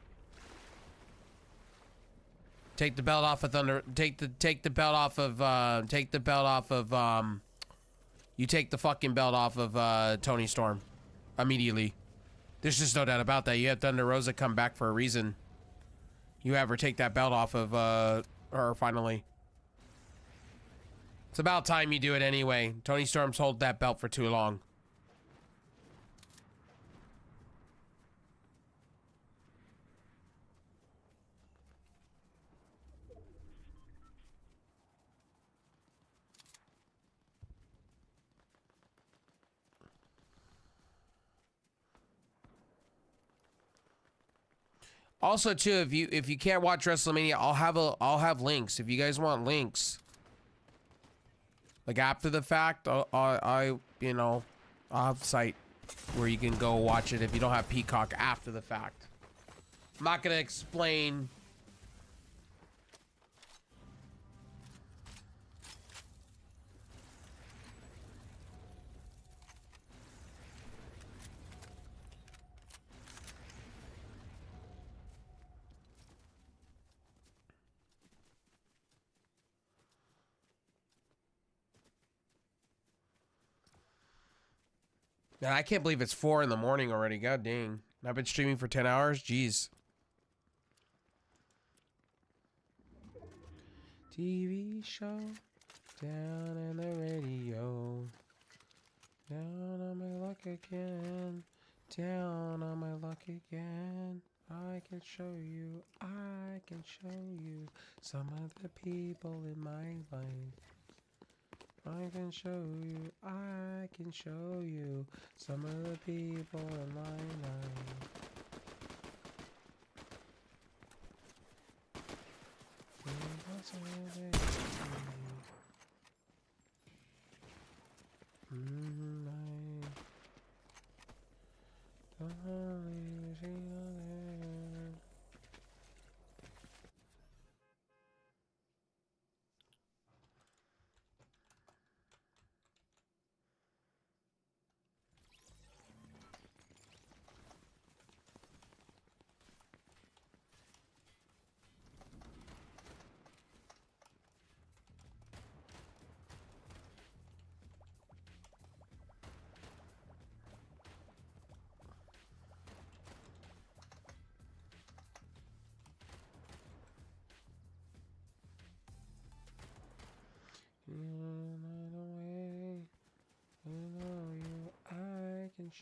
Take the belt off of Thunder. Take the belt off of. Take the belt off of. You take the fucking belt off of Tony Storm immediately. There's just no doubt about that. You have Thunder Rosa come back for a reason. You have her take that belt off of her finally. It's about time you do it anyway. Tony Storm's hold that belt for too long. Also, too, if you can't watch WrestleMania, I'll have links. If you guys want links, like after the fact, I'll have a site where you can go watch it if you don't have Peacock after the fact. I'm not gonna explain. Man, I can't believe it's 4 in the morning already. God dang. I've been streaming for 10 hours. Jeez. TV show. Down in the radio. Down on my luck again. Down on my luck again. I can show you. I can show you some of the people in my life. I can show you, I can show you some of the people in my life.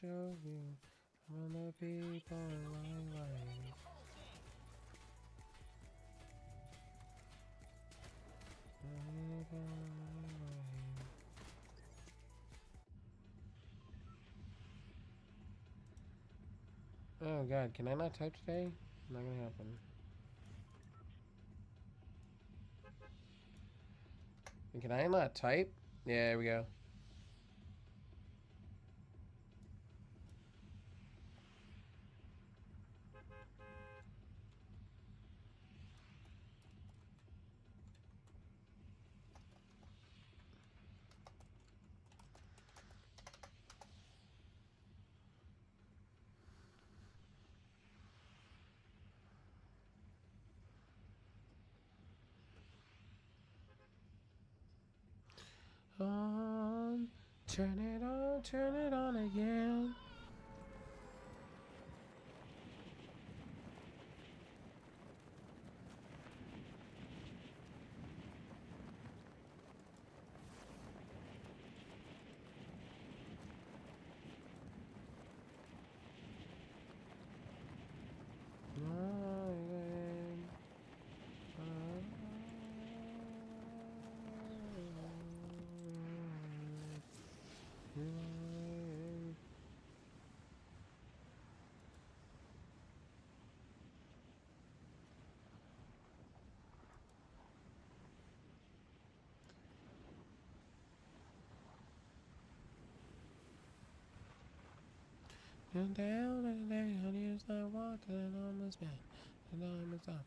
show you all the people in my life. Oh god, can I not type today? Not gonna happen. Can I not type? Yeah, there we go. Turn it on again. And down and down, honey, as I walk and on this bed, and I'm a song.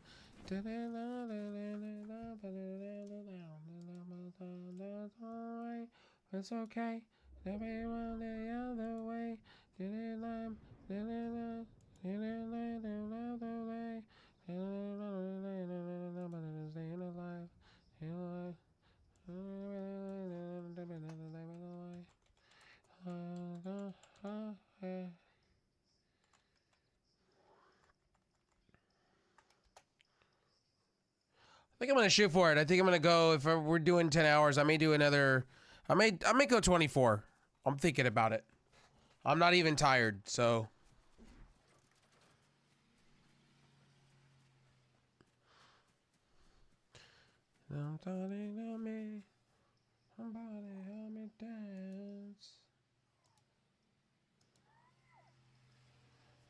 It's okay. Everyone the other way. Staying alive. I think I'm gonna shoot for it. I think I'm gonna go. If we're doing 10 hours, I may do another. I may go 24. I'm thinking about it. I'm not even tired, so. Somebody help me. Somebody help me dance.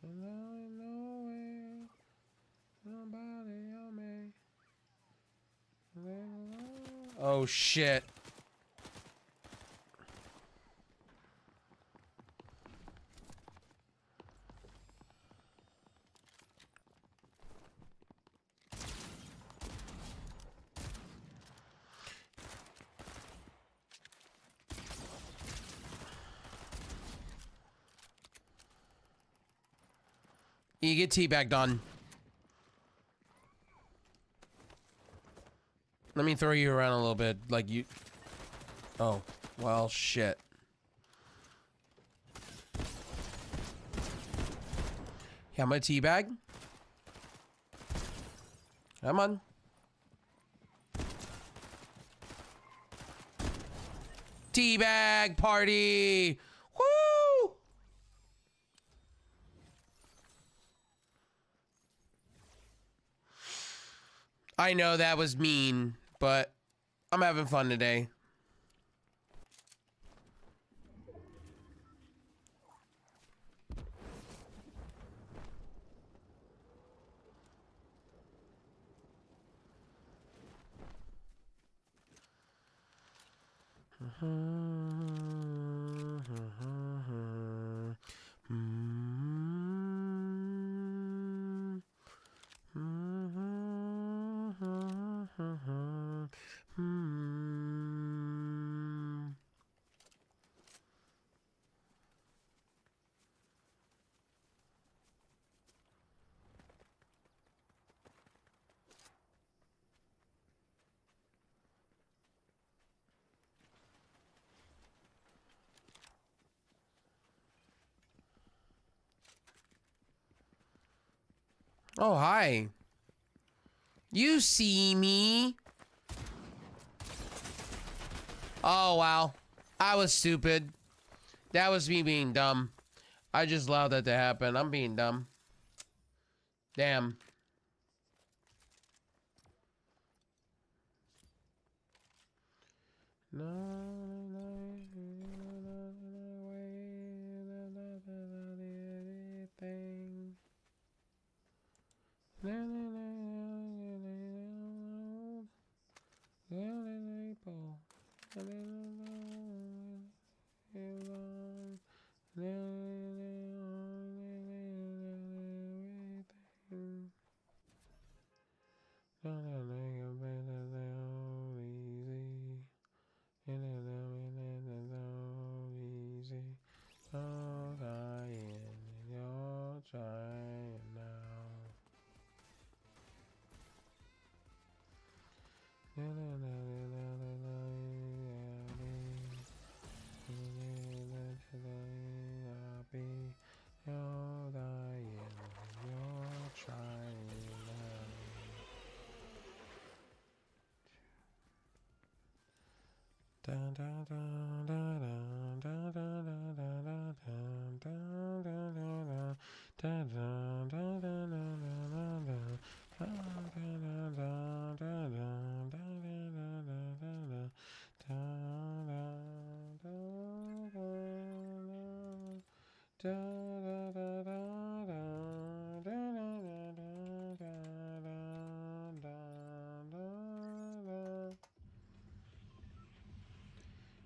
And I know it. Somebody help me. Oh shit. You get teabagged on. Let me throw you around a little bit, like you. Oh, well, shit. Yeah, I'm gonna teabag. Come on. Teabag party! Woo! I know that was mean, but I'm having fun today. Oh, hi. You see me? Oh, wow. I was stupid. That was me being dumb. I just allowed that to happen. I'm being dumb. Damn.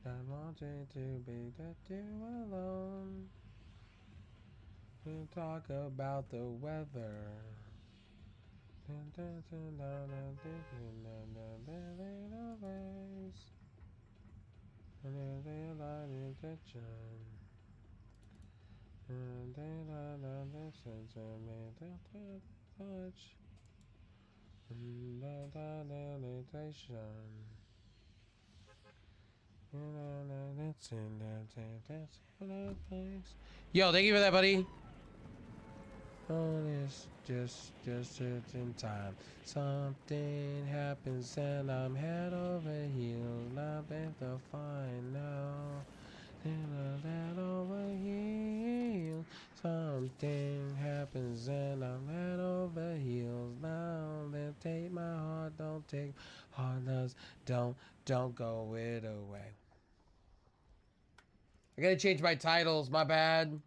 I wanted to be the two alone to talk about the weather. And dancing down and thinking of the little ways. And they light intention. And they light on the sense and made the touch. And the meditation. Yo, thank you for that, buddy. Oh, it's just in time. Something happens and I'm head over heels. Nothing to find now. Head over heels. Something happens and I'm head over heels now. Then take my heart, don't take heart does, don't go it away. I gotta change my titles, my bad.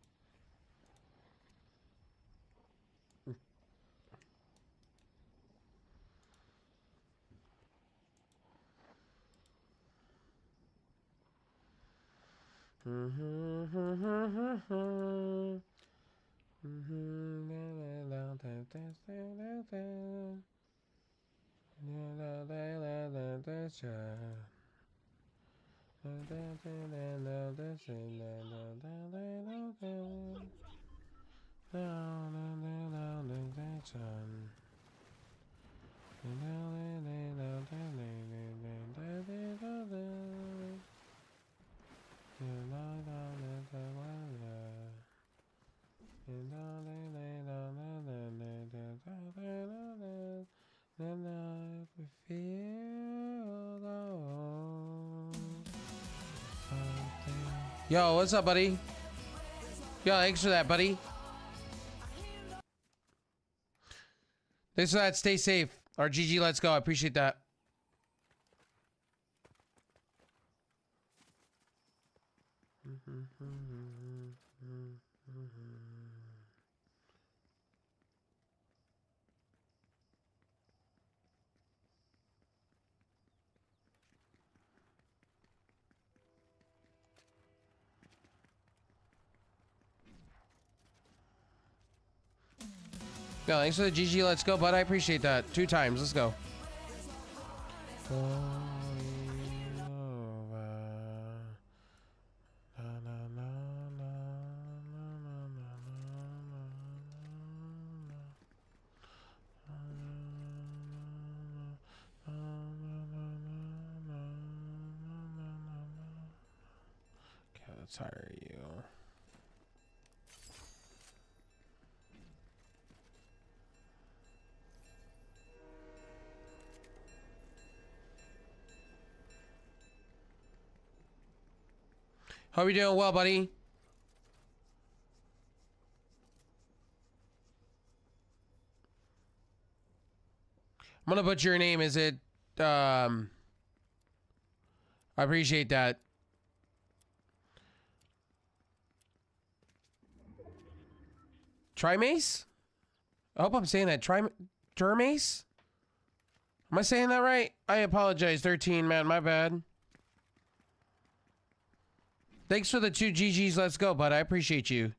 Yo, what's up, buddy? Yo, thanks for that, buddy. Thanks for that. Stay safe. Or GG, let's go. I appreciate that. Yo, thanks for the GG, let's go, bud. I appreciate that. 2 times. Let's go. Okay, let's hire you. How are we doing? Well, buddy? I'm gonna butcher your name. Is it? I appreciate that. Trimace? I hope I'm saying that. Termace? Am I saying that right? I apologize, 13, man. My bad. Thanks for the 2 GGs. Let's go, bud. I appreciate you.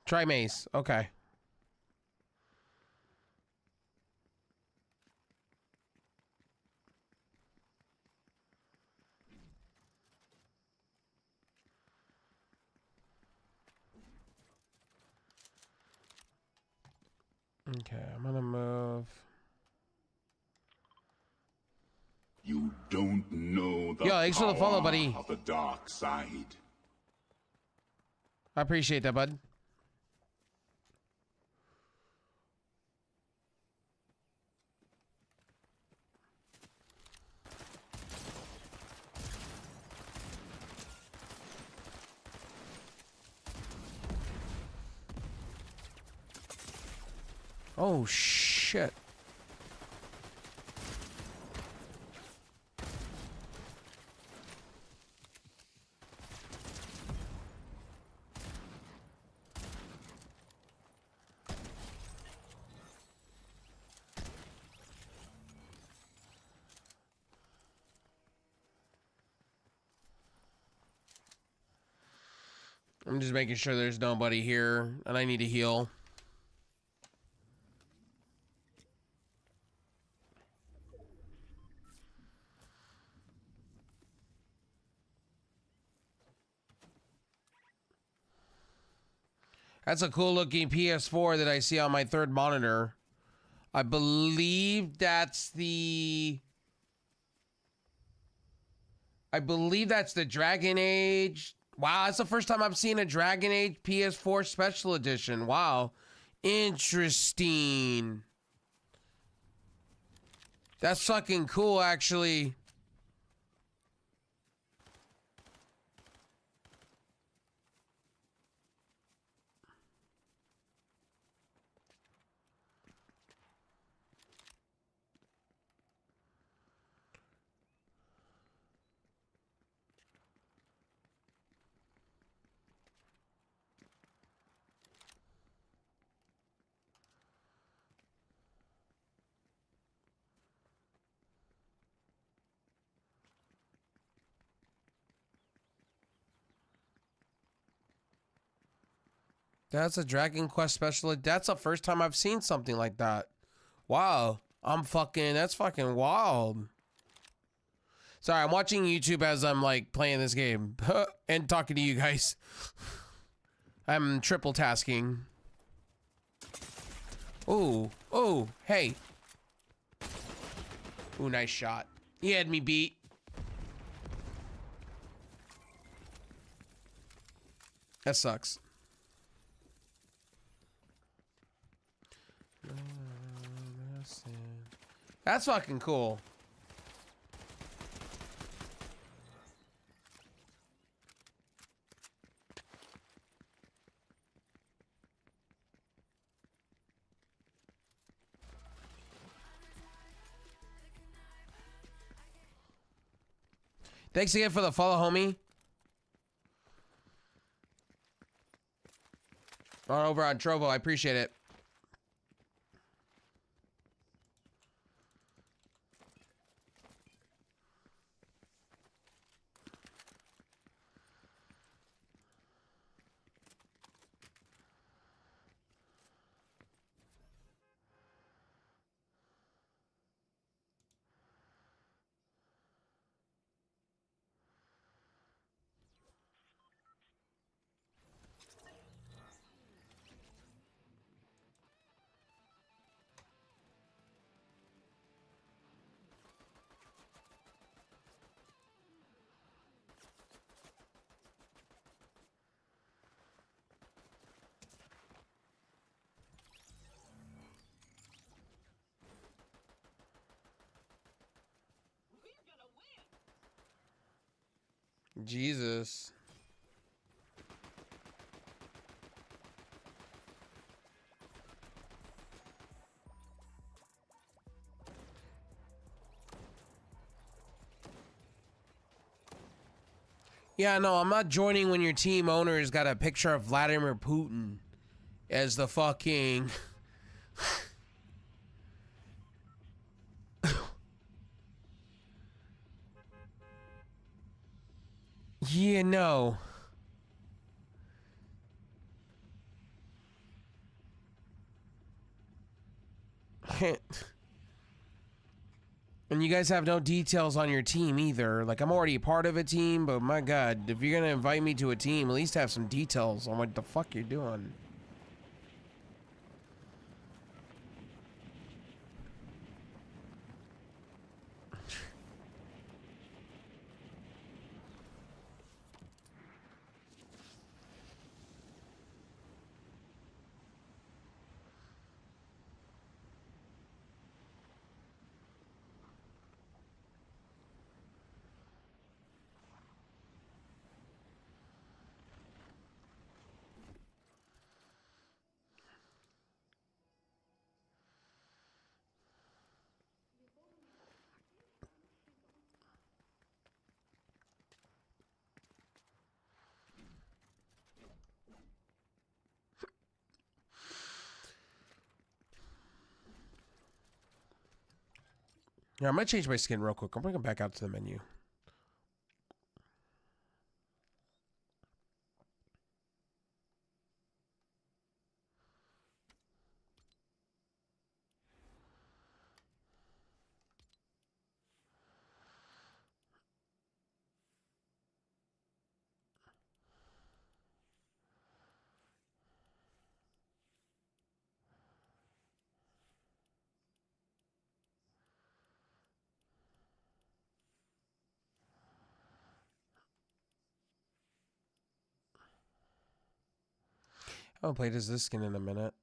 Trimace. Okay. Okay, I'm gonna move. You don't know the Yo, thanks for the follow, power buddy. of the dark side. I appreciate that, bud. Oh, shit. I'm just making sure there's nobody here, and I need to heal. That's a cool looking PS4 that I see on my third monitor. I believe that's the... Dragon Age. Wow, that's the first time I've seen a Dragon Age PS4 Special Edition. Wow. Interesting. That's fucking cool, actually. That's a Dragon Quest Special. That's the first time I've seen something like that. Wow. That's fucking wild. Sorry, I'm watching YouTube as I'm like playing this game and talking to you guys. I'm triple tasking. Ooh, ooh, hey. Ooh, nice shot. He had me beat. That sucks. That's fucking cool. Thanks again for the follow, homie. Over on Trovo, I appreciate it. Jesus. Yeah, no, I'm not joining when your team owner's got a picture of Vladimir Putin as the fucking... Yeah, no. And you guys have no details on your team either. Like, I'm already a part of a team, but my god, if you're gonna invite me to a team, at least have some details on what the fuck you're doing. Yeah, I'm gonna change my skin real quick. I'm gonna go back out to the menu. I haven't played as this skin in a minute.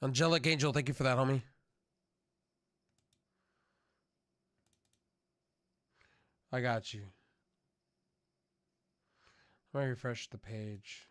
Angelic Angel, thank you for that, homie. I got you. Let me refresh the page.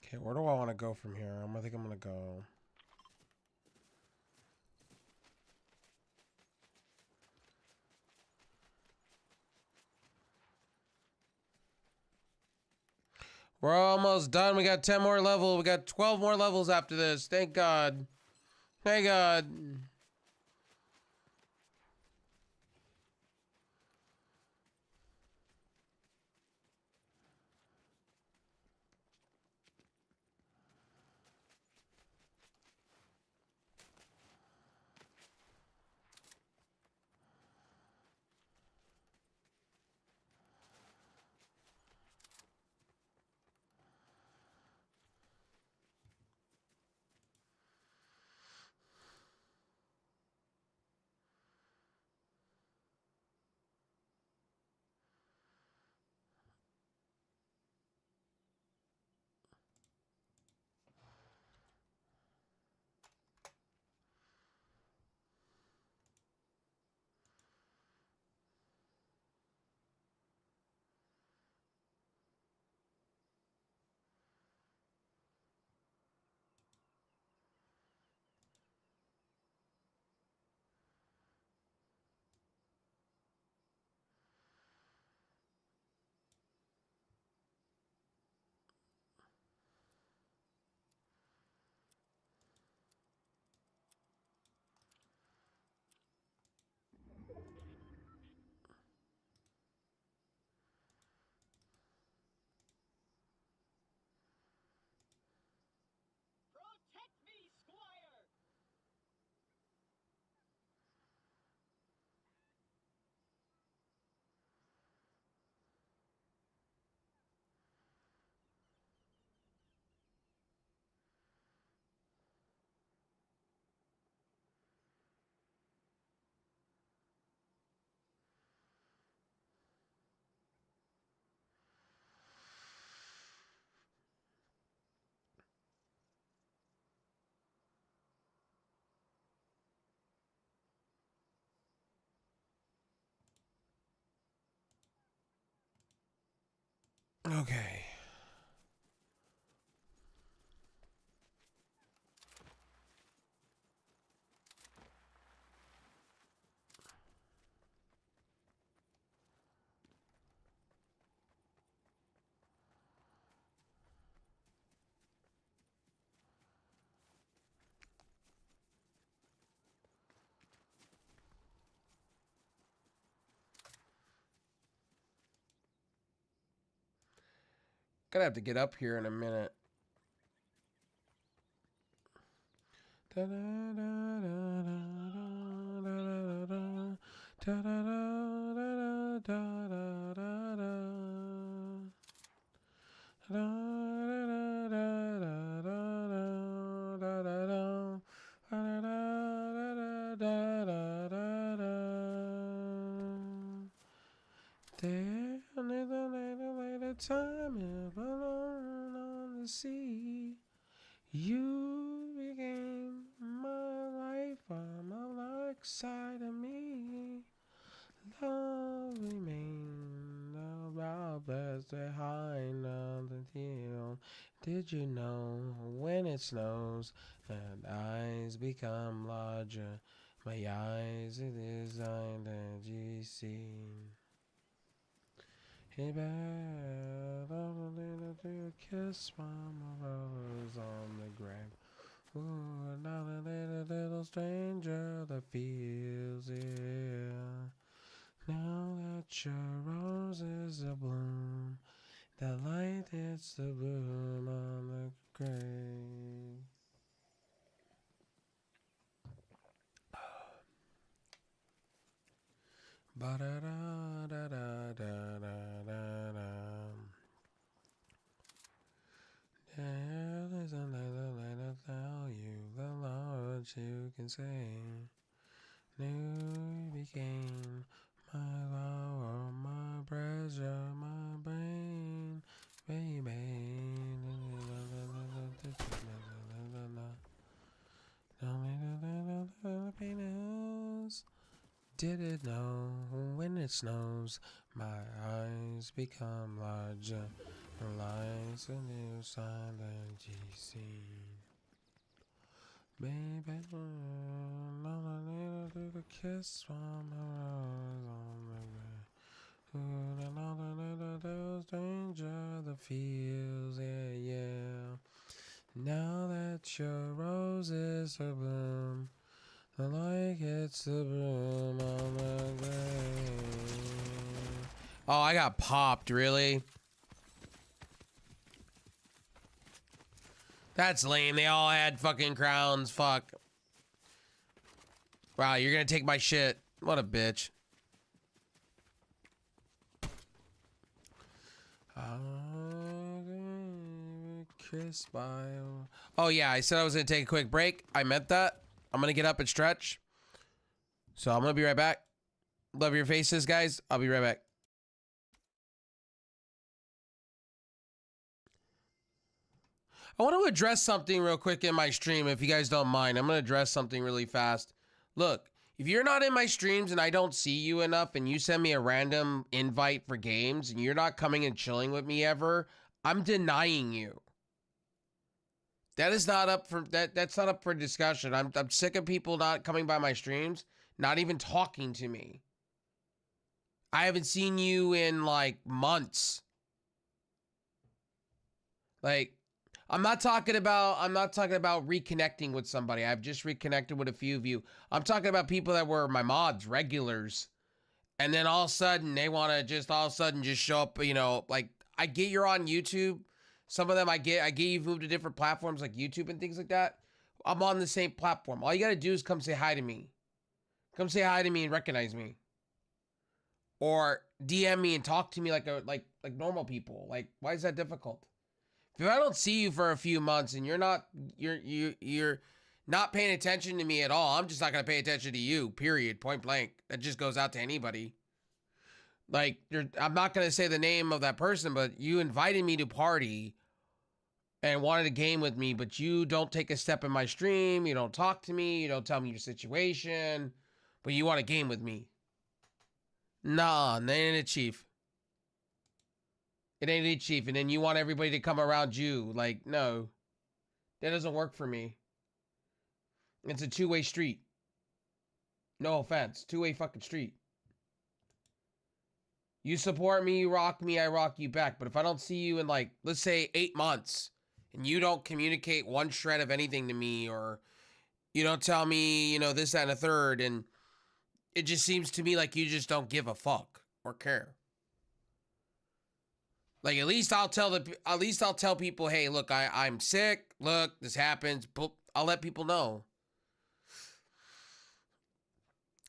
Okay, where do I want to go from here? I think I'm gonna go. We're almost done. We got 10 more levels. We got 12 more levels after this. Thank God. Thank God. Okay. Gonna have to get up here in a minute. There later time if alone on the sea. You became my life, I'm like side of me. Love remained about best behind on the hill. Did you know when it snows and eyes become larger? My eyes are designed that you see. Hey, bad, a little to kiss from a rose on the grave. Ooh, not a little stranger that feels it. Now that your roses are bloom, the light hits the bloom on the grave. Ba da da da da da da da da. There is another light to tell you the Lord you can say. New became my lover, my treasure, my brain, baby. Happiness. Did it know when it snows? My eyes become larger. Lies a new silent GC. Baby, I took a kiss from her on the way. And all the little stranger that feels, yeah. Now that your roses are bloom, the light hits the broom on the grave. Oh, I got popped, really? That's lame. They all had fucking crowns. Fuck. Wow, you're gonna take my shit. What a bitch. Kiss by... Oh, yeah, I said I was gonna take a quick break. I meant that. I'm gonna get up and stretch. So I'm gonna be right back. Love your faces, guys. I'll be right back. I want to address something real quick in my stream, if you guys don't mind. I'm going to address something really fast. Look, if you're not in my streams and I don't see you enough and you send me a random invite for games and you're not coming and chilling with me ever, I'm denying you. That is not up for that's not up for discussion. I'm sick of people not coming by my streams, not even talking to me. I haven't seen you in like months. Like, I'm not talking about reconnecting with somebody. I've just reconnected with a few of you. I'm talking about people that were my mods, regulars. And then all of a sudden they want to just just show up, you know, like I get you're on YouTube. Some of them I get you've moved to different platforms like YouTube and things like that. I'm on the same platform. All you got to do is come say hi to me. Come say hi to me and recognize me. Or DM me and talk to me like normal people. Like, why is that difficult? If I don't see you for a few months and you're not paying attention to me at all, I'm just not gonna pay attention to you. Period. Point blank. That just goes out to anybody. Like, I'm not gonna say the name of that person, but you invited me to party and wanted a game with me, but you don't take a step in my stream. You don't talk to me. You don't tell me your situation, but you want a game with me. Nah, that ain't it, Chief. It ain't it, Chief. And then you want everybody to come around you. Like, no. That doesn't work for me. It's a two-way street. No offense. Two-way fucking street. You support me, you rock me, I rock you back. But if I don't see you in, like, let's say 8 months, and you don't communicate one shred of anything to me, or you don't tell me, you know, this, that, and a third, and it just seems to me like you just don't give a fuck or care. Like, at least I'll tell people, hey, look, I'm sick. Look, this happens. I'll let people know.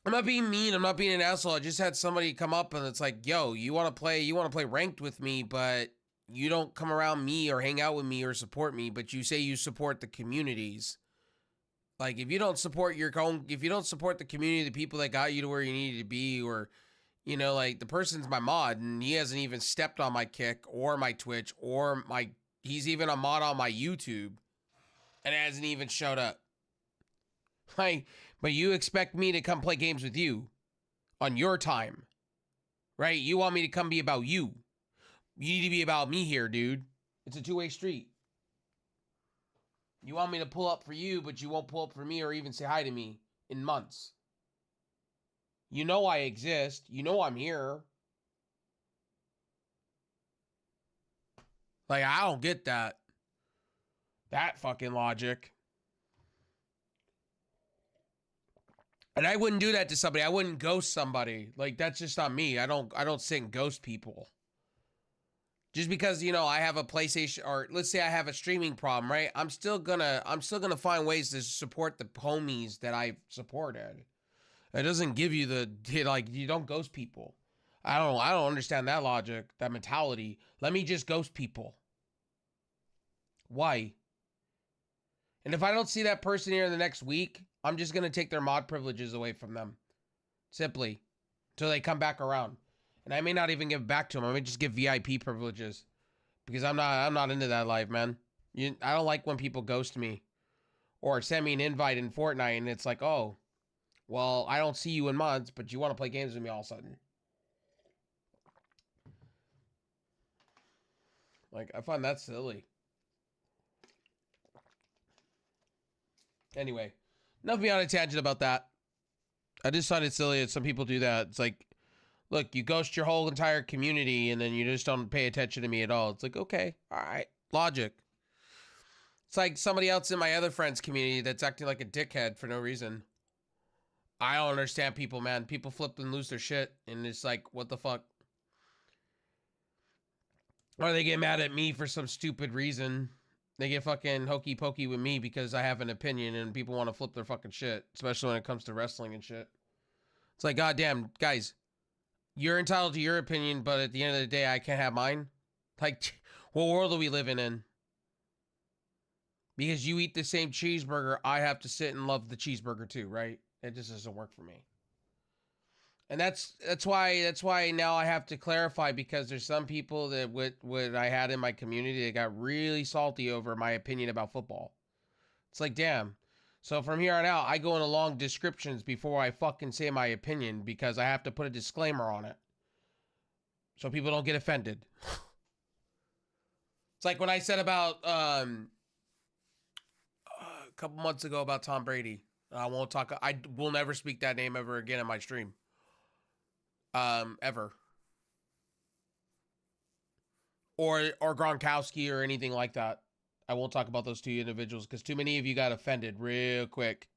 I'm not being mean. I'm not being an asshole. I just had somebody come up and it's like, yo, you want to play ranked with me, but you don't come around me or hang out with me or support me, but you say you support the communities. Like, if you don't support the community, the people that got you to where you needed to be, or, you know, like, the person's my mod and he hasn't even stepped on my Kick or my Twitch or he's even a mod on my YouTube and hasn't even showed up. Like, but you expect me to come play games with you on your time, right? You want me to come be about you. You need to be about me here, dude. It's a two-way street. You want me to pull up for you, but you won't pull up for me or even say hi to me in months. You know I exist. You know I'm here. Like, I don't get that. That fucking logic. And I wouldn't do that to somebody. I wouldn't ghost somebody. Like, that's just not me. I don't sit and ghost people. Just because, you know, I have a PlayStation, or let's say I have a streaming problem, right? I'm still gonna find ways to support the homies that I've supported. It doesn't give you like, you don't ghost people. I don't understand that logic, that mentality. Let me just ghost people. Why? And if I don't see that person here in the next week, I'm just going to take their mod privileges away from them. Simply. Until they come back around. And I may not even give back to them. I may just give VIP privileges. Because I'm not into that life, man. I don't like when people ghost me. Or send me an invite in Fortnite and it's like, oh, well, I don't see you in mods, but you want to play games with me all of a sudden. Like, I find that silly. Anyway, enough me on a tangent about that. I just find it silly that some people do that. It's like, look, you ghost your whole entire community and then you just don't pay attention to me at all. It's like, okay, all right, logic. It's like somebody else in my other friend's community that's acting like a dickhead for no reason. I don't understand people, man. People flip and lose their shit, and it's like, what the fuck? Or they get mad at me for some stupid reason. They get fucking hokey pokey with me because I have an opinion and people want to flip their fucking shit, especially when it comes to wrestling and shit. It's like, goddamn, guys, you're entitled to your opinion, but at the end of the day, I can't have mine. Like, what world are we living in? Because you eat the same cheeseburger, I have to sit and love the cheeseburger too, right? It just doesn't work for me. And that's why now I have to clarify, because there's some people that what I had in my community that got really salty over my opinion about football. It's like, damn. So from here on out, I go into long descriptions before I fucking say my opinion, because I have to put a disclaimer on it. So people don't get offended. It's like when I said about a couple months ago about Tom Brady. I will never speak that name ever again in my stream. Ever. Or Gronkowski or anything like that. I won't talk about those two individuals because too many of you got offended real quick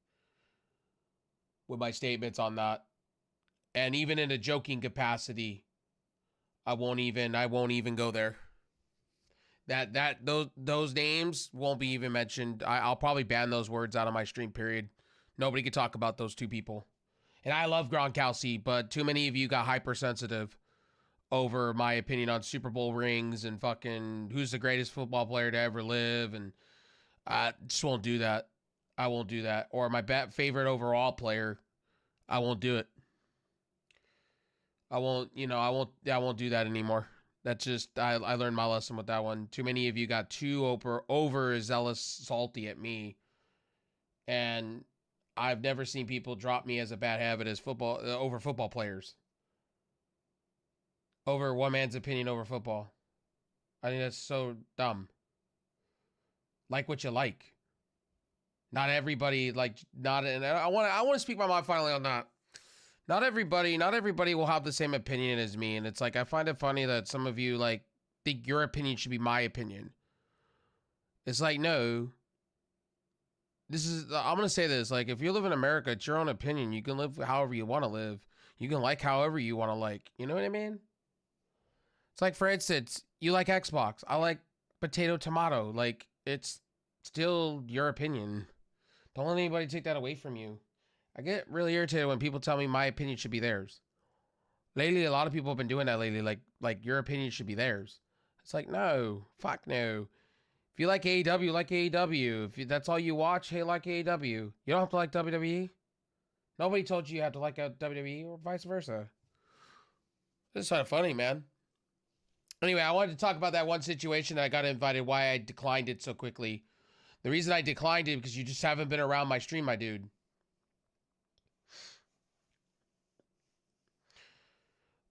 with my statements on that. And even in a joking capacity, I won't even go there. Those names won't be even mentioned. I'll probably ban those words out of my stream, period. Nobody could talk about those two people. And I love Gronkowski, but too many of you got hypersensitive over my opinion on Super Bowl rings and fucking who's the greatest football player to ever live. And I just won't do that. I won't do that. Or my favorite overall player. I won't do it. I won't do that anymore. That's just, I learned my lesson with that one. Too many of you got too overzealous salty at me. And I've never seen people drop me as a bad habit as over football players. Over one man's opinion over football. I think that's so dumb. Like what you like. Not everybody and I want to speak my mind finally on that. Not everybody will have the same opinion as me, and it's like I find it funny that some of you think your opinion should be my opinion. It's like, no. I'm gonna say this, like, if you live in America, it's your own opinion. You can live however you want to live. You can like however you want to like. You know what I mean? It's like, for instance, you like Xbox. I like potato tomato. Like, it's still your opinion. Don't let anybody take that away from you. I get really irritated when people tell me my opinion should be theirs. Lately, a lot of people have been doing that lately. Like your opinion should be theirs. It's like, no, fuck no. If you like AEW, like AEW. If that's all you watch, hey, like AEW. You don't have to like WWE. Nobody told you have to like WWE or vice versa. It's kind of funny, man. Anyway, I wanted to talk about that one situation that I got invited, why I declined it so quickly. The reason I declined it because you just haven't been around my stream, my dude.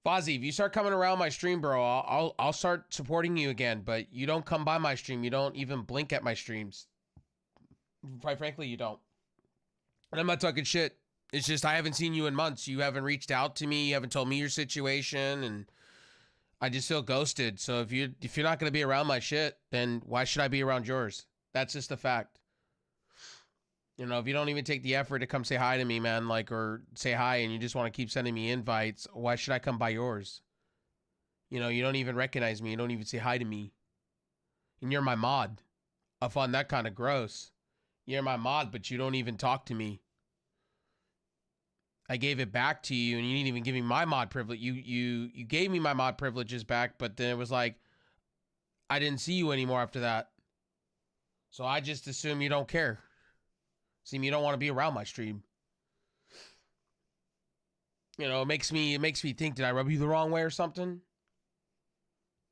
Fozzie, if you start coming around my stream, bro, I'll start supporting you again. But you don't come by my stream. You don't even blink at my streams. Quite frankly, you don't. And I'm not talking shit. It's just I haven't seen you in months. You haven't reached out to me. You haven't told me your situation, and I just feel ghosted. So if you're not gonna be around my shit, then why should I be around yours? That's just a fact. You know, if you don't even take the effort to come say hi to me, man, or say hi and you just want to keep sending me invites, why should I come by yours? You know, you don't even recognize me. You don't even say hi to me. And you're my mod. I find that kind of gross. You're my mod, but you don't even talk to me. I gave it back to you and you didn't even give me my mod privilege. You gave me my mod privileges back, but then it was like, I didn't see you anymore after that. So I just assume you don't care. Seem you don't want to be around my stream. You know, it makes me think, did I rub you the wrong way or something?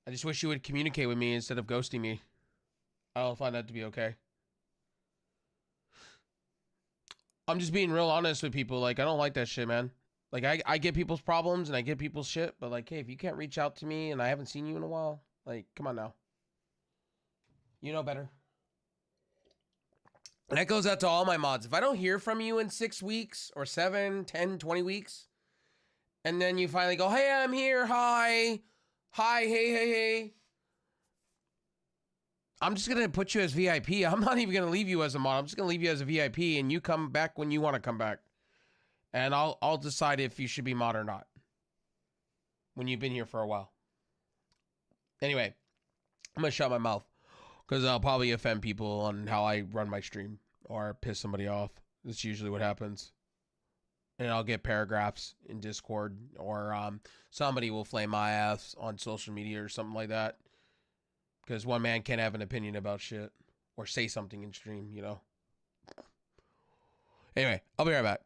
I just wish you would communicate with me instead of ghosting me. I don't find that to be okay. I'm just being real honest with people. Like, I don't like that shit, man. Like, I get people's problems and I get people's shit, but like, hey, if you can't reach out to me and I haven't seen you in a while, like, come on now. You know better. And that goes out to all my mods. If I don't hear from you in 6 weeks or 7, 10, 20 weeks, and then you finally go, hey, I'm here. Hi. Hi. Hey. I'm just going to put you as VIP. I'm not even going to leave you as a mod. I'm just going to leave you as a VIP, and you come back when you want to come back. And I'll decide if you should be mod or not when you've been here for a while. Anyway, I'm going to shut my mouth because I'll probably offend people on how I run my stream or piss somebody off. That's usually what happens. And I'll get paragraphs in Discord, or somebody will flame my ass on social media or something like that. Because one man can't have an opinion about shit or say something in stream, you know. Anyway, I'll be right back.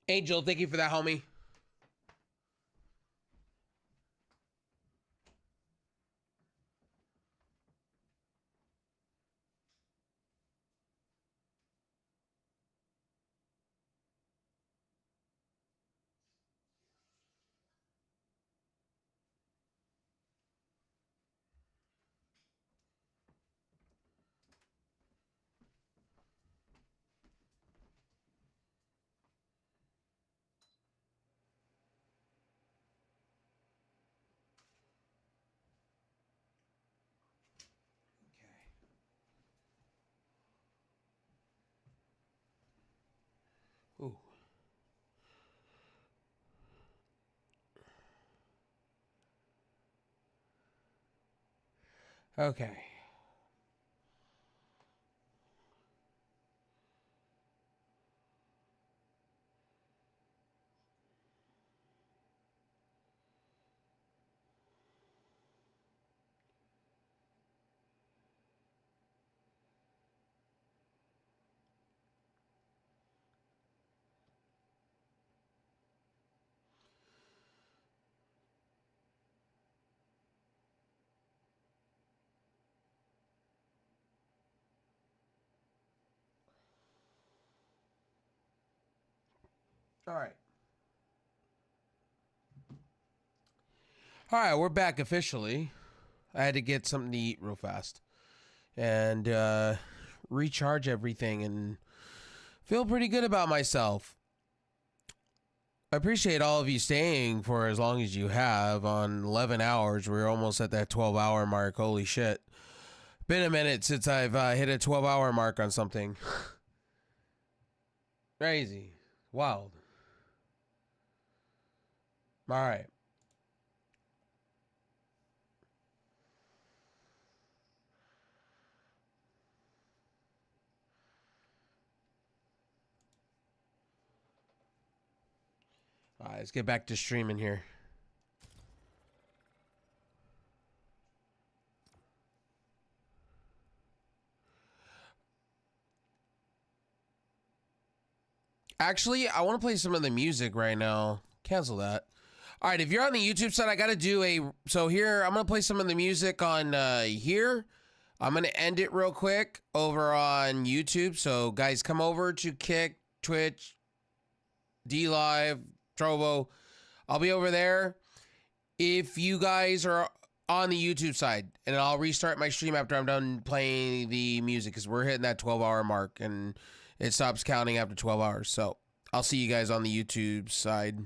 Angel, thank you for that, homie. Ooh. Okay. All right. All right, we're back officially. I had to get something to eat real fast and recharge everything and feel pretty good about myself. I appreciate all of you staying for as long as you have on 11 hours. We're almost at that 12-hour mark. Holy shit. Been a minute since I've hit a 12-hour mark on something. Crazy. Wild. All right. All right, let's get back to streaming here. Actually, I want to play some of the music right now. Cancel that. All right, if you're on the YouTube side, I got to do a... So here, I'm going to play some of the music on here. I'm going to end it real quick over on YouTube. So, guys, come over to Kick, Twitch, D-Live, Trovo. I'll be over there. If you guys are on the YouTube side, and I'll restart my stream after I'm done playing the music, because we're hitting that 12-hour mark, and it stops counting after 12 hours. So I'll see you guys on the YouTube side.